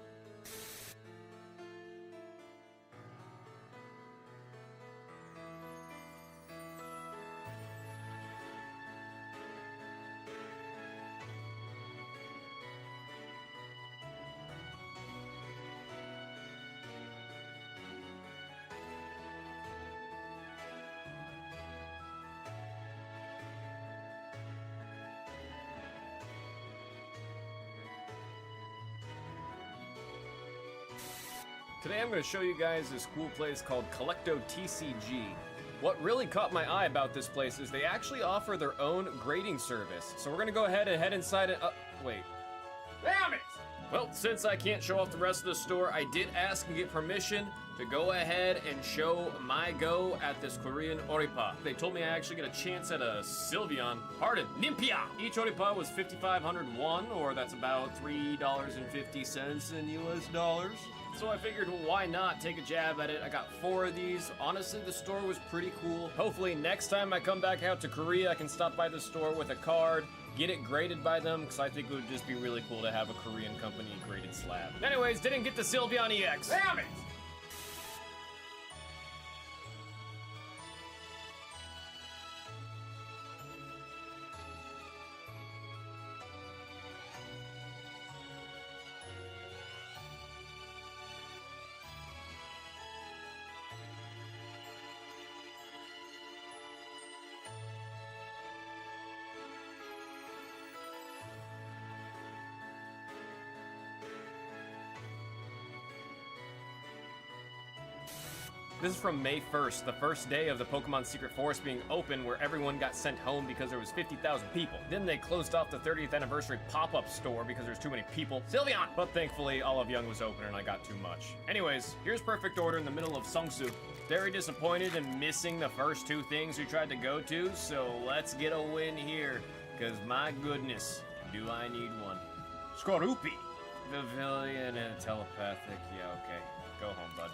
Today I'm going to show you guys this cool place called Collecto TCG. What really caught my eye about this place is they actually offer their own grading service. So we're going to go ahead and head inside it. Wait. Damn it! Well, since I can't show off the rest of the store, I did ask and get permission to go ahead and show my go at this Korean Oripa. They told me I actually get a chance at a Nimpia! Each Oripa was 5,500 won, or that's about $3.50 in US dollars. So I figured, well, why not take a jab at it? I got 4 of these. Honestly, the store was pretty cool. Hopefully next time I come back out to Korea, I can stop by the store with a card, get it graded by them, because I think it would just be really cool to have a Korean company graded slab. Anyways, didn't get the Sylveon EX. Damn it! This is from May 1st, the first day of the Pokemon Secret Forest being open, where everyone got sent home because there was 50,000 people. Then they closed off the 30th anniversary pop-up store because there's too many people. Sylveon! But thankfully, Olive Young was open and I got too much. Anyways, here's Perfect Order in the middle of Seongsu. Very disappointed in missing the first 2 things we tried to go to, so let's get a win here. Cause my goodness, do I need one. Skorupi! Pavilion and telepathic, yeah, okay. Go home, bud.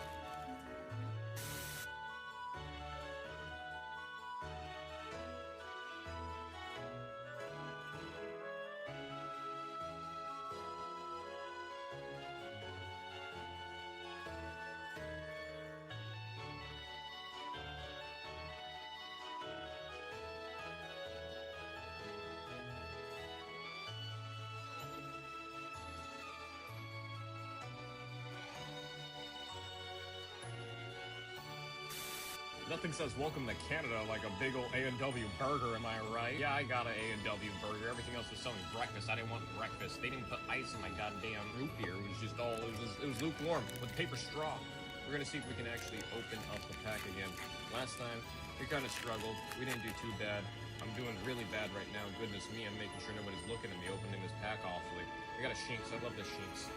Nothing says welcome to Canada like a big old A&W burger, am I right? Yeah, I got an A&W burger. Everything else was selling breakfast. I didn't want breakfast. They didn't put ice in my goddamn root beer. It was just all, it was lukewarm with paper straw. We're gonna see if we can actually open up the pack again. Last time, we kind of struggled. We didn't do too bad. I'm doing really bad right now. Goodness me, I'm making sure nobody's looking at me opening this pack awfully. We got a Shinx. I love the Shinx.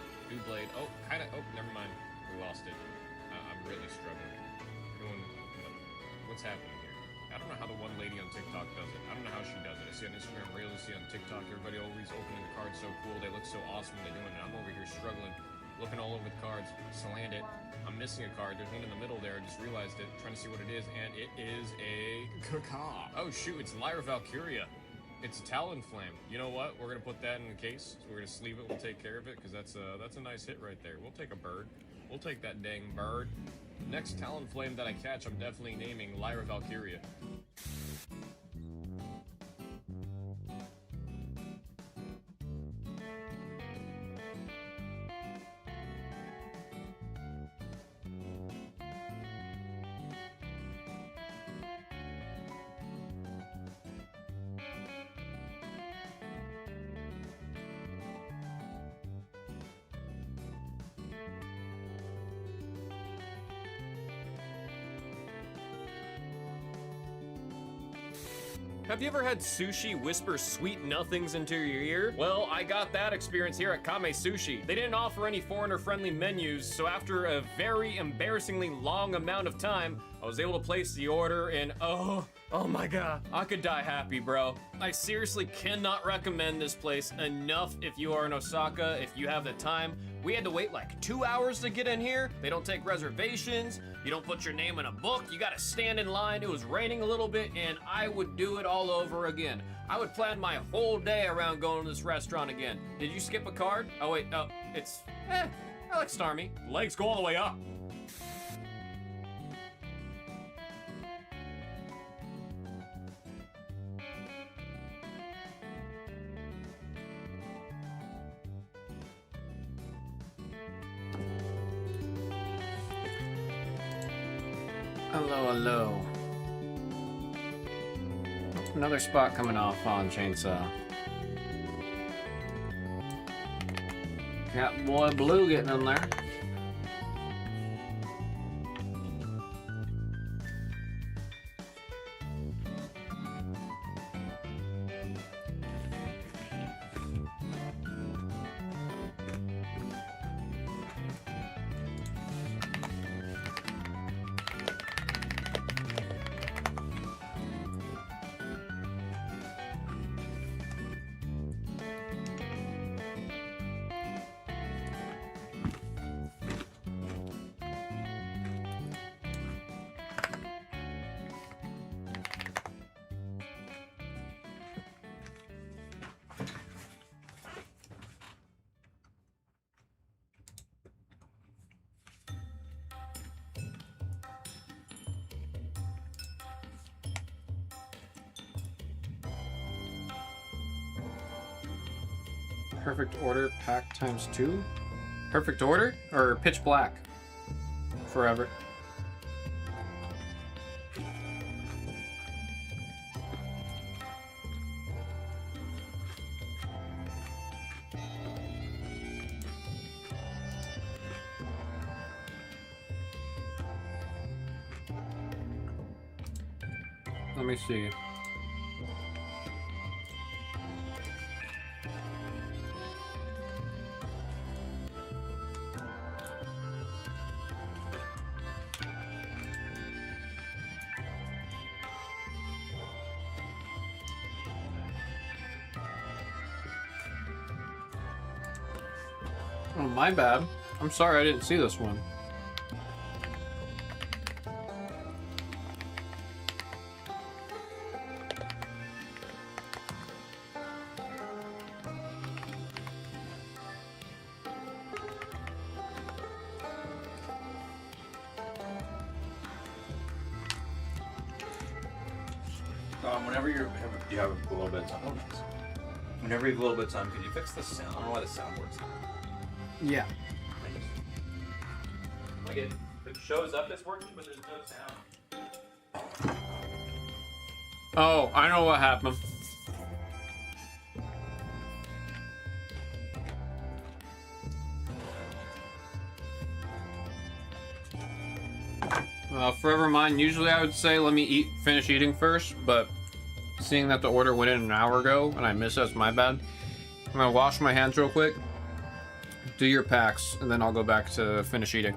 Blade. Oh, kinda. Oh, never mind. We lost it. I'm really struggling. What's happening here? I don't know how the one lady on TikTok does it. I don't know how she does it. I see on Instagram Reels, I see on TikTok, everybody always opening the cards so cool. They look so awesome when they're doing it. I'm over here struggling, looking all over the cards. Slammed it. I'm missing a card. There's one in the middle there. I just realized it. Trying to see what it is, and it is a Kaka. Oh shoot, it's Lyra Valkyria. It's a Talonflame. You know what? We're gonna put that in the case. So we're gonna sleeve it. We'll take care of it because that's a nice hit right there. We'll take a bird. We'll take that dang bird. Next Talonflame that I catch, I'm definitely naming Lyra Valkyria. Have you ever had sushi whisper sweet nothings into your ear? Well, I got that experience here at Kame Sushi. They didn't offer any foreigner-friendly menus, so after a very embarrassingly long amount of time, I was able to place the order, and oh my god, I could die happy, bro. I seriously cannot recommend this place enough if you are in Osaka, if you have the time. We had to wait like 2 hours to get in here. They don't take reservations. You don't put your name in a book. You gotta stand in line. It was raining a little bit, and I would do it all over again. I would plan my whole day around going to this restaurant again. Did you skip a card? Oh wait, oh, it's, I like Starmie. Legs go all the way up. Hello, hello. Another spot coming off on Chainsaw. Got boy Blue getting in there. Perfect order pack times 2. Perfect order or pitch black? Forever. Let me see. Oh, my bad. I'm sorry I didn't see this one. Whenever you have a little bit of time. Oh, nice. Whenever you have a little bit of time, can you fix the sound? I don't know why the sound works. Yeah. Like it shows up as working, but there's no sound. Oh, I know what happened. Forever mine. Usually I would say let me finish eating first, but seeing that the order went in an hour ago and I missed, that's my bad. I'm gonna wash my hands real quick, do your packs, and then I'll go back to finish eating.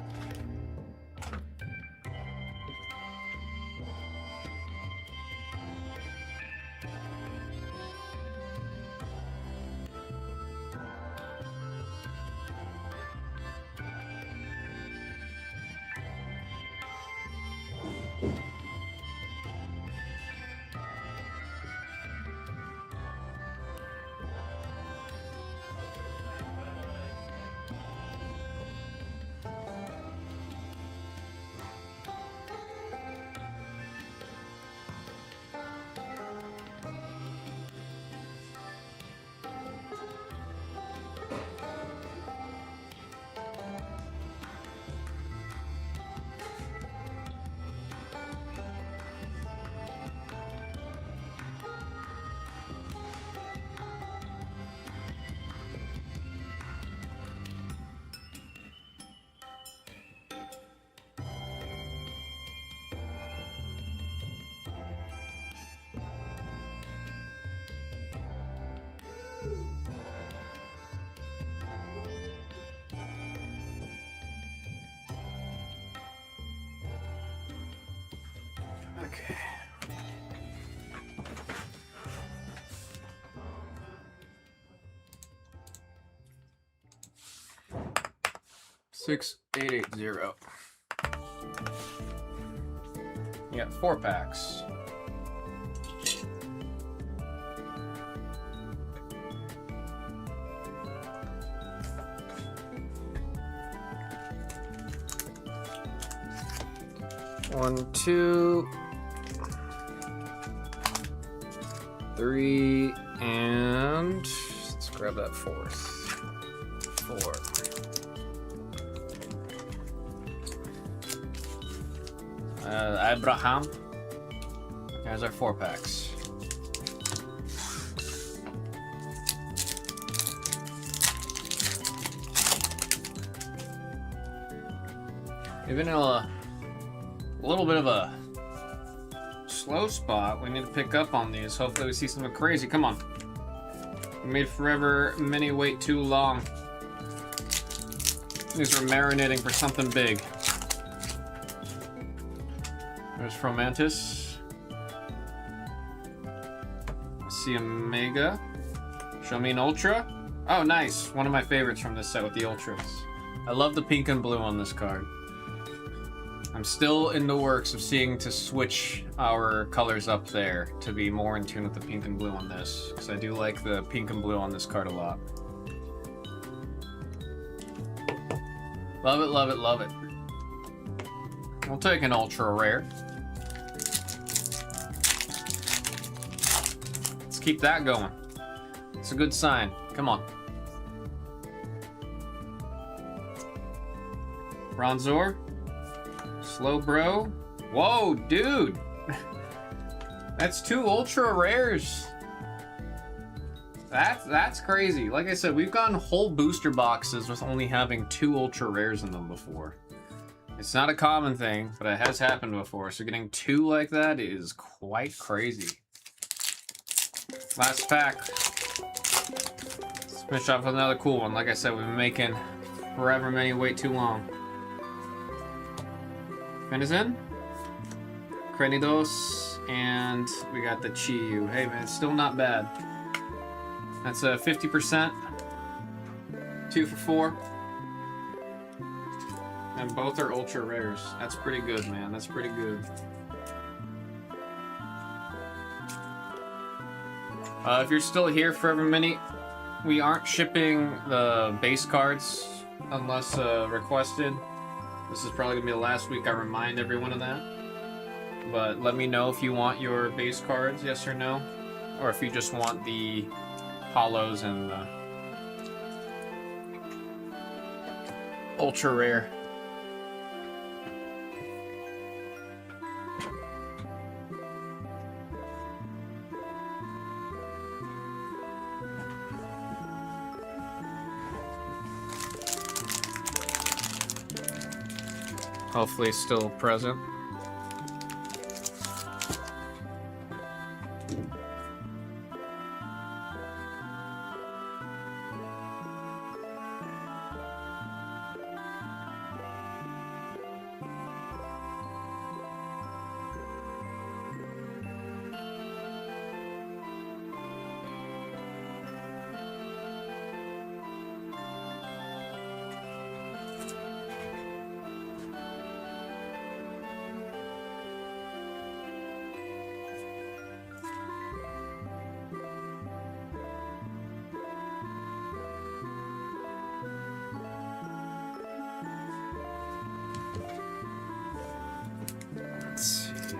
Okay. $6,880. You got 4 packs. One, 2, 3, and let's grab that 4th. 4. Abraham. There's our 4 packs. Even in a little bit of a slow spot, we need to pick up on these. Hopefully we see something crazy. Come on. We made Forever Mini wait too long. These are marinating for something big. There's Fromantis. I see a Mega. Show me an Ultra. Oh, nice. One of my favorites from this set with the Ultras. I love the pink and blue on this card. I'm still in the works of seeing to switch our colors up there to be more in tune with the pink and blue on this, because I do like the pink and blue on this card a lot. Love it, love it, love it. We'll take an ultra rare. Let's keep that going. It's a good sign. Come on. Bronzor. Slowbro. Whoa, dude! That's 2 ultra rares. That's crazy. Like I said, we've gotten whole booster boxes with only having 2 ultra rares in them before. It's not a common thing, but it has happened before. So getting 2 like that is quite crazy. Last pack. Let's finish off with another cool one. Like I said, we've been making forever many wait too long. Finizen, Cranidos, and we got the Chiyu. Hey man, it's still not bad. That's a 50%. 2 for 4. And both are ultra rares. That's pretty good, man. That's pretty good. If you're still here for every minute, we aren't shipping the base cards unless requested. This is probably gonna be the last week I remind everyone of that. But let me know if you want your base cards, yes or no. Or if you just want the hollows and the ultra rare. Hopefully still present.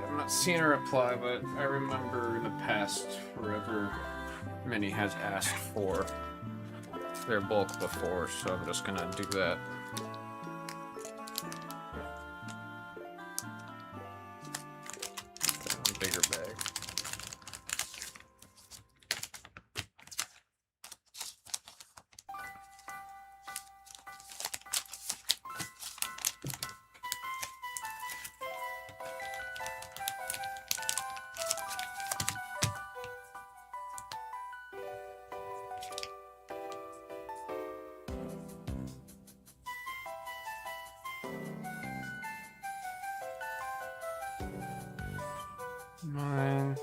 I'm not seeing a reply, but I remember in the past forever many has asked for their bulk before, so I'm just gonna do that. Bigger bag. Nine,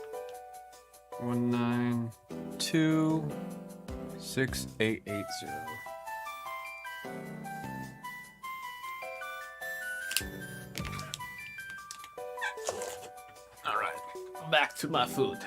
192 6880. All right, back to my food.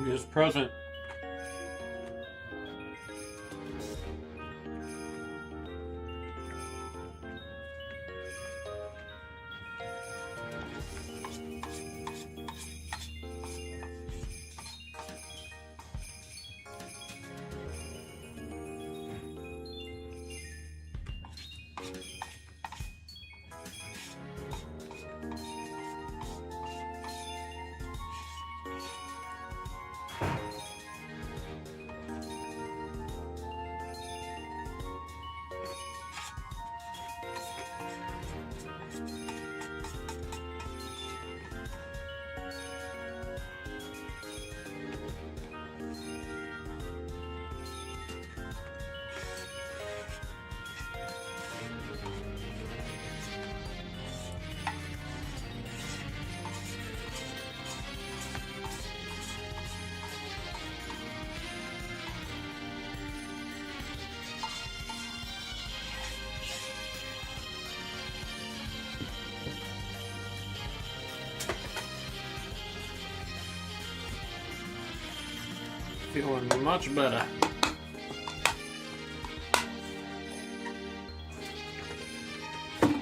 Is present. Feeling much better. I'm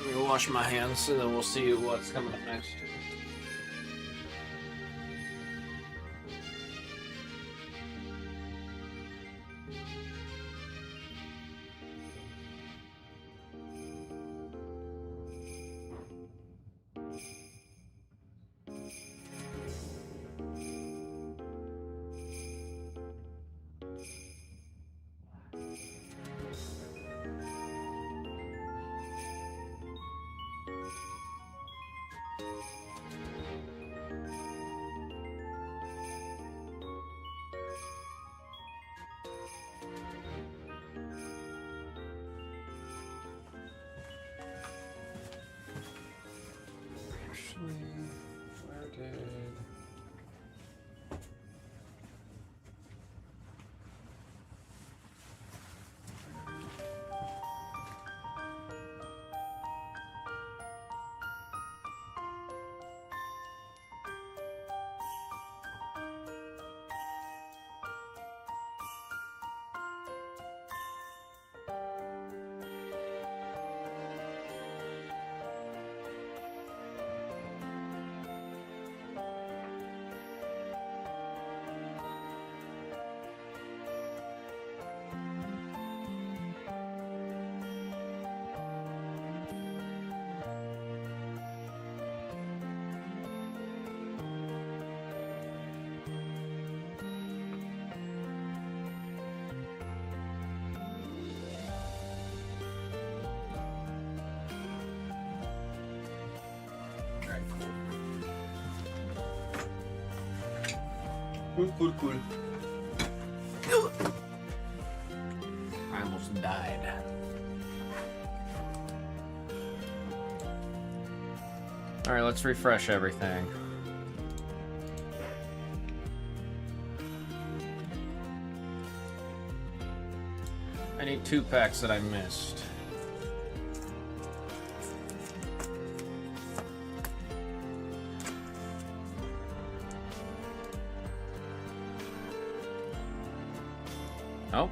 gonna wash my hands and then we'll see what's coming up next. Where did... Cool. I almost died. Alright, let's refresh everything. I need 2 packs that I missed. Oh,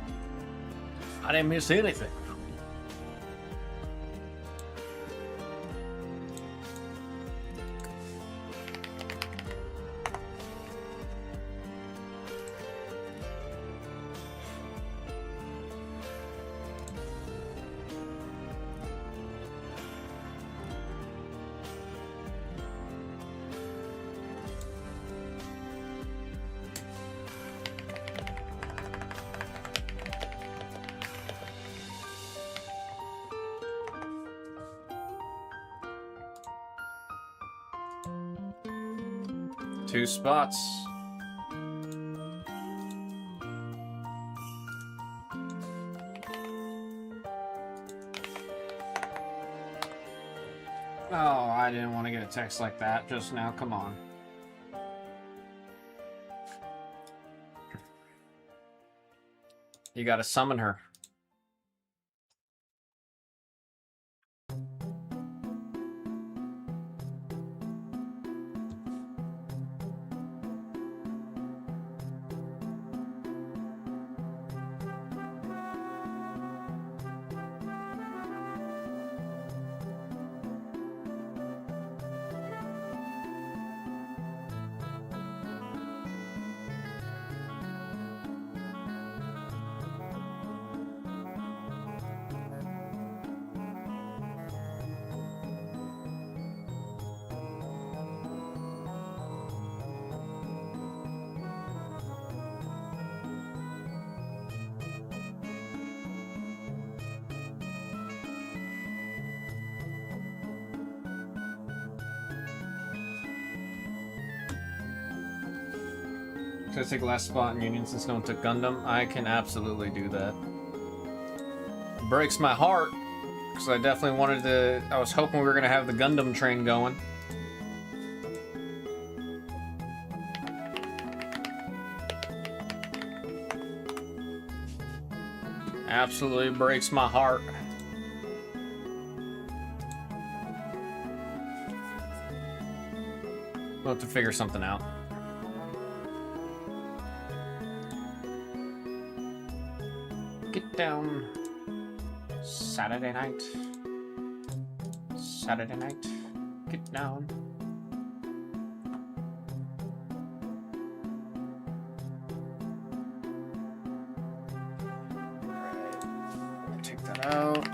I didn't miss anything. Two spots. Oh, I didn't want to get a text like that just now. Come on. You gotta summon her. Could I take last spot in Union since no one took Gundam? I can absolutely do that. Breaks my heart, because I definitely wanted to... I was hoping we were going to have the Gundam train going. Absolutely breaks my heart. We'll have to figure something out. Get down. Saturday night. Saturday night. Get down. Take that out.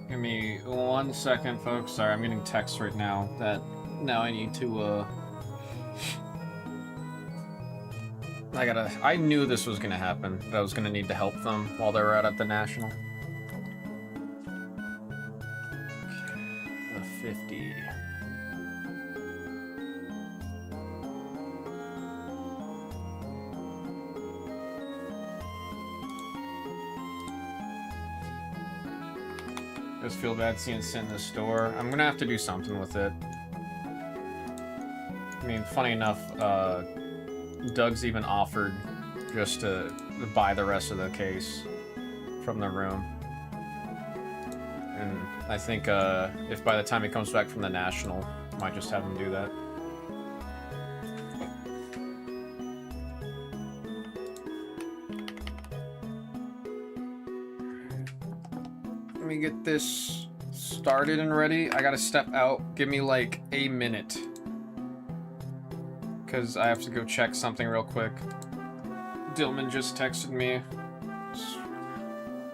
Give me 1 second, folks. Sorry, I'm getting texts right now that now I need to, I knew this was gonna happen, that I was gonna need to help them while they were out at the National. The 50. I just feel bad seeing Sin in the store. I'm gonna have to do something with it. I mean, funny enough, Doug's even offered just to buy the rest of the case from the room. And I think if by the time he comes back from the National, I might just have him do that. Let me get this started and ready. I gotta step out. Give me like a minute. Because I have to go check something real quick. Dillman just texted me. I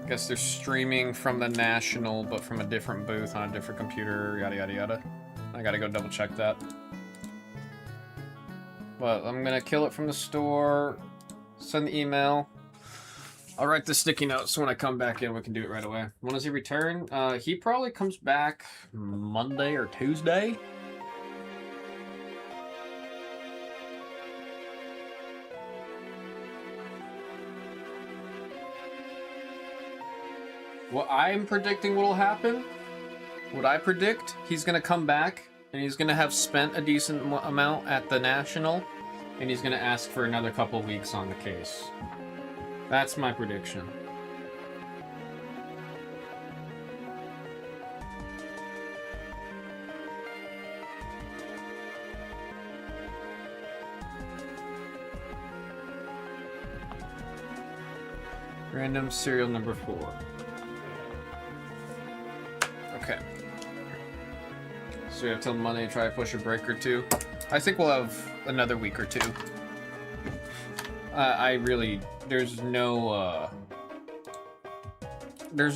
guess they're streaming from the National, but from a different booth on a different computer, yada yada yada. I gotta go double check that. But I'm gonna kill it from the store, send the email. I'll write the sticky note so when I come back in we can do it right away. When does he return? He probably comes back Monday or Tuesday. What I'm predicting what'll happen, what I predict, he's gonna come back and he's gonna have spent a decent amount at the National and he's gonna ask for another couple weeks on the case. That's my prediction. Random serial number 4. Okay. So we have till Monday to try to push a break or two. I think we'll have another week or two. There's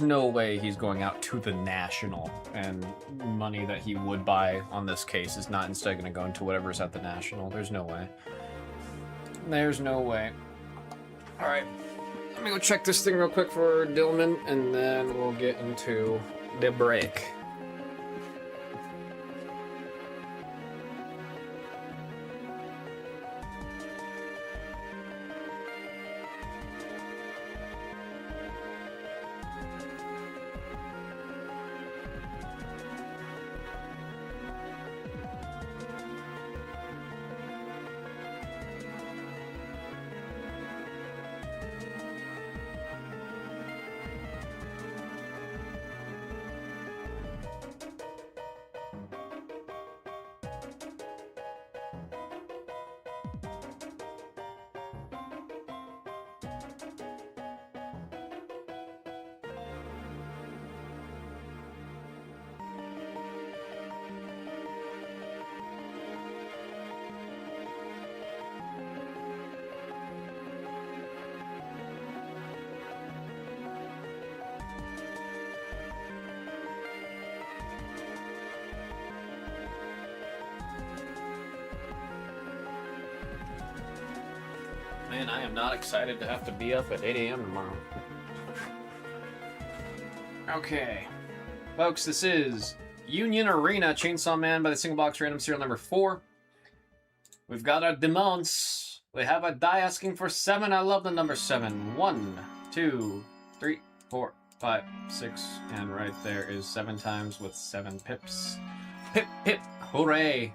no way he's going out to the National, and money that he would buy on this case is not instead going to go into whatever's at the National. There's no way. There's no way. Alright. Let me go check this thing real quick for Dillman, and then we'll get into the break. Man, I am not excited to have to be up at 8 a.m. tomorrow. Okay. Folks, this is Union Arena Chainsaw Man by the Single Box Random serial number 4. We've got our demands. We have a die asking for 7. I love the number 7. 1, 2, 3, 4, 5, 6. And right there is 7 times with 7 pips. Pip, pip, hooray.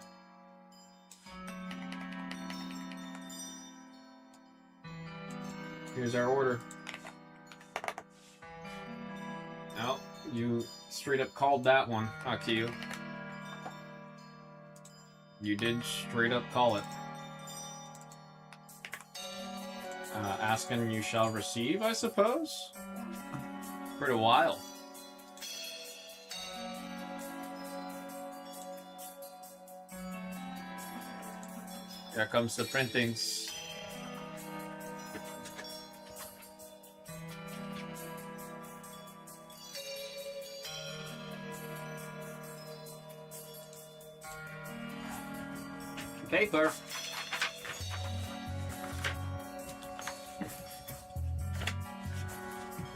Here's our order. Oh, you straight up called that one, Akiyu. You did straight up call it. Ask and you shall receive, I suppose? Pretty wild. Here comes the printings. Paper.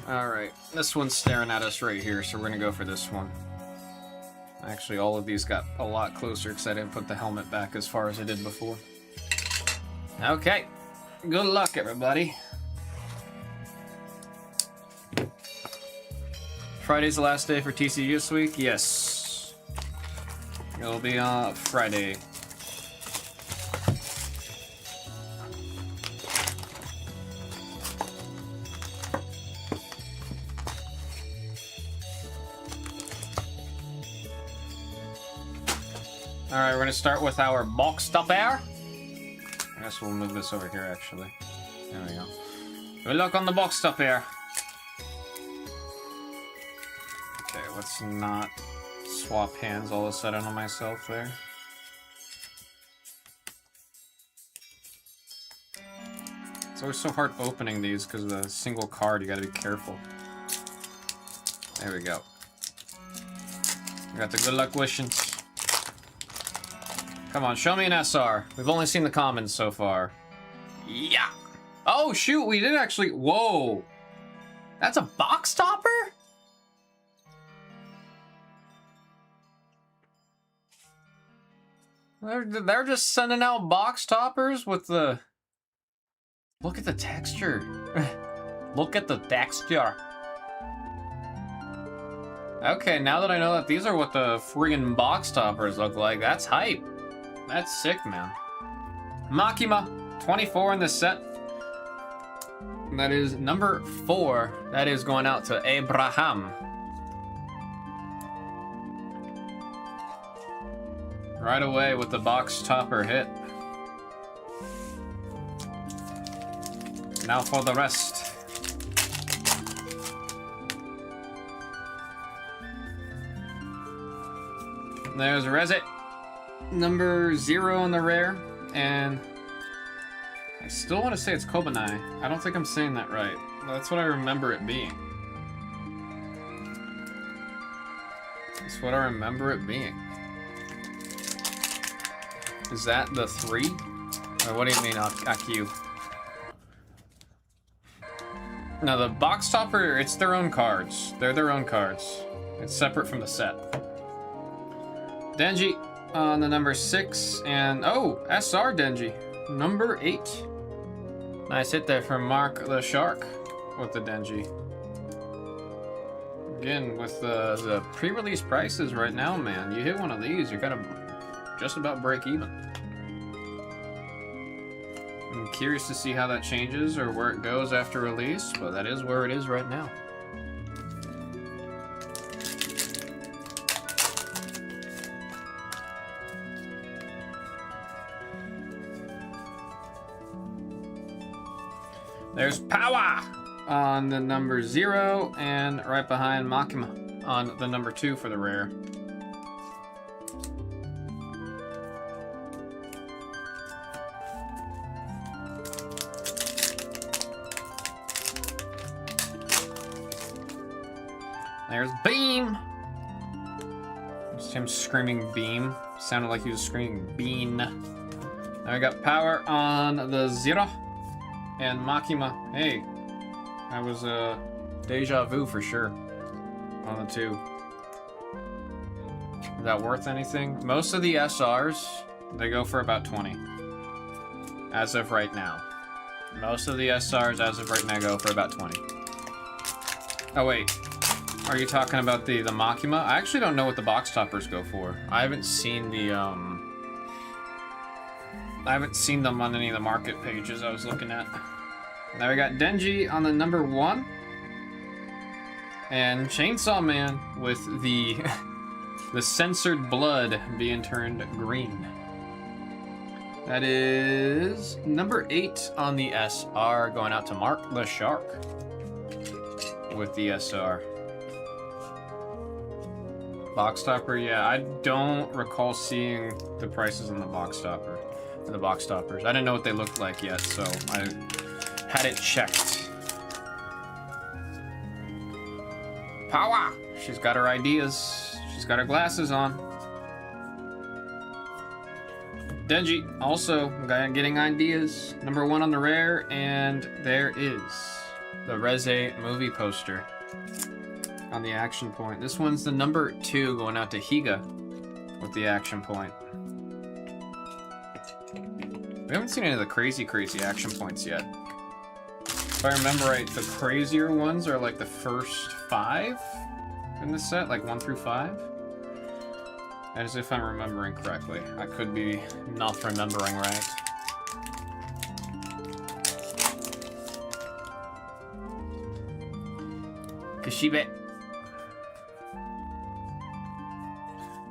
Alright, this one's staring at us right here, so we're gonna go for this one. Actually, all of these got a lot closer because I didn't put the helmet back as far as I did before. Okay, good luck, everybody. Friday's the last day for TCU this week? Yes. It'll be Friday. Alright, we're gonna start with our box stopper. I guess we'll move this over here, actually. There we go. Good luck on the box stopper. Okay, let's not swap hands all of a sudden on myself there. It's always so hard opening these because of the single card, you gotta be careful. There we go. We got the good luck wishings. Come on, show me an SR. We've only seen the commons so far. Yeah! Oh, shoot, we did actually... Whoa! That's a box topper? They're just sending out box toppers with the... Look at the texture. Look at the texture. Okay, now that I know that these are what the friggin' box toppers look like, that's hype. That's sick, man. Makima, 24 in this set. That is number 4. That is going out to Abraham. Right away with the box topper hit. Now for the rest. There's Resit. Number 0 on the rare, and I still want to say it's Kobanai. I don't think I'm saying that right. That's what I remember it being. That's what I remember it being. Is that the 3? Or what do you mean, Akiyu? No, the box topper, it's their own cards. They're their own cards. It's separate from the set. Denji on the number 6, and oh, SR Denji, number 8. Nice hit there from Mark the Shark with the Denji. Again, with the pre-release prices right now, man, you hit one of these, you're gonna just about break even. I'm curious to see how that changes or where it goes after release, but that is where it is right now. There's Power on the number 0, and right behind Makima on the number 2 for the rare. There's Beam. Just him screaming Beam. Sounded like he was screaming Bean. Now we got Power on the 0. And Makima. Hey, that was deja vu for sure on the two. Is that worth anything? Most of the SRs, they go for about 20. As of right now. Most of the SRs as of right now go for about 20. Oh wait, are you talking about the Makima? I actually don't know what the box toppers go for. I haven't seen the I haven't seen them on any of the market pages I was looking at. Now we got Denji on the number 1. And Chainsaw Man with the the censored blood being turned green. That is number 8 on the SR, going out to Mark the Shark with the SR. Box topper, yeah, I don't recall seeing the prices on the box topper. The box toppers. I didn't know what they looked like yet, so I had it checked. Power! She's got her ideas. She's got her glasses on. Denji, also getting ideas. Number 1 on the rare, and there is the Reze movie poster on the action point. This one's the number 2 going out to Higa with the action point. We haven't seen any of the crazy action points yet. If I remember right, the crazier ones are like the first 5 in the set, like 1 through 5. As if I'm remembering correctly. I could be not remembering right. Kashibe.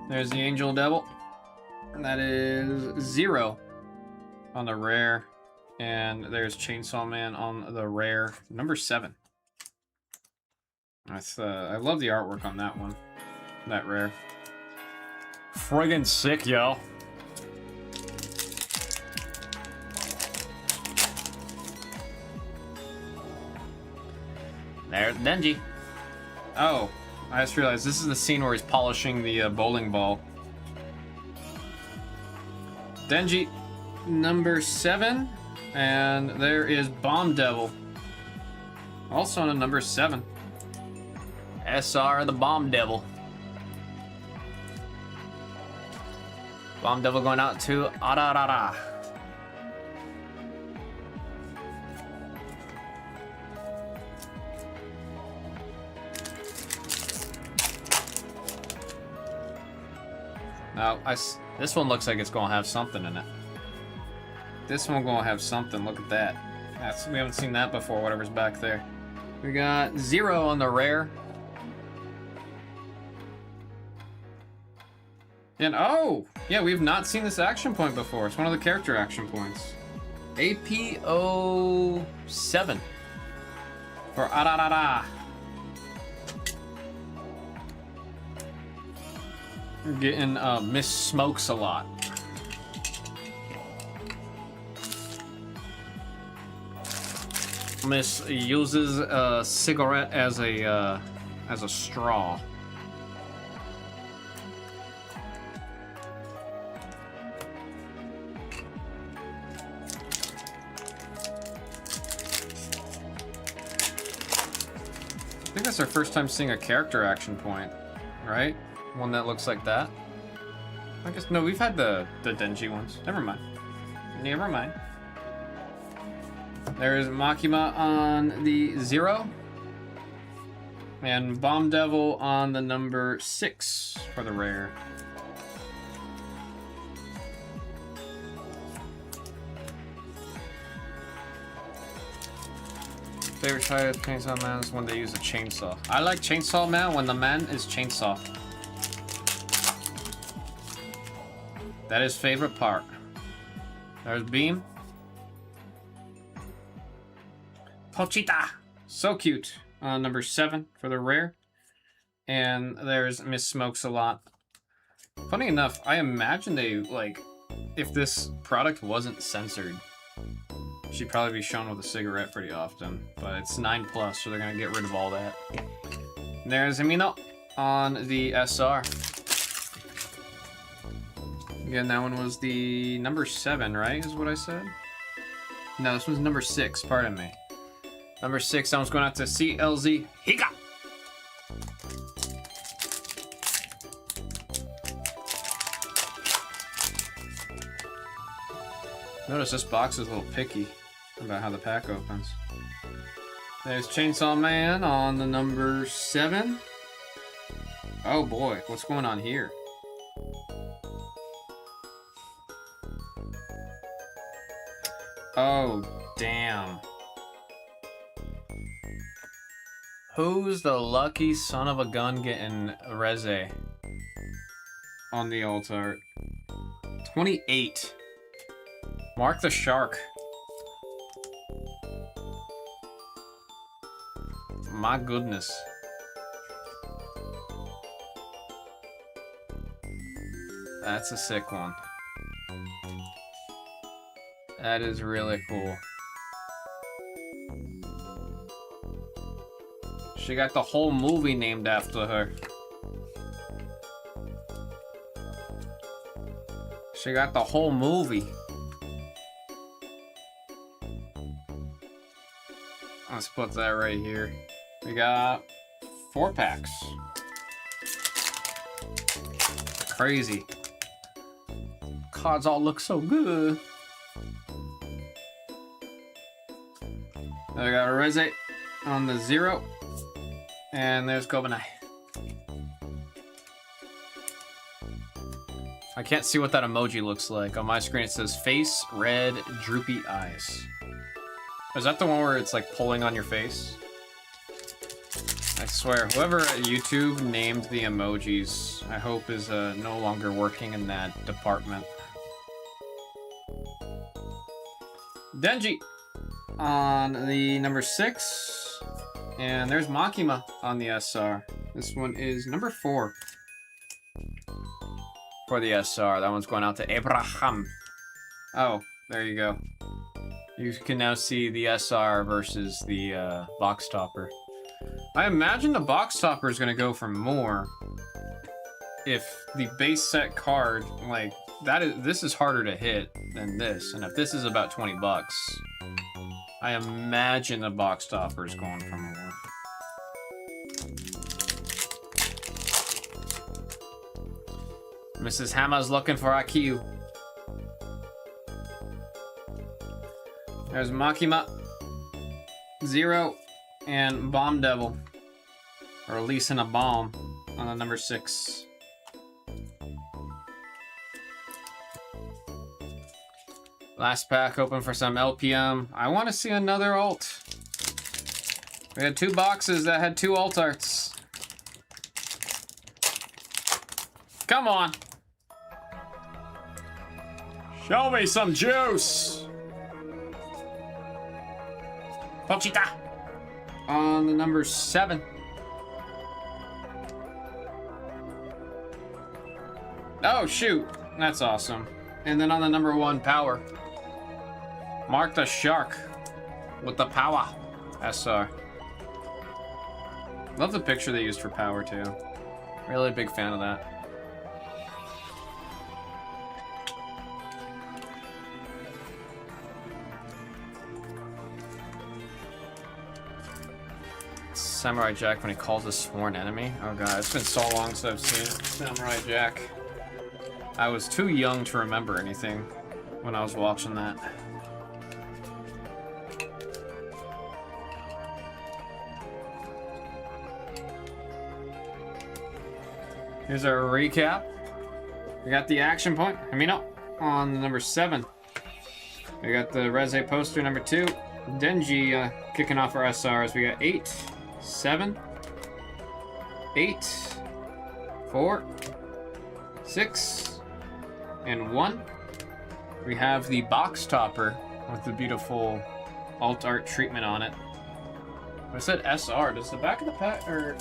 There's the Angel Devil. And that is 0 on the rare. And there's Chainsaw Man on the rare. Number 7. That's, I love the artwork on that one. That rare. Friggin' sick, yo. There's Denji. Oh, I just realized this is the scene where he's polishing the bowling ball. Denji, number 7. And there is Bomb Devil. Also on a number 7. SR the Bomb Devil. Bomb Devil going out to Ararara. Now, this one looks like it's gonna have something in it. This one gonna have something. Look at that. We haven't seen that before. Whatever's back there. We got 0 on the rare. And oh, yeah, we've not seen this action point before. It's one of the character action points. AP07 for Ararara. We're getting Miss Smokes a lot. Miss uses a cigarette as a straw. I think that's our first time seeing a character action point, right? One that looks like that. I guess, no, we've had the Denji ones. Never mind. Never mind. There's Makima on the 0. And Bomb Devil on the number 6 for the rare. Favorite type of Chainsaw Man is when they use a chainsaw. I like Chainsaw Man when the man is chainsaw. That is favorite part. There's Beam. Pochita! So cute. Number 7 for the rare. And there's Miss Smokes a lot. Funny enough, I imagine they, like, if this product wasn't censored, she'd probably be shown with a cigarette pretty often. But it's 9+, so they're gonna get rid of all that. And there's Amino on the SR. Again, that one was the number 7, right? Is what I said? No, this was number 6, pardon me. Number 6, that one's going out to CLZ Higa! Notice this box is a little picky about how the pack opens. There's Chainsaw Man on the number 7. Oh boy, what's going on here? Oh, damn. Who's the lucky son of a gun getting Reze on the altar? 28. Mark the Shark. My goodness. That's a sick one. That is really cool. She got the whole movie named after her. She got the whole movie. Let's put that right here. We got 4 packs. Crazy. Cards all look so good. I got a Reze on the 0. And there's Kobanai. I can't see what that emoji looks like. On my screen it says face, red, droopy eyes. Is that the one where it's like pulling on your face? I swear, whoever at YouTube named the emojis, I hope is no longer working in that department. Denji on the number 6. And there's Makima on the SR. This one is number 4 for the SR. That one's going out to Abraham. Oh, there you go. You can now see the SR versus the box topper. I imagine the box topper is going to go for more if the base set card, like, this is harder to hit than this. And if this is about 20 bucks, I imagine the box topper is going for more. Mrs. Hammer's looking for IQ. There's Makima, 0, and Bomb Devil, or releasing a bomb on the number 6. Last pack open for some LPM. I want to see another alt. We had 2 boxes that had 2 alt arts. Come on. Show me some juice. Pochita on the number 7. Oh shoot, that's awesome. And then on the number 1, Power. Mark the Shark with the Power SR. Love the picture they used for Power too. Really big fan of that. Samurai Jack when he calls a sworn enemy. Oh god, it's been so long since I've seen Samurai Jack. I was too young to remember anything when I was watching that. Here's our recap. We got the action point, Hamino, on the number 7. We got the Reze poster number 2. Denji kicking off our SRs. We got 8, 7, 8, 4, 6, and 1. We have the box topper with the beautiful alt art treatment on it. I said SR. Does the back of the pack, or...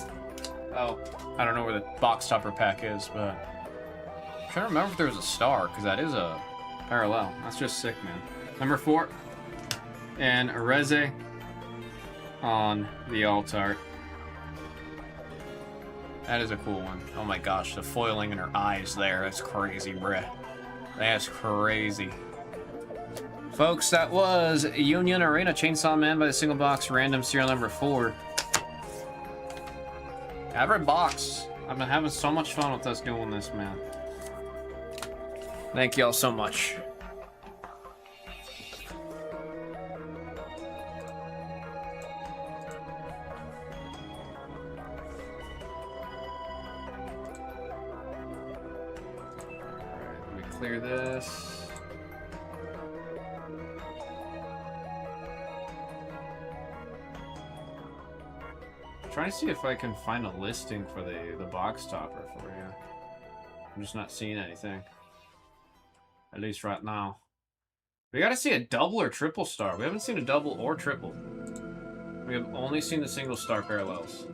Oh, I don't know where the box topper pack is, but... I'm trying to remember if there was a star, because that is a parallel. That's just sick, man. Number 4. And Reze on the alt art. That is a cool one. Oh my gosh, the foiling in her eyes there. That's crazy, bruh. That's crazy. Folks, that was Union Arena Chainsaw Man by the Single Box Random Serial Number 4. Every box. I've been having so much fun with us doing this, man. Thank y'all so much. Alright, let me clear this. Trying to see if I can find a listing for the box topper for you. I'm just not seeing anything. At least right now. We gotta see a double or triple star. We haven't seen a double or triple. We have only seen the single star parallels.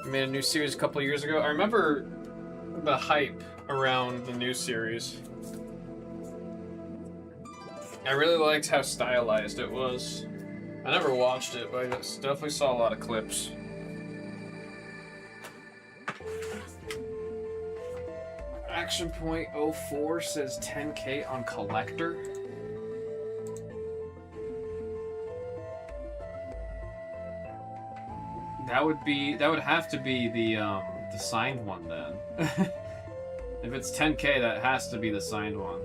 We made a new series a couple years ago. I remember the hype around the new series. I really liked how stylized it was. I never watched it, but I definitely saw a lot of clips. Action Point 04 says 10K on collector. That would have to be the signed one then. If it's 10K, that has to be the signed one.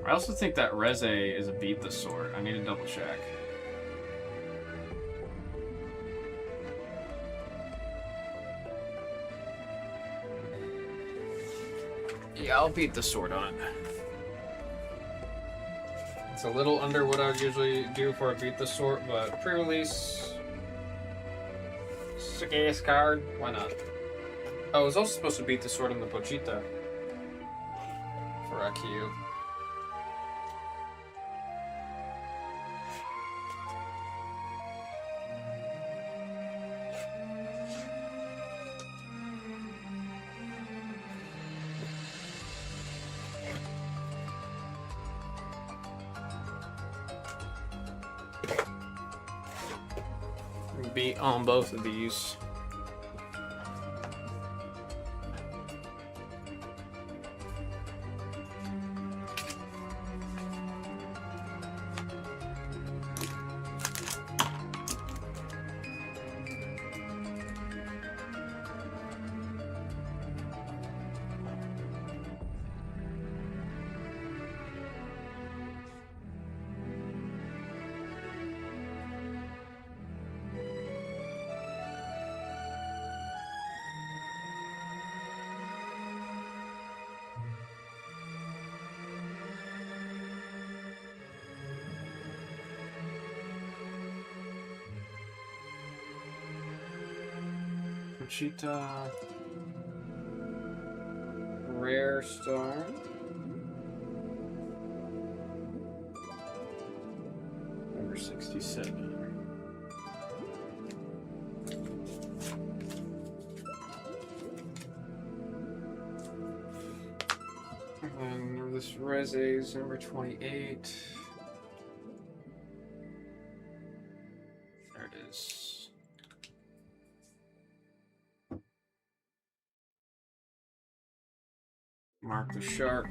I also think that Reze is a beat the sort. I need to double check. Yeah, I'll beat the sword on it. It's a little under what I would usually do for a beat the sword, but pre-release. Sick ass card. Why not? Oh, I was also supposed to beat the sword on the Pochita for IQ. Beat on both of these. Cheetah, rare star, number 67. And then this Reze is number 28. There it is. Mark the Shark.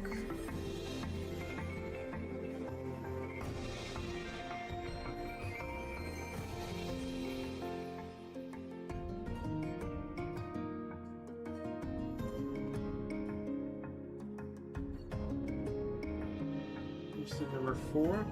This is number 4.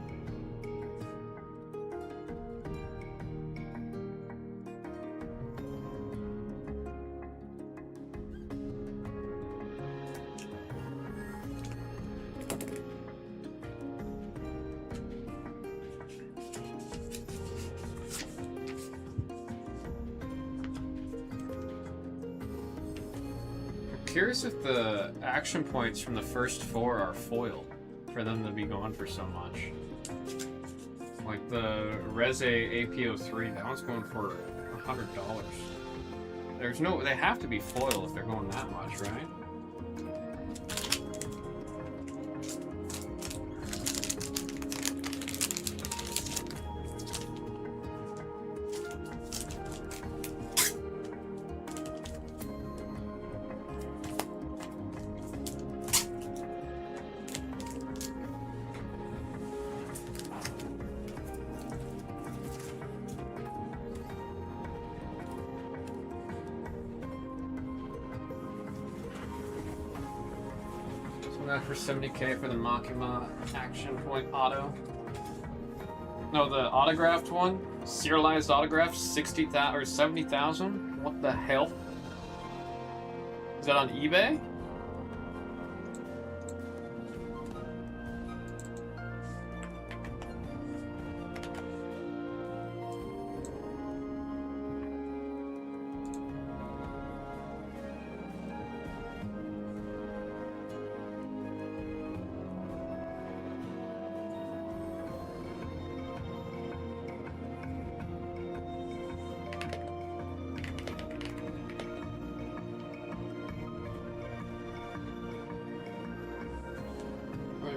Curious if the action points from the first 4 are foil for them to be going for so much. Like the Reze AP03, that one's going for $100. There's no, they have to be foil if they're going that much, right? That for 70k for the Makima Action Point Auto. No, the autographed one, serialized autograph, 60,000 or 70,000. What the hell? Is that on eBay?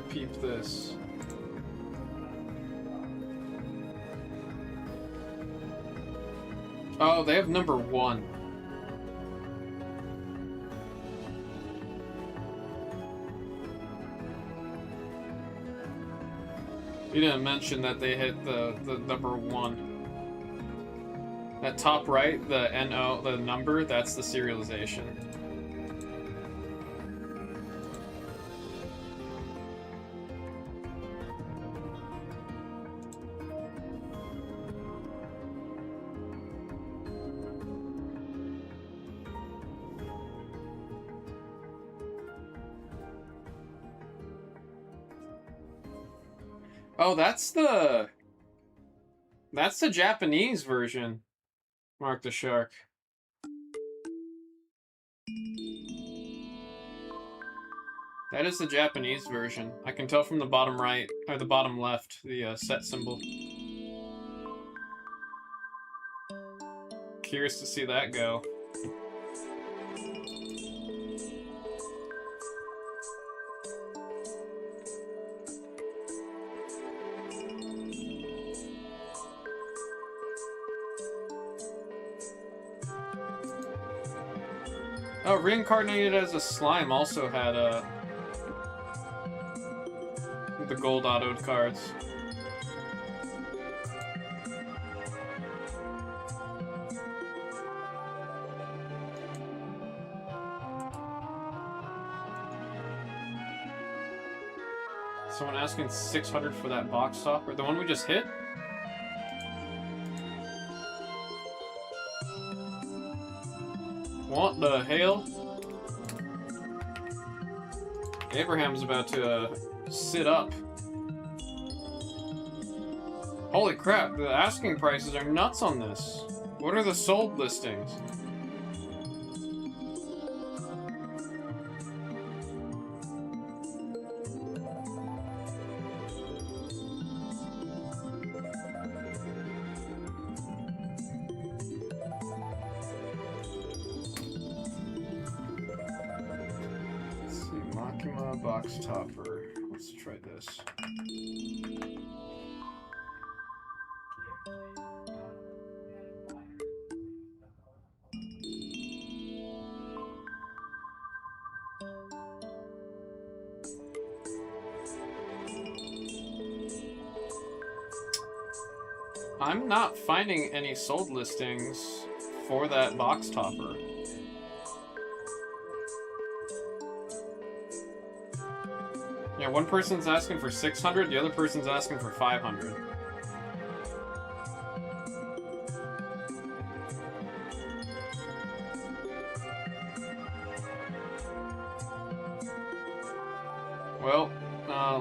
Peep this. Oh, they have number 1. You didn't mention that they hit the number 1. That top right, the NO, the number, that's the serialization. Oh, that's the Japanese version. Mark the Shark. That is the Japanese version. I can tell from the bottom right, or the bottom left, the set symbol. Curious to see that go. Oh, Reincarnated as a Slime also had the gold autoed cards. Someone asking 600 for that box topper, the one we just hit? What the hell? Abraham's about to sit up. Holy crap, the asking prices are nuts on this. What are the sold listings? Box topper. Let's try this. I'm not finding any sold listings for that box topper. Yeah, one person's asking for 600, the other person's asking for 500. Well,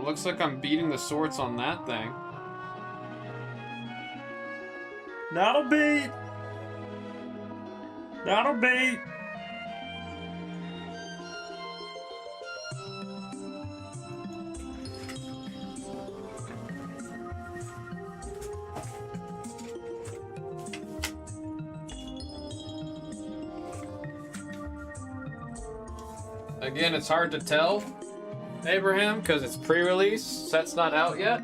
looks like I'm beating the sorts on that thing. That'll beat! That'll beat! Again, it's hard to tell, Abraham, because it's pre-release. Set's not out yet.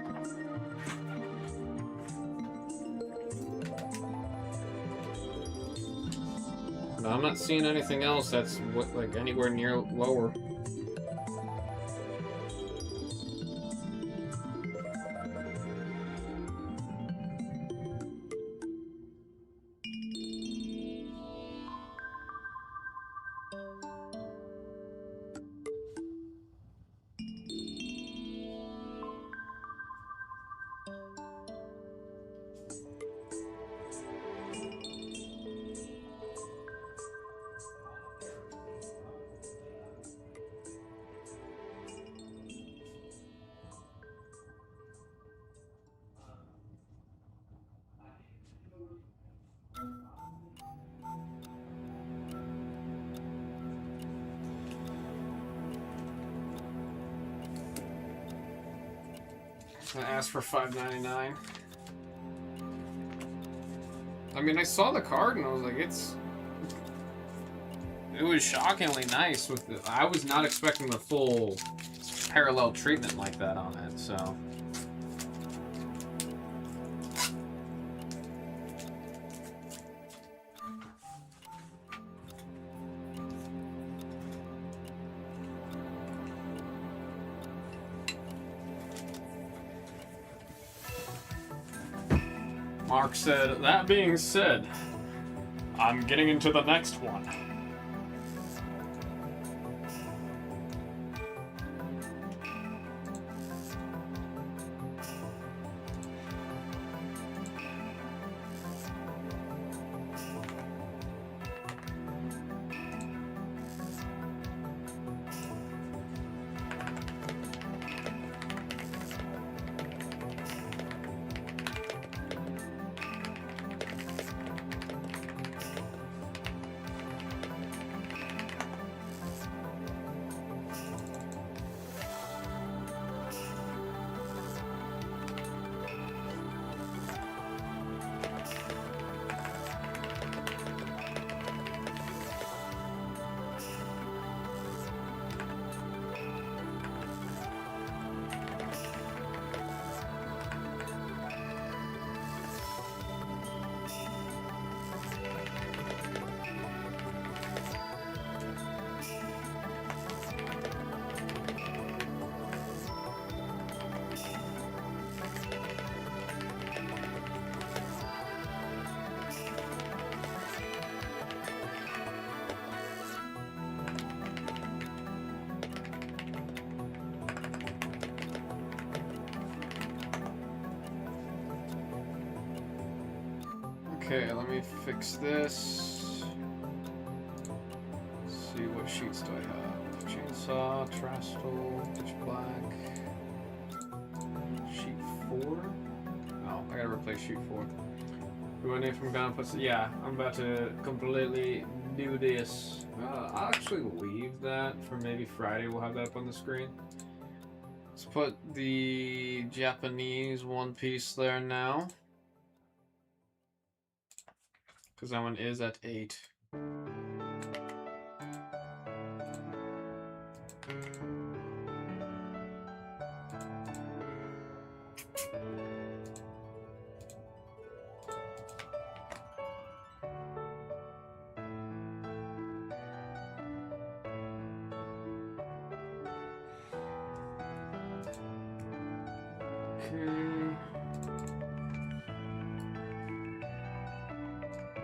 But I'm not seeing anything else that's like anywhere near lower. I asked for $5.99. I mean, I saw the card and I was like, it was shockingly nice. I was not expecting the full parallel treatment like that on it, so. Mark said, that being said, I'm getting into the next one. Okay, let me fix this. Let's see, what sheets do I have? Chainsaw, Trastal, Pitch Black. Sheet 4? Oh, I gotta replace sheet 4. Do I need from down? Yeah, I'm about to completely do this. I'll actually leave that for maybe Friday. We'll have that up on the screen. Let's put the Japanese One Piece there now. Because that one is at 8.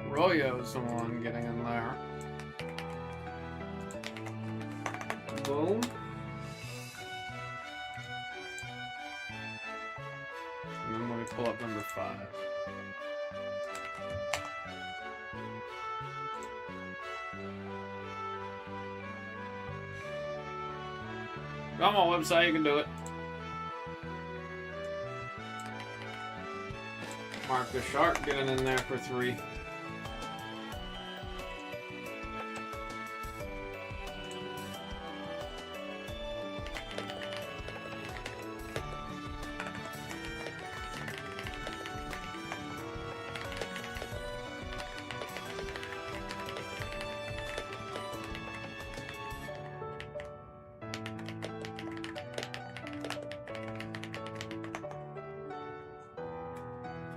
Royo's the one getting in there. Boom. And then let me pull up number 5. Come on, website, you can do it. Mark the Shark getting in there for 3.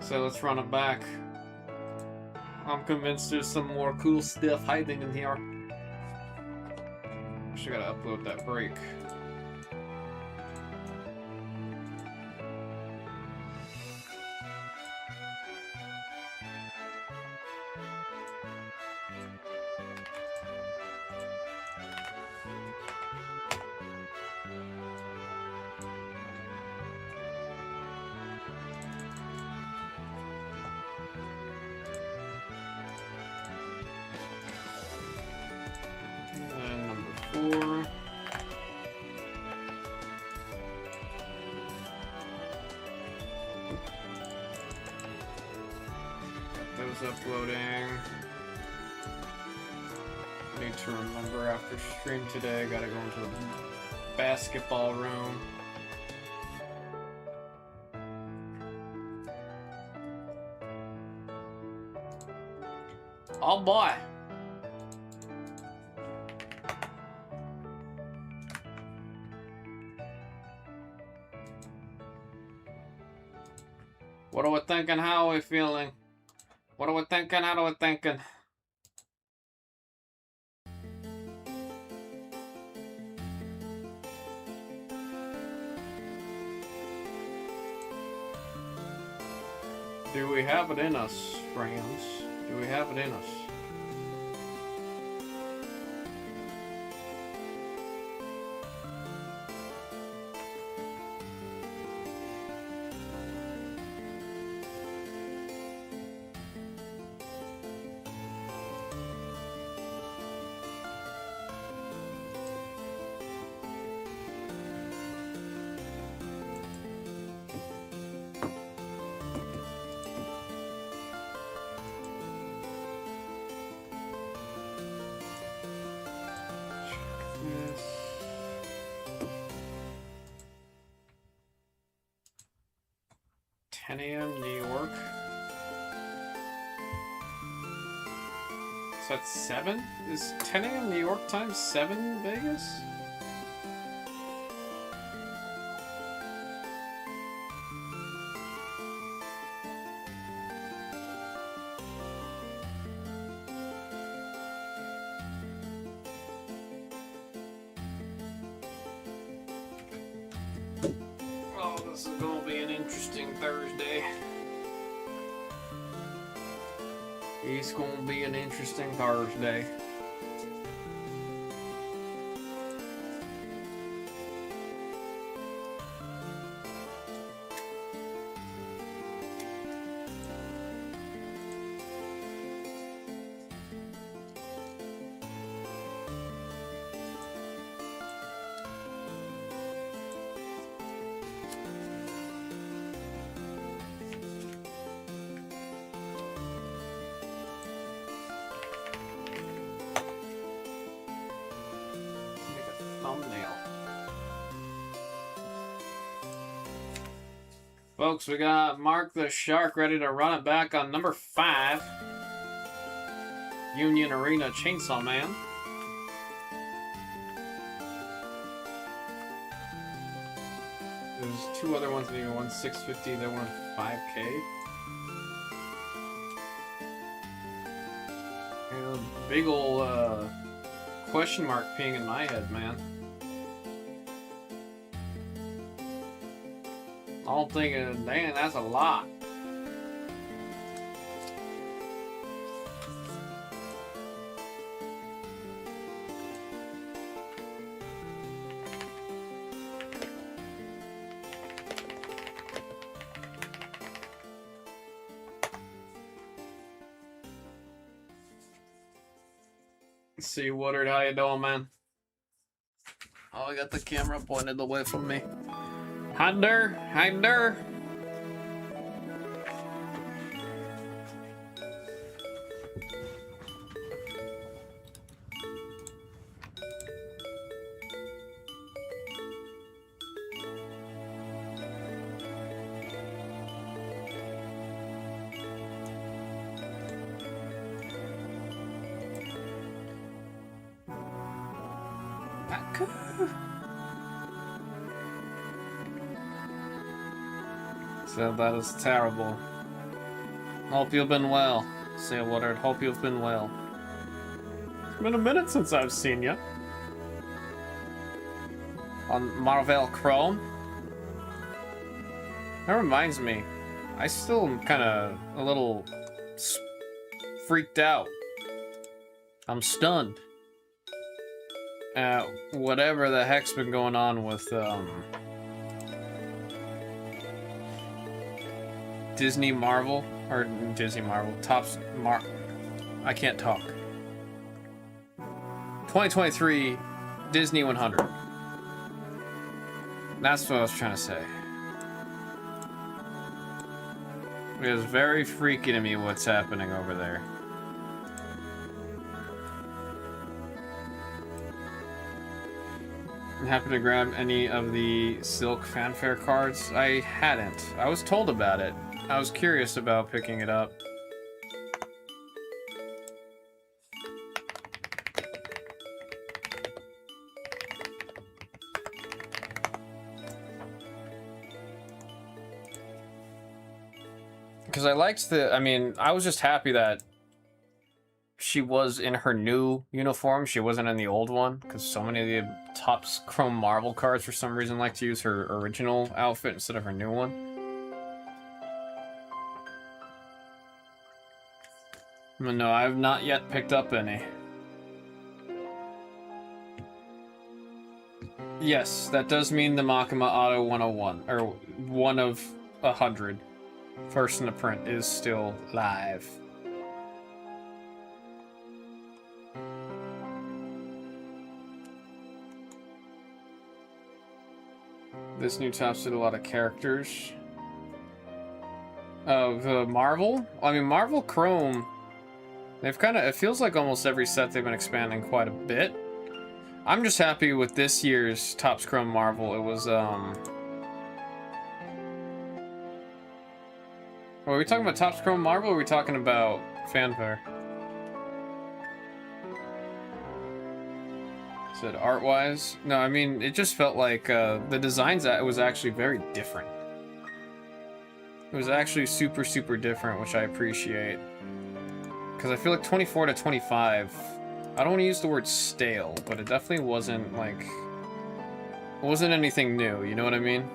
So let's run it back. I'm convinced there's some more cool stuff hiding in here. Just gotta upload that break. And number 4. Those uploading. Need to remember after stream today, I gotta go into the basketball room. Oh boy. What are we thinking? How are we feeling? What are we thinking? How are we thinking? Do we have it in us, friends? Do we have it in us? Yes. 10 a.m. New York. So that's 7? Is 10 a.m. New York time 7 Vegas? Oh, this is gonna be an interesting Thursday. It's gonna be an interesting Thursday. Thumbnail. Folks, we got Mark the Shark ready to run it back on number 5. Union Arena Chainsaw Man. There's 2 other ones, maybe one 650, the one 5K. And a big ol' question mark ping in my head, man. I'm thinking, dang, that's a lot. Let's see, Woodard, how you doing, man? Oh, I got the camera pointed away from me. Hi there, hi there. So that is terrible. Hope you've been well. Say Woodard, hope you've been well. It's been a minute since I've seen you. On Marvel Chrome. That reminds me, I still am kind of a little freaked out. I'm stunned. Whatever the heck's been going on with, Disney Marvel, or Disney Marvel, I can't talk. 2023 Disney 100. That's what I was trying to say. It was very freaky to me what's happening over there. Happen to grab any of the Silk Fanfare cards? I hadn't. I was told about it. I was curious about picking it up. Because I liked I mean, I was just happy that she was in her new uniform. She wasn't in the old one, because so many of the Topps Chrome Marvel cards for some reason like to use her original outfit instead of her new one. But no, I've not yet picked up any. Yes, that does mean the Makima Auto 101, or 1 of 100. First in the print is still live. This new Topps did a lot of characters. The Marvel? I mean, Marvel Chrome, they've kind of, it feels like almost every set they've been expanding quite a bit. I'm just happy with this year's Topps Chrome Marvel. It was, Are we talking about Topps Chrome Marvel, or are we talking about Fanfare? Said art-wise? No, I mean, it just felt like the designs that it was actually very different. It was actually super, super different, which I appreciate. Because I feel like 24 to 25, I don't want to use the word stale, but it definitely wasn't, like, it wasn't anything new, you know what I mean?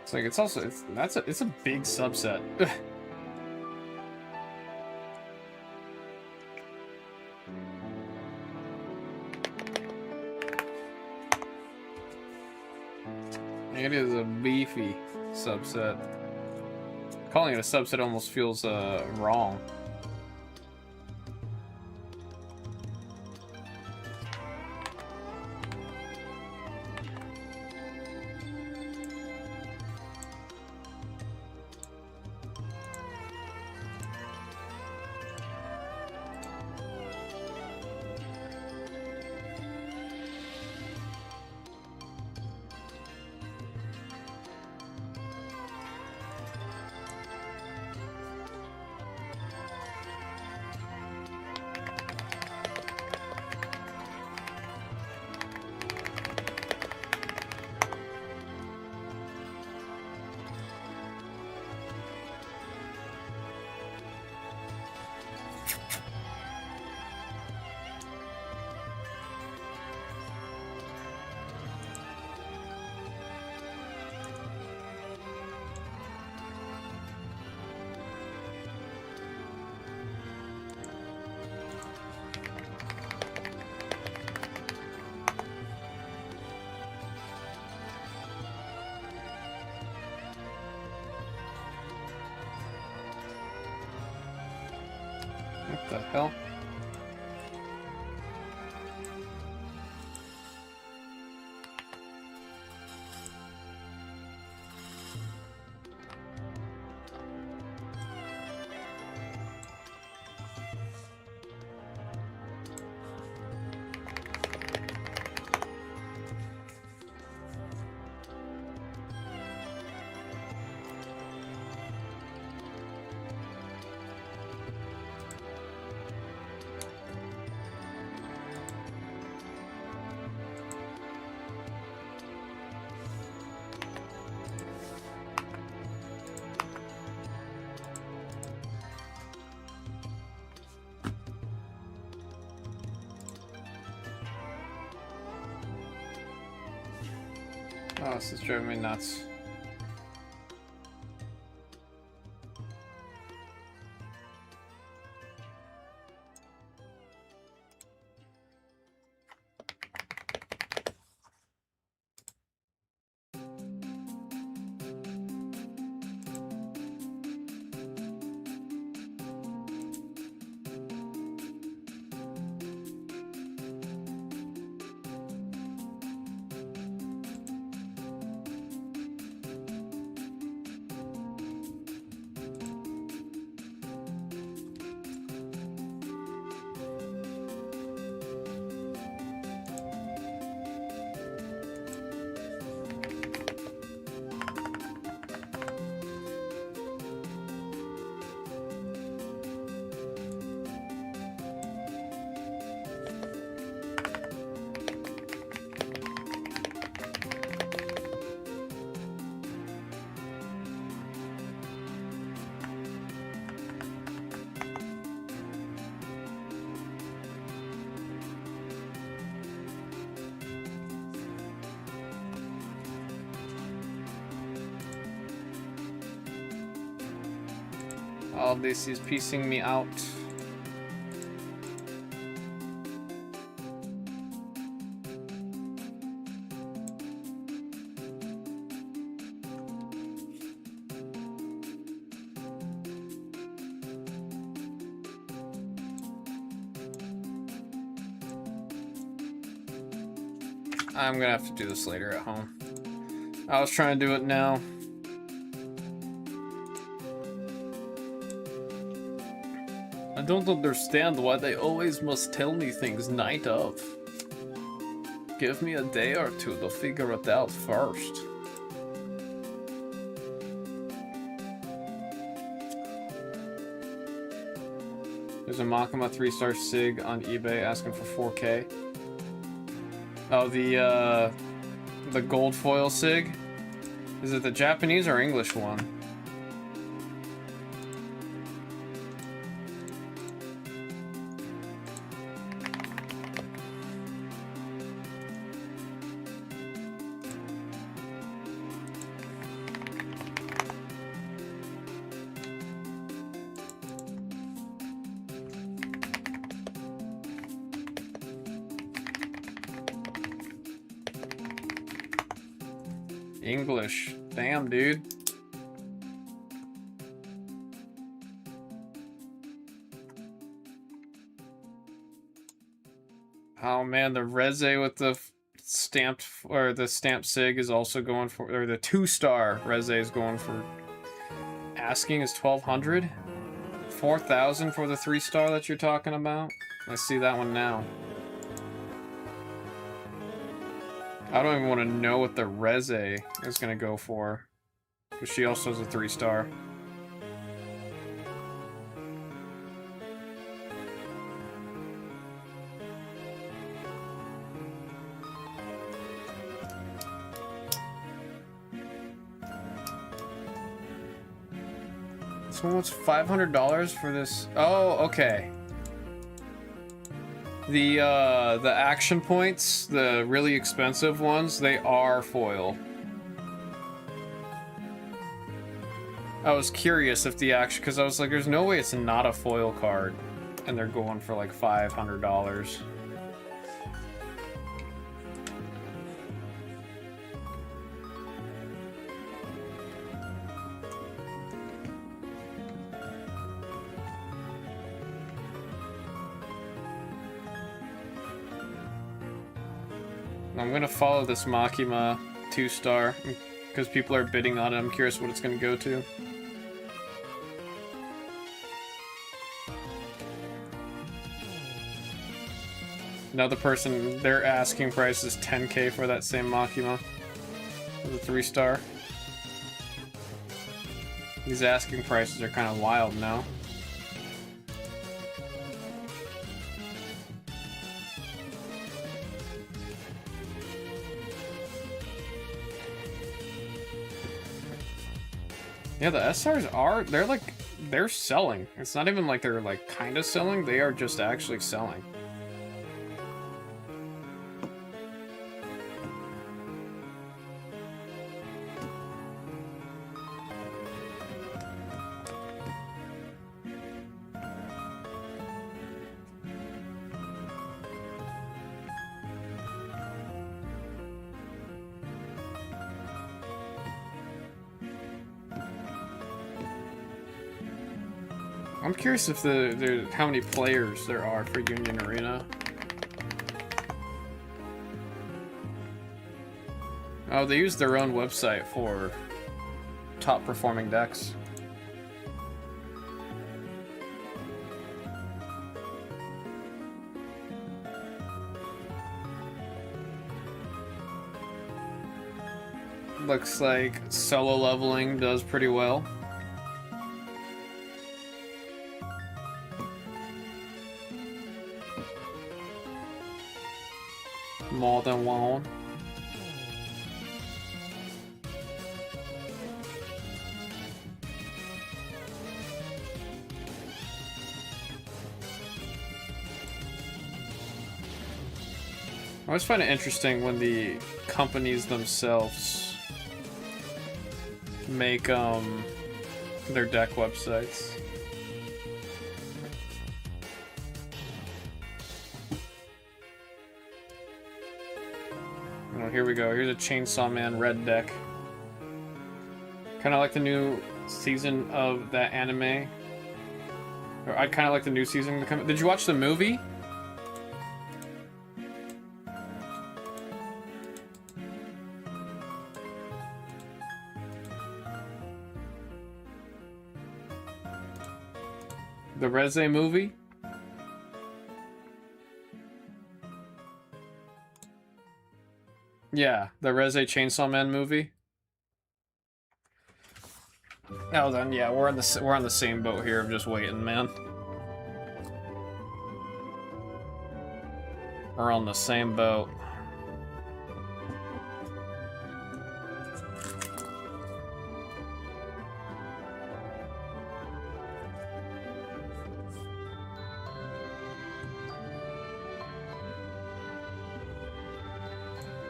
It's like, it's also, it's a big subset. It is a beefy subset. Calling it a subset almost feels wrong. What the hell? Oh, this is driving me nuts. All this is piecing me out. I'm gonna have to do this later at home. I was trying to do it now. I don't understand why they always must tell me things night of. Give me a day or two to figure it out first. There's a Makima 3-star SIG on eBay asking for 4K. Oh, the gold foil SIG? Is it the Japanese or English one? English. Damn, dude. Oh man, the Reze with the stamped, or the stamped SIG is also going for, or the 2-star Reze is going for, asking is 1,200? 4,000 for the 3-star that you're talking about? I see that one now. I don't even want to know what the Reze is going to go for. Because she also has a 3-star. This one wants $500 for this. Oh, okay. The action points, the really expensive ones, they are foil. I was curious if the action, because I was like, there's no way it's not a foil card, and they're going for like $500. I'm gonna follow this Makima 2-star because people are bidding on it. I'm curious what it's gonna go to. Another person, their asking price is 10K for that same Makima with a 3-star. These asking prices are kind of wild now. Yeah, the SRs are, they're selling. It's not even like they're like kind of selling, they are just actually selling. I'm curious if how many players there are for Union Arena. Oh, they use their own website for top performing decks. Looks like solo leveling does pretty well. More than one. I always find it interesting when the companies themselves make their deck websites. Oh, here we go. Here's a Chainsaw Man red deck. Kind of like the new season of that anime. Or I'd kind of like the new season to come. Did you watch the movie? The Reze movie? Yeah, the Reze Chainsaw Man movie. Oh, then yeah, we're on the same boat here. I'm just waiting, man. We're on the same boat.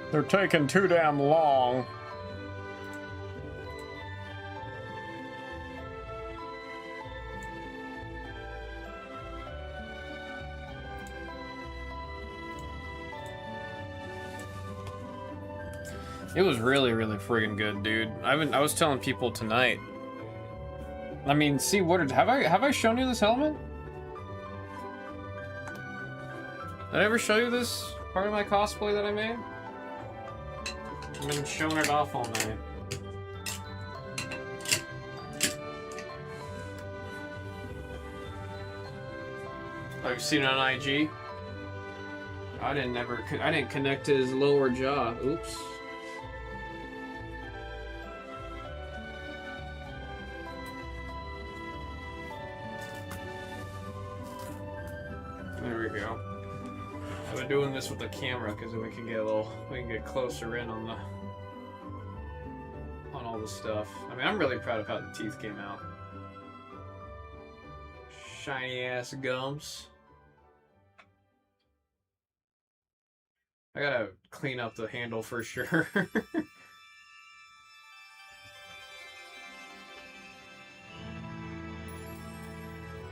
They're taking too damn long. It was really, really friggin' good, dude. I was telling people tonight. I mean, see, what have I shown you this helmet? Did I ever show you this part of my cosplay that I made? I've been showing it off all night. Oh, you've seen it on IG? I didn't connect to his lower jaw. Oops. There we go. I've been doing this with the camera because we can get closer in on all the stuff. I mean, I'm really proud of how the teeth came out. Shiny ass gums. I gotta clean up the handle for sure.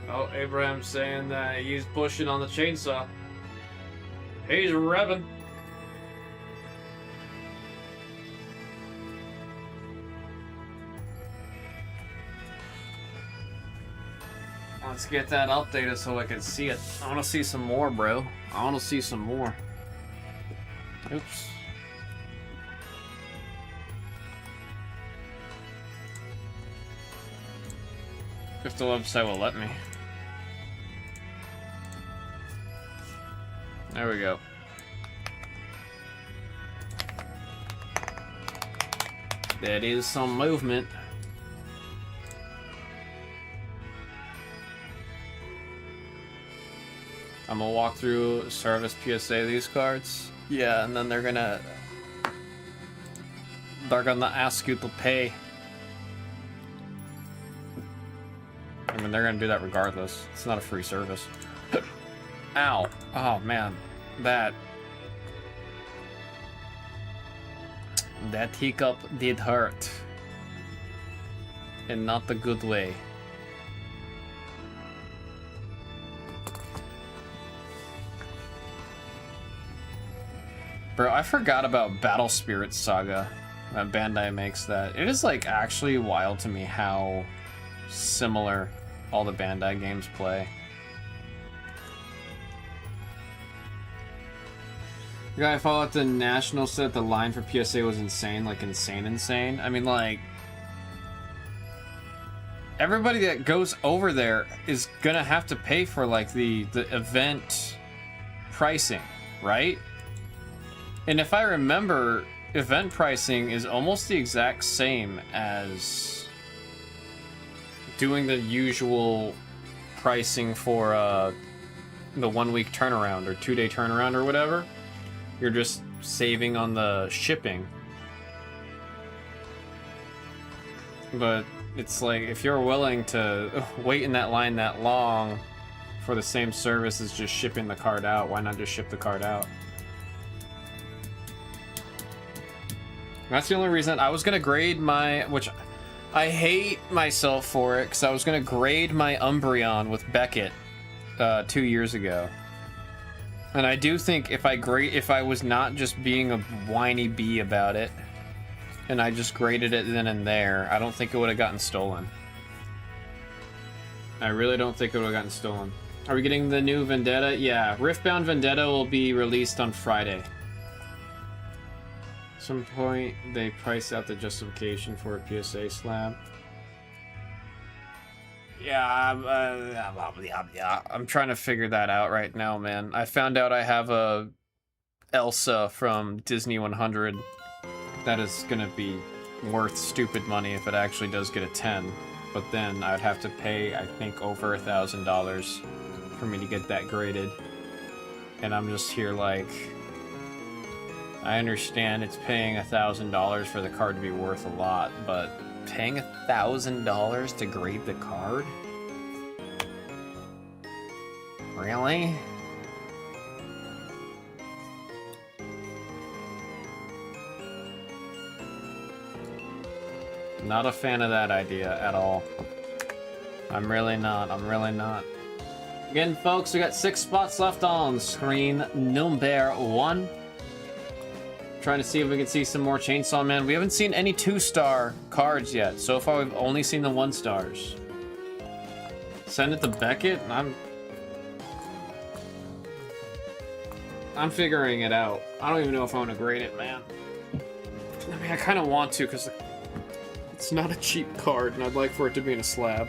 Oh, Abraham's saying that he's pushing on the chainsaw. He's revving. Let's get that updated so I can see it. I want to see some more, bro. I want to see some more. Oops. If the website will let me. There we go. That is some movement. I'm gonna walk through service PSA these cards. Yeah, and then they're gonna ask you to pay. I mean, they're gonna do that regardless. It's not a free service. Ow. Oh, man. That hiccup did hurt. In not the good way. Bro, I forgot about Battle Spirit Saga. That Bandai makes that. It is, like, actually wild to me how similar all the Bandai games play. The guy I followed at the National said the line for PSA was insane, like insane. I mean, like, everybody that goes over there is gonna have to pay for, like, the event pricing, right? And if I remember, event pricing is almost the exact same as doing the usual pricing for the 1 week turnaround or 2 day turnaround or whatever. You're just saving on the shipping. But it's like, if you're willing to wait in that line that long for the same service as just shipping the card out, why not just ship the card out? That's the only reason I was gonna grade my, which I hate myself for it, because I was gonna grade my Umbreon with Beckett 2 years ago. And I do think if I was not just being a whiny bee about it, and I just graded it then and there, I don't think it would have gotten stolen. I really don't think it would have gotten stolen. Are we getting the new Vendetta? Yeah, Riftbound Vendetta will be released on Friday. At some point, they price out the justification for a PSA slab. Yeah, I'm trying to figure that out right now, man. I found out I have a Elsa from Disney 100 that is gonna be worth stupid money if it actually does get a 10. But then I'd have to pay, I think, over $1,000 for me to get that graded. And I'm just here like, I understand it's paying $1,000 for the card to be worth a lot, but paying $1,000 to grade the card? Really? Not a fan of that idea at all. I'm really not. Again, folks, we got 6 spots left on screen number 1. Trying to see if we can see some more Chainsaw Man. We haven't seen any 2-star cards yet. So far, we've only seen the 1-stars. Send it to Beckett, and I'm figuring it out. I don't even know if I want to grade it, man. I mean, I kind of want to, because it's not a cheap card, and I'd like for it to be in a slab.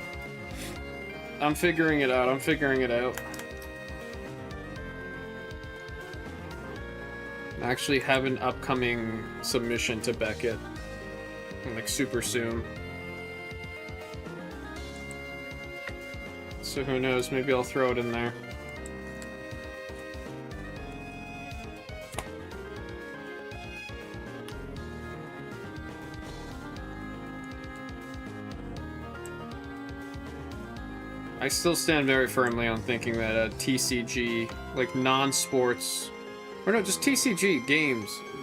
I'm figuring it out. I actually have an upcoming submission to Beckett, like super soon. So who knows, maybe I'll throw it in there. I still stand very firmly on thinking that a TCG, like non-sports, or no, just TCG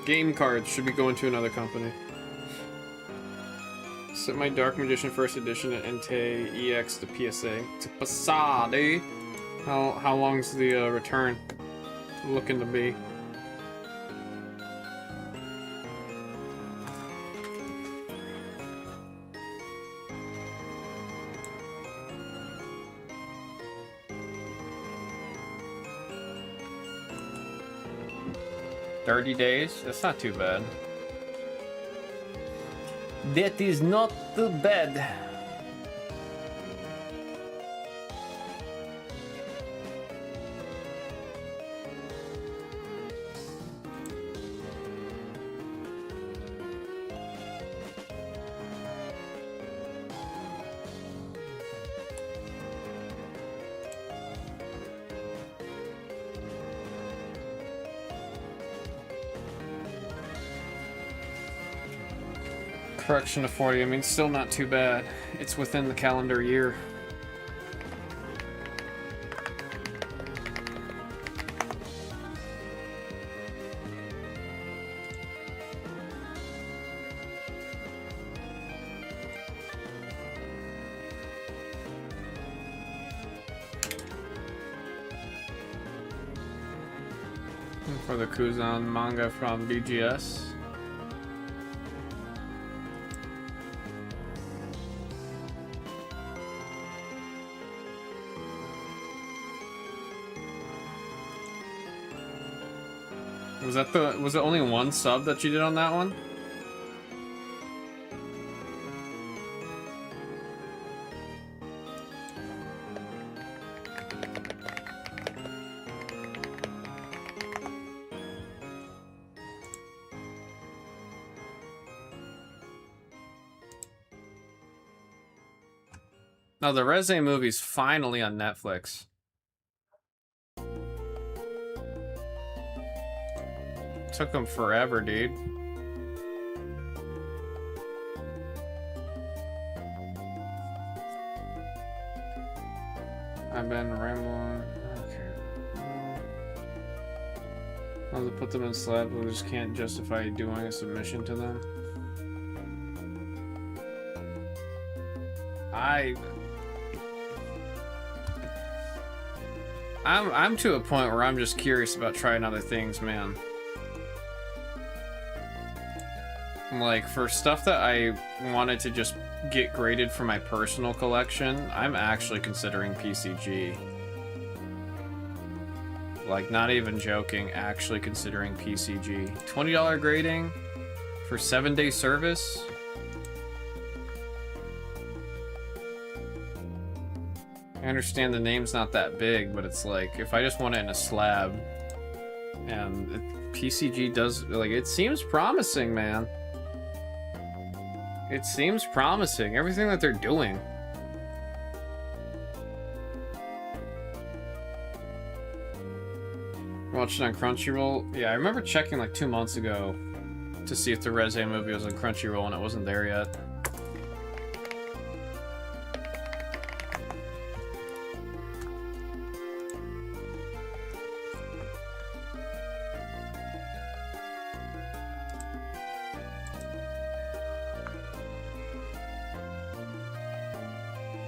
game cards should be going to another company. Set my Dark Magician First Edition at Entei EX to PSA. To Passade. How long's the return looking to be? $30 days? That's not too bad. That is not too bad. Correction to 40, I mean, still not too bad. It's within the calendar year. And for the Kuzan manga from BGS. Was it only one sub that you did on that one? No, the Reze movie's finally on Netflix. Took them forever, dude. I've been rambling. Okay. I'll put them in slabs, we just can't justify doing a submission to them. I'm to a point where I'm just curious about trying other things, man. Like, for stuff that I wanted to just get graded for my personal collection, I'm actually considering PCG. Like, not even joking, actually considering PCG. $20 grading for 7-day service? I understand the name's not that big, but it's like, if I just want it in a slab, and PCG does, like, it seems promising, man. It seems promising, everything that they're doing. Watched it on Crunchyroll? Yeah, I remember checking like 2 months ago to see if the Reze movie was on Crunchyroll and it wasn't there yet.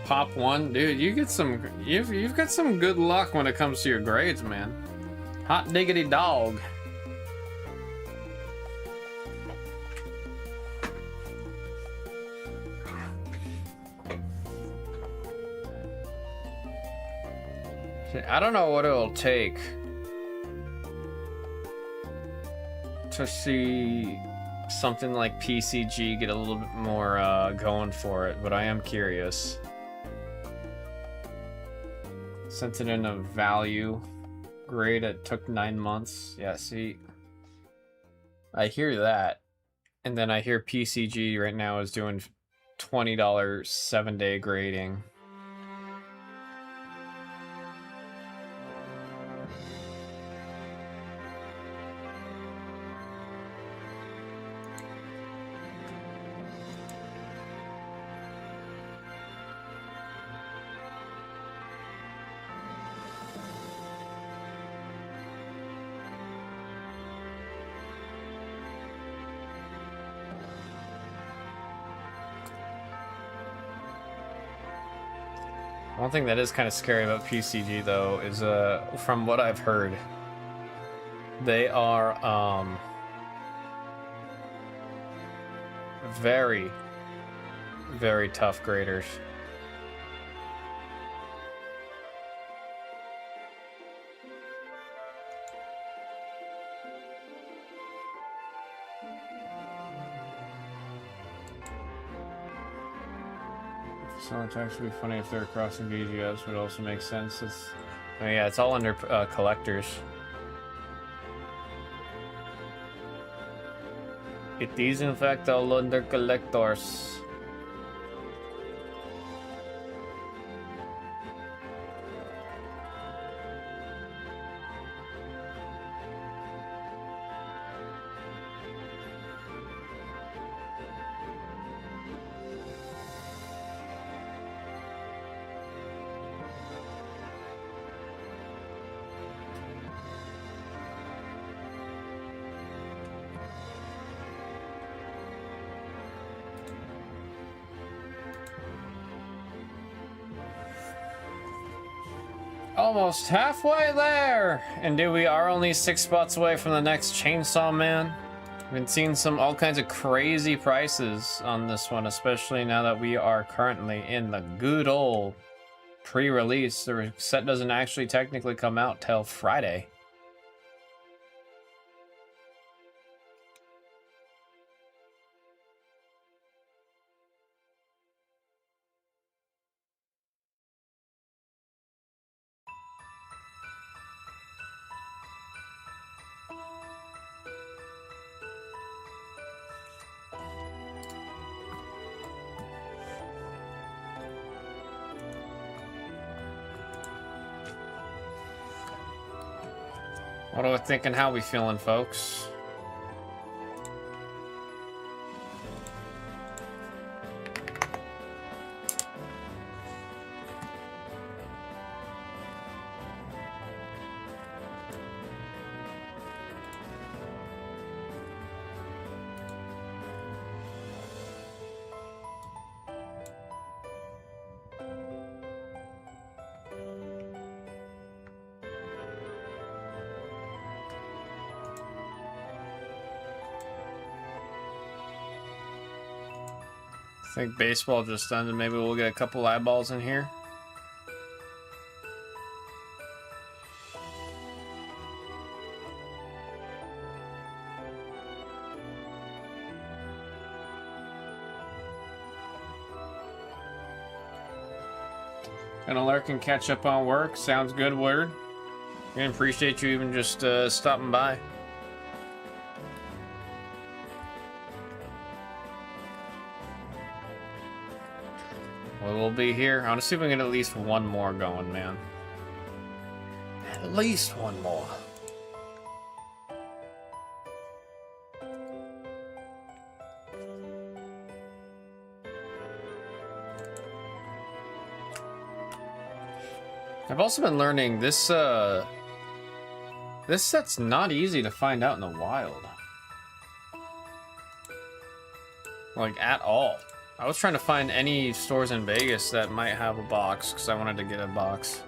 Pop 1? Dude, you get some, you've got some good luck when it comes to your grades, man. Hot diggity dog. I don't know what it'll take to see something like PCG get a little bit more going for it, but I am curious. Sent it in a value grade. It took 9 months. Yeah, see, I hear that, and then I hear PCG right now is doing $20 7-day grading. One thing that is kind of scary about PCG, though, is from what I've heard, they are very, very tough graders. So it's actually funny if they're crossing VGS, would also make sense. It's, oh yeah, it's all under collectors. It is in fact all under collectors. Almost halfway there! And dude, we are only 6 spots away from the next Chainsaw Man. I've been seeing all kinds of crazy prices on this one, especially now that we are currently in the good old pre-release. The set doesn't actually technically come out till Friday. What are we thinking? How we feeling, folks? think baseball just ended. Maybe we'll get a couple eyeballs in here. Gonna lurk and catch up on work. Sounds good, word. I appreciate you even just stopping by. We'll be here. I want to see if we can get at least one more going, man. At least one more. I've also been learning this this set's not easy to find out in the wild. Like, at all. I was trying to find any stores in Vegas that might have a box, because I wanted to get a box.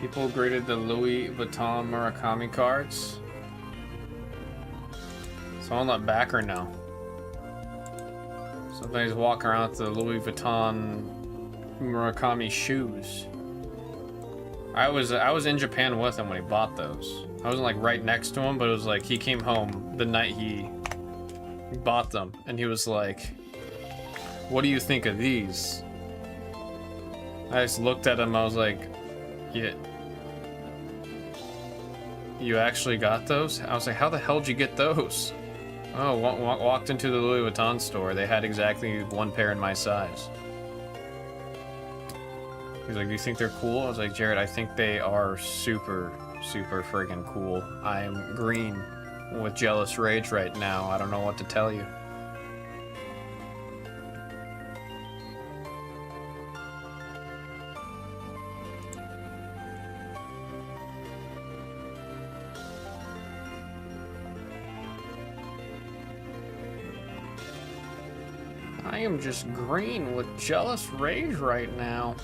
People graded the Louis Vuitton Murakami cards. Someone let backer know. Somebody's walking around with the Louis Vuitton Murakami shoes. I was in Japan with him when he bought those. I wasn't like right next to him, but it was like he came home the night he bought them, and he was like, "What do you think of these?" I just looked at him. I was like, "Yeah, you actually got those?" I was like, "How the hell did you get those?" Oh, walked into the Louis Vuitton store. They had exactly one pair in my size. He's like, "Do you think they're cool?" I was like, "Jared, I think they are super, super friggin' cool. I am green with jealous rage right now. I don't know what to tell you." I am just green with jealous rage right now.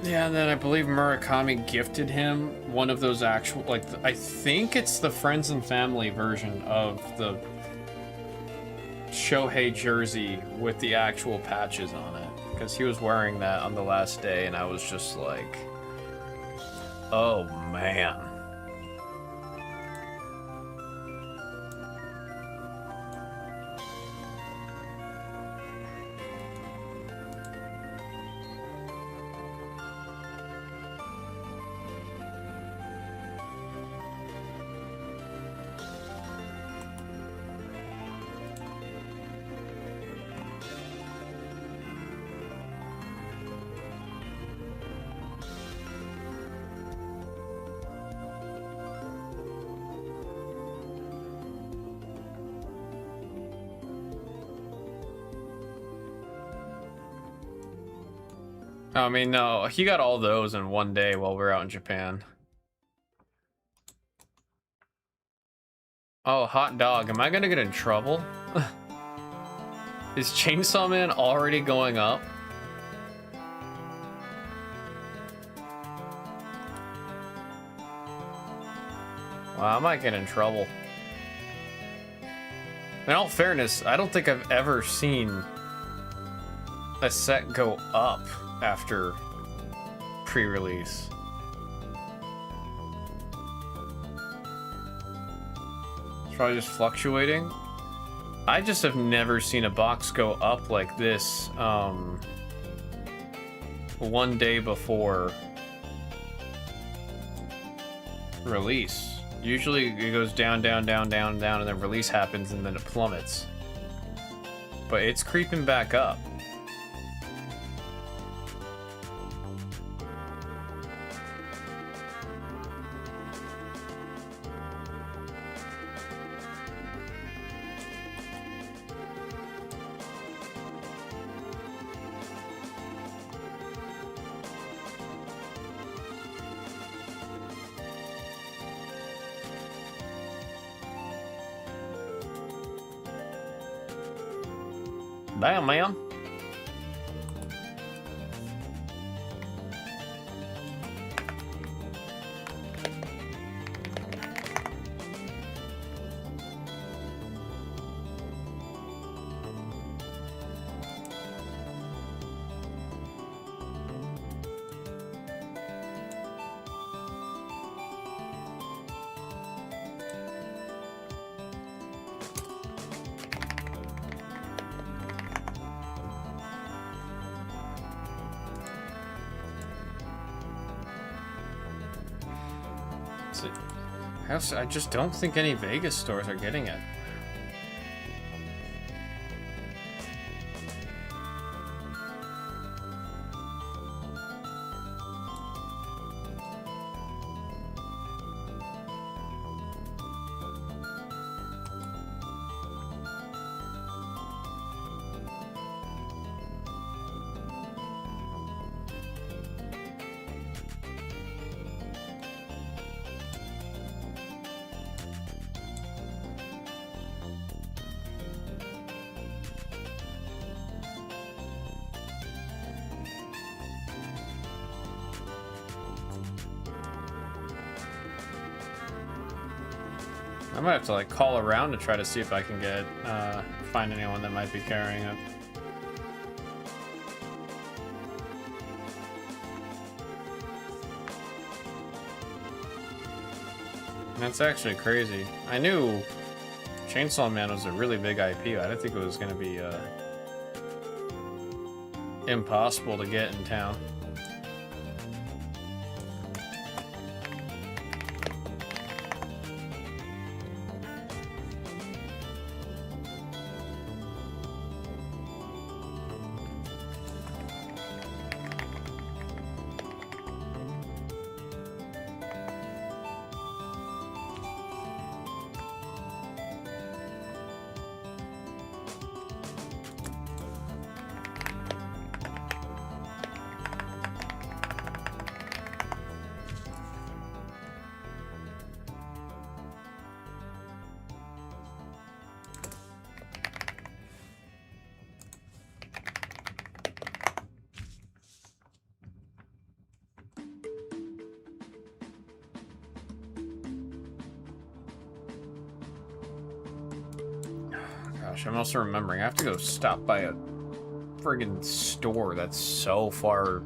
Yeah, and then I believe Murakami gifted him one of those actual, like, I think it's the friends and family version of the Shohei jersey with the actual patches on it. Because he was wearing that on the last day, and I was just like, oh man. I mean, no, he got all those in one day while we were out in Japan. Oh, hot dog. Am I gonna get in trouble? Is Chainsaw Man already going up? Wow, I might get in trouble. In all fairness, I don't think I've ever seen a set go up after pre-release. It's probably just fluctuating. I just have never seen a box go up like this one day before release. Usually it goes down, down, down, down, down, and then release happens and then it plummets. But it's creeping back up. Damn, man. I just don't think any Vegas stores are getting it. I might have to like call around to try to see if I can get find anyone that might be carrying it. That's actually crazy. I knew Chainsaw Man was a really big IP. I didn't think it was going to be impossible to get in town. Gosh, I'm also remembering I have to go stop by a friggin' store that's so far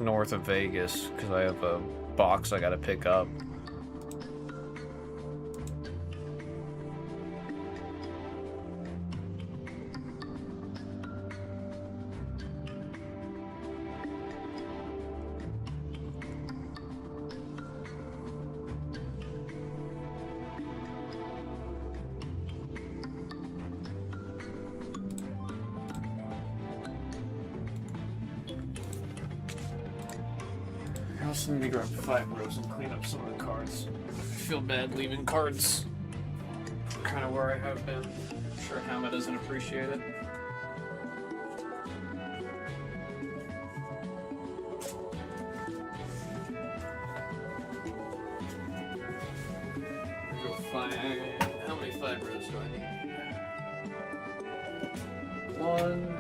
north of Vegas because I have a box I gotta pick up. I also need to grab 5 rows and clean up some of the cards. I feel bad leaving cards kind of where I have been. I'm sure Hama doesn't appreciate it. Go find. How many 5 rows do I need? 1.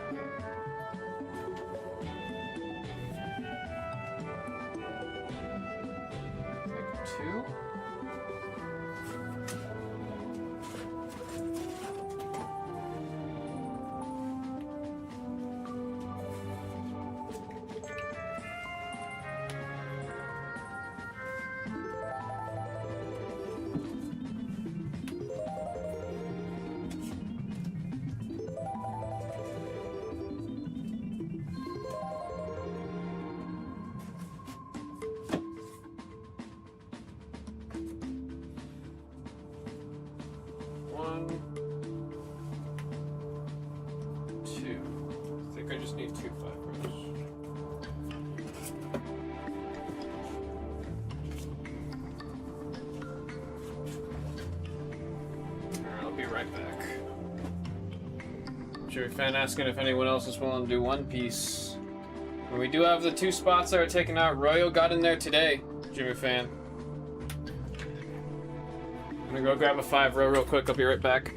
Fan asking if anyone else is willing to do One Piece. And we do have the 2 spots that are taken out. Royo got in there today, Jimmy Fan. I'm gonna go grab a 5 row real quick. I'll be right back.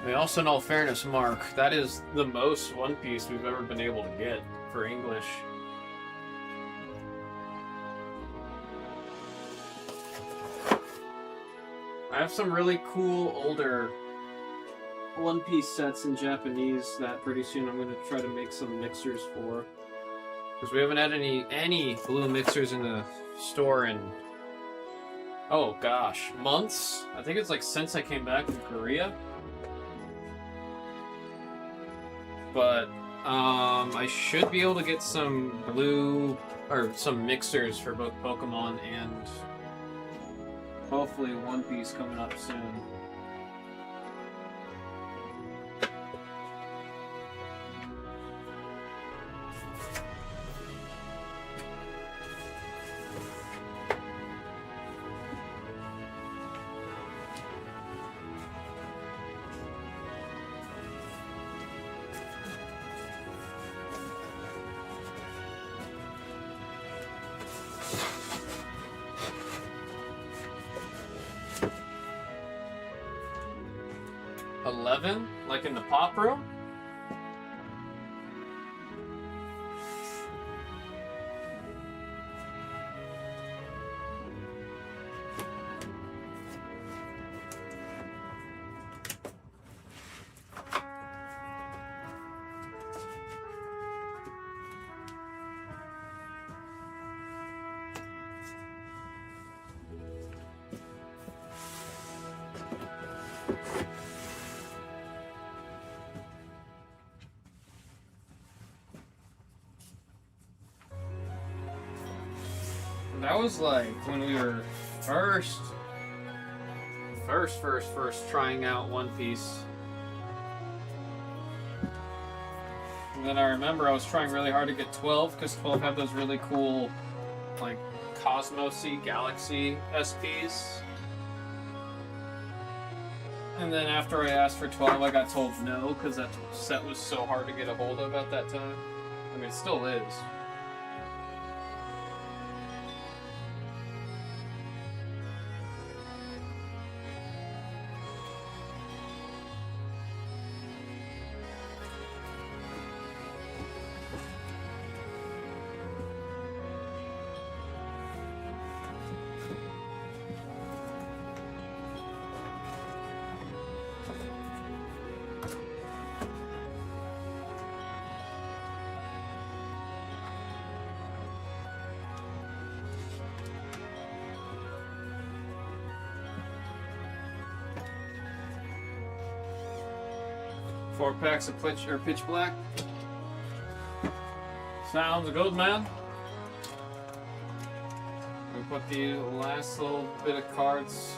I mean, also, in all fairness, Mark, that is the most One Piece we've ever been able to get for English. I have some really cool older One Piece sets in Japanese that pretty soon I'm going to try to make some mixers for. Because we haven't had any blue mixers in the store in, oh gosh, months? I think it's like since I came back from Korea. But I should be able to get some blue, or some mixers for both Pokemon and hopefully One Piece coming up soon. Like in the pop room? That was like when we were first trying out One Piece. And then I remember I was trying really hard to get 12 because 12 had those really cool, like, Cosmosy Galaxy SPs. And then after I asked for 12, I got told no because that set was so hard to get a hold of at that time. I mean, it still is. Four packs of pitch black. Sounds good, man. We put the last little bit of cards.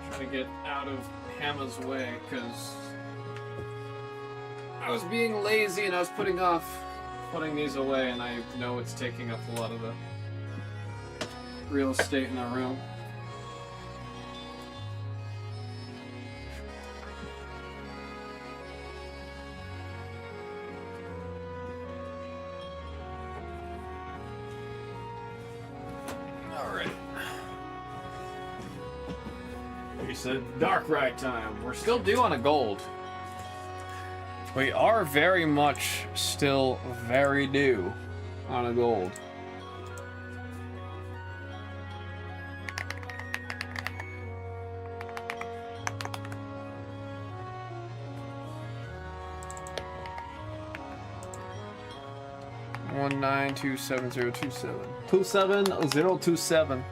Trying to get out of Hamma's way because I was being lazy and I was putting off putting these away, and I know it's taking up a lot of the real estate in our room. Said dark ride time. We're still due on a gold. We are very much still very due on a gold. One 927 27027.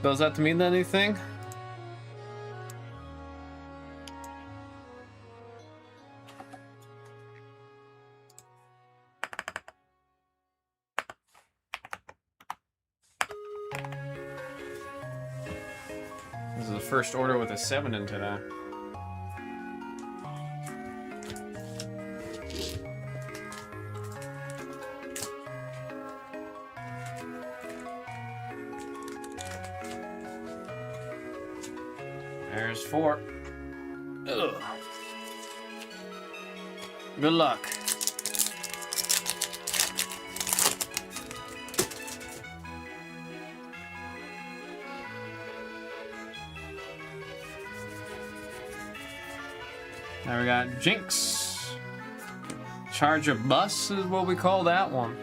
Does that mean anything? First order with a 7 in today. There's 4. Ugh. Good luck. Now we got Jinx. Charger Bus is what we call that one.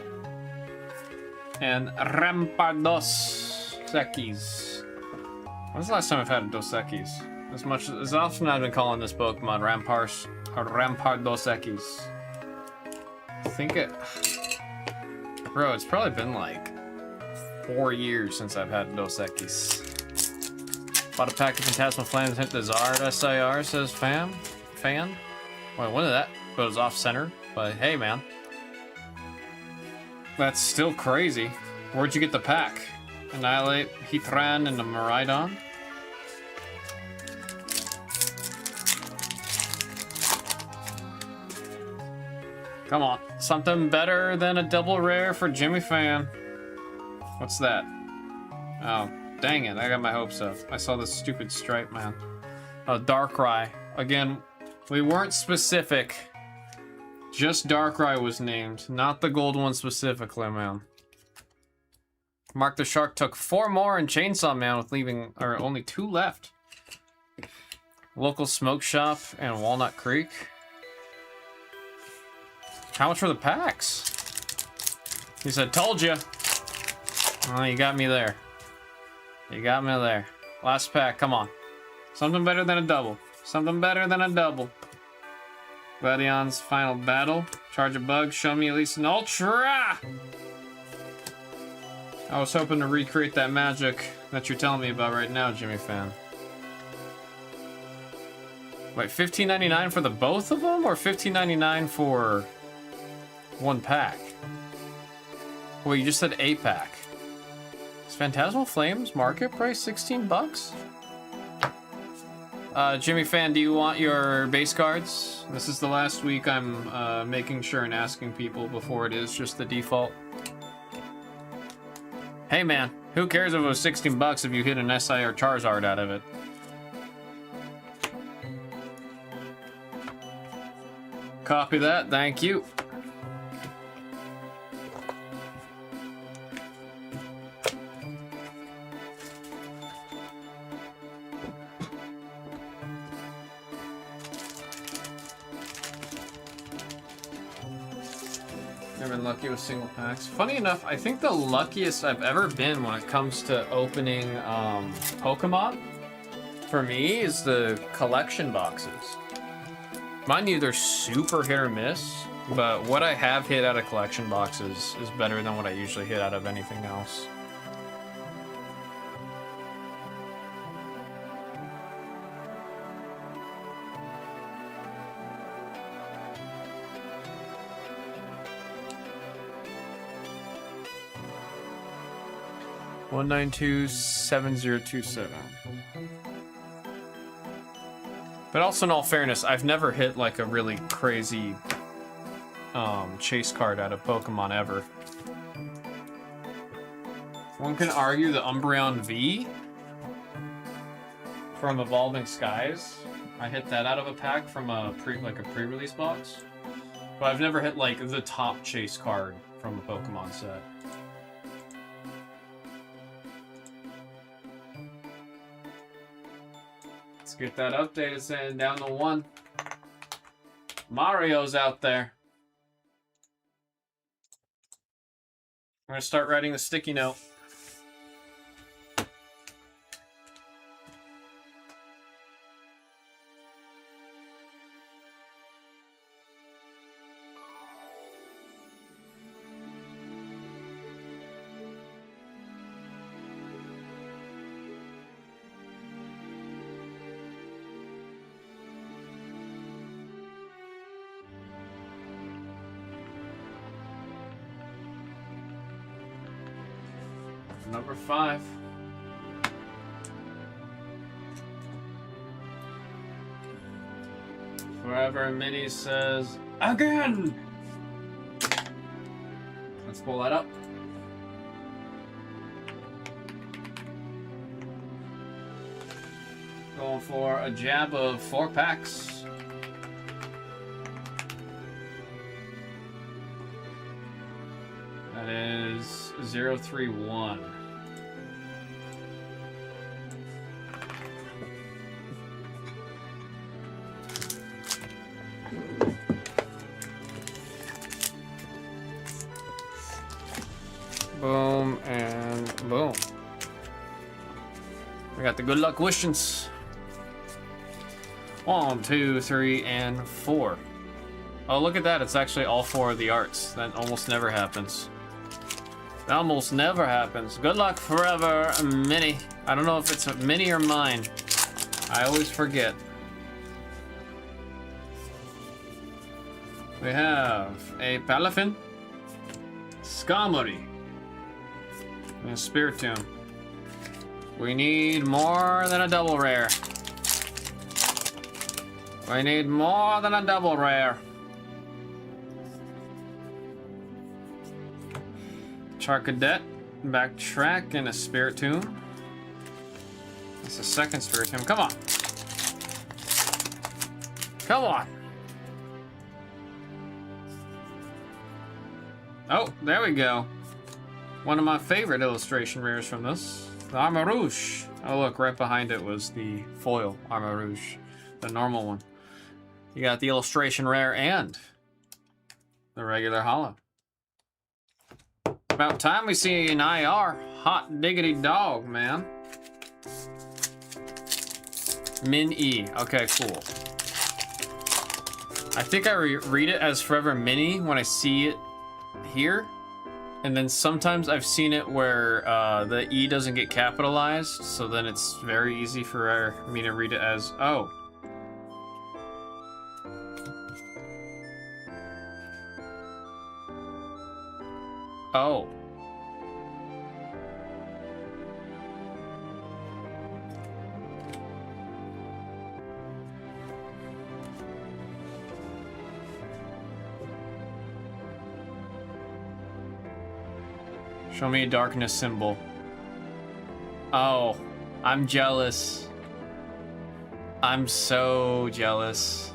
And Rampardos Equis. When's the last time I've had a Dos Equis? As often I've been calling this Pokemon Rampardos Equis. I think it... Bro, it's probably been like 4 years since I've had Dos Equis. Bought a pack of Phantasmal Flames, hit the Zard SIR, says fan. Wait, what is that? Goes off center, but hey, man. That's still crazy. Where'd you get the pack? Annihilate, Heatran, and a Miraidon? Come on, something better than a double rare for Jimmy Fan. What's that? Oh, dang it, I got my hopes up. I saw this stupid stripe, man. Oh, Darkrai. Again, we weren't specific. Just Darkrai was named, not the gold one specifically, man. Mark the Shark took 4 more and Chainsaw Man with leaving, or only 2 left. Local Smoke Shop and Walnut Creek. How much were the packs? He said, told you. Oh, you got me there. You got me there. Last pack, come on. Something better than a double. Something better than a double. Gladion's final battle. Charge a bug, show me at least an Ultra! I was hoping to recreate that magic that you're telling me about right now, Jimmy Fan. Wait, $15.99 for the both of them, or $15.99 for 1 pack? Well, you just said 8-pack. Is Phantasmal Flames market price 16 bucks? Jimmy Fan, do you want your base cards? This is the last week I'm making sure and asking people before it is just the default. Hey man, who cares if it was 16 bucks if you hit an SIR Charizard out of it? Copy that, thank you. Never been lucky with single packs. Funny enough, I think the luckiest I've ever been when it comes to opening Pokemon, for me, is the collection boxes. Mind you, they're super hit or miss, but what I have hit out of collection boxes is better than what I usually hit out of anything else. $192-7027. But also, in all fairness, I've never hit like a really crazy chase card out of Pokemon ever. One can argue the Umbreon V from Evolving Skies. I hit that out of a pack from a pre-release box. But I've never hit like the top chase card from a Pokemon set. Let's get that updated, saying down to 1. Mario's out there. I'm gonna start writing the sticky note. Number 5. Forever Mini says, again! Let's pull that up. Going for a jab of 4 packs. That is 031. Boom, and boom. We got the good luck cushions. 1, 2, 3, and 4. Oh, look at that. It's actually all 4 of the arts. That almost never happens. That almost never happens. Good luck forever, Minnie. I don't know if it's a Minnie or mine. I always forget. We have a Palafin, Skarmory, and a Spiritomb. We need more than a double rare. We need more than a double rare. Charcadet, Backtrack, and a Spiritomb. That's the second Spiritomb. Come on. Come on. Oh, there we go. One of my favorite illustration rares from this. The Armarouge. Oh look, right behind it was the foil Armarouge. The normal one. You got the illustration rare and the regular holo. About time we see an IR. Hot diggity dog, man. Min E. Okay, cool. I think I read it as Forever Mini when I see it here. And then sometimes I've seen it where the E doesn't get capitalized, so then it's very easy for me to read it as, oh. Oh. Show me a darkness symbol. Oh, I'm jealous. I'm so jealous.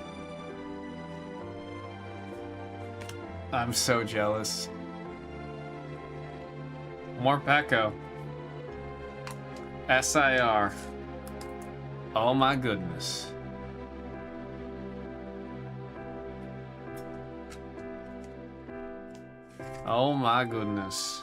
I'm so jealous. More Peko. SIR. Oh my goodness. Oh my goodness.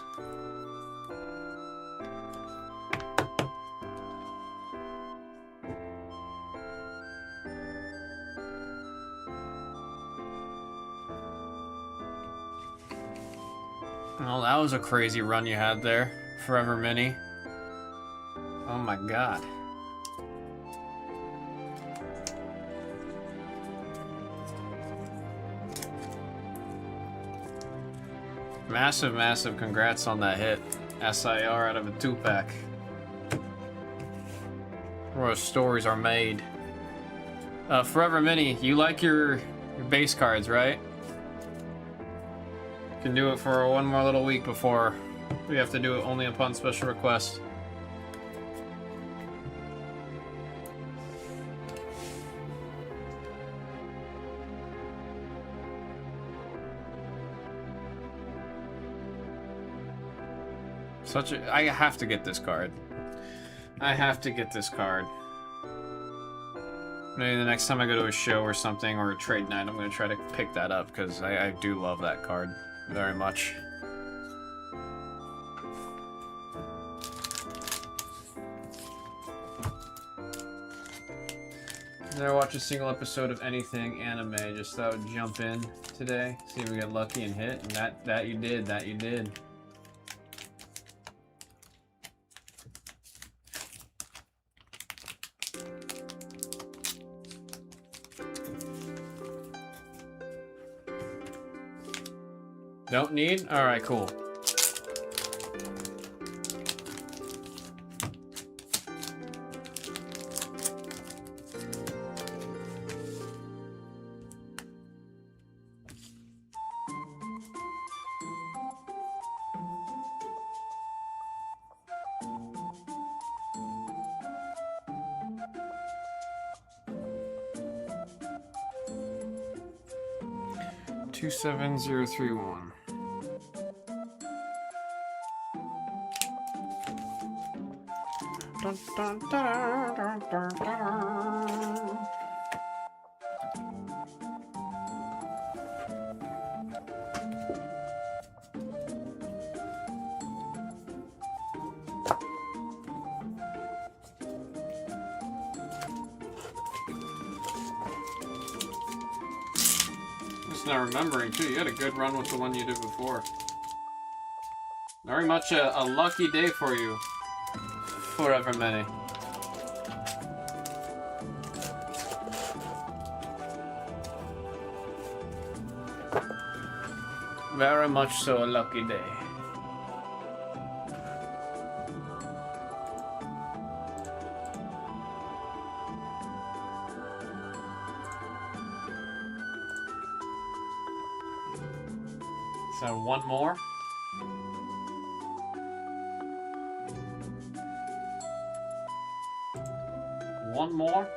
Well, that was a crazy run you had there, Forever Mini. Oh my god. Massive, massive congrats on that hit. SIR out of a 2-pack. Where stories are made. Forever Mini, you like your base cards, right? Can do it for one more little week before we have to do it only upon special request. I have to get this card. I have to get this card. Maybe the next time I go to a show or something, or a trade night, I'm going to try to pick that up, because I do love that card very much. Never watch a single episode of anything anime, just thought I would jump in today, see if we get lucky and hit, and that you did, that you did. Don't need? Alright, cool. Two 7031. Dun, dun, dun, dun, dun, dun. Just now remembering, too, you had a good run with the one you did before. Very much a lucky day for you. Forever many. Very much so a lucky day. So one more. One more.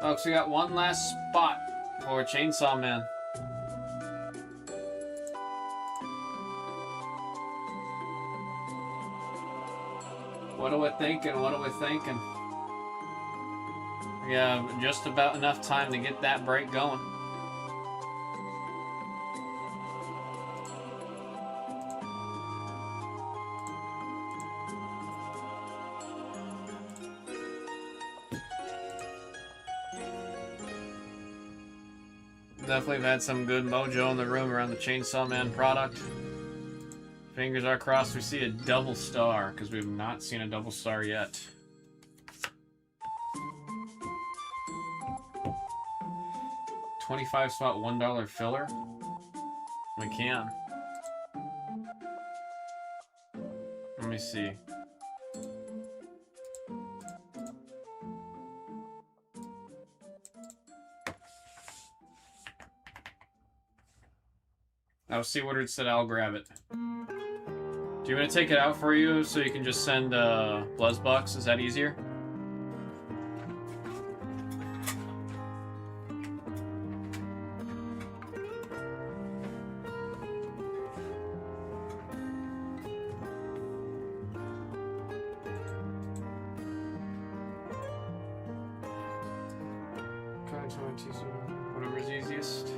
Oh, so we got one last spot for Chainsaw Man. What are we thinking? What are we thinking? Yeah, just about enough time to get that break going. Definitely have had some good mojo in the room around the Chainsaw Man product. Fingers are crossed we see a double star, because we have not seen a double star yet. $25 spot $1 filler? We can. Let me see. I'll see what it said, I'll grab it. Do you want me to take it out for you so you can just send Buzzbox? Is that easier? Whatever's easiest.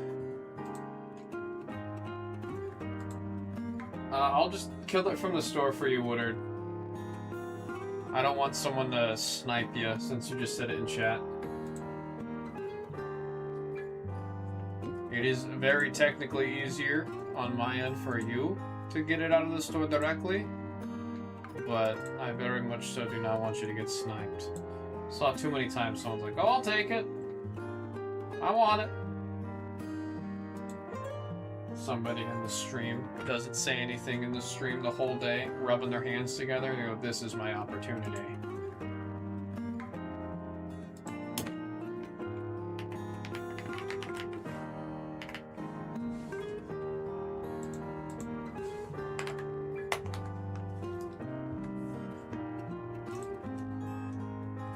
I'll just kill it from the store for you, Woodard. I don't want someone to snipe you since you just said it in chat. It is very technically easier on my end for you to get it out of the store directly, but I very much so do not want you to get sniped. Saw too many times someone's like, oh, I'll take it. I want it. Somebody in the stream doesn't say anything in the stream the whole day, rubbing their hands together, and they go, this is my opportunity.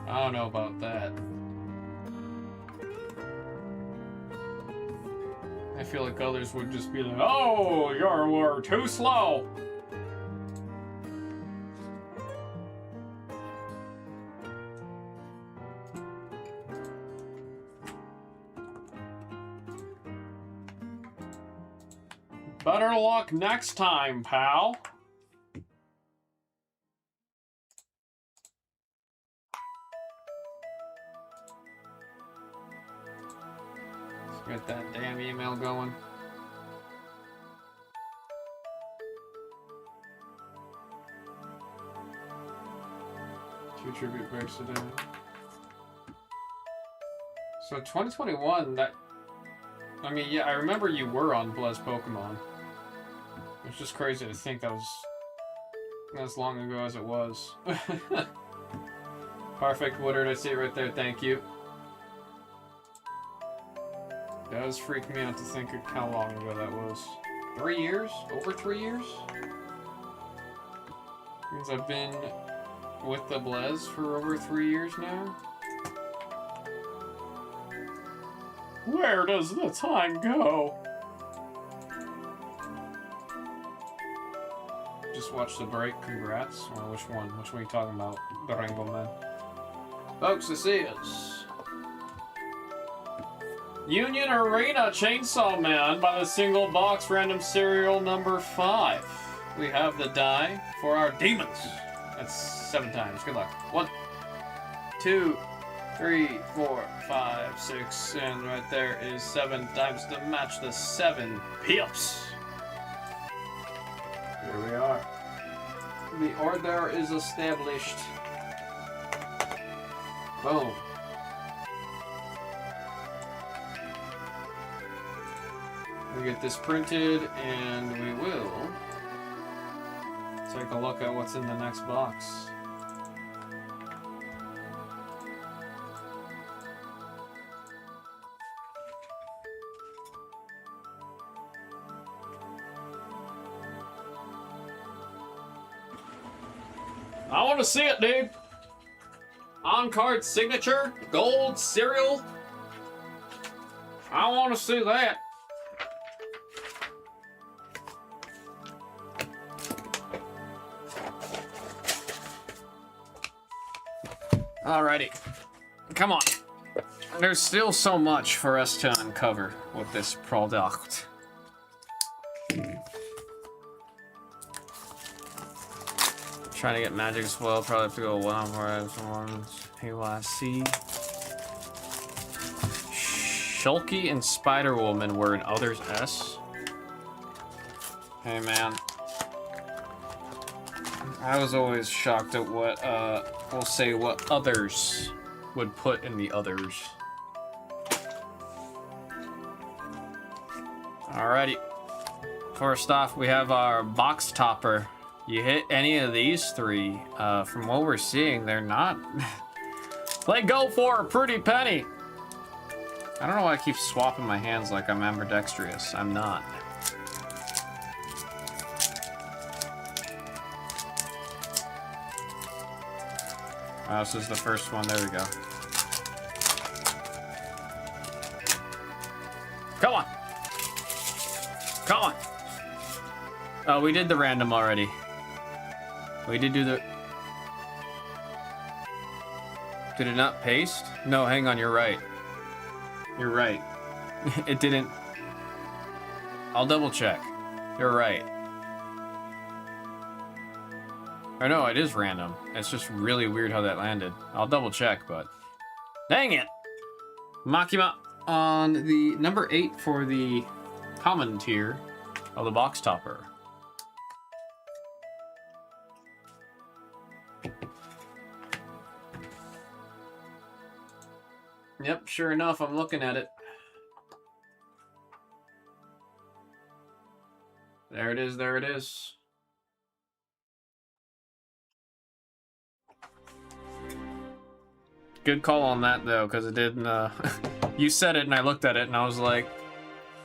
I don't know about that. I feel like others would just be like, oh, you're too slow. Better luck next time, pal. Get that damn email going. Two tribute breaks today. So 2021, that... I mean, yeah, I remember you were on Blez Pokemon. It's just crazy to think that was as long ago as it was. Perfect, Woodard, I see it right there, thank you. That was freaking me out to think of how long ago that was. 3 years? Over 3 years? Means I've been with the Blez for over 3 years now. Where does the time go? Just watched the break, congrats. Well, which one? Which one are you talking about? The Rainbow Man. Folks, this is Union Arena Chainsaw Man by the single box random serial number 5. We have the die for our demons. That's 7 times. Good luck. 1, 2, 3, 4, 5, 6, and right there is 7 times to match the 7 pips. Here we are. The order is established. Boom. We get this printed, and we will take a look at what's in the next box. I want to see it, dude. On-card signature, gold serial. I want to see that. Alrighty. Come on. There's still so much for us to uncover with this product. Trying to get magic as well. Probably have to go one for PYC. Shulky and Spider Woman were in Others S. Hey man. I was always shocked at what, we'll say what others would put in the others. Alrighty. First off, we have our box topper. You hit any of these 3, from what we're seeing, they're not... They go for a pretty penny! I don't know why I keep swapping my hands like I'm ambidextrous. I'm not. This is the first one. There we go. Come on! Come on! Oh, we did the random already. We did do the... Did it not paste? No, hang on, you're right. You're right. It didn't... I'll double check. You're right. Or no, it is random. It's just really weird how that landed. I'll double check, but... Dang it! Makima on the number 8 for the common tier of the box topper. Yep, sure enough, I'm looking at it. There it is, there it is. Good call on that, though, because it didn't, You said it, and I looked at it, and I was like...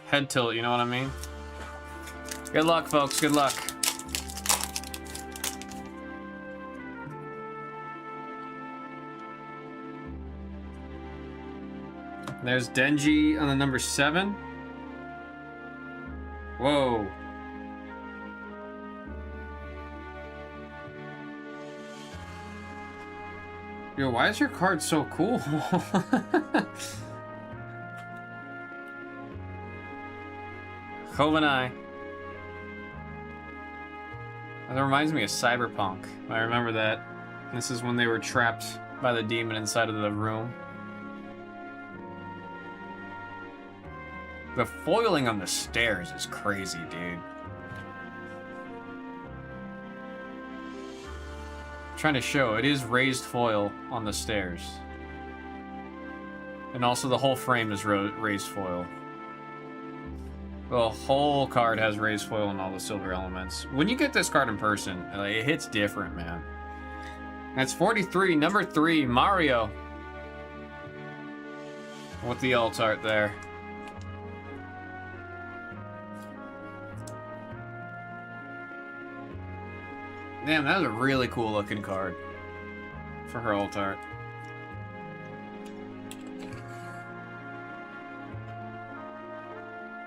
Head tilt, you know what I mean? Good luck, folks, good luck. There's Denji on the number 7. Whoa. Yo, why is your card so cool? Kobanai. That reminds me of Cyberpunk. I remember that. This is when they were trapped by the demon inside of the room. The foiling on the stairs is crazy, dude. I'm trying to show, it is raised foil on the stairs. And also the whole frame is raised foil. The whole card has raised foil and all the silver elements. When you get this card in person, it hits different, man. That's 43, number 3, Mario. With the alt art there. Damn, that was a really cool looking card for her alt art.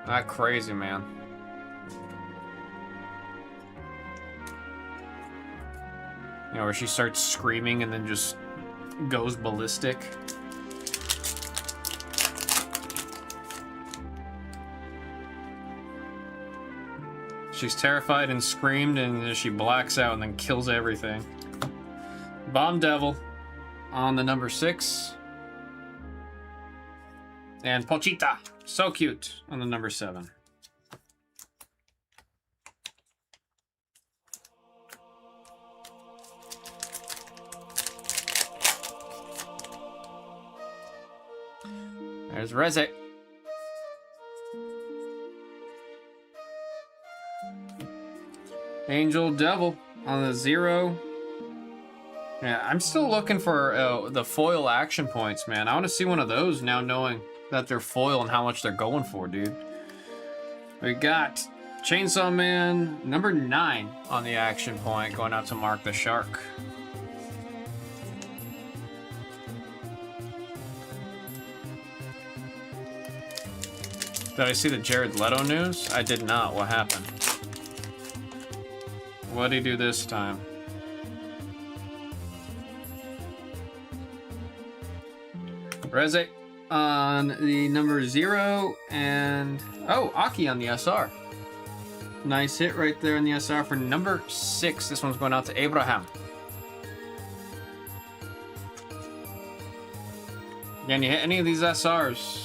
That crazy, man. You know, where she starts screaming and then just goes ballistic. She's terrified and screamed, and she blacks out and then kills everything. Bomb Devil on the number 6. And Pochita. So cute on the number 7. There's Reze. Angel Devil on the 0. Yeah, I'm still looking for the foil action points, man. I want to see one of those now, knowing that they're foil and how much they're going for, dude. We got Chainsaw Man number 9 on the action point, going out to Mark the Shark. Did I see the Jared Leto news? I did not. What happened? What did he do this time? Reze on the number 0 and oh, Aki on the SR. Nice hit right there in the SR for number 6. This one's going out to Abraham. Again, you hit any of these SRs,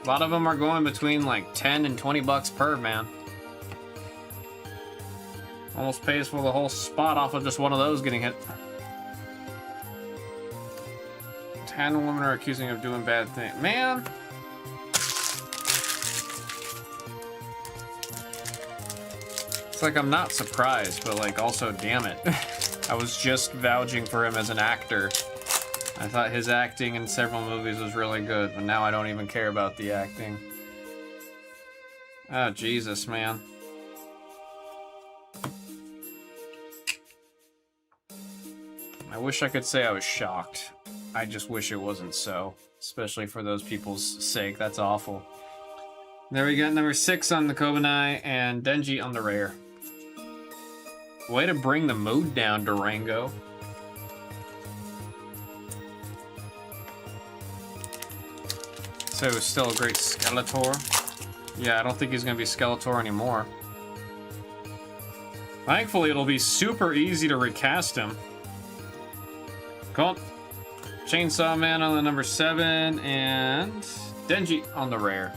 a lot of them are going between like 10 and 20 bucks per, man. Almost pays for the whole spot off of just one of those getting hit. 10 women are accusing of doing bad things. Man! It's like I'm not surprised, but like also, damn it. I was just vouching for him as an actor. I thought his acting in several movies was really good, but now I don't even care about the acting. Oh, Jesus, man. I wish I could say I was shocked. I just wish it wasn't so. Especially for those people's sake. That's awful. There we got number 6 on the Kobanai and Denji on the rare. Way to bring the mood down, Durango. So it was still a great Skeletor. Yeah, I don't think he's going to be Skeletor anymore. Thankfully, it'll be super easy to recast him. Cool. Chainsaw Man on the number 7, and Denji on the rare.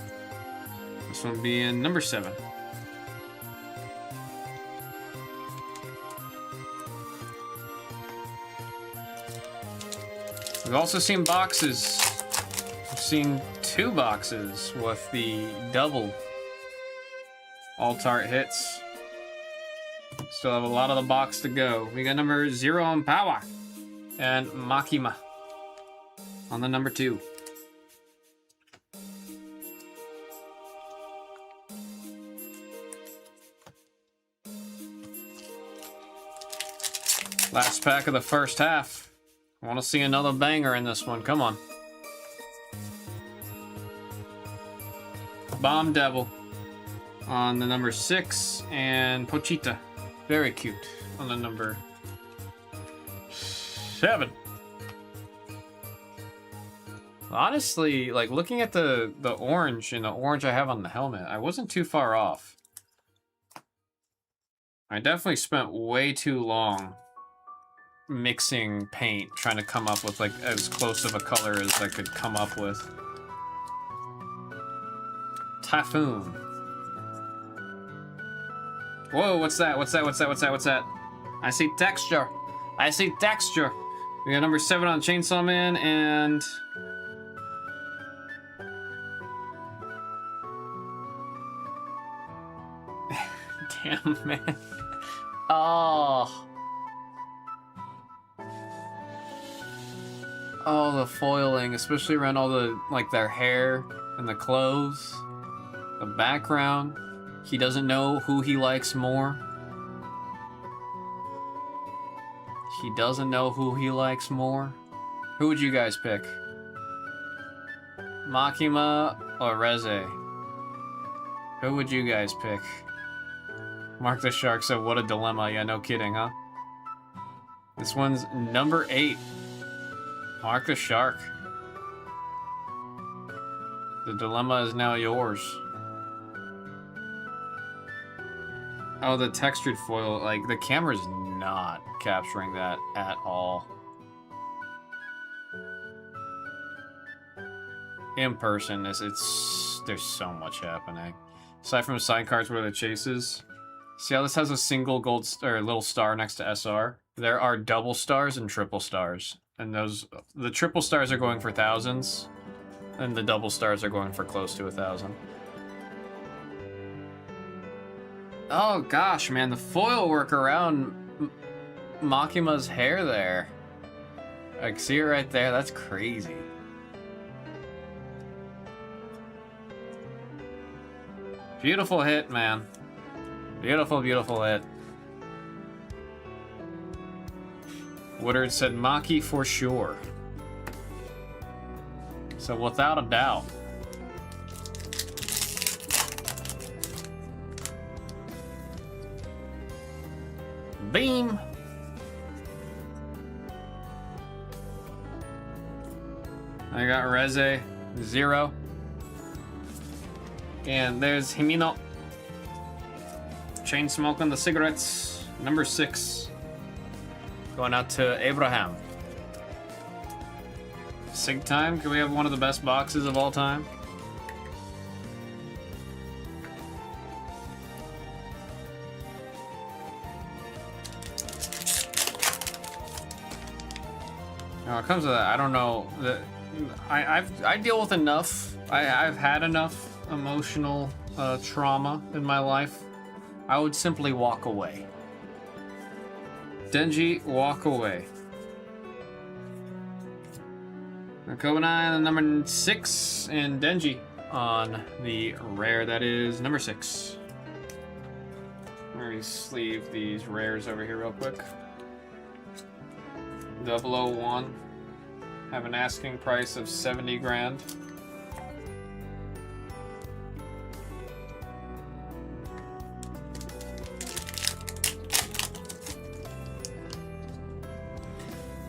This one being number 7. We've also seen boxes. We've seen 2 boxes with the double alt-art hits. Still have a lot of the box to go. We got number 0 on Power and Makima on the number 2. Last pack of the first half. I want to see another banger in this one. Come on. Bomb Devil on the number 6 and Pochita. Very cute on the number 7. Honestly, like looking at the orange and the orange I have on the helmet, I wasn't too far off. I definitely spent way too long mixing paint, trying to come up with like as close of a color as I could come up with. Typhoon. Whoa, what's that? What's that? What's that? What's that? What's that? I see texture. I see texture. We got number 7 on Chainsaw Man and damn, man. Oh. Oh, the foiling, especially around all the, like, their hair and the clothes. The background. He doesn't know who he likes more. He doesn't know who he likes more. Who would you guys pick? Makima or Reze? Who would you guys pick? Mark the Shark said, what a dilemma. Yeah, no kidding, huh? This one's number 8. Mark the Shark. The dilemma is now yours. Oh, the textured foil. Like, the camera's not capturing that at all. in person, there's so much happening. Aside from side cards, what are the chases? See how this has a single gold or little star next to SR? There are double stars and triple stars. And the triple stars are going for thousands, and the double stars are going for close to 1,000. Oh gosh, man, the foil work around Makima's hair there. I can see it right there, that's crazy. Beautiful hit, man. Beautiful, beautiful hit. Woodard said Maki for sure. So without a doubt. Beam. I got Reze, 0. And there's Himino. Chain smoking the cigarettes, number 6. Going out to Abraham. Sig time, can we have one of the best boxes of all time? Now it comes to that, I don't know. I deal with enough. I've had enough emotional trauma in my life. I would simply walk away. Denji, walk away. Kobanai, the number 6, and Denji on the rare that is number 6. Let me sleeve these rares over here real quick. 001. Have an asking price of 70 grand.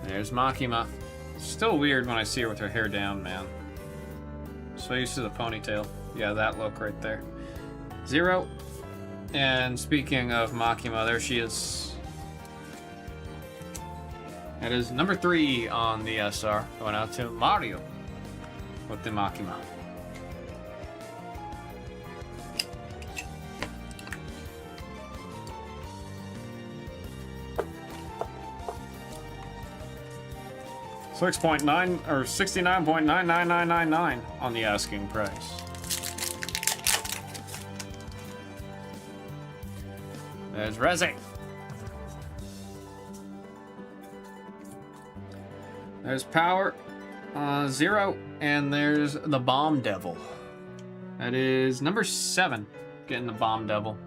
There's Makima. Still weird when I see her with her hair down, man. So used to the ponytail. Yeah, that look right there. 0. And speaking of Makima, there she is. That is number 3 on the SR. Going out to Mario with the Makima. $6.9 or 69.99999 on the asking price. There's Reze. There's Power, 0, and there's the Bomb Devil. That is number 7, getting the Bomb Devil.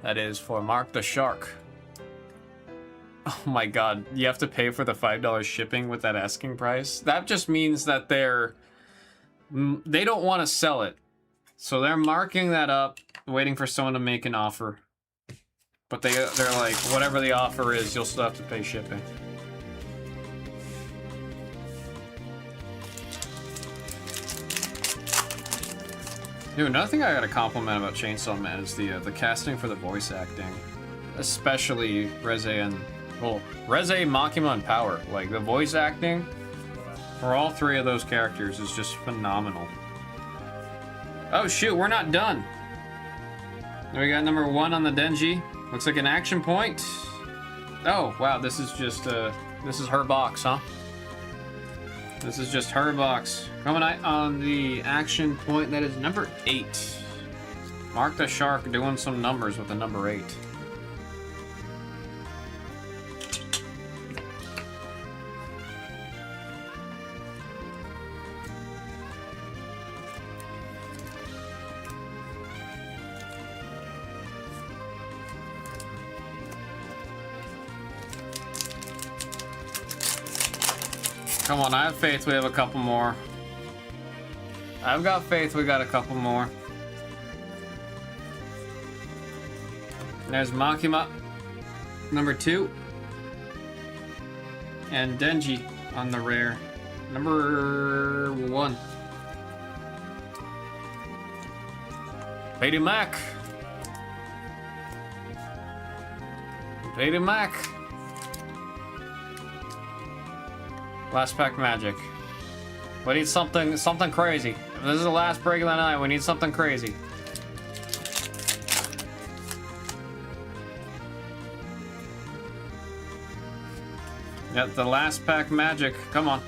That is for Mark the Shark. Oh my god, you have to pay for the $5 shipping with that asking price? That just means that they don't want to sell it. So they're marking that up, waiting for someone to make an offer. But they're like, whatever the offer is, you'll still have to pay shipping. Dude, another thing I gotta compliment about Chainsaw Man is the casting for the voice acting. Especially Reze and... Well, Reze, Makima, and Power. Like, the voice acting for all 3 of those characters is just phenomenal. Oh shoot, we're not done. We got number 1 on the Denji. Looks like an action point. Oh, wow, this is just, this is her box, huh? This is just her box. Coming on the action point, that is number 8. Mark the Shark doing some numbers with the number 8. Come on, I have faith we have a couple more. I've got faith we got a couple more. There's Makima, number 2. And Denji on the rare, number 1. Lady Mac. Lady Mac. Last pack magic. We need something crazy. If this is the last break of the night, we need something crazy. Yep, the last pack magic. Come on.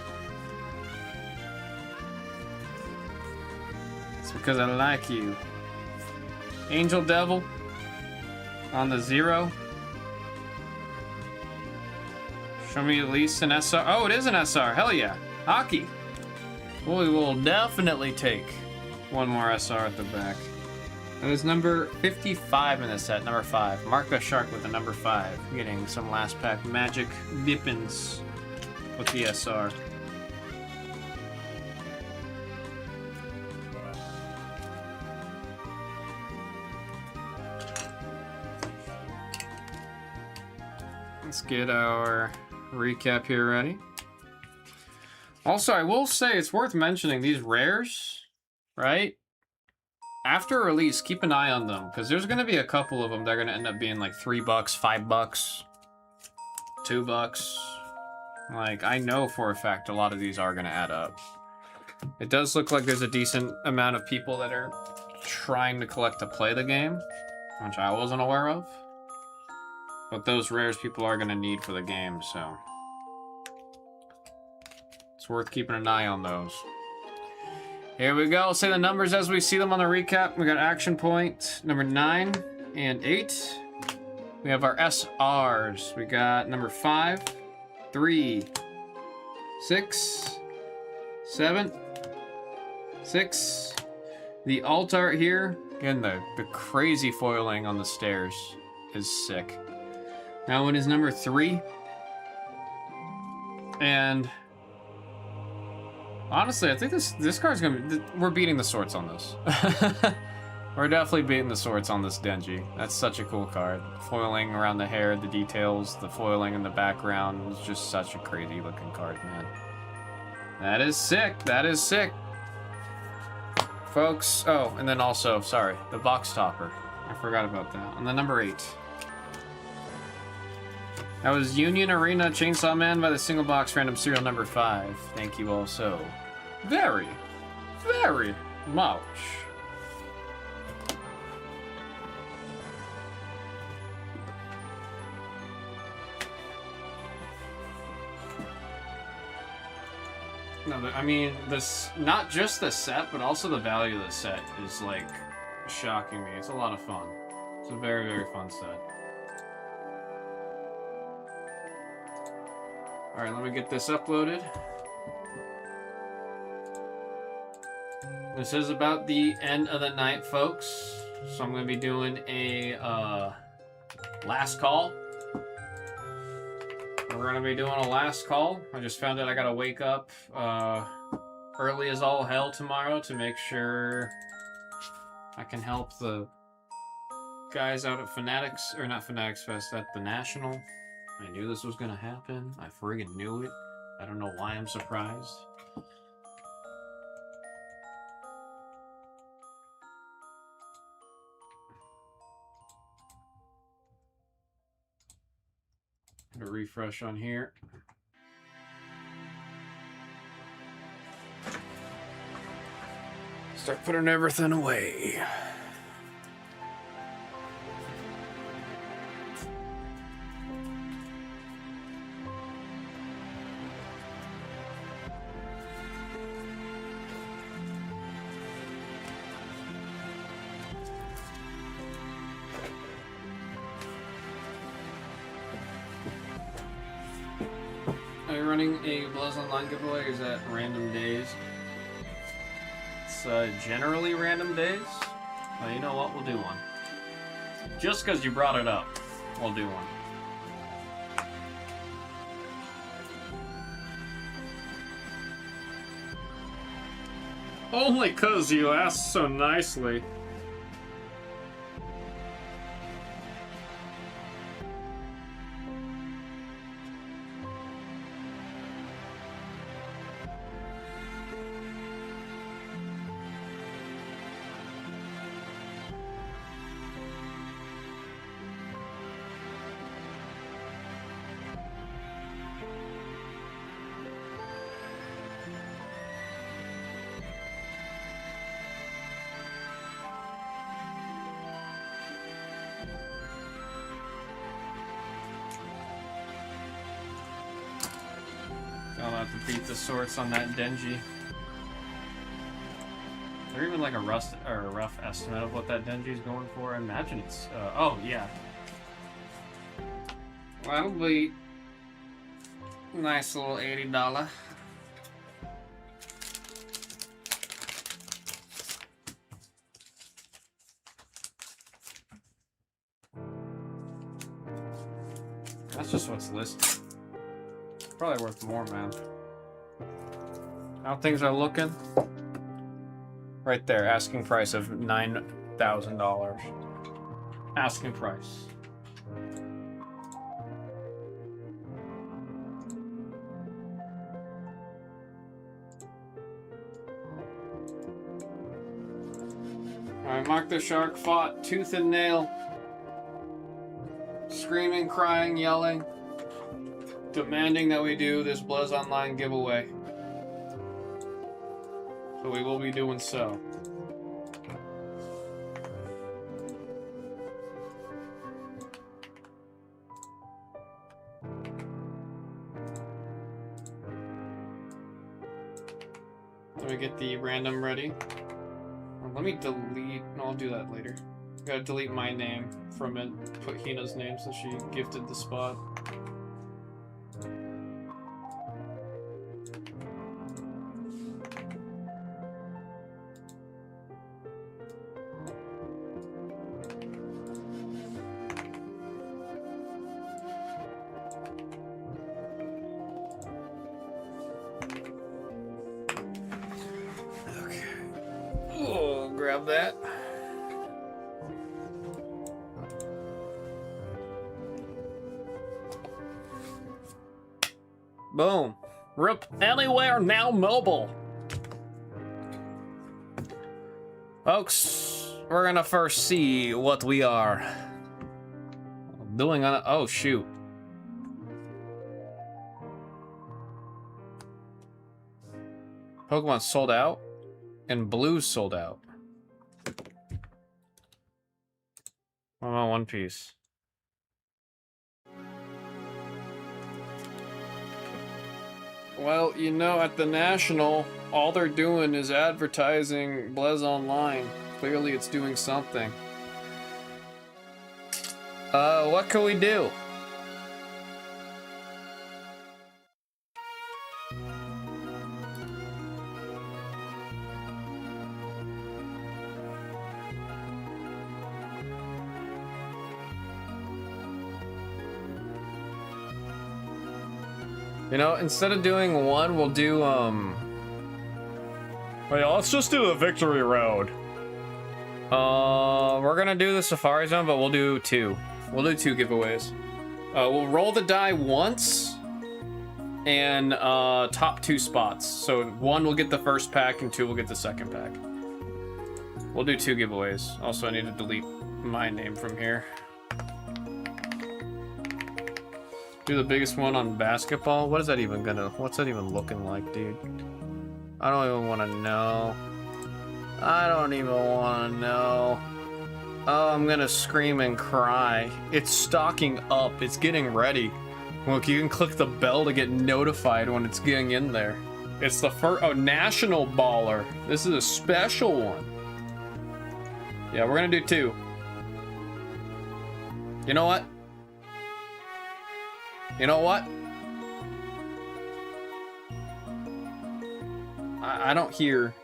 It's because I like you. Angel Devil on the 0. Show me at least an SR. Oh, it is an SR. Hell yeah. Hockey. We will definitely take one more SR at the back. That is number 55 in the set, number 5. Mark the Shark with the number 5. Getting some last pack magic dippins with the SR. Let's get our recap here ready. Also, I will say it's worth mentioning these rares, right? After release, keep an eye on them, because there's going to be a couple of them that are going to end up being like $3, $5, $2. Like, I know for a fact a lot of these are going to add up. It does look like there's a decent amount of people that are trying to collect to play the game, which I wasn't aware of. But those rares people are going to need for the game, so it's worth keeping an eye on those. Here we go. I'll say the numbers as we see them on the recap. We got action point number 9 and 8. We have our SRs. We got number 5, 3, 6, 7, 6. The alt art here, again, the crazy foiling on the stairs is sick. That one is number 3. And honestly, I think this card's gonna be... We're beating the sorts on this. We're definitely beating the sorts on this Denji. That's such a cool card. Foiling around the hair, the details, the foiling in the background. It's just such a crazy looking card, man. That is sick. That is sick. Folks, oh, and then also, sorry, the box topper. I forgot about that. On the number 8. That was Union Arena Chainsaw Man by the single box random serial number 5. Thank you all so very, very much. No, I mean, this, not just the set, but also the value of the set is, like, shocking me. It's a lot of fun. It's a very, very fun set. Alright, let me get this uploaded. This is about the end of the night, folks. So I'm going to be doing a last call. We're going to be doing a last call. I just found out I got to wake up early as all hell tomorrow to make sure I can help the guys out at Fanatics, or not Fanatics Fest, at the National. I knew this was gonna happen. I friggin' knew it. I don't know why I'm surprised. Gonna refresh on here. Start putting everything away. Are you running a Bloods Online giveaway, or is that random days? It's generally random days. Well, you know what? We'll do one. Just because you brought it up, we'll do one. Only because you asked so nicely. to beat the sorts on that Denji. Is there even like a rough estimate of what that Denji's going for? I imagine it's oh yeah. That'll be nice little $80. That's just what's listed. Probably worth more, man. How things are looking? Right there, asking price of $9,000. Asking price. Alright, Mark the Shark fought tooth and nail. Screaming, crying, yelling. Demanding that we do this Blizz Online giveaway. So we will be doing so. Let me get the random ready. Let me delete. No, I'll do that later. Gotta delete my name from it. Put Hina's name so she gifted the spot. Okay. Oh, grab that. Boom. Rip Anywhere Now Mobile. Folks, we're gonna first see what we are doing on. Oh, shoot. Pokemon sold out, and Blue's sold out. I'm on One Piece. Well, you know, at the National, all they're doing is advertising Blizz Online. Clearly it's doing something. What can we do? You know, instead of doing one, we'll do, wait, let's just do the Victory Road. We're gonna do the Safari Zone, but we'll do two. We'll do two giveaways. We'll roll the die once, and, top two spots. So one will get the first pack, and two will get the second pack. We'll do two giveaways. Also, I need to delete my name from here. Do the biggest one on basketball? What is that even what's that even looking like, dude? I don't even want to know. I don't even want to know. Oh, I'm gonna scream and cry. It's stocking up. It's getting ready. Look, you can click the bell to get notified when it's getting in there. It's the first, oh, National Baller. This is a special one. Yeah, we're gonna do two. You know what? You know what? I don't hear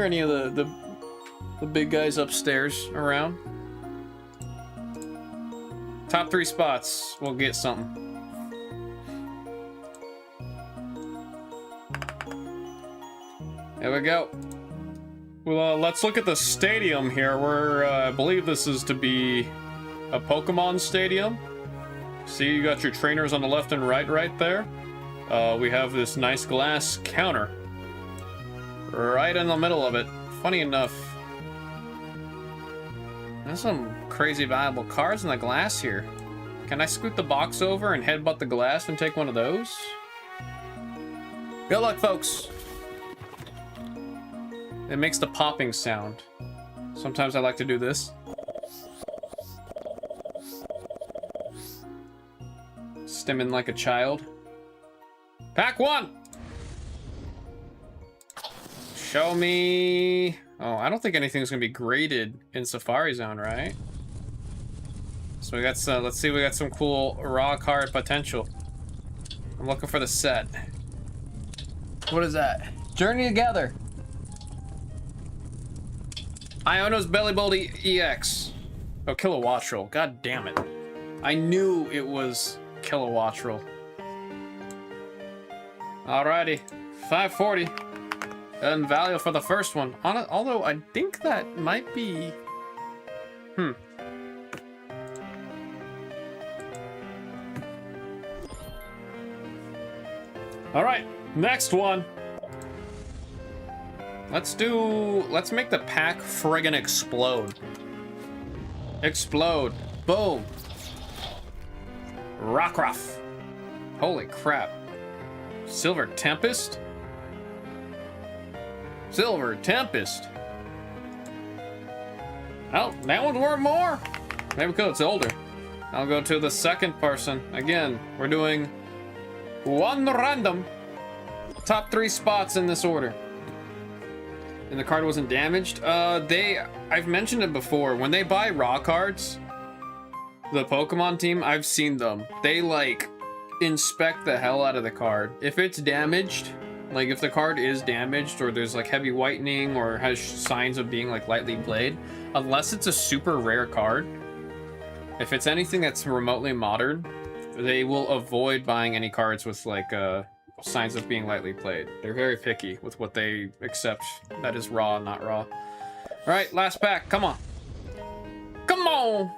any of the big guys upstairs around. Top three spots, we'll get something. There we go. Well, let's look at the stadium here. I believe this is to be a Pokemon stadium. See, you got your trainers on the left and right there. We have this nice glass counter right in the middle of it. Funny enough, there's some crazy valuable cards in the glass here. Can I scoot the box over and headbutt the glass and take one of those? Good luck, folks. It makes the popping sound. Sometimes I like to do this. Stimming like a child. Pack 1! Show me... Oh, I don't think anything's gonna be graded in Safari Zone, right? So we got some, let's see, we got some cool raw card potential. I'm looking for the set. What is that? Journey Together. Iono's Belly Bolt EX. Oh, Kilowattrel. God damn it. I knew it was Kilowattrel. Alrighty. 540. And value for the first one. Although I think that might be... Alright, next one. Let's make the pack friggin' explode. Explode. Boom. Rockruff. Holy crap. Silver Tempest? Silver Tempest. Oh, that one's worth more. Maybe because it's older. I'll go to the second person. Again, we're doing one random. Top 3 spots in this order. And the card wasn't damaged. I've mentioned it before. When they buy raw cards, the Pokemon team, I've seen them. They like inspect the hell out of the card. If it's damaged, like if the card is damaged or there's like heavy whitening or has signs of being like lightly played, unless it's a super rare card, if it's anything that's remotely modern, they will avoid buying any cards with like signs of being lightly played. They're very picky with what they accept that is raw and not raw. All right, last pack. Come on. Come on.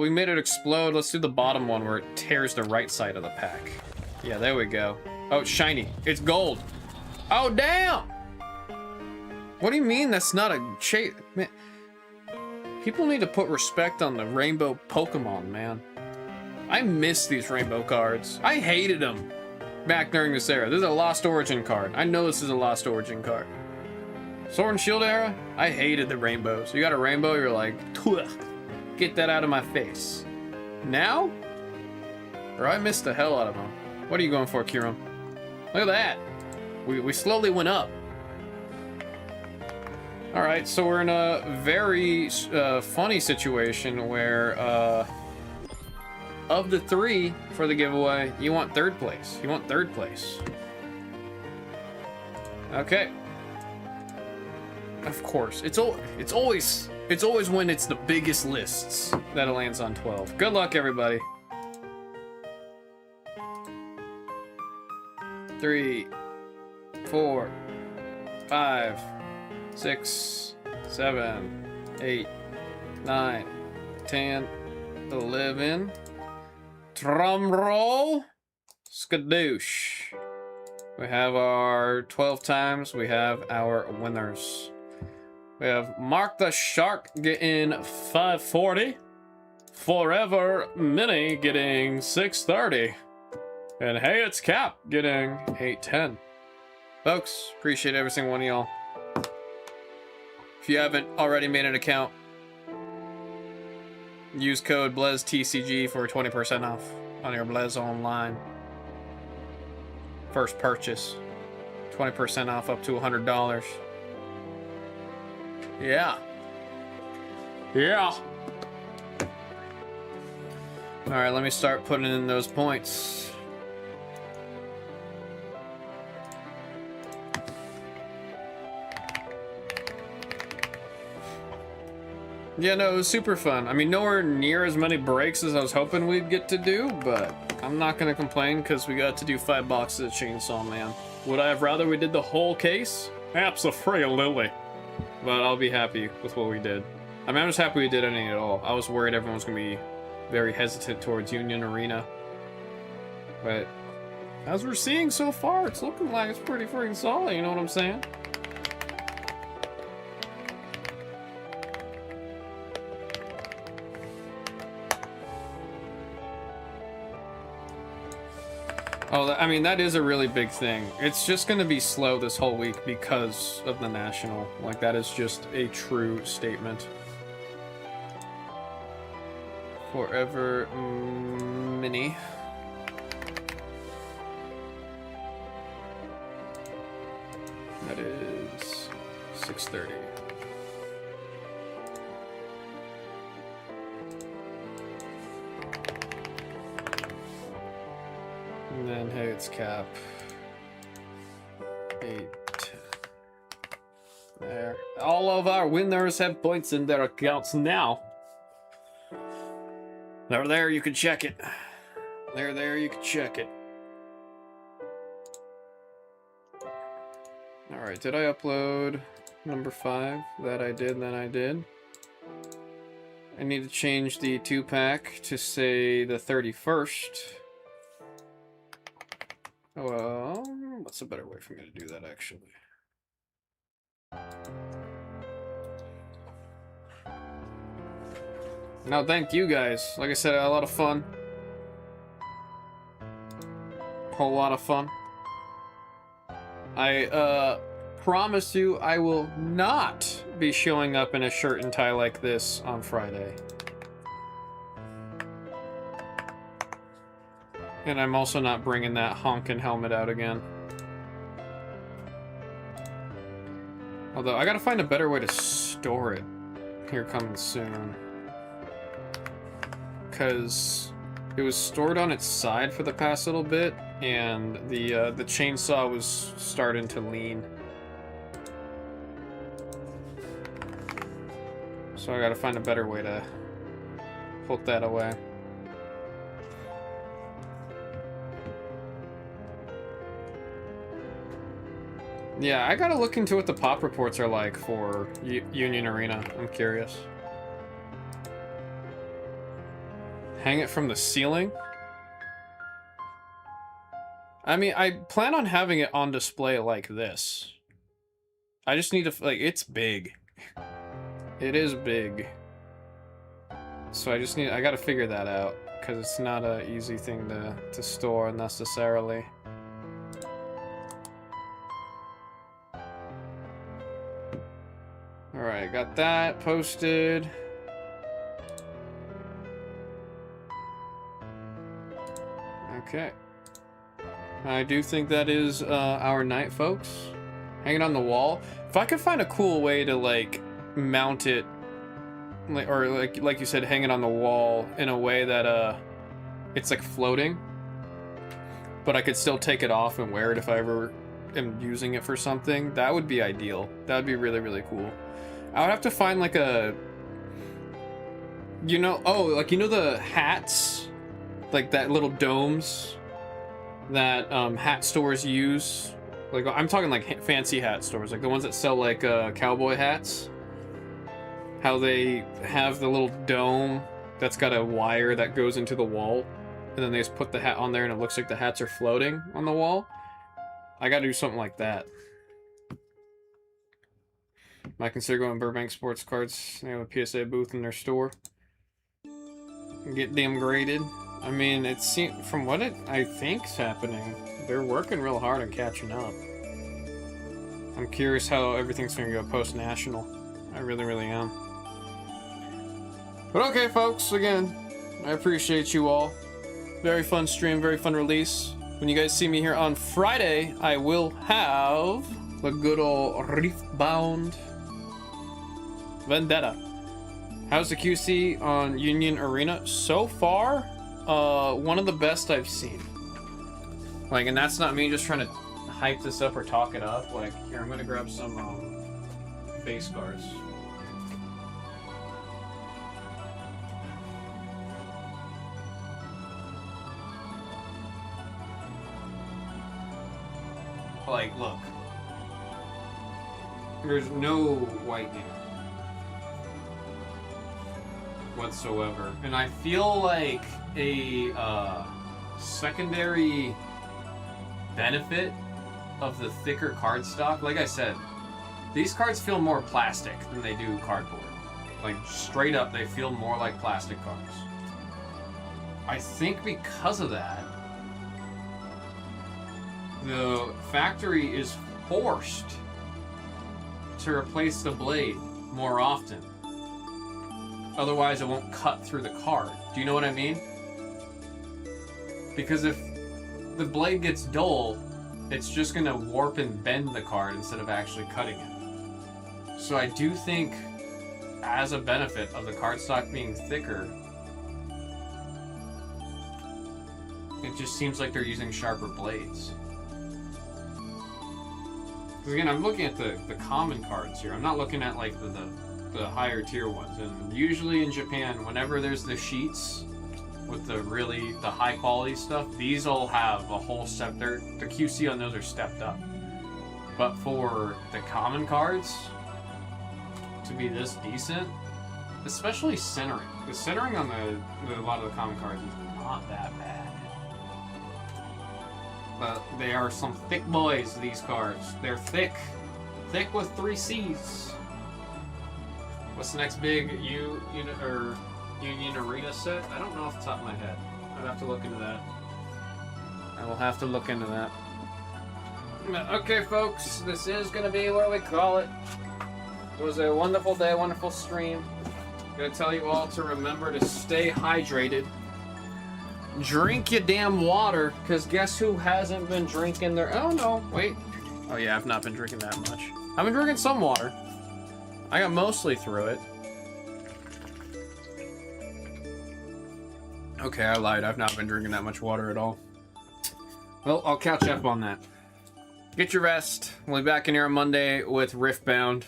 We made it explode. Let's do the bottom one where it tears the right side of the pack. Yeah, there we go. Oh, it's shiny. It's gold. Oh, damn. What do you mean that's not a shade? Man, people need to put respect on the rainbow Pokemon, man. I miss these rainbow cards. I hated them back during this era. This is a Lost Origin card. I know this is a Lost Origin card. Sword and Shield era, I hated the rainbows. You got a rainbow, you're like, get that out of my face. Now? Or I missed the hell out of them. What are you going for, Kiram? Look at that. We slowly went up. All right, so we're in a very funny situation where of the 3 for the giveaway, you want 3rd place. You want 3rd place. Okay. Of course, it's always when it's the biggest lists that it lands on 12. Good luck, everybody. 3, 4, 5, 6, 7, 8, 9, 10, 11. Drum roll. Skadoosh. We have our 12 times. We have our winners. We have Mark the Shark getting 540. Forever Mini getting 630. And hey, it's Cap getting 810. Folks, appreciate every single one of y'all. If you haven't already made an account, use code BlezTCG for 20% off on your Blez Online. First purchase. 20% off up to $100. Yeah. Yeah. Alright, let me start putting in those points. Yeah, no, it was super fun. I mean, nowhere near as many breaks as I was hoping we'd get to do, but I'm not gonna complain because we got to do 5 boxes of Chainsaw Man. Would I have rather we did the whole case? Absolutely. But I'll be happy with what we did. I mean, I'm just happy we did anything at all. I was worried everyone was gonna be very hesitant towards Union Arena. But as we're seeing so far, it's looking like it's pretty freaking solid, you know what I'm saying? Oh, I mean, that is a really big thing. It's just going to be slow this whole week because of the National. Like, that is just a true statement. Forever Mini. 6:30. And then, hey, it's cap. 8. There. All of our winners have points in their accounts now. There, you can check it. There, you can check it. Alright, did I upload number 5? That I did. I need to change the 2-pack to say the 31st. Well, what's a better way for me to do that, actually? No, thank you guys. Like I said, I had a lot of fun. Whole lot of fun. I promise you I will not be showing up in a shirt and tie like this on Friday. And I'm also not bringing that honkin' helmet out again. Although, I gotta find a better way to store it here coming soon. Because it was stored on its side for the past little bit, and the chainsaw was starting to lean. So I gotta find a better way to put that away. Yeah, I gotta look into what the pop reports are like for Union Arena. I'm curious. Hang it from the ceiling? I mean, I plan on having it on display like this. I just need to, like, it's big. It is big. So I gotta figure that out, because it's not an easy thing to store necessarily. Alright, got that posted. Okay. I do think that is our night, folks. Hanging on the wall. If I could find a cool way to, like, mount it, or like you said, hang it on the wall in a way that it's like floating, but I could still take it off and wear it if I ever am using it for something, that would be ideal. That would be really, really cool. I would have to find like a, you know, like, you know the hats, like that little domes that hat stores use. Like, I'm talking like fancy hat stores, like the ones that sell like cowboy hats. How they have the little dome that's got a wire that goes into the wall, and then they just put the hat on there and it looks like the hats are floating on the wall. I gotta do something like that. I consider going to Burbank Sports Cards. They have a PSA booth in their store. Get them graded. I mean, it seems, from what I think's happening, they're working real hard on catching up. I'm curious how everything's gonna go post-national. I really, really am. But okay, folks, again, I appreciate you all. Very fun stream, very fun release. When you guys see me here on Friday, I will have the good old Reef-bound Vendetta. How's the QC on Union Arena? So far, one of the best I've seen. Like, and that's not me just trying to hype this up or talk it up. Like, here, I'm gonna grab some base cards. Like, look. There's no whitening whatsoever. And I feel like a secondary benefit of the thicker cardstock, like I said, these cards feel more plastic than they do cardboard. Like, straight up, they feel more like plastic cards. I think because of that, the factory is forced to replace the blade more often. Otherwise, it won't cut through the card. Do you know what I mean? Because if the blade gets dull, it's just gonna warp and bend the card instead of actually cutting it. So I do think, as a benefit of the cardstock being thicker, it just seems like they're using sharper blades. Because again, I'm looking at the common cards here. I'm not looking at like the higher tier ones. And usually in Japan, whenever there's the sheets with the high quality stuff, these all have a whole step. The QC on those are stepped up. But for the common cards to be this decent, especially centering. The centering on a lot of the common cards is not that bad. But they are some thick boys, these cards. They're thick. Thick with 3 C's. What's the next big Union Arena set? I don't know off the top of my head. I'd have to look into that. I will have to look into that. Okay, folks, this is going to be what we call it. It was a wonderful day, wonderful stream. I'm going to tell you all to remember to stay hydrated. Drink your damn water, because guess who hasn't been drinking their... Oh, no, wait. Oh, yeah, I've not been drinking that much. I've been drinking some water. I got mostly through it. Okay, I lied. I've not been drinking that much water at all. Well, I'll catch up on that. Get your rest. We'll be back in here on Monday with Riftbound.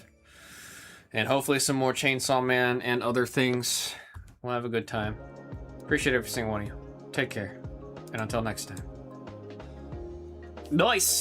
And hopefully some more Chainsaw Man and other things. We'll have a good time. Appreciate every single one of you. Take care. And until next time. Nice!